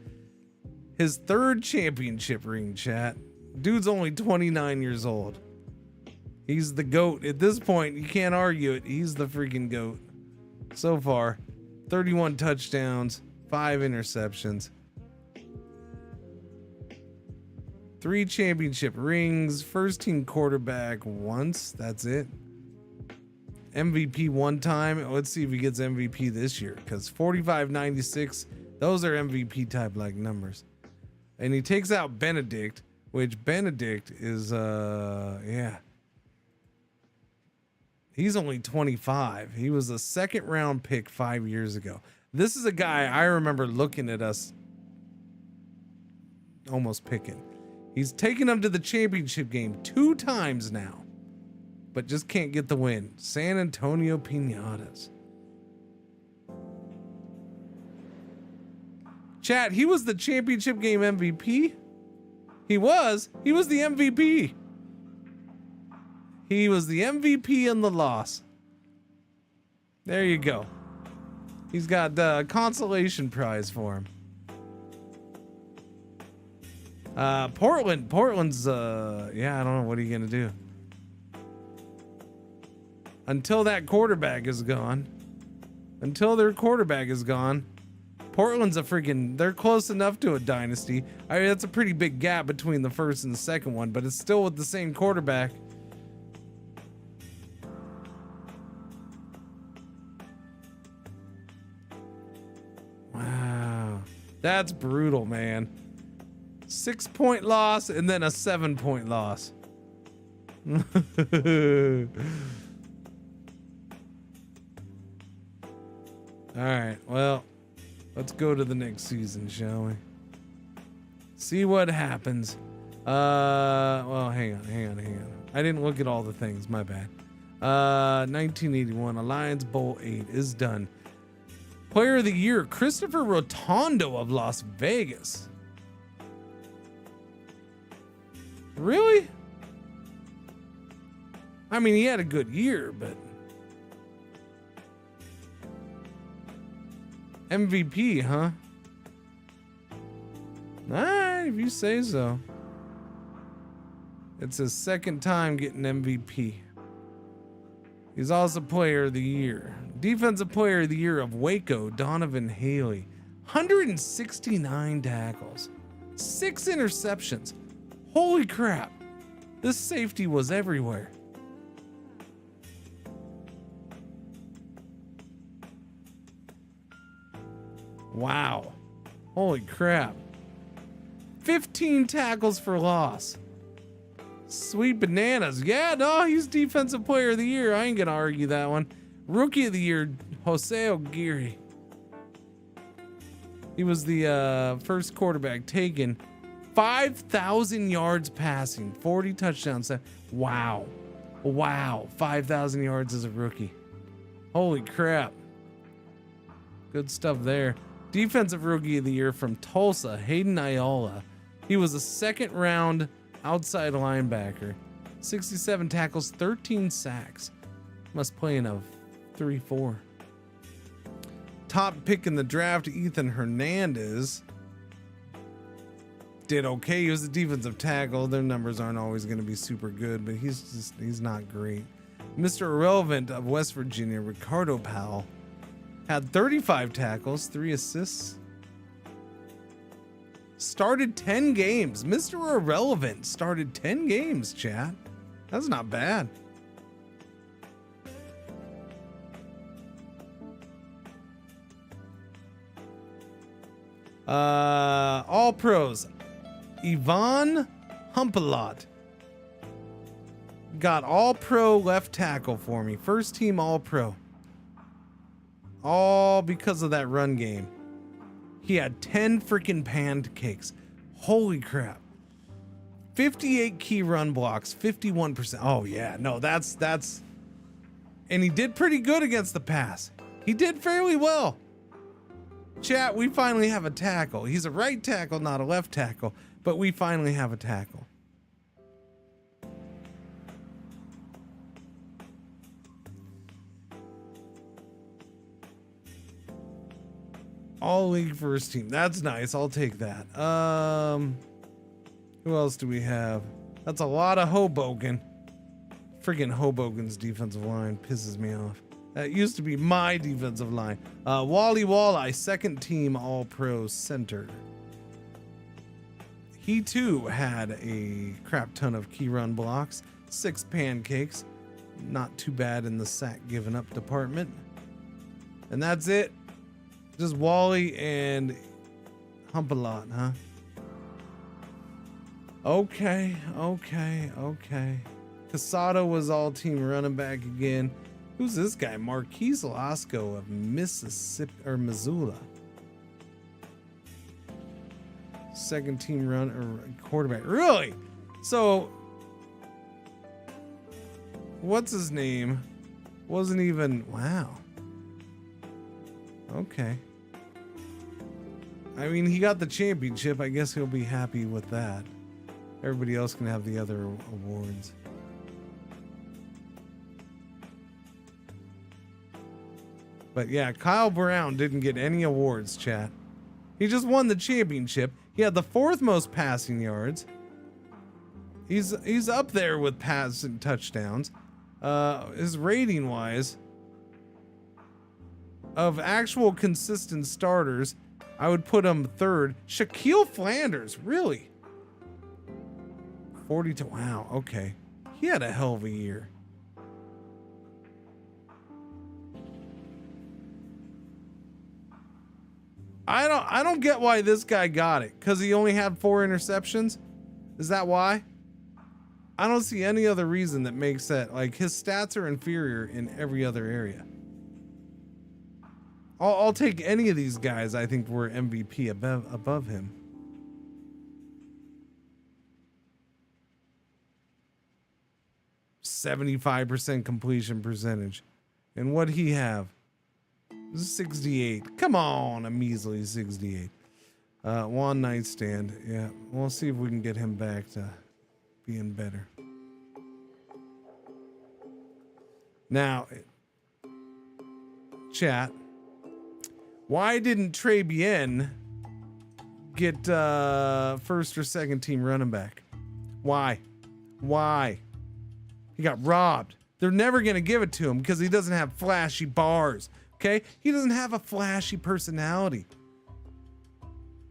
His 3rd championship ring, chat. Dude's only 29 years old. He's the GOAT. At this point, you can't argue it. He's the freaking GOAT. So far, 31 touchdowns, 5 interceptions. 3 championship rings, first team quarterback once. That's it. MVP 1 time. Let's see if he gets MVP this year, because 45-96, those are MVP type like numbers. And he takes out Benedict, which Benedict is yeah. He's only 25. He was a 2nd round pick 5 years ago. This is a guy I remember looking at us almost picking. He's taken him to the championship game 2 times now, but just can't get the win. San Antonio Piñatas. Chat, he was the championship game MVP. He was the MVP. He was the MVP in the loss. There you go. He's got the consolation prize for him. Portland's yeah, I don't know, what are you gonna do until that quarterback is gone. Until their quarterback is gone, Portland's they're close enough to a dynasty. I mean, that's a pretty big gap between the first and the second one, but it's still with the same quarterback. Wow, that's brutal, man. 6-point loss and then a 7-point loss. All right, well, let's go to the next season, shall we? See what happens. Well, hang on. I didn't look at all the things, my bad. 1981 Alliance Bowl 8 is done. Player of the Year, Christopher Rotondo of Las Vegas. Really? I mean, he had a good year, but MVP, huh? Alright, if you say so. It's his 2nd time getting MVP. He's also Player of the Year. Defensive Player of the Year of Waco, Donovan Haley. 169 tackles. 6 interceptions. Holy crap. This safety was everywhere. Wow. Holy crap. 15 tackles for loss. Sweet bananas. Yeah, no, he's Defensive Player of the Year. I ain't gonna argue that one. Rookie of the Year, Jose Aguirre. He was the first quarterback taken. 5,000 yards passing, 40 touchdowns. Wow. Wow. 5,000 yards as a rookie. Holy crap. Good stuff there. Defensive Rookie of the Year from Tulsa, Hayden Iola. He was a 2nd round outside linebacker. 67 tackles, 13 sacks. Must play in a 3-4. Top pick in the draft, Ethan Hernandez. Did okay. He was a defensive tackle. Their numbers aren't always going to be super good, but he's not great. Mr. Irrelevant of West Virginia, Ricardo Powell, had 35 tackles, 3 assists. Started 10 games. Mr. Irrelevant started 10 games, chat. That's not bad. All pros. Yvonne Humpalot got all pro left tackle for me. First team all pro. All because of that run game. He had 10 freaking pancakes. Holy crap. 58 key run blocks, 51%. Oh yeah, no, that's, and he did pretty good against the pass. He did fairly well. Chat, we finally have a tackle. He's a right tackle, not a left tackle, but we finally have a tackle. All league first team. That's nice. I'll take that. Who else do we have? That's a lot of Hoboken. Friggin' Hoboken's defensive line pisses me off. That used to be my defensive line. Wally Walleye, second team all-pro center. He too had a crap ton of key run blocks, 6 pancakes. Not too bad in the sack given up department. And that's it. Just Wally and Humpalot, huh? Okay. Casado was all team running back again. Who's this guy? Marquise Lasco of Mississippi or Missoula. Second team run or quarterback. Really? So what's his name? Wasn't even, wow. Okay. I mean, he got the championship. I guess he'll be happy with that. Everybody else can have the other awards. But yeah, Kyle Brown didn't get any awards, chat. He just won the championship. He had the 4th most passing yards. He's up there with passing touchdowns. His rating wise, of actual consistent starters, I would put him 3rd. Shaquille Flanders, really? 42. Wow, okay. He had a hell of a year. I don't get why this guy got it. Because he only had 4 interceptions? Is that why? I don't see any other reason that makes that. Like, his stats are inferior in every other area. I'll take any of these guys I think were MVP above him. .75% completion percentage. And what'd he have? 68. Come on, a measly 68. One night stand. Yeah, we'll see if we can get him back to being better. Now, chat, why didn't Trey Bien get first or second team running back? Why? He got robbed. They're never going to give it to him because he doesn't have flashy bars. Okay? He doesn't have a flashy personality.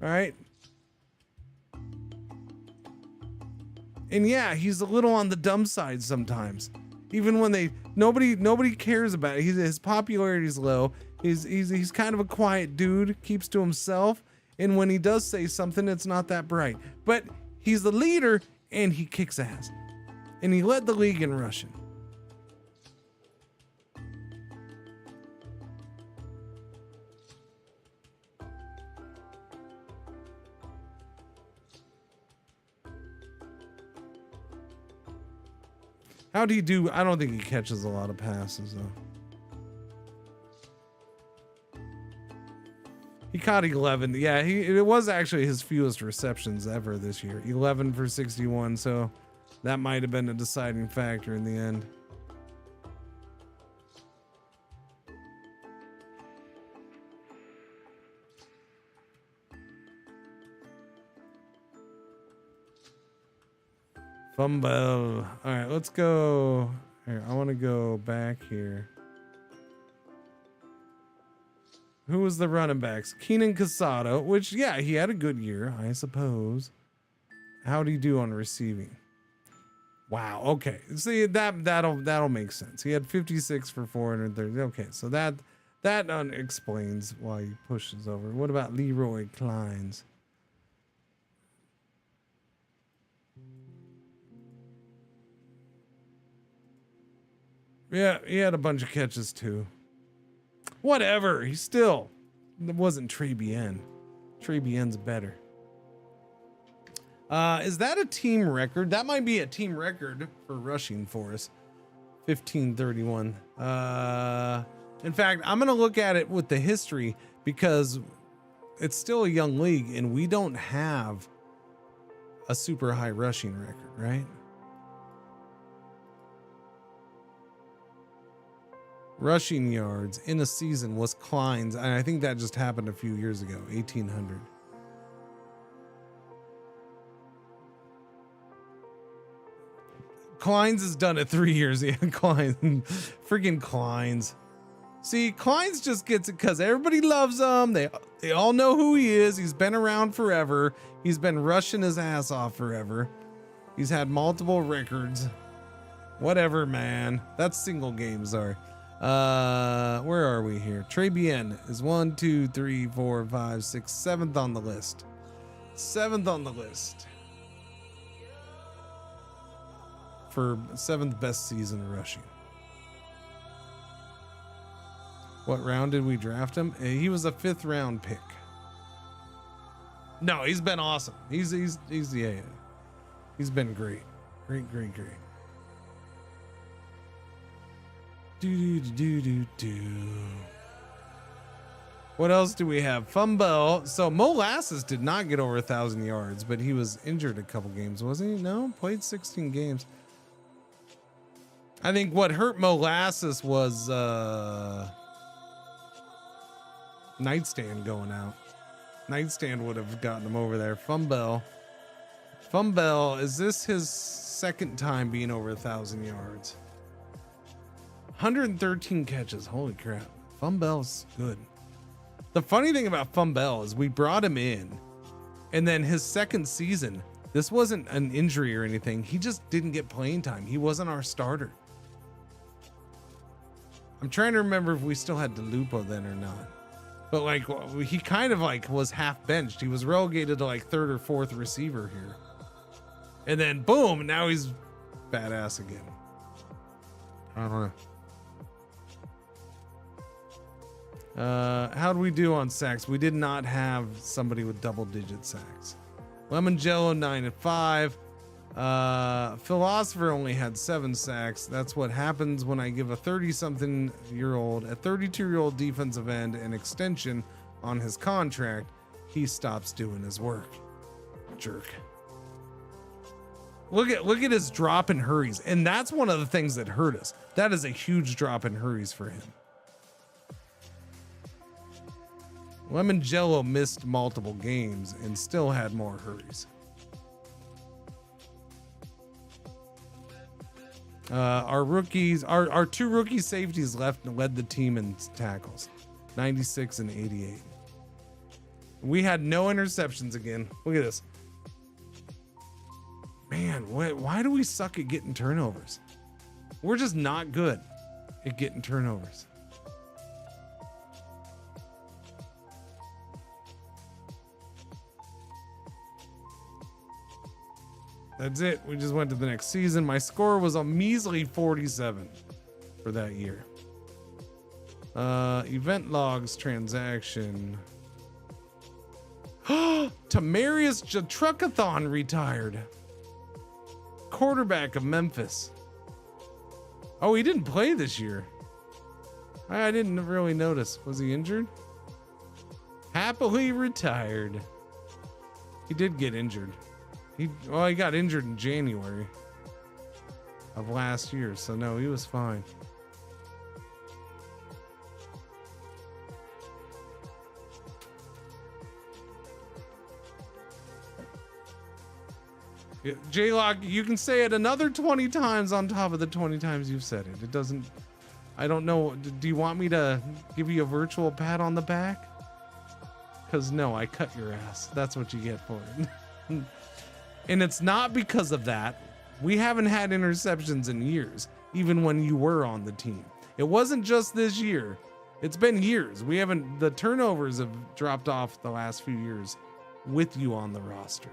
All right? And yeah, he's a little on the dumb side sometimes. Even when nobody cares about it. His popularity is low. He's kind of a quiet dude, keeps to himself, and when he does say something, it's not that bright. But he's the leader and he kicks ass. And he led the league in rushing. How'd he do? I don't think he catches a lot of passes, though. He caught 11. Yeah, it was actually his fewest receptions ever this year. 11 for 61, so that might have been a deciding factor in the end. Fumble. All right, let's go. Here, I want to go back here. Who was the running backs? Keenan Casado, which, yeah, he had a good year, I suppose. How'd he do on receiving? Wow, okay. See, that'll make sense. He had 56 for 430. Okay, so that That explains why he pushes over. What about Leroy Kleins? Yeah, he had a bunch of catches too. Whatever. He still. It wasn't Trey Bien. Trey Bien's better. Is that a team record? That might be a team record for rushing for us. 1531. In fact, I'm going to look at it with the history because it's still a young league and we don't have a super high rushing record, right? Rushing yards in a season was Klein's, and I think that just happened a few years ago, 1800. Klein's has done it 3 years. Yeah, Klein, freaking Klein's. See, Klein's just gets it because everybody loves him. They all know who he is. He's been around forever. He's been rushing his ass off forever. He's had multiple records. Whatever, man. That's single games are. Where are we here? Trey Bien is 1, 2, 3, 4, 5, 6, 7th on the list. 7th on the list. For 7th best season rushing. What round did we draft him? He was a 5th round pick. No, he's been awesome. He's yeah. He's been great. Great. Do. What else do we have? Fumble. So Molasses did not get over 1,000 yards, but he was injured a couple games, wasn't he? No, played 16 games. I think what hurt Molasses was Nightstand going out. Nightstand would have gotten him over there. Fumble, is this his 2nd time being over 1,000 yards? 113 catches. Holy crap. Fumble's good. The funny thing about Fumble is we brought him in, and then his 2nd season, this wasn't an injury or anything. He just didn't get playing time. He wasn't our starter. I'm trying to remember if we still had DeLupo then or not. But like he kind of like was half benched. He was relegated to like 3rd or 4th receiver here. And then boom, now he's badass again. I don't know. How'd we do on sacks? We did not have somebody with double-digit sacks. Lemon Jello 9 and 5. Philosopher only had 7 sacks. That's what happens when I give a 30-something-year-old, a 32-year-old defensive end an extension on his contract. He stops doing his work. Jerk. Look at his drop in hurries, and that's one of the things that hurt us. That is a huge drop in hurries for him. Lemon Jello missed multiple games and still had more hurries. Our rookies, our 2 rookie safeties left and led the team in tackles, 96 and 88. We had no interceptions again. Look at this. Man, why do we suck at getting turnovers? We're just not good at getting turnovers. That's it. We just went to the next season. My score was a measly 47 for that year. Event logs transaction. Tamarius Truckathon retired. Quarterback of Memphis. Oh, he didn't play this year. I didn't really notice. Was he injured? Happily retired. He did get injured. He got injured in January of last year, so no, he was fine. J-Lock, you can say it another 20 times on top of the 20 times you've said it. It doesn't, I don't know. Do you want me to give you a virtual pat on the back? Because no, I cut your ass. That's what you get for it. And it's not because of that. We haven't had interceptions in years, even when you were on the team. It wasn't just this year. It's been years. The turnovers have dropped off the last few years with you on the roster.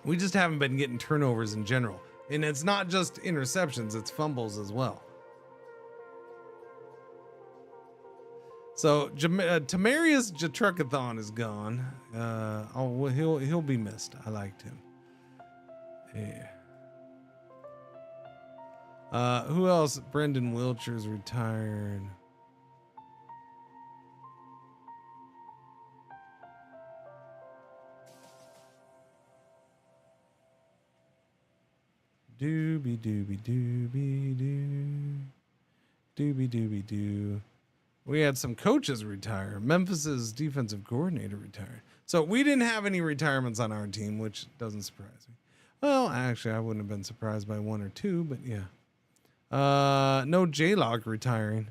We just haven't been getting turnovers in general. And it's not just interceptions, it's fumbles as well. So Tamarius Jatrukathon is gone. He'll be missed. I liked him. Yeah. Who else? Brendan Wilcher's retired. Doobie doobie doobie doo. Doobie doobie doo. We had some coaches retire. Memphis's defensive coordinator retired. So we didn't have any retirements on our team, which doesn't surprise me. Well, actually, I wouldn't have been surprised by one or two, but yeah. No J-Log retiring.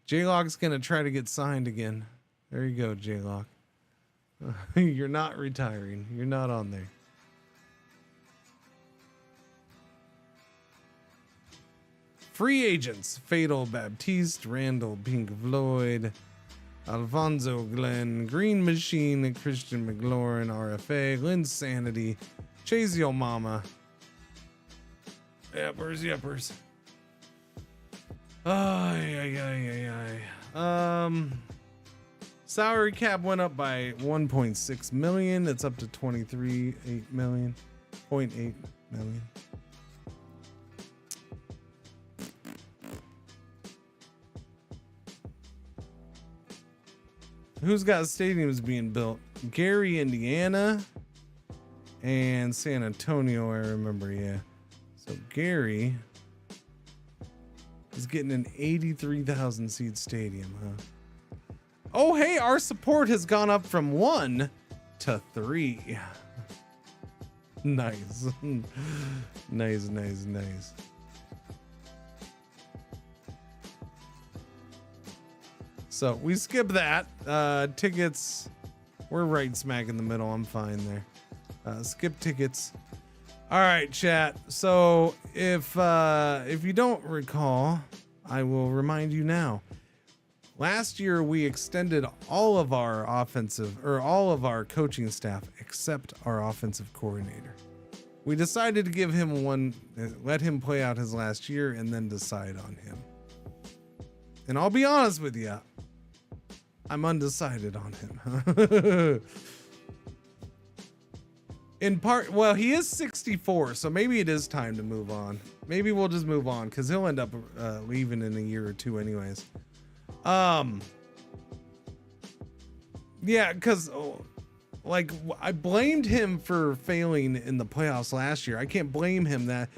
J-Log's going to try to get signed again. There you go, J-Log. You're not retiring. You're not on there. Free agents: Fatal Baptiste, Randall Pink Floyd, Alfonso Glenn, Green Machine, Christian McLaurin, RFA, Linsanity, Chase Yo Mama. Yepers. Salary cap went up by 1.6 million. It's up to 23.8 million. Who's got stadiums being built? Gary, Indiana, and San Antonio, I remember, yeah. So Gary is getting an 83,000 seat stadium, huh? Oh, hey, our support has gone up from 1 to 3. Nice. Nice. So we skip that. Tickets, we're right smack in the middle. I'm fine there. Skip tickets. All right, chat. So if you don't recall, I will remind you now. Last year we extended all of our coaching staff except our offensive coordinator. We decided to give him let him play out his last year and then decide on him. And I'll be honest with you, I'm undecided on him. In part, well, he is 64, so maybe it is time to move on. Maybe we'll just move on because he'll end up leaving in a year or two anyways. Yeah, because like I blamed him for failing in the playoffs last year. I can't blame him that.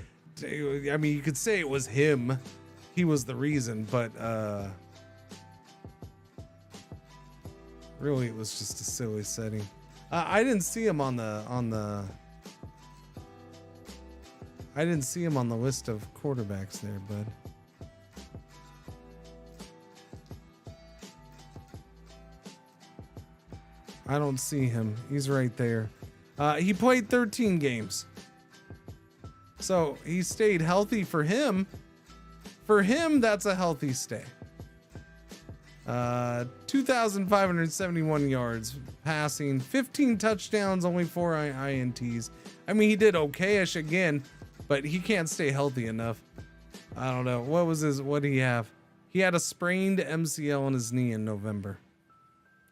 I mean, you could say it was him. He was the reason, but really it was just a silly setting. I didn't see him on the list of quarterbacks there, bud. I don't see him. He's right there. He played 13 games. So he stayed healthy for him. For him, that's a healthy stay. 2,571 yards passing, 15 touchdowns, only 4 INTs. I mean, he did okay-ish again, but he can't stay healthy enough. I don't know. What did he have? He had a sprained MCL in his knee in November.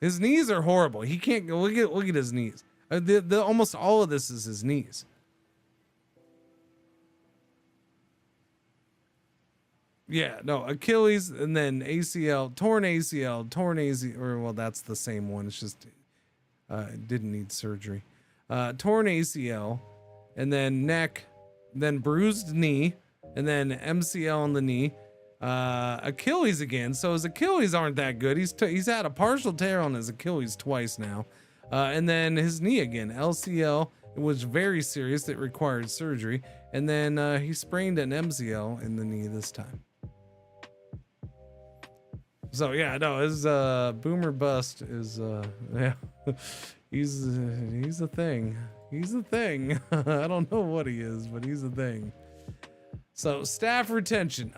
His knees are horrible. He can't go. Look at his knees. Almost all of this is his knees. Yeah, no, Achilles and then ACL, torn ACL, or well, that's the same one. It's just didn't need surgery. Torn ACL, and then neck, then bruised knee, and then MCL on the knee. Achilles again. So his Achilles aren't that good. He's had a partial tear on his Achilles twice now. And then his knee again, LCL. It was very serious. It required surgery. And then he sprained an MCL in the knee this time. So yeah, no, his boomer bust is yeah. He's a thing. He's a thing. I don't know what he is, but he's a thing. So staff retention.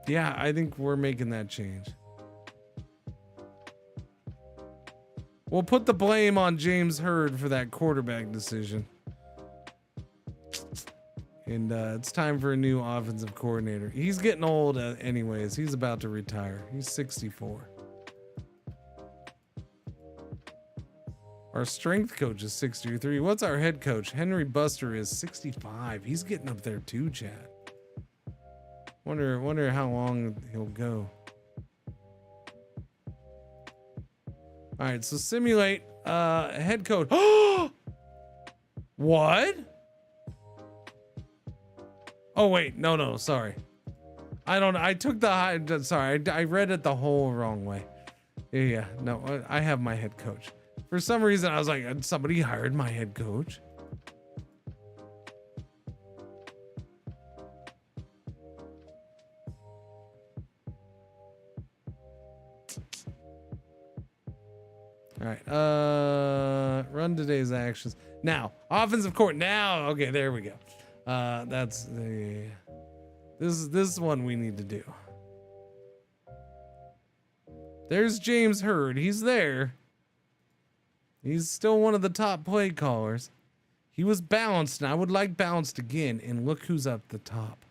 Yeah, I think we're making that change. We'll put the blame on James Hurd for that quarterback decision. And it's time for a new offensive coordinator. He's getting old anyways. He's about to retire. He's 64. Our strength coach is 63. What's our head coach? Henry Buster is 65. He's getting up there too, Chad. Wonder how long he'll go. All right, so simulate head coach. What? Oh wait, no, sorry. I took the sorry, I read it the whole wrong way. Yeah, no, I have my head coach. For some reason, I was like, somebody hired my head coach. All right, run today's actions. Now, offensive court. Now, okay, there we go. That's the this one we need to do. There's James Hurd. He's there. He's still one of the top play callers. He was balanced, and I would like balanced again. And look who's up the top.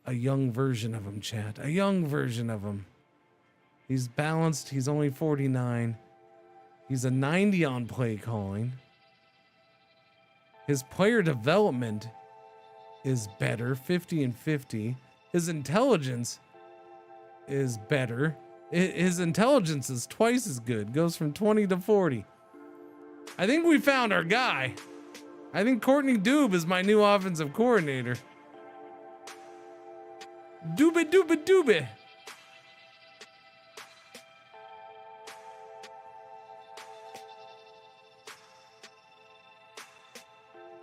A young version of him, chat. A young version of him. He's balanced. He's only 49. He's a 90 on play calling. His player development is better, 50 and 50. His intelligence is better. His intelligence is twice as good, goes from 20 to 40. I think we found our guy. I think Courtney Doob is my new offensive coordinator. Doobie.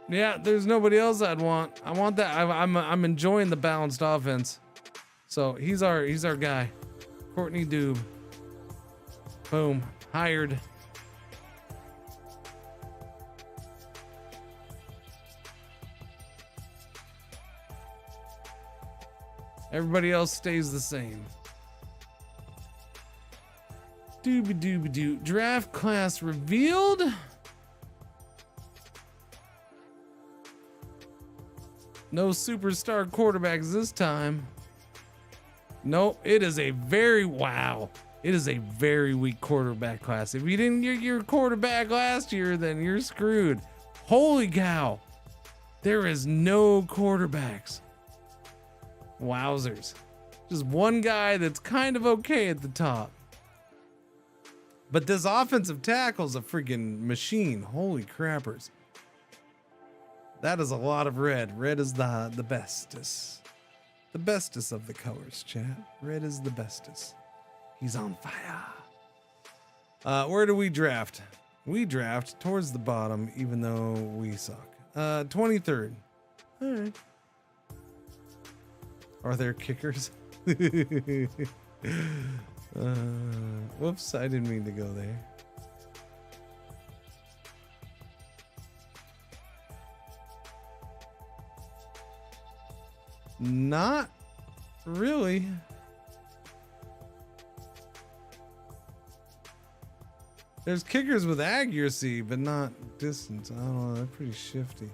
Yeah, there's nobody else I'd want. I want that. I'm enjoying the balanced offense. So he's our guy. Courtney Doob. Boom. Hired. Everybody else stays the same. Doo. Draft class revealed. No superstar quarterbacks this time. Nope, it is a very weak quarterback class. If you didn't get your quarterback last year, then you're screwed. Holy cow. There is no quarterbacks. Wowzers. Just one guy that's kind of okay at the top. But this offensive tackle's a freaking machine. Holy crappers. That is a lot of red. Red is the bestest. The bestest of the colors, chat. Red is the bestest. He's on fire. Where do we draft? We draft towards the bottom, even though we suck. 23rd. All right. Are there kickers? Whoops, I didn't mean to go there. Not really. There's kickers with accuracy, but not distance. I don't know. They're pretty shifty.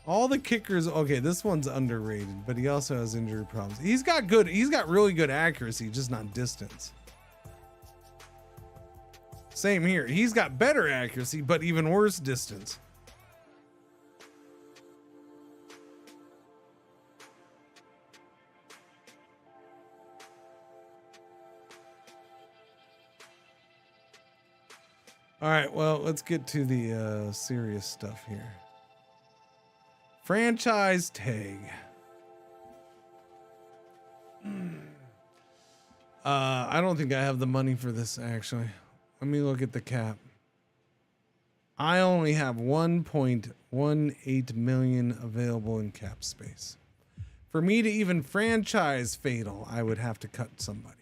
All the kickers. Okay, this one's underrated, but he also has injury problems. He's got really good accuracy, just not distance. Same here. He's got better accuracy, but even worse distance. All right, well, let's get to the serious stuff here. Franchise tag. I don't think I have the money for this, actually. Let me look at the cap. I only have 1.18 million available in cap space. For me to even franchise Fatal, I would have to cut somebody.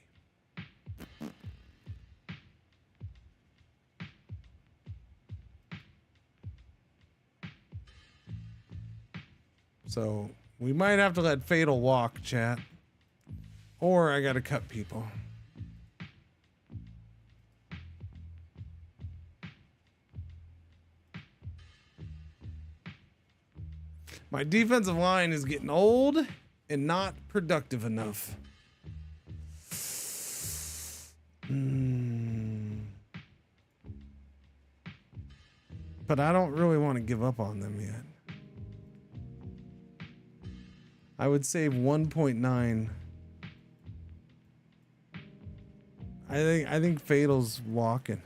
So we might have to let Fatal walk, chat. Or I gotta cut people. My defensive line is getting old and not productive enough. But I don't really want to give up on them yet. I would save 1.9. I think Fatal's walking.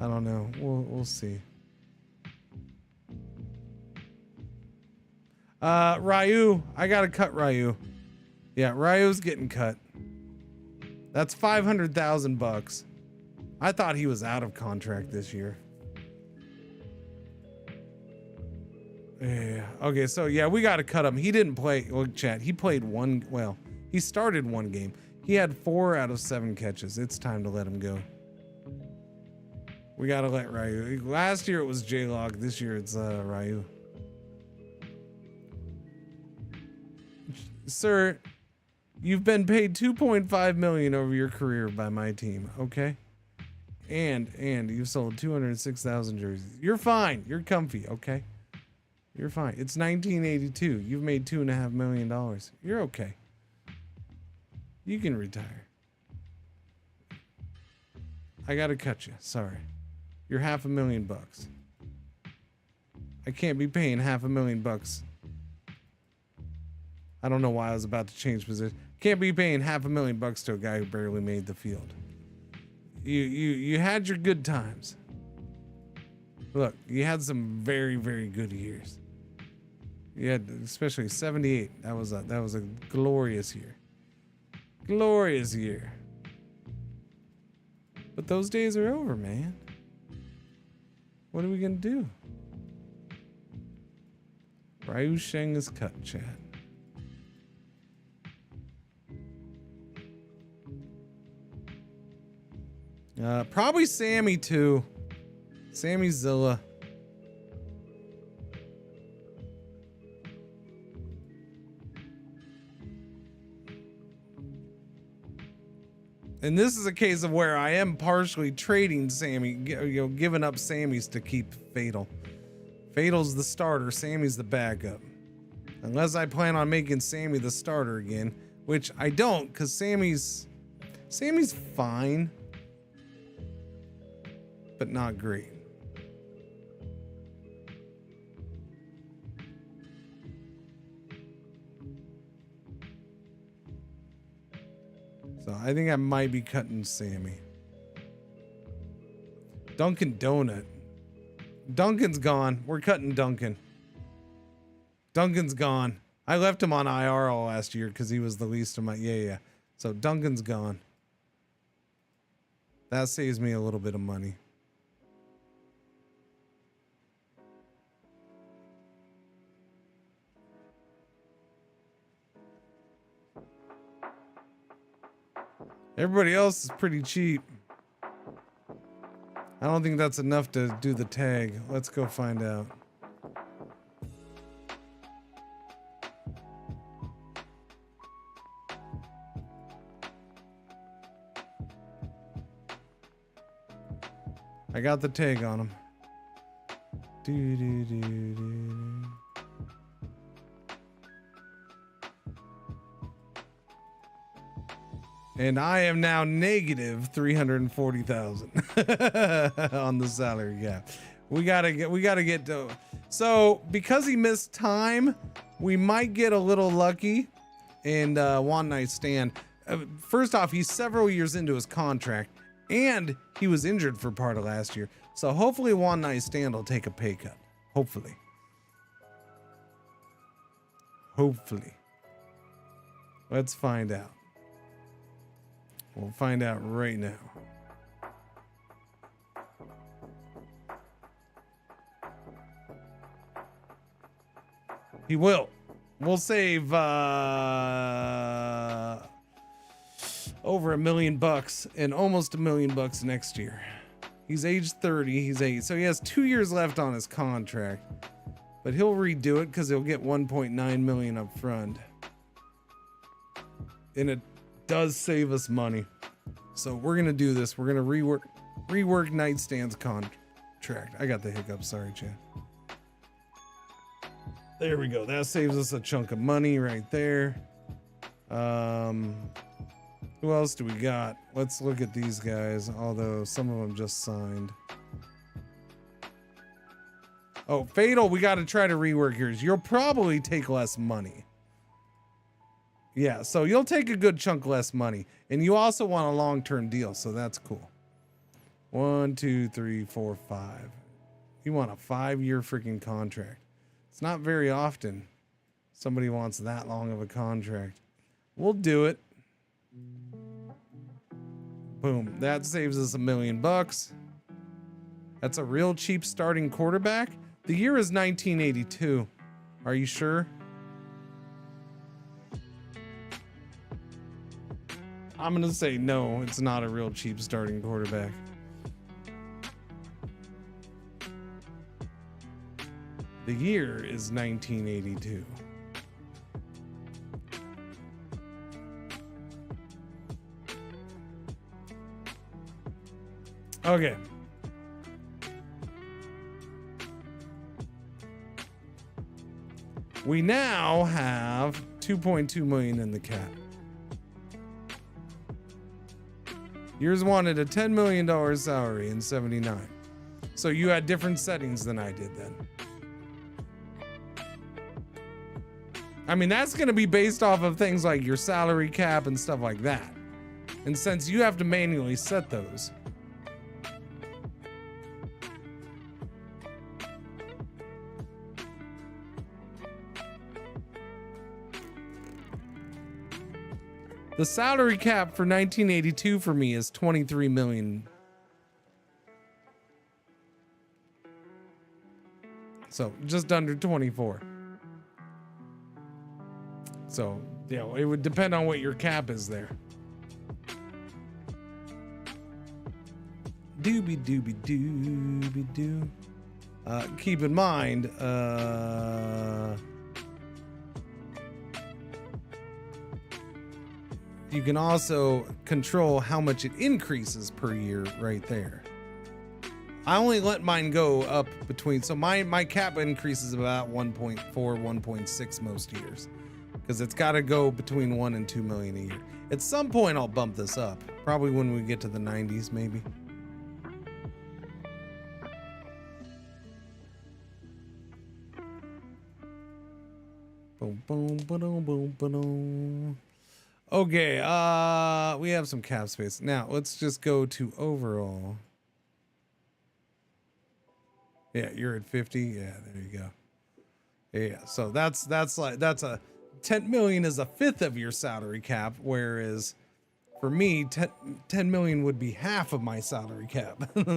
I don't know. We'll see. Ryu, I gotta cut Ryu. Yeah, Ryu's getting cut. That's $500,000. I thought he was out of contract this year. Yeah. Okay, so yeah, we gotta cut him. He didn't play. Look, chat. He played one. Well, he started one game. He had 4 out of 7 catches. It's time to let him go. We gotta let Ryu. Last year it was J-Log. This year it's Ryu. Sir, you've been paid $2.5 million over your career by my team, okay? And you've sold 206,000 jerseys. You're fine. You're comfy, okay? You're fine. It's 1982. You've made $2.5 million. You're okay. You can retire. I gotta cut you. Sorry. You're $500,000. I can't be paying $500,000. I don't know why I was about to change position. Can't be paying $500,000 to a guy who barely made the field. You had your good times. Look, you had some very, very good years. You had especially 78. That was a glorious year. Glorious year. But those days are over, man. What are we gonna do? Ryu Sheng is cut, chat. Probably Sammy too. Sammy Zilla. And this is a case of where I am partially trading Sammy, giving up Sammy's to keep Fatal. Fatal's the starter, Sammy's the backup. Unless I plan on making Sammy the starter again, which I don't, because Sammy's fine, but not great. So I think I might be cutting Sammy. Dunkin' Donut. Duncan's gone. We're cutting Duncan. Duncan's gone. I left him on IR all last year because he was the least of my... Yeah. So Duncan's gone. That saves me a little bit of money. Everybody else is pretty cheap. I don't think that's enough to do the tag. Let's go find out. I got the tag on him. And I am now negative 340,000 on the salary cap. We gotta get to. So because he missed time, we might get a little lucky and one night stand. First off, he's several years into his contract and he was injured for part of last year. So hopefully one night stand will take a pay cut. Hopefully. Let's find out. We'll find out right now. He will. We'll save over $1 million and almost $1 million next year. He's age 30. He's 8. So he has 2 years left on his contract. But he'll redo it because he'll get 1.9 million up front. And it does save us money. So we're gonna do this. We're gonna rework Nightstand's contract. I got the hiccup, sorry, Chad. There we go. That saves us a chunk of money right there. Who else do we got? Let's look at these guys, although some of them just signed. Oh, Fatal, we got to try to rework yours. You'll probably take less money. Yeah, so you'll take a good chunk less money. And you also want a long-term deal, so that's cool. 1, 2, 3, 4, 5. You want a 5-year freaking contract. It's not very often somebody wants that long of a contract. We'll do it. Boom. That saves us $1 million. That's a real cheap starting quarterback. The year is 1982. Are you sure? I'm going to say no, it's not a real cheap starting quarterback. The year is 1982. Okay. We now have 2.2 million in the cap. Yours wanted a $10 million salary in 79. So you had different settings than I did then. I mean, that's going to be based off of things like your salary cap and stuff like that. And since you have to manually set those. The salary cap for 1982 for me is 23 million. So just under 24. So, you know, it would depend on what your cap is there. Doobie doobie doobie doo. Keep in mind, you can also control how much it increases per year right there. I only let mine go up between, so my cap increases about 1.4, 1.6 most years. Because it's got to go between 1 and 2 million a year. At some point, I'll bump this up. Probably when we get to the 90s, maybe. Boom, boom, ba-dum, boom, ba-dum. Okay, we have some cap space. Now, let's just go to overall. Yeah, you're at 50. Yeah, there you go. Yeah, so that's a 10 million is a fifth of your salary cap, whereas for me, 10 million would be half of my salary cap. All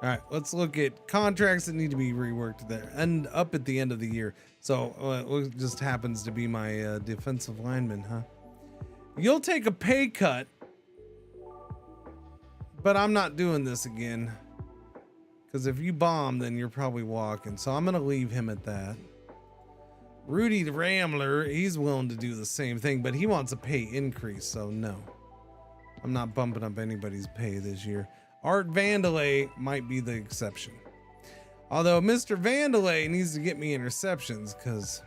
right, let's look at contracts that need to be reworked there and up at the end of the year. So it just happens to be my defensive lineman, huh? You'll take a pay cut, but I'm not doing this again. Because if you bomb, then you're probably walking. So I'm going to leave him at that. Rudy the Rambler, he's willing to do the same thing, but he wants a pay increase. So no, I'm not bumping up anybody's pay this year. Art Vandalay might be the exception. Although Mr. Vandalay needs to get me interceptions because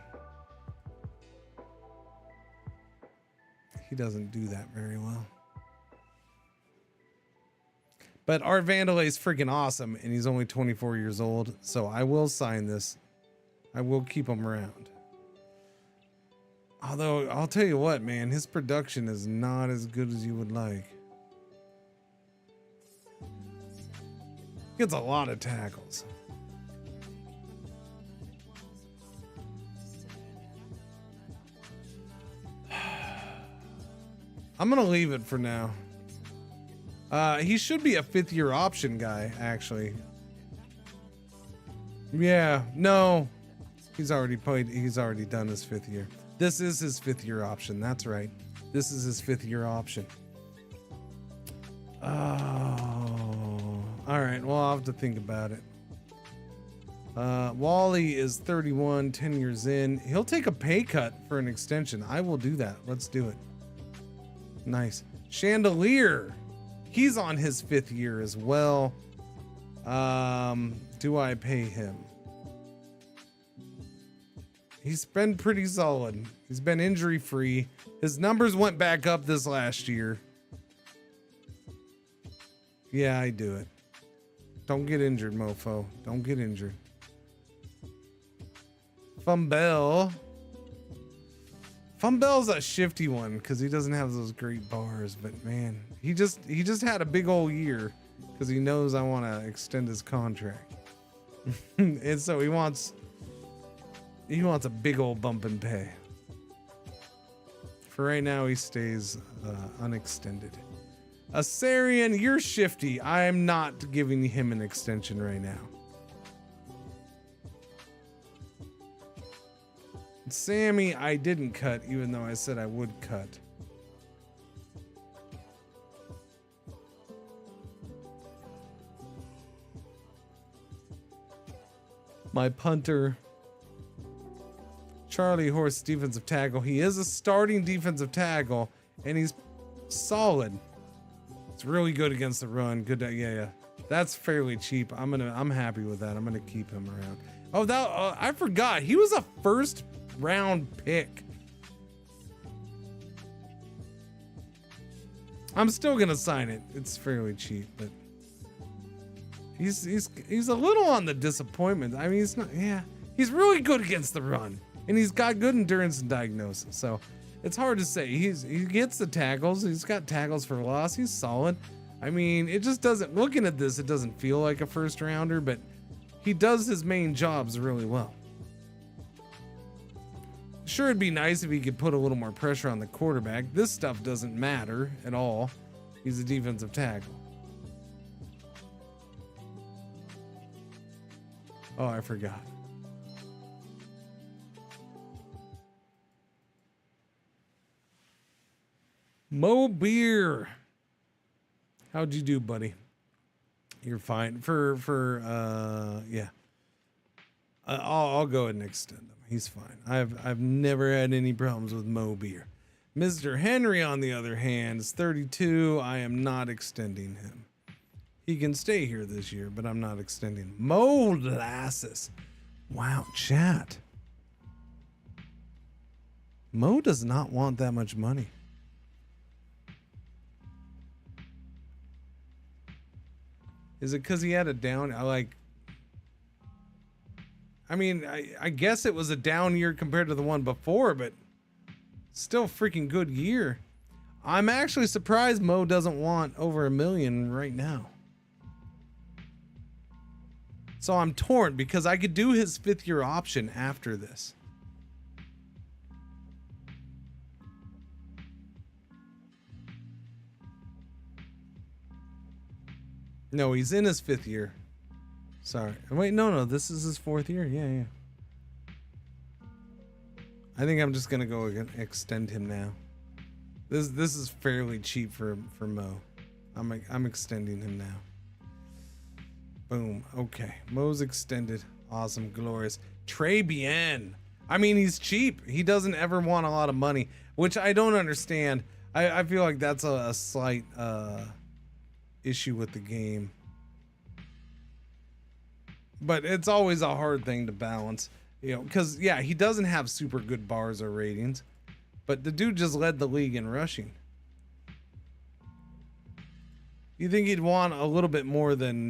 he doesn't do that very well. But Art Vandalay is freaking awesome, and he's only 24 years old, so I will sign this. I will keep him around. Although, I'll tell you what, man, his production is not as good as you would like. Gets a lot of tackles. I'm gonna leave it for now. He should be a 5th-year option guy, actually. Yeah, no. He's already played, he's already done his 5th year. This is his 5th year option. That's right. This is his 5th year option. Oh, all right. Well, I'll have to think about it. Wally is 31, 10 years in. He'll take a pay cut for an extension. I will do that. Let's do it. Nice. Chandelier. He's on his 5th year as well. Do I pay him? He's been pretty solid. He's been injury free. His numbers went back up this last year. Yeah, I do it. Don't get injured, mofo. Don't get injured. Fumbell. Fumbell's a shifty one because he doesn't have those great bars, but man, he just had a big old year because he knows I want to extend his contract. And so he wants a big old bump in pay. For right now, he stays unextended. Asarian, you're shifty. I am not giving him an extension right now. Sammy, I didn't cut, even though I said I would cut. My punter, Charlie Horse, defensive tackle. He is a starting defensive tackle, and he's solid. It's really good against the run. Good, yeah. That's fairly cheap. I'm happy with that. I'm gonna keep him around. Oh, that I forgot. He was a first round pick. I'm still gonna sign it. It's fairly cheap, but he's a little on the disappointment. I mean, he's not. Yeah, he's really good against the run, and he's got good endurance and diagnosis. So it's hard to say. He gets the tackles. He's got tackles for loss. He's solid. I mean, it just doesn't. Looking at this, it doesn't feel like a first rounder, but he does his main jobs really well. Sure, it'd be nice if he could put a little more pressure on the quarterback. This stuff doesn't matter at all. He's a defensive tackle. Oh, I forgot. Mo Beer. How'd you do, buddy? You're fine. Yeah. I'll go ahead and extend him. He's fine. I've never had any problems with Mo Beer. Mr. Henry, on the other hand, is 32. I am not extending him. He can stay here this year, but I'm not extending him. Molasses. Wow, chat. Mo does not want that much money. Is it because he had a down? I guess it was a down year compared to the one before, but still freaking good year. I'm actually surprised Mo doesn't want over $1 million right now. So I'm torn because I could do his 5th year option after this. No, he's in his 5th year. Sorry. Wait, no, this is his 4th year. Yeah. I think I'm just gonna go and extend him now. This is fairly cheap for Mo. I'm extending him now. Boom. Okay. Mo's extended. Awesome. Glorious. Trey Bien. I mean, he's cheap. He doesn't ever want a lot of money, which I don't understand. I feel like that's a slight issue with the game. But it's always a hard thing to balance, because yeah, he doesn't have super good bars or ratings, but the dude just led the league in rushing. You think he'd want a little bit more than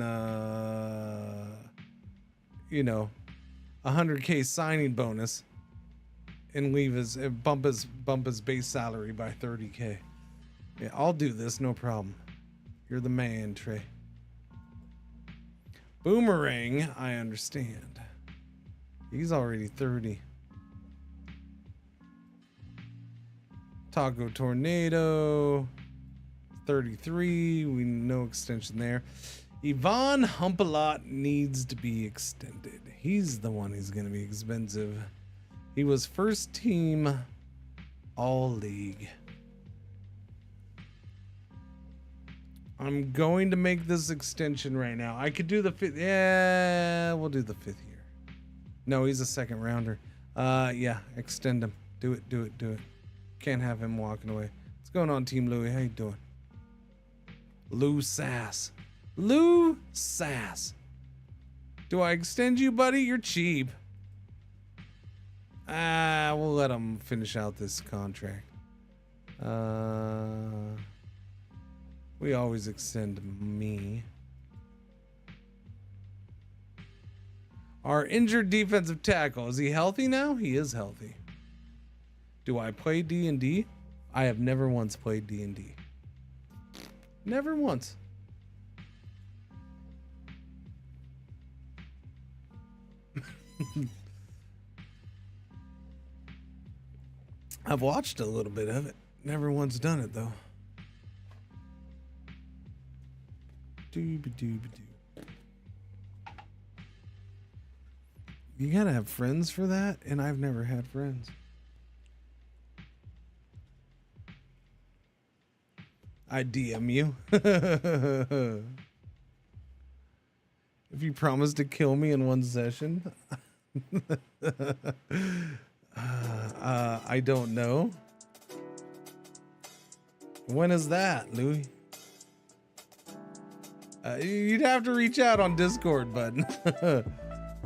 100K signing bonus and bump his base salary by 30K. Yeah, I'll do this, no problem. You're the man, Trey. Boomerang, I understand. He's already 30. Taco Tornado, 33. We no extension there. Yvonne Humpalot needs to be extended. He's the one who's going to be expensive. He was first team All league. I'm going to make this extension right now. I could do the fifth. Yeah, we'll do the 5th year. No, he's a 2nd rounder. Yeah, extend him. Do it. Can't have him walking away. What's going on, Team Louie? How you doing? Lou Sass. Lou Sass. Do I extend you, buddy? You're cheap. We'll let him finish out this contract. We always extend me. Our injured defensive tackle. Is he healthy now? He is healthy. Do I play D&D? I have never once played D&D. Never once. I've watched a little bit of it. Never once done it though. Dooba-dooba-doo. You gotta have friends for that, and I've never had friends. I DM you. If you promise to kill me in one session. I don't know. When is that, Louis? You'd have to reach out on Discord, bud.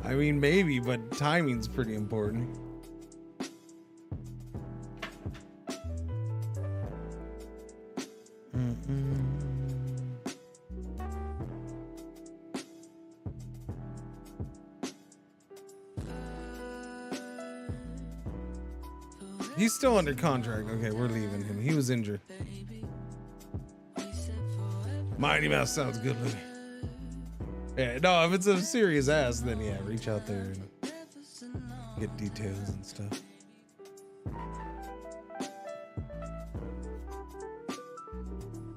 I mean, maybe, but timing's pretty important. He's still under contract. Okay, we're leaving him. He was injured. Mighty Mouse sounds good, Louis. Yeah, no, if it's a serious ass, then yeah, reach out there and get details and stuff.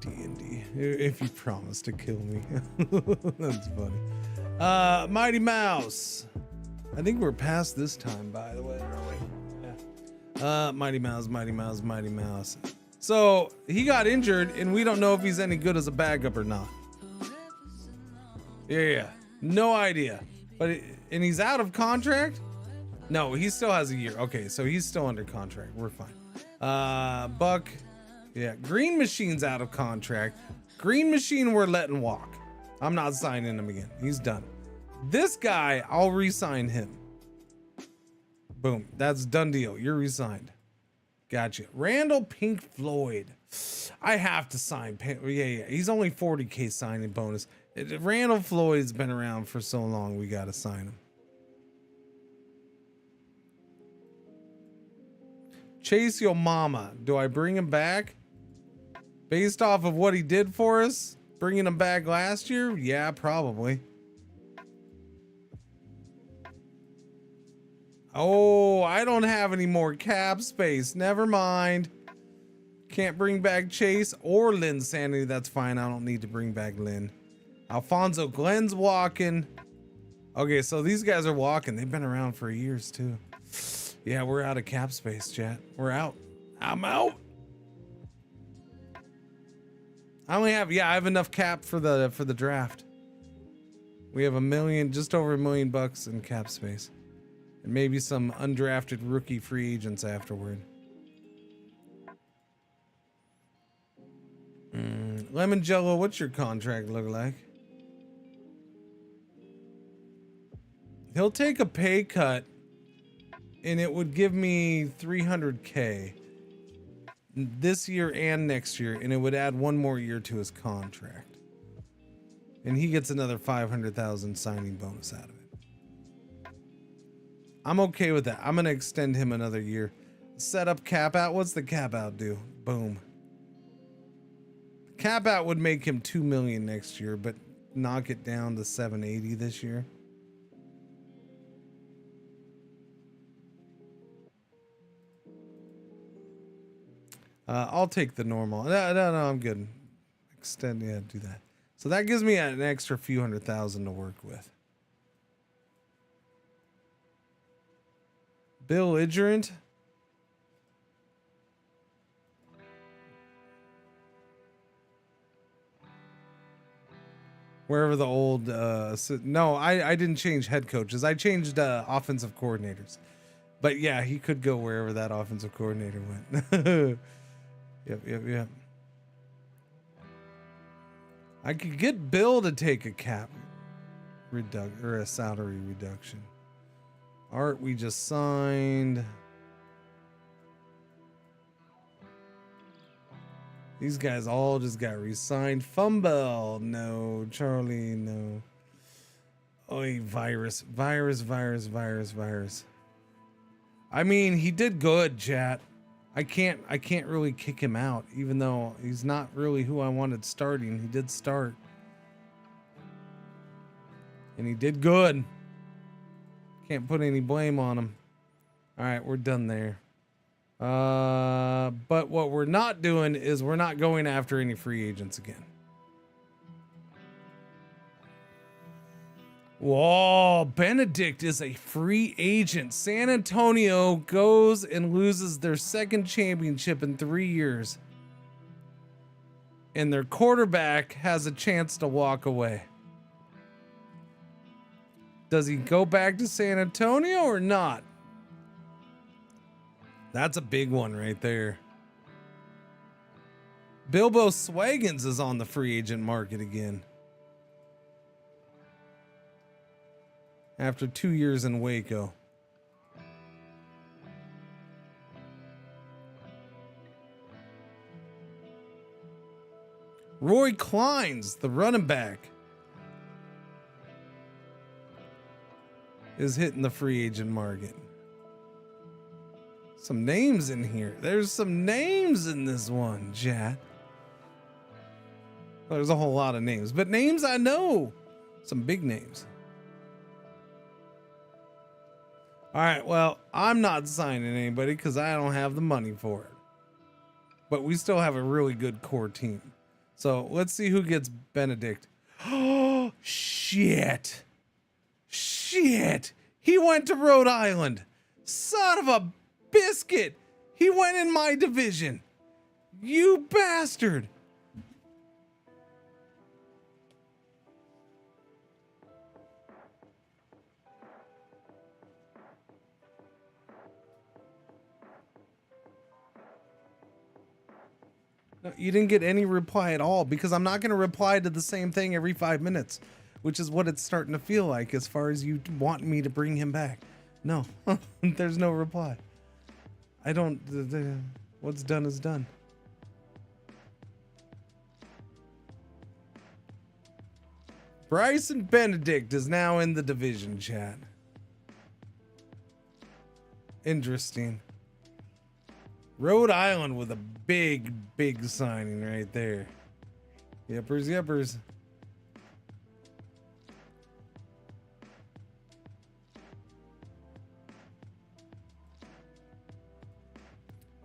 D&D. If you promise to kill me. That's funny. Mighty Mouse. I think we're past this time, by the way, aren't we? Mighty Mouse, Mighty Mouse, Mighty Mouse. So he got injured, and we don't know if he's any good as a backup or not. Yeah, no idea. And he's out of contract? No, he still has a year. Okay, so he's still under contract. We're fine. Buck. Yeah, Green Machine's out of contract. Green Machine we're letting walk. I'm not signing him again. He's done. This guy, I'll re-sign him. Boom. That's done deal. You're re-signed. Gotcha. Randall Pink Floyd. I have to sign. Yeah. He's only 40K signing bonus. Randall Floyd's been around for so long. We got to sign him. Chase Your Mama. Do I bring him back? Based off of what he did for us? Bringing him back last year? Yeah, probably. Oh, I don't have any more cap space. Never mind. Can't bring back Chase or Lynn Sanity. That's fine. I don't need to bring back Lynn. Alfonso Glenn's walking. Okay, so these guys are walking. They've been around for years too. Yeah, we're out of cap space, chat. We're out. I'm out. I have enough cap for the draft. We have just over $1 million in cap space. And maybe some undrafted rookie free agents afterward. Lemon Jello, what's your contract look like? He'll take a pay cut, and it would give me 300K this year and next year, and it would add one more year to his contract. And he gets another 500,000 signing bonus out of it. I'm okay with that. I'm going to extend him another year. Set up cap out. What's the cap out do? Boom. Cap out would make him 2 million next year, but knock it down to 780 this year. I'll take the normal. No, I'm good. Extend, yeah, do that. So that gives me an extra few 100,000 to work with. Bill Idgerant. wherever the old no, I didn't change head coaches. I changed offensive coordinators. But yeah, he could go wherever that offensive coordinator went. Yep. I could get Bill to take a cap reduction or a salary reduction. Art we just signed. These guys all just got re-signed. Fumble, no. Charlie, no. Oi, virus. I mean, he did good, chat. I can't really kick him out, even though he's not really who I wanted starting. He did start. And he did good. Can't put any blame on him. All right, we're done there. But what we're not doing is we're not going after any free agents again. Whoa, Benedict is a free agent. San Antonio goes and loses their second championship in 3 years. And their quarterback has a chance to walk away. Does he go back to San Antonio or not? That's a big one right there. Bilbo Swaggins is on the free agent market again. After 2 years in Waco. Roy Kleins, the running back, is hitting the free agent market. Some names in here. There's some names in this one, chat. Well, there's a whole lot of names, but names I know. Some big names. All right, well, I'm not signing anybody because I don't have the money for it. But we still have a really good core team. So let's see who gets Benedict. Oh, shit. Shit. He went to Rhode Island. Son of a biscuit. He went in my division. You bastard. No, you didn't get any reply at all because I'm not going to reply to the same thing every 5 minutes, which is what it's starting to feel like as far as you want me to bring him back. No, there's no reply. I don't, what's done is done. Bryson Benedict is now in the division, chat. Interesting. Rhode Island with a big signing right there. Yippers.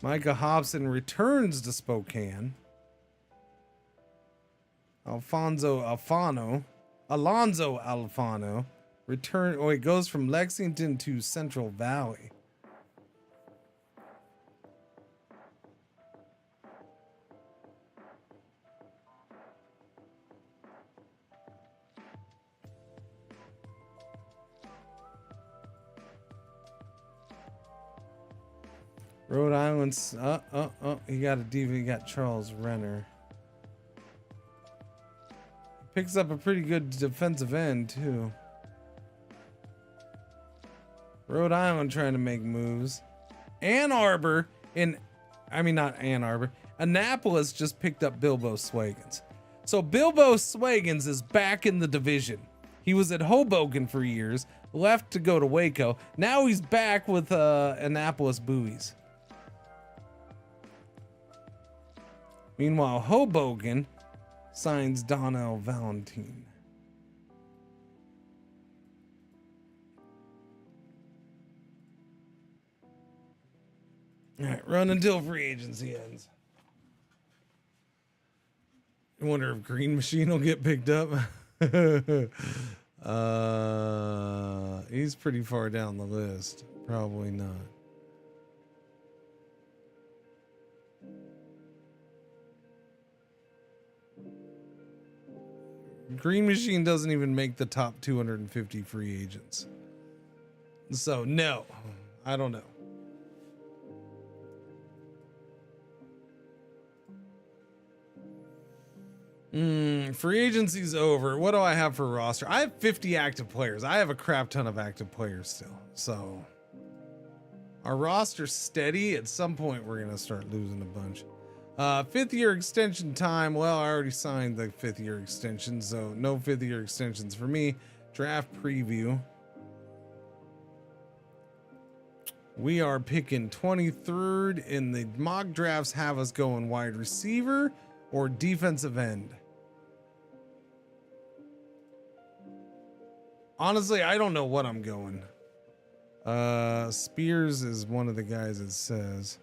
Micah Hobson returns to Spokane. Alonzo Alfano it goes from Lexington to Central Valley. Rhode Island's he got a diva. He got Charles Renner. Picks up a pretty good defensive end too. Rhode Island trying to make moves. Annapolis just picked up Bilbo Swaggins. So Bilbo Swaggins is back in the division. He was at Hoboken for years, left to go to Waco. Now he's back with Annapolis Buoys. Meanwhile, Hoboken signs Donnell Valentine. All right, run until free agency ends. I wonder if Green Machine will get picked up. He's pretty far down the list. Probably not. Green Machine doesn't even make the top 250 free agents. So no, I don't know. Free agency's over. What do I have for roster? I have 50 active players. I have a crap ton of active players still. So our roster's steady. At some point, we're going to start losing a bunch. 5th year extension time. Well, I already signed the 5th year extension, so no 5th year extensions for me. Draft preview. We are picking 23rd, and the mock drafts have us going wide receiver or defensive end. Honestly, I don't know what I'm going. Spears is one of the guys it says.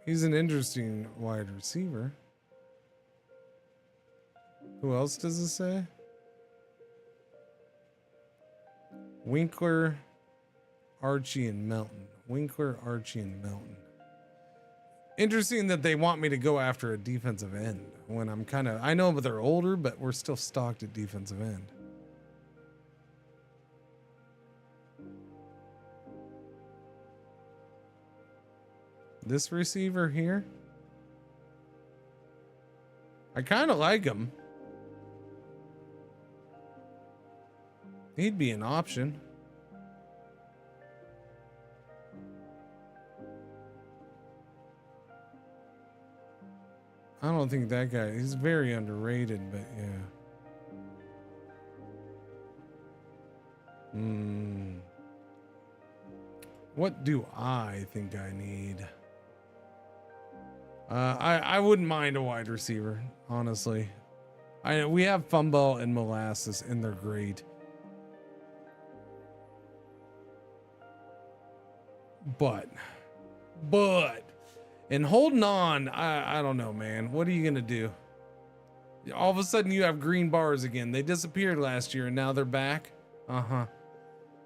He's an interesting wide receiver. Who else does it say? Winkler, Archie, and Melton. Winkler, Archie, and Melton. Interesting that they want me to go after a defensive end when I'm kind of, I know they're older, but we're still stocked at defensive end. This receiver here, I kind of like him. He'd be an option. I don't think that guy, he's very underrated, but yeah. What do I think I need? I wouldn't mind a wide receiver, honestly. We have Fumble and Molasses, and they're great. But, and holding on, I don't know, man. What are you gonna do? All of a sudden, you have green bars again. They disappeared last year, and now they're back. I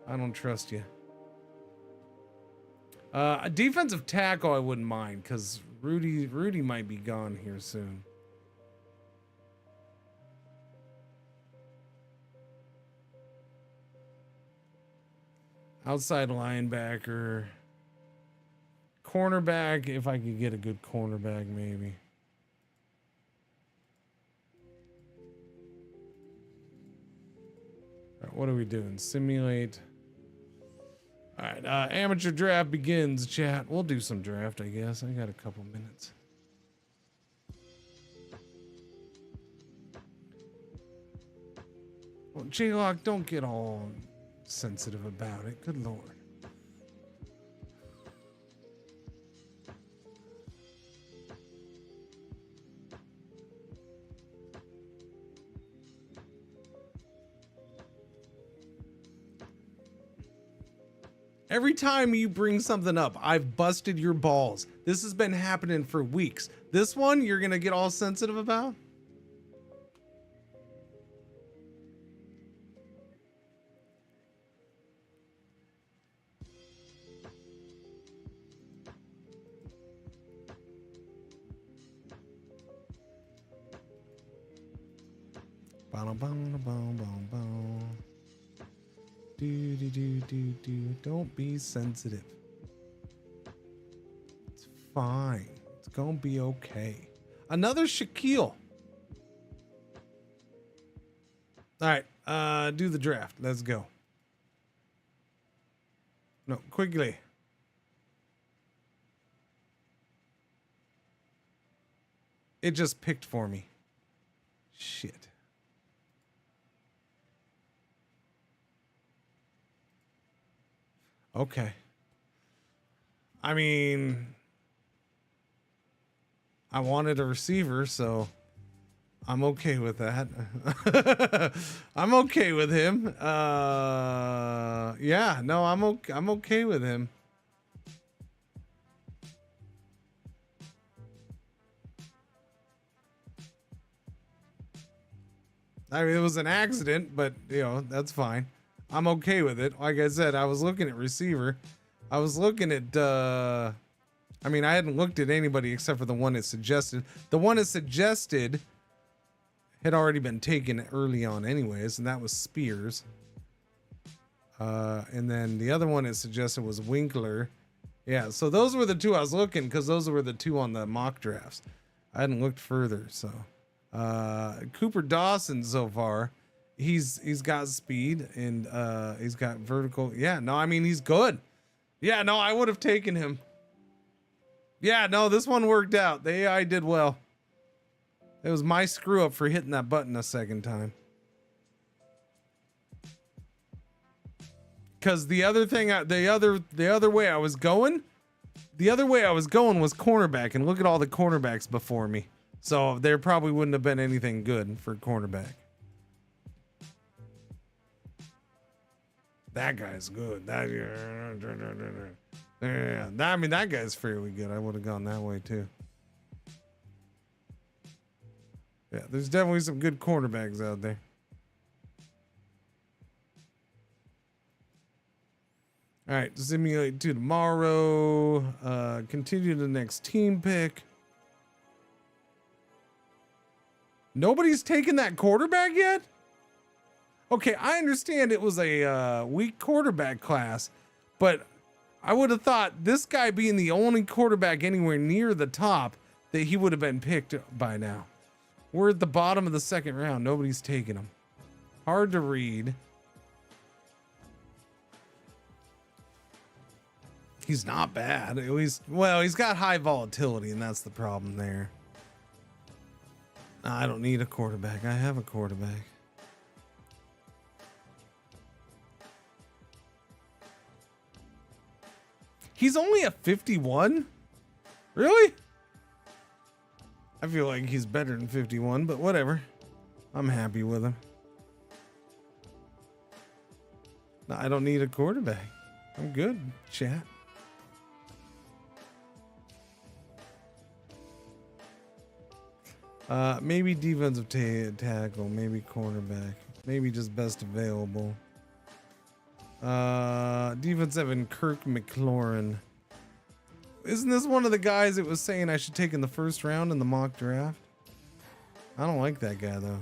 don't trust you. A defensive tackle, I wouldn't mind, because Rudy might be gone here soon. Outside linebacker. Cornerback, if I could get a good cornerback, maybe. All right, what are we doing? Simulate. All right, amateur draft begins, chat. We'll do some draft, I guess. I got a couple minutes. Well, J-Lock, don't get all sensitive about it. Good Lord. Every time you bring something up, I've busted your balls. This has been happening for weeks. This one, you're going to get all sensitive about? Don't be sensitive. It's fine. It's gonna be okay. Another Shaquille. All right, do the draft. Let's go. No, quickly. It just picked for me. Shit. Okay. I mean, I wanted a receiver, so I'm okay with that. I'm okay with him. Yeah, no, I'm okay with him. I mean, it was an accident, but you know, that's fine. I'm okay with it. Like I said, I was looking at receiver. I was looking at I mean, I hadn't looked at anybody except for the one it suggested. The one it suggested had already been taken early on anyways, and that was Spears. And then the other one it suggested was Winkler. Yeah, so those were the two I was looking, because those were the two on the mock drafts. I hadn't looked further, so. Cooper Dawson so far, he's got speed and he's got vertical. Yeah, no, I mean, he's good. Yeah, no, I would have taken him. Yeah, no, this one worked out. The AI did well. It was my screw up for hitting that button a second time. Because the other thing, the other way I was going was cornerback, and look at all the cornerbacks before me. So there probably wouldn't have been anything good for cornerback. That guy's good. Yeah, I mean, that guy's fairly good. I would have gone that way too. Yeah, there's definitely some good cornerbacks out there. All right, simulate to tomorrow. Continue to the next team pick. Nobody's taken that quarterback yet? Okay, I understand it was a weak quarterback class, but I would have thought this guy being the only quarterback anywhere near the top that he would have been picked by now. We're at the bottom of the second round. Nobody's taken him. Hard to read. He's not bad. At least, well, he's got high volatility, and that's the problem there. I don't need a quarterback. I have a quarterback. He's only a 51? Really? I feel like he's better than 51, but whatever. I'm happy with him. No, I don't need a quarterback. I'm good, chat. Maybe defensive tackle, maybe cornerback, maybe just best available. Defensive and Kirk McLaurin. Isn't this one of the guys that was saying I should take in the first round in the mock draft? I don't like that guy though.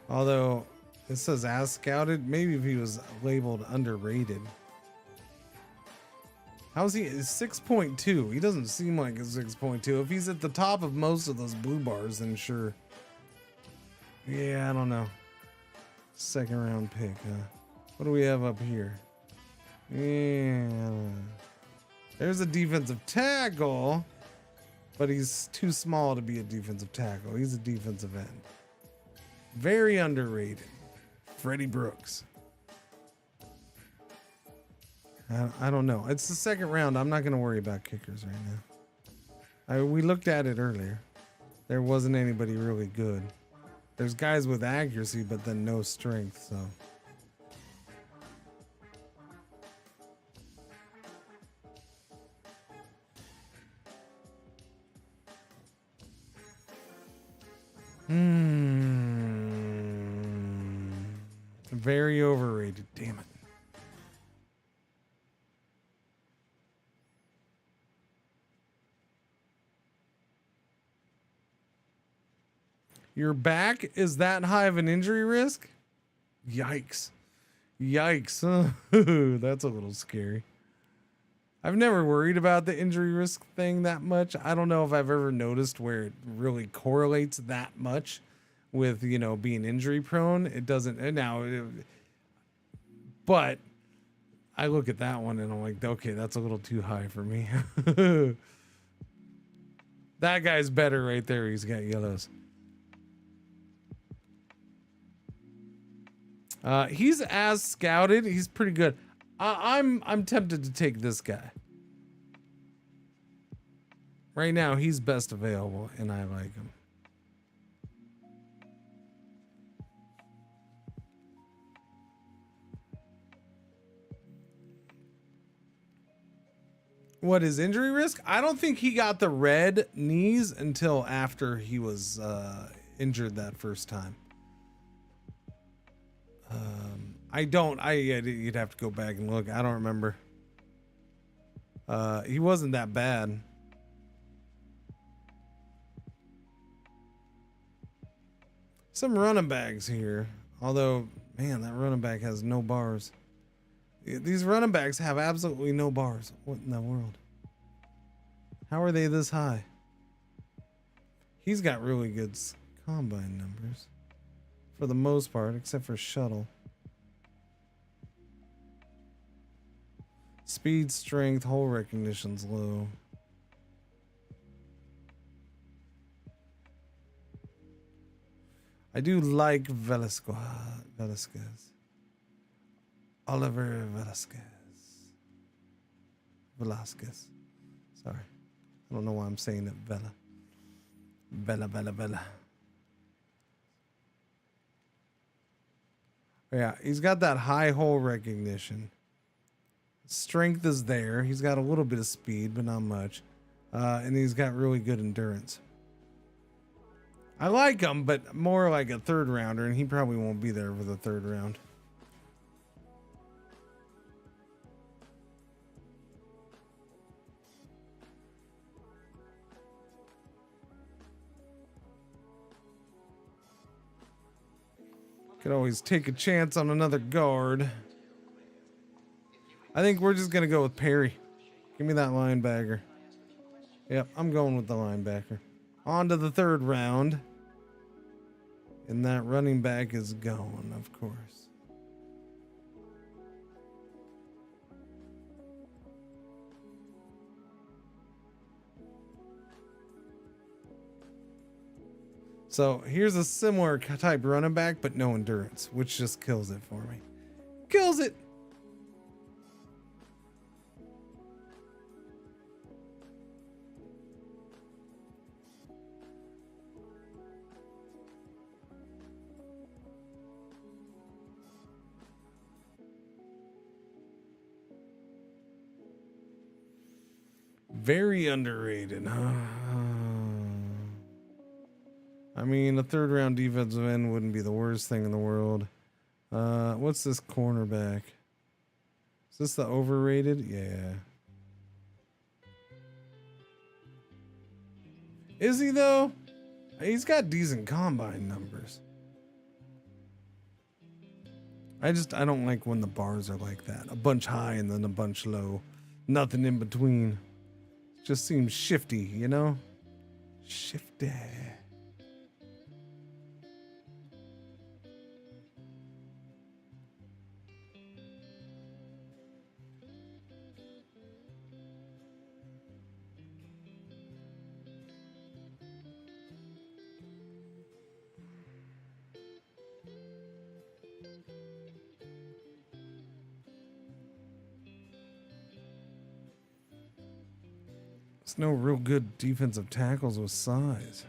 Although it says as scouted, maybe if he was labeled underrated. How's he? 6.2. He doesn't seem like a 6.2. If he's at the top of most of those blue bars, then sure. Yeah, I don't know. Second round pick, huh? What do we have up here? Yeah. There's a defensive tackle, but he's too small to be a defensive tackle. He's a defensive end. Very underrated. Freddie Brooks. I don't know. It's the second round. I'm not going to worry about kickers right now. We looked at it earlier. There wasn't anybody really good. There's guys with accuracy, but then no strength, so. Very overrated. Damn it. Your back is that high of an injury risk? Yikes. Yikes. That's a little scary. I've never worried about the injury risk thing that much. I don't know if I've ever noticed where it really correlates that much with, you know, being injury prone. It doesn't now, but I look at that one and I'm like, okay, that's a little too high for me. That guy's better right there. He's got yellows. He's as scouted. He's pretty good. I'm tempted to take this guy. Right now, he's best available, and I like him. What is injury risk? I don't think he got the red knees until after he was injured that first time. You'd have to go back and look. I don't remember. He wasn't that bad. Some running backs here. Although, man, that running back has no bars. These running backs have absolutely no bars. What in the world? How are they this high? He's got really good combine numbers. For the most part, except for shuttle. Speed, strength, hole recognition's low. I do like Velasquez. Oliver Velasquez. Sorry. I don't know why I'm saying it. Vela. Yeah, he's got that high hole recognition. Strength is there. He's got a little bit of speed, but not much. And he's got really good endurance. I like him, but more like a third rounder, and he probably won't be there for the third round. Could always take a chance on another guard. I think we're just going to go with Perry. Give me that linebacker. Yep, I'm going with the linebacker. On to the third round. And that running back is gone, of course. So here's a similar type running back, but no endurance, which just kills it for me. Kills it. Very underrated, huh? I mean, a third round defensive end wouldn't be the worst thing in the world. What's this cornerback? Is this the overrated? Yeah. Is he though? He's got decent combine numbers. I don't like when the bars are like that. A bunch high and then a bunch low. Nothing in between. Just seems shifty, you know? Shifty. There's no real good defensive tackles with size.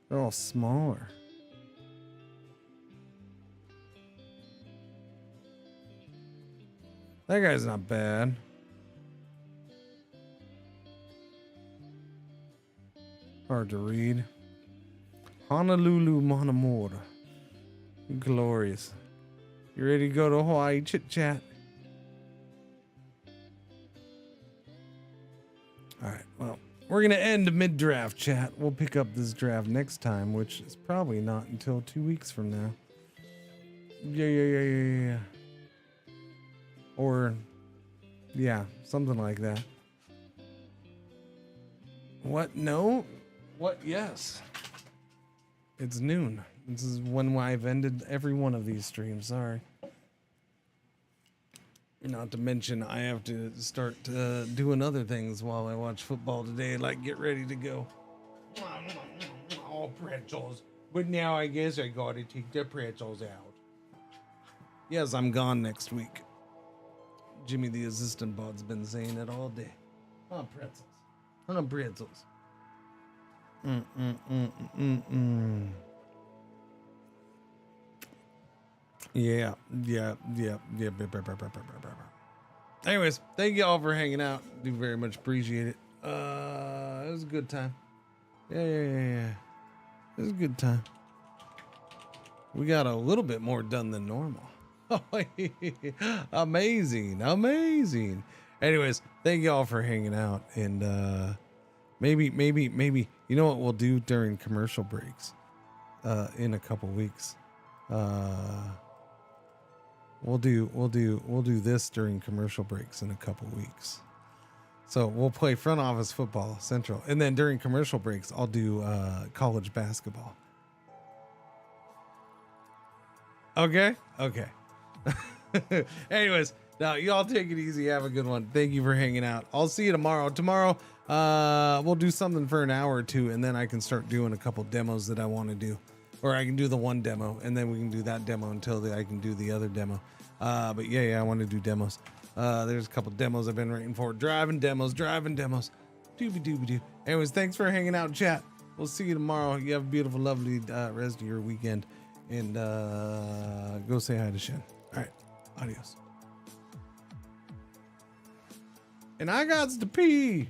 They're all smaller. That guy's not bad. Hard to read. Honolulu Monamora. Glorious. You ready to go to Hawaii chit chat? Alright, well, we're going to end mid-draft chat. We'll pick up this draft next time, which is probably not until 2 weeks from now. Yeah. Or, yeah, something like that. What? No? What? Yes. It's noon. This is when I've ended every one of these streams. Sorry. Not to mention, I have to start doing other things while I watch football today, like get ready to go. All pretzels. But now I guess I gotta take the pretzels out. Yes, I'm gone next week. Jimmy the assistant bod's been saying it all day. Oh, pretzels. Oh, pretzels. Yeah. Anyways, thank you all for hanging out. Do very much appreciate it. It was a good time. Yeah. It was a good time. We got a little bit more done than normal. Amazing. Anyways, thank you all for hanging out, and maybe you know what we'll do during commercial breaks in a couple weeks. We'll do this during commercial breaks in a couple weeks. So we'll play front office football central, and then during commercial breaks I'll do college basketball. Okay. Anyways, now y'all take it easy. Have a good one. Thank you for hanging out. I'll see you tomorrow. Tomorrow, we'll do something for an hour or two, and then I can start doing a couple demos that I want to do, or I can do the one demo, and then we can do that demo until I can do the other demo. But yeah, I want to do demos. There's a couple demos I've been waiting for. Driving demos. Doobie-doobie-doo. Anyways, thanks for hanging out, chat. We'll see you tomorrow. You have a beautiful, lovely rest of your weekend. And go say hi to Shen. All right. Adios. And I got to pee.